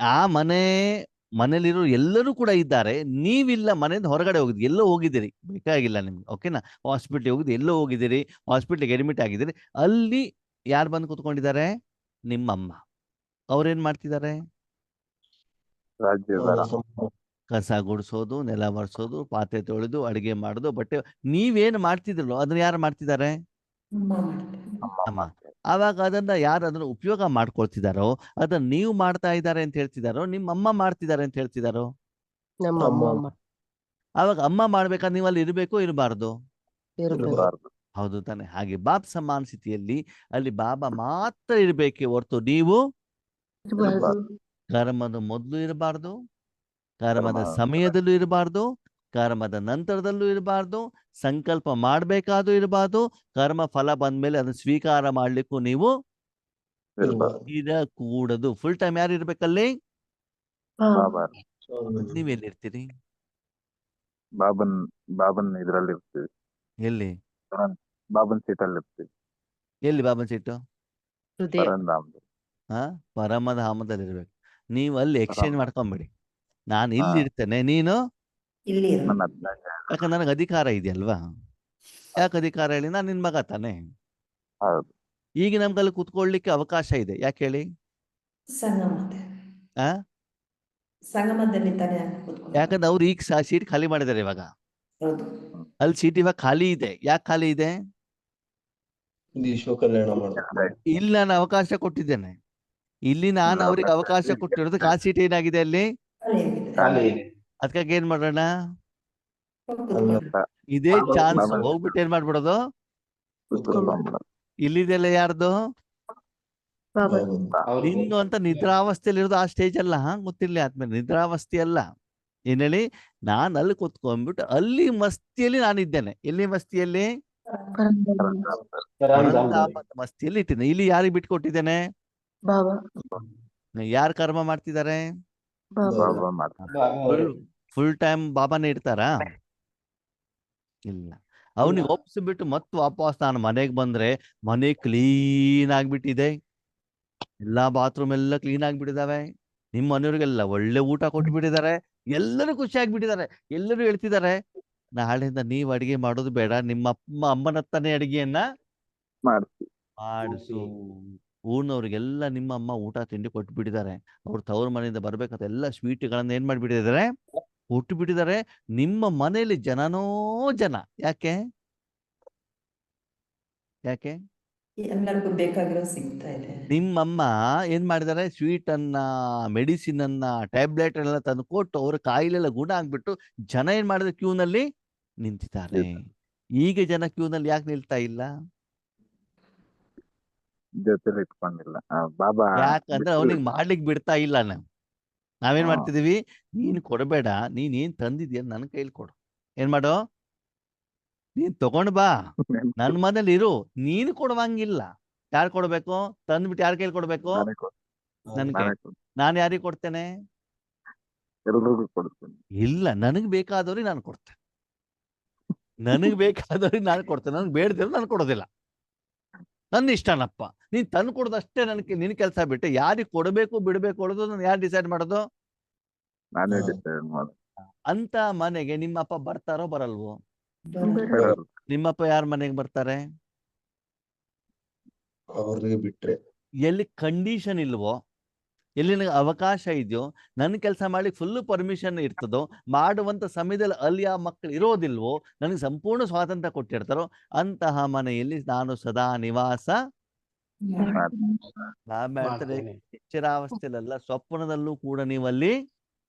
ಆ ಮನೇಲಿರೋ ಎಲ್ಲರೂ ಕೂಡ ಇದ್ದಾರೆ, ನೀವಿಲ್ಲ. ಮನೆಯಿಂದ ಹೊರಗಡೆ ಹೋಗಿದ್ರಿ, ಎಲ್ಲೋ ಹೋಗಿದ್ದೀರಿ, ಬೇಕಾಗಿಲ್ಲ ನಿಮ್ಗೆ, ಓಕೆನಾ? ಹಾಸ್ಪಿಟ್ಲಿಗೆ ಹೋಗಿದ್ದು, ಎಲ್ಲೋ ಹೋಗಿದ್ದೀರಿ, ಹಾಸ್ಪಿಟ್ಲಿಗೆ ಅಡ್ಮಿಟ್ ಆಗಿದ್ದೀರಿ. ಅಲ್ಲಿ ಯಾರು ಬಂದು ಕುತ್ಕೊಂಡಿದ್ದಾರೆ? ನಿಮ್ಮಮ್ಮ. ಅವ್ರೇನ್ ಮಾಡ್ತಿದ್ದಾರೆ? ರಾಜ್ಯಭಾರ. ಕಸ ಗುಡಿಸೋದು, ನೆಲ ಒರೆಸೋದು, ಪಾತ್ರೆ ತೊಳೆದು, ಅಡಿಗೆ ಮಾಡೋದು, ಬಟ್ಟೆ. ನೀವೇನು ಮಾಡ್ತಿದ್ರಲ್ಲೋ ಅದನ್ನ ಯಾರು ಮಾಡ್ತಿದ್ದಾರೆ? ಅಮ್ಮ ಮಾಡ್ತಾರೆ ಅಮ್ಮ. ಆವಾಗ ಅದನ್ನ ಯಾರು ಅದನ್ನ ಉಪಯೋಗ ಮಾಡ್ಕೊಳ್ತಿದಾರೋ, ಅದನ್ನ ನೀವು ಮಾಡ್ತಾ ಇದ್ದಾರೆ ಅಂತ ಹೇಳ್ತಿದಾರೋ, ನಿಮ್ಮ ಅಮ್ಮ ಮಾಡ್ತಿದ್ದಾರೆ ಅಂತ ಹೇಳ್ತಿದಾರೋ? ನಮ್ಮ ಅಮ್ಮ. ಅಮ್ಮ ಆವಾಗ ಅಮ್ಮ ಮಾಡ್ಬೇಕಾದ್ರೆ ನೀವು ಅಲ್ಲಿ ಇರಬೇಕು, ಇರಬಾರ್ದು? ಇರ್ಬೇಕು. ಇರ್ಬಾರ್ದು. ಹೌದು ತಾನೆ? ಹಾಗೆ ಬಾಬ್ ಸಮಾನ ಸ್ಥಿತಿಯಲ್ಲಿ ಅಲ್ಲಿ ಬಾಬಾ ಮಾತ್ರ ಇರಬೇಕೆ ಹೊರತು ನೀವು ಇರ್ಬಾರ್ದು. ಕರ್ಮದ ಮೊದಲು ಇರಬಾರ್ದು, ಕರ್ಮದ ಕರ್ಮ- ಸಮಯದಲ್ಲೂ ಇರಬಾರ್ದು, ಕರ್ಮದ ನಂತರದಲ್ಲೂ ಇರಬಾರ್ದು, ಸಂಕಲ್ಪ ಮಾಡಬೇಕಾದ್ರೂ ಇರಬಾರ್ದು, ಕರ್ಮ ಫಲ ಬಂದ್ಮೇಲೆ ಅದನ್ನ ಸ್ವೀಕಾರ ಮಾಡ್ಲಿಕ್ಕೂ ನೀವು ಇರ್ಬಾರ್ದು. ಇರಕೂಡದು. ಫುಲ್ ಟೈಮ್ ಯಾರು ಇರ್ಬೇಕಲ್ಲಿ? ಹಾ. ಬಾಬಾ ನೀವೆಲ್ಲಿರ್ತೀರಿ? ಬಾಬನ್ ಇದ್ರಲ್ಲಿ ಇರ್ತೀವಿ. ಎಲ್ಲಿ? ಬಾಬನ್ ಸೀಟಲ್ಲಿ ಇರ್ತೀವಿ. ಎಲ್ಲಿ ಬಾಬನ್ ಸೀಟು? ಹೃದಯ. ಪರಂಧಾಮದಲ್ಲಿ. ಪರಮಧಾಮದಲ್ಲಿ ಇರ್ಬೇಕು. ನೀವು ಅಲ್ಲಿ ಎಕ್ಸ್ಚೇಂಜ್ ಮಾಡ್ಕೊಂಬಿಡಿ. ನಾನು ಇಲ್ಲಿ ಹಾ. ಇರ್ತೇನೆ, ನೀನು ಇಲ್ಲಿ ಇರು. ನನ್ನ 15 ಯಾಕಂದ್ರೆ ನನಗೆ ಅಧಿಕಾರ ಇದೆಯಲ್ವಾ? ಯಾಕೆ ಅಧಿಕಾರ ಹೇಳಿ? ನಾನು ನಿನ್ ಮಗ ತಾನೆ. ಹೌದು. ಈಗ ನಮ್ಗಲ್ಲಿ ಕುತ್ಕೊಳ್ಲಿಕ್ಕೆ ಅವಕಾಶ ಇದೆ. ಯಾಕೆ ಹೇಳಿ? ಸಂಗಮದ ಆ ಸಂಗಮದಲ್ಲಿ ತಾನೇ ಕೂತ್ಕೊಂಡು ಯಾಕಂದ್ರೆ ಅವ್ರು ಈಗ ಸೀಟ್ ಖಾಲಿ ಮಾಡಿದ್ದಾರೆ ಇವಾಗ. ಹೌದು ಅಲ್ಲಿ ಸೀಟ್ ಇವಾಗ ಖಾಲಿ ಇದೆ. ಯಾಕೆ ಖಾಲಿ ಇದೆ? ಇಲ್ಲಿ ವಿಶ್ವ ಕಲ್ಯಾಣ ಮಾಡ್ತಾರೆ. ಇಲ್ಲಿ ನಾನು ಅವಕಾಶ ಕೊಟ್ಟಿದ್ದೇನೆ. ಇಲ್ಲಿ ನಾನು ಅವ್ರಿಗೆ ಅವಕಾಶ ಕೊಟ್ಟಿರೋದಕ್ಕೆ ಆ ಸೀಟ್ ಏನಾಗಿದೆ ಅಲ್ಲಿ? ಖಾಲಿ ಆಗಿದೆ. ಖಾಲಿ ಇದೆ. ಅದಕ್ಕಾಗಿ ಏನ್ ಮಾಡೋಣ? ಹೋಗ್ ಕೂತ್ಕೊಳ್ಳಿ. ಇದೇ ಚಾನ್ಸ್ ಬಾಬಾ. ಹೋಗ್ಬಿಟ್ಟು ಏನ್ ಮಾಡ್ಬಿಡೋದು? ಕುತ್ಕೊಂಡ್ಬಿಡೋದು. ಇಲ್ಲಿದೆಲ್ಲ ಯಾರ್ದು? ಬಾಬಾ. ಅವ್ರು ನಿಂದು ಅಂತ ನಿದ್ರಾವಸ್ಥೆಯಲ್ಲಿ ಇರೋದು ಆ ಸ್ಟೇಜ್ ಅಲ್ಲ. ಗೊತ್ತಿರ್ಲಿ ಆದ್ಮೇಲೆ ನಿದ್ರಾವಸ್ಥೆ ಅಲ್ಲ. ಏನ್ ಹೇಳಿ, ನಾನು ಅಲ್ಲಿ ಕೂತ್ಕೊಂಡ್ಬಿಟ್ಟು ಅಲ್ಲಿ ಮಸ್ತಿಯಲ್ಲಿ ನಾನಿದ್ದೇನೆ. ಎಲ್ಲಿ ಮಸ್ತಿಯಲ್ಲಿ? ಪರಂಧಾಮದ ಮಸ್ತಿಯಲ್ಲಿ ಇಟ್ಟಿದ್ದೇನೆ. ಇಲ್ಲಿ ಯಾರಿಗೆ ಬಿಟ್ಕೊಟ್ಟಿದ್ದೇನೆ? ಬಾಬಾ ಯಾರು ಕರ್ಮ ಮಾಡ್ತಿದ್ದಾರೆ? ಬಾಬಾ ಬಾಬಾ ಮಾಡ್ತಾರೆ. ಫುಲ್ ಫುಲ್ ಟೈಮ್ ಬಾಬಾನೇ ಇಡ್ತಾರಾ? ಇಲ್ಲ. ಅವನಿಗೆ ಒಪ್ಸಿಬಿಟ್ಟು ಮತ್ತೆ ವಾಪಸ್ ನಾನು ಮನೆಗೆ ಬಂದ್ರೆ ಮನೆ ಕ್ಲೀನ್ ಆಗ್ಬಿಟ್ಟಿದೆ, ಎಲ್ಲಾ ಬಾತ್ರೂಮ್ ಎಲ್ಲ ಕ್ಲೀನ್ ಆಗ್ಬಿಟ್ಟಿದಾವೆ, ನಿಮ್ಮ ಮನೆಯವ್ರಿಗೆಲ್ಲ ಒಳ್ಳೆ ಊಟ ಕೊಟ್ಬಿಟ್ಟಿದ್ದಾರೆ, ಎಲ್ಲರೂ ಖುಷಿ ಆಗ್ಬಿಟ್ಟಿದ್ದಾರೆ. ಎಲ್ಲರೂ ಹೇಳ್ತಿದ್ದಾರೆ, ನಾಳೆಯಿಂದ ನೀವ್ ಅಡಿಗೆ ಮಾಡೋದು ಬೇಡ, ನಿಮ್ಮ ಅಮ್ಮನತ್ತಾನೆ ಅಡಿಗೆಯನ್ನ ಮಾಡ್ತೀವಿ. ಮಾಡಿಸು. ಊರ್ನವ್ರಿಗೆಲ್ಲ ನಿಮ್ಮ ಅಮ್ಮ ಊಟ ತಿಂಡಿ ಕೊಟ್ಬಿಟ್ಟಿದ್ದಾರೆ. ಅವ್ರು ತವ್ರ ಮನೆಯಿಂದ ಬರ್ಬೇಕಂತ ಎಲ್ಲ ಸ್ವೀಟ್ಗಳನ್ನ ಏನ್ ಮಾಡ್ಬಿಟ್ಟಿದ್ದಾರೆ, ಕೊಟ್ಟು ಬಿಟ್ಟಿದ್ದಾರೆ. ನಿಮ್ಮ ಮನೆಯಲ್ಲಿ ಜನನೋ ಜನ. ಯಾಕೆ? ಯಾಕೆ? ಎಲ್ಲರಿಗೂ ಬೇಕಾಗಿರೋ ಸಿಗ್ತಾ ಇದೆ. ನಿಮ್ಮಮ್ಮ ಏನ್ ಮಾಡಿದ್ದಾರೆ, ಸ್ವೀಟ್ ಅನ್ನ, ಮೆಡಿಸಿನ್ ಅನ್ನ, ಟ್ಯಾಬ್ಲೆಟ್ ಎಲ್ಲ ತಂದು ಕೊಟ್ಟು ಅವ್ರ ಕಾಯಿಲೆಲ್ಲ ಗುಣ ಆಗ್ಬಿಟ್ಟು ಜನ ಏನ್ ಮಾಡಿದ್ರೆ ಕ್ಯೂನಲ್ಲಿ ನಿಂತಿದ್ದಾರೆ. ಈಗ ಜನ ಕ್ಯೂನಲ್ಲಿ ಯಾಕೆ ನಿಲ್ತಾ ಇಲ್ಲ? ಜೊತೆಲಿ ಇಟ್ಕೊಂಡಿಲ್ಲ. ಬಾಬಾ ಯಾಕಂದ್ರೆ ಅವನಿಗೆ ಮಾಡ್ಲಿಕ್ಕೆ ಬಿಡ್ತಾ ಇಲ್ಲ. ನಾವೇನ್ ಮಾಡ್ತಿದೀವಿ, ನೀನ್ ಕೊಡಬೇಡ, ನೀನ್ ಏನ್ ತಂದಿದ್ಯ ನನ್ನ ಕೈಲಿ ಕೊಡು. ಏನ್ ಮಾಡೋ, ನೀನ್ ತಗೊಂಡ್ ಬಾ, ನನ್ ಮನೇಲಿ ಇರು, ನೀನು ಕೊಡುವಂಗಿಲ್ಲ. ಯಾರು ಕೊಡ್ಬೇಕು? ತಂದ್ಬಿಟ್ಟು ಯಾರ ಕೈಲಿ ಕೊಡ್ಬೇಕು? ನನ್ ಕೈ. ನಾನು ಯಾರಿಗೆ ಕೊಡ್ತೇನೆ? ಎಲ್ರಿಗೂ ಕೊಡ್ತೀನಿ. ಇಲ್ಲ, ನನಗ್ ಬೇಕಾದವ್ರಿಗೆ ನಾನು ಕೊಡ್ತೇನೆ. ನನಗ್ ಬೇಕಾದವ್ರಿಗೆ ನಾನು ಕೊಡ್ತೇನೆ. ನನ್ಗೆ ಬೇಡದಿರೋ ನಾನು ಕೊಡೋದಿಲ್ಲ. ನನ್ನ ಇಷ್ಟನಪ್ಪ. ನೀನ್ ತಂದು ಕೊಡೋದಷ್ಟೇ ನಿನ್ ಕೆಲಸ ಬಿಟ್ಟು ಯಾರಿಗೆ ಕೊಡಬೇಕು ಬಿಡ್ಬೇಕು ಕೊಡೋದು ನಾನು ಯಾರು ಡಿಸೈಡ್ ಮಾಡೋದು? ನಾನೇ ಡಿಸೈಡ್ ಮಾಡೋದು. ಅಂತ ಮನೆಗೆ ನಿಮ್ಮಪ್ಪ ಬರ್ತಾರೋ ಬರಲ್ವೋ? ಬರಲ್ಲ. ನಿಮ್ಮಪ್ಪ ಯಾರ ಮನೆಗೆ ಬರ್ತಾರೆ? ಅವ್ರಿಗೆ ಬಿಟ್ರೆ. ಎಲ್ಲಿ ಕಂಡೀಷನ್ ಇಲ್ವೋ, ಎಲ್ಲಿ ನನಗೆ ಅವಕಾಶ ಇದೆಯೋ, ನನ್ನ ಕೆಲಸ ಮಾಡಿ ಫುಲ್ ಪರ್ಮಿಷನ್ ಇರ್ತದೋ, ಮಾಡುವಂತ ಸಮಯದಲ್ಲಿ ಅಲ್ಲಿ ಆ ಮಕ್ಕಳು ಇರೋದಿಲ್ವೋ, ನನಗೆ ಸಂಪೂರ್ಣ ಸ್ವಾತಂತ್ರ್ಯ ಕೊಟ್ಟಿರ್ತಾರೋ ಅಂತಹ ಮನೆಯಲ್ಲಿ ನಾನು ಸದಾ ನಿವಾಸ ಮಾಡ್ತಾರೆ. ಎಚ್ಚರಾವಸ್ಥೆಯಲ್ಲ, ಸ್ವಪ್ನದಲ್ಲೂ ಕೂಡ ನೀವಲ್ಲಿ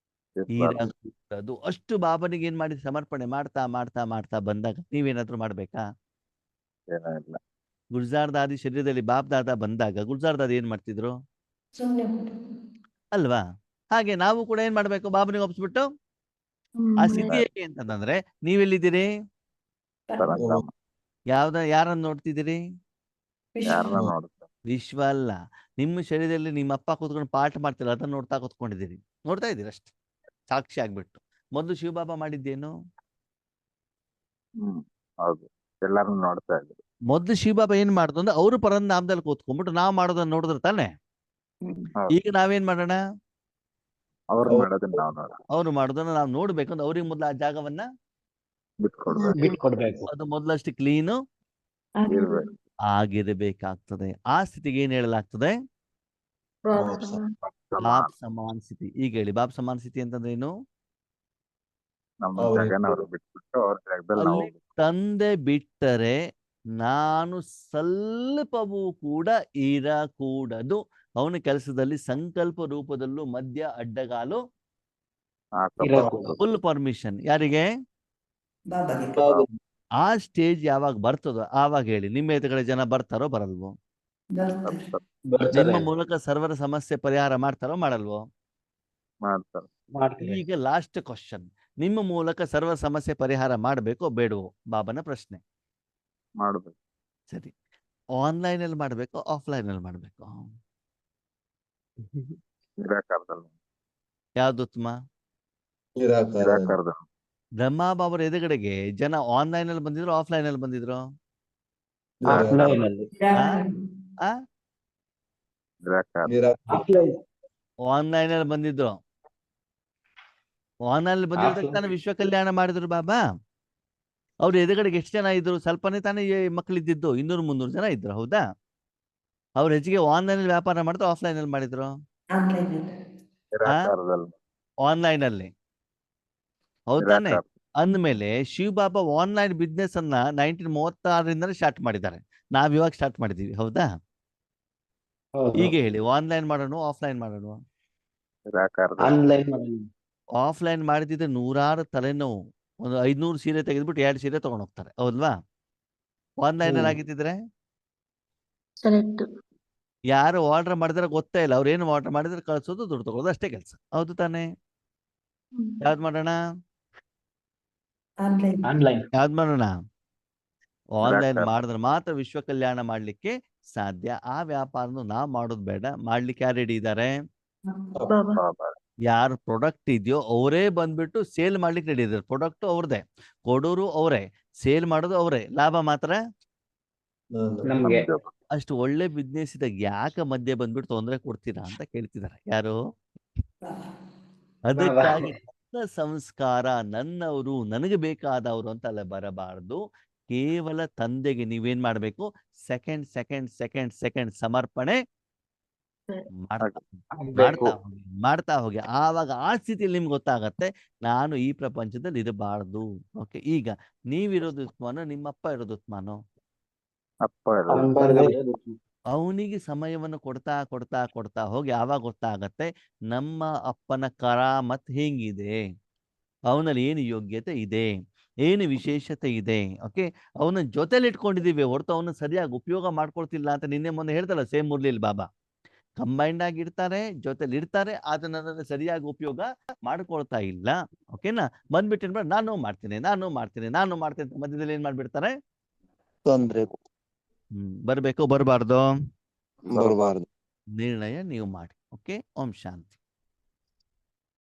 ಇರಬಹುದು. ಅಷ್ಟು ಬಾಬನಿಗೆ ಏನ್ ಮಾಡಿ ಸಮರ್ಪಣೆ ಮಾಡ್ತಾ ಮಾಡ್ತಾ ಮಾಡ್ತಾ ಬಂದಾಗ ನೀವೇನಾದ್ರೂ ಮಾಡ್ಬೇಕಾ? ಏನೂ ಇಲ್ಲ. ಗುಲ್ಜಾರ್ ದಾದಿ ಶರೀರದಲ್ಲಿ ಬಾಪ್ ದಾದ ಬಂದಾಗ ಗುಲ್ಜಾರ್ ದಾದಿ ಏನ್ ಮಾಡ್ತಿದ್ರು ಅಲ್ವಾ? ಹಾಗೆ ನಾವು ಕೂಡ ಏನ್ ಮಾಡ್ಬೇಕು, ಬಾಬನಿಗೆ ಒಪ್ಸ್ಬಿಟ್ಟು ಆ ಸ್ಥಿತಿ ಹೇಗೆ ಅಂತಂದ್ರೆ, ನೀವೆಲ್ಲಿದ್ದೀರಿ? ಪರಂಧಾಮ. ಯಾರನ್ನ ನೋಡ್ತಿದ್ದೀರಿ? ಯಾರನ್ನ ನೋಡುತ್ತೆ? ವಿಶ್ವ ಅಲ್ಲ, ನಿಮ್ಮ ಶರೀರದಲ್ಲಿ ನಿಮ್ಮ ಅಪ್ಪ ಕೂತ್ಕೊಂಡು ಪಾಠ ಮಾಡ್ತಿಲ್ಲ, ಅದನ್ನ ನೋಡ್ತಾ ಕೂತ್ಕೊಂಡಿದ್ದೀರಿ, ನೋಡ್ತಾ ಇದ್ದೀರಿ ಅಷ್ಟೇ, ಸಾಕ್ಷಿ ಆಗ್ಬಿಟ್ಟು. ಮೊದಲು ಶಿವಬಾಬಾ ಮಾಡಿದ್ದೇನು? ಹೌದು, ಎಲ್ಲಾರು ನೋಡ್ತಾ ಇದ್ರು. ಮೊದಲು ಶಿವಬಾಬಾ ಏನ್ ಮಾಡುದು ಅಂದ್ರೆ, ಅವರು ಪರಂಧಾಮದಲ್ಲಿ ಕೂತ್ಕೊಂಡ್ಬಿಟ್ಟು ನಾವು ಮಾಡೋದನ್ನ ನೋಡಿದ್ರೆ ತಾನೆ. ಈಗ ನಾವೇನ್ ಮಾಡೋಣ? ಅವ್ರು ಮಾಡೋದನ್ನ ನಾವು ನೋಡ. ಅವ್ರು ಮಾಡೋದನ್ನ ನಾವು ನೋಡ್ಬೇಕಂದ್ರೆ ಅವ್ರಿಗೆ ಮೊದಲು ಆ ಜಾಗವನ್ನ ಬಿಟ್ಕೊಡ್ಬೇಕು. ಅದು ಮೊದಲಷ್ಟು ಕ್ಲೀನು ಇರ್ಬೇಕು. ಆಗಿರಬೇಕಾಗ್ತದೆ. ಆ ಸ್ಥಿತಿಗೆ ಏನ್ ಹೇಳಲಾಗ್ತದೆ? ಬಾಪ್ ಸಮಾನ್ ಸ್ಥಿತಿ. ಈಗ ಹೇಳಿ, ಬಾಪ್ ಸಮಾನ್ ಸ್ಥಿತಿ ಅಂತಂದ್ರೆ ಏನು? ನಮ್ಮ ಜಾಗನ ಅವ್ರು ಬಿಟ್ಬಿಟ್ಟು ಅವ್ರ ಜಾಗದಲ್ಲಿ ನಾವು ಅಲ್ಲಿ ತಂದೆ ಬಿಟ್ಟರೆ ನಾನು ಸ್ವಲ್ಪವೂ ಕೂಡ ಇರಕೂಡದು. ಅವನ ಕೆಲಸದಲ್ಲಿ ಸಂಕಲ್ಪ ರೂಪದಲ್ಲೂ ಮಧ್ಯ ಅಡ್ಡಗಾಲು ಫುಲ್ ಪರ್ಮಿಷನ್. ಯಾರಿಗೆ? ಆ ಸ್ಟೇಜ್ ಯಾವಾಗ ಬರ್ತದೋ ಆವಾಗ ಹೇಳಿ, ನಿಮ್ಮ ಎದುರುಗಡೆ ಜನ ಬರ್ತಾರೋ ಬರಲ್ವೋ? ನಿಮ್ಮ ಮೂಲಕ ಸರ್ವರ ಸಮಸ್ಯೆ ಪರಿಹಾರ ಮಾಡ್ತಾರೋ ಮಾಡಲ್ವೋ? ಮಾಡ್ತಾರೆ. ಈಗ ಲಾಸ್ಟ್ ಕ್ವಶನ್, ನಿಮ್ಮ ಮೂಲಕ ಸರ್ವ ಸಮಸ್ಯೆ ಪರಿಹಾರ ಮಾಡಬೇಕೋ ಬೇಡವೋ? ಬಾಬನ ಪ್ರಶ್ನೆ. ಮಾಡ್ಬೇಕು. ಸರಿ, ಆನ್ಲೈನ್ ಅಲ್ಲಿ ಮಾಡ್ಬೇಕೋ ಆಫ್ಲೈನ್ ಅಲ್ಲಿ ಮಾಡ್ಬೇಕೋ? ನಿರಾಕಾರದಲ್ಲಿ. ಯಾವ್ದು ಉತ್ತಮ? ನಿರಾಕಾರದಲ್ಲಿ. ಬ್ರಹ್ಮ ಬಾಬರ ಎದುರುಗಡೆಗೆ ಜನ ಆನ್ಲೈನ್ ಅಲ್ಲಿ ಬಂದಿದ್ರು ಆಫ್ಲೈನ್ ಅಲ್ಲಿ ಬಂದಿದ್ರು? ಆಫ್ಲೈನ್ ಅಲ್ಲಿ. ಆ ಆನ್ಲೈನ್ ಅಲ್ಲಿ ಬಂದಿದ್ರು. ಆನ್ಲೈನ್ ಅಲ್ಲಿ ಬಂದಿರೋದಕ್ಕೆ ತಾನೇ ವಿಶ್ವ ಕಲ್ಯಾಣ ಮಾಡಿದ್ರು ಬಾಬಾ. ಅವ್ರ ಎದುರುಗಡೆಗೆ ಎಷ್ಟು ಜನ ಇದ್ರು? ಸ್ವಲ್ಪನೇ ತಾನೇ ಮಕ್ಕಳಿದ್ದು, 200-300 ಜನ ಇದ್ರು, ಹೌದಾ? ಅವ್ರ ಹೆಚ್ಚಿಗೆ ಆನ್ಲೈನ್ ಅಲ್ಲಿ ವ್ಯಾಪಾರ ಮಾಡಿದ್ರು ಆಫ್ಲೈನ್ ಅಲ್ಲಿ ಮಾಡಿದ್ರು? ಆನ್ಲೈನ್ ಅಲ್ಲಿ, ಹೌದಾನೆ? ಅಂದ್ಮೇಲೆ ಶಿವಬಾಬಾ ಆನ್ಲೈನ್ ಬಿಸ್ನೆಸ್ ಅನ್ನ 1936 ಸ್ಟಾರ್ಟ್ ಮಾಡಿದ್ದಾರೆ. ನಾವ್ ಇವಾಗ ಸ್ಟಾರ್ಟ್ ಮಾಡಿದೀವಿ, ಹೌದಾ? ಈಗ ಹೇಳಿ, ಆನ್ಲೈನ್ ಮಾಡೋಣ ಆಫ್ಲೈನ್ ಮಾಡೋಣ? ಆಫ್ಲೈನ್ ಮಾಡಿದ್ರೆ 100 ತಲೆನೋವು, ಒಂದು 500 ಸೀರೆ ತೆಗೆದ್ಬಿಟ್ಟು 2 ಸೀರೆ ತಗೊಂಡ್ ಹೋಗ್ತಾರೆ, ಹೌದಲ್ವಾ? ಆನ್ಲೈನ್ ಅಲ್ಲಿ ಆಗಿದ್ದಿದ್ರೆ ಯಾರು ಆರ್ಡರ್ ಮಾಡಿದ್ರೆ ಗೊತ್ತೇ ಇಲ್ಲ, ಅವ್ರು ಏನು ಆರ್ಡರ್ ಮಾಡಿದ್ರೆ ಕಳ್ಸೋದು, ದುಡ್ಡು ತಗೊಳ್ಳೋದು, ಅಷ್ಟೇ ಕೆಲಸ, ಹೌದು ತಾನೆ? ಯಾವ್ದು ಮಾಡೋಣ? ಆನ್ಲೈನ್. ಆನ್ಲೈನ್. ಯಾವ್ದು ಮಾಡೋಣ? ಆನ್ಲೈನ್ ವ್ಯಾಪಾರ. ಮಾಡಿದ್ರೆ ಮಾತ್ರ ವಿಶ್ವ ಕಲ್ಯಾಣ ಮಾಡ್ಲಿಕ್ಕೆ ಸಾಧ್ಯ. ಆ ವ್ಯಾಪಾರನು ನಾವು ಮಾಡೋದು ಬೇಡ. ಮಾಡ್ಲಿಕ್ಕೆ ಯಾರು ರೆಡಿ ಇದ್ದಾರೆ? ಬಾಬಾ. ಬಾಬಾ. ಯಾರು ಪ್ರಾಡಕ್ಟ್ ಇದೆಯೋ ಅವರೇ ಬಂದ್ಬಿಟ್ಟು ಸೇಲ್ ಮಾಡ್ಲಿಕ್ಕೆ ರೆಡಿ ಇದ್ದಾರೆ. ಪ್ರಾಡಕ್ಟ್ ಅವ್ರದೇ, ಕೊಡೋರು ಅವರೇ, ಸೇಲ್ ಮಾಡೋದು ಅವರೇ, ಲಾಭ ಮಾತ್ರ ನಮ್ಗೆ. ನಮ್ದು. ಅಷ್ಟು ಒಳ್ಳೆ ಬಿಸ್ನೆಸ್ ಇದ್ದಾಗ ಯಾಕೆ ಮಧ್ಯೆ ಬಂದ್ಬಿಟ್ಟು ತೊಂದರೆ ಕೊಡ್ತೀರಾ ಅಂತ ಕೇಳ್ತಿದ್ದಾರೆ. ಯಾರು? ಅದಕ್ಕಾಗಿ ನನ್ನ ಸಂಸ್ಕಾರ, ನನ್ನವರು, ನನಗೆ ಬೇಕಾದವರು ಅಂತ ಅಲ್ಲ ಬರಬಾರ್ದು. ಕೇವಲ ತಂದೆಗೆ ನೀವೇನ್ ಮಾಡ್ಬೇಕು? ಸೆಕೆಂಡ್ ಸೆಕೆಂಡ್ ಸೆಕೆಂಡ್ ಸೆಕೆಂಡ್ ಸಮರ್ಪಣೆ ಮಾಡ್ತಾ ಆಗ್ಬೇಕು. ಮಾಡ್ತಾ ಹೋಗಿ. ಆವಾಗ ಆ ಸ್ಥಿತಿಯಲ್ಲಿ ನಿಮ್ಗೆ ಗೊತ್ತಾಗತ್ತೆ ನಾನು ಈ ಪ್ರಪಂಚದಲ್ಲಿ ಇರಬಾರ್ದು. ಓಕೆ, ಈಗ ನೀವಿರೋದು ಉತ್ಮಾನೋ ನಿಮ್ಮಪ್ಪ ಇರೋದು ಉತ್ಮಾನೋ? ಅಪ್ಪ ಹೇಳೋದು. ಅವನ್ ಬರ್ದೇ ಅವನಿಗೆ ಸಮಯವನ್ನು ಕೊಡ್ತಾ ಕೊಡ್ತಾ ಕೊಡ್ತಾ ಹೋಗಿ ಆವಾಗ ಗೊತ್ತಾಗತ್ತೆ ನಮ್ಮ ಅಪ್ಪನ ಕರಾಮತ್ ಹೇಗಿದೆ, ಅವನಲ್ಲಿ ಏನು ಯೋಗ್ಯತೆ ಇದೆ, ಏನು ವಿಶೇಷತೆ ಇದೆ. ಓಕೆ, ಅವನ ಜೊತೆಲಿ ಇಟ್ಕೊಂಡಿದೀವಿ ಹೊರತು ಅವನ ಸರಿಯಾಗಿ ಉಪಯೋಗ ಮಾಡ್ಕೊಳ್ತಿಲ್ಲ ಅಂತ ನಿನ್ನೆ ಮೊನ್ನೆ ಹೇಳ್ತಲ್ಲ ಸೇಮ್ ಮುರ್ಲಿಲ್ ಬಾಬಾ. ಕಂಬೈಂಡ್ ಆಗಿ ಇರ್ತಾರೆ, ಜೊತೆಲಿ ಇರ್ತಾರೆ, ಅದನ್ನ ಸರಿಯಾಗಿ ಉಪಯೋಗ ಮಾಡ್ಕೊಳ್ತಾ ಇಲ್ಲ. ಓಕೆನಾ? ಬಂದ್ಬಿಟ್ಟು ನಾನು ಮಾಡ್ತೀನಿ ಅಂತ ಮಧ್ಯದಲ್ಲಿ ಏನ್ ಮಾಡ್ಬಿಡ್ತಾರೆ? ತೊಂದ್ರೆ ಬರ್ಬೇಕು ಬರಬಾರ್ದು ಬರಬಾರ್ದು. ನಿರ್ಣಯ ನೀವು ಮಾಡಿ. ಓಕೆ, ಓಂ ಶಾಂತಿ.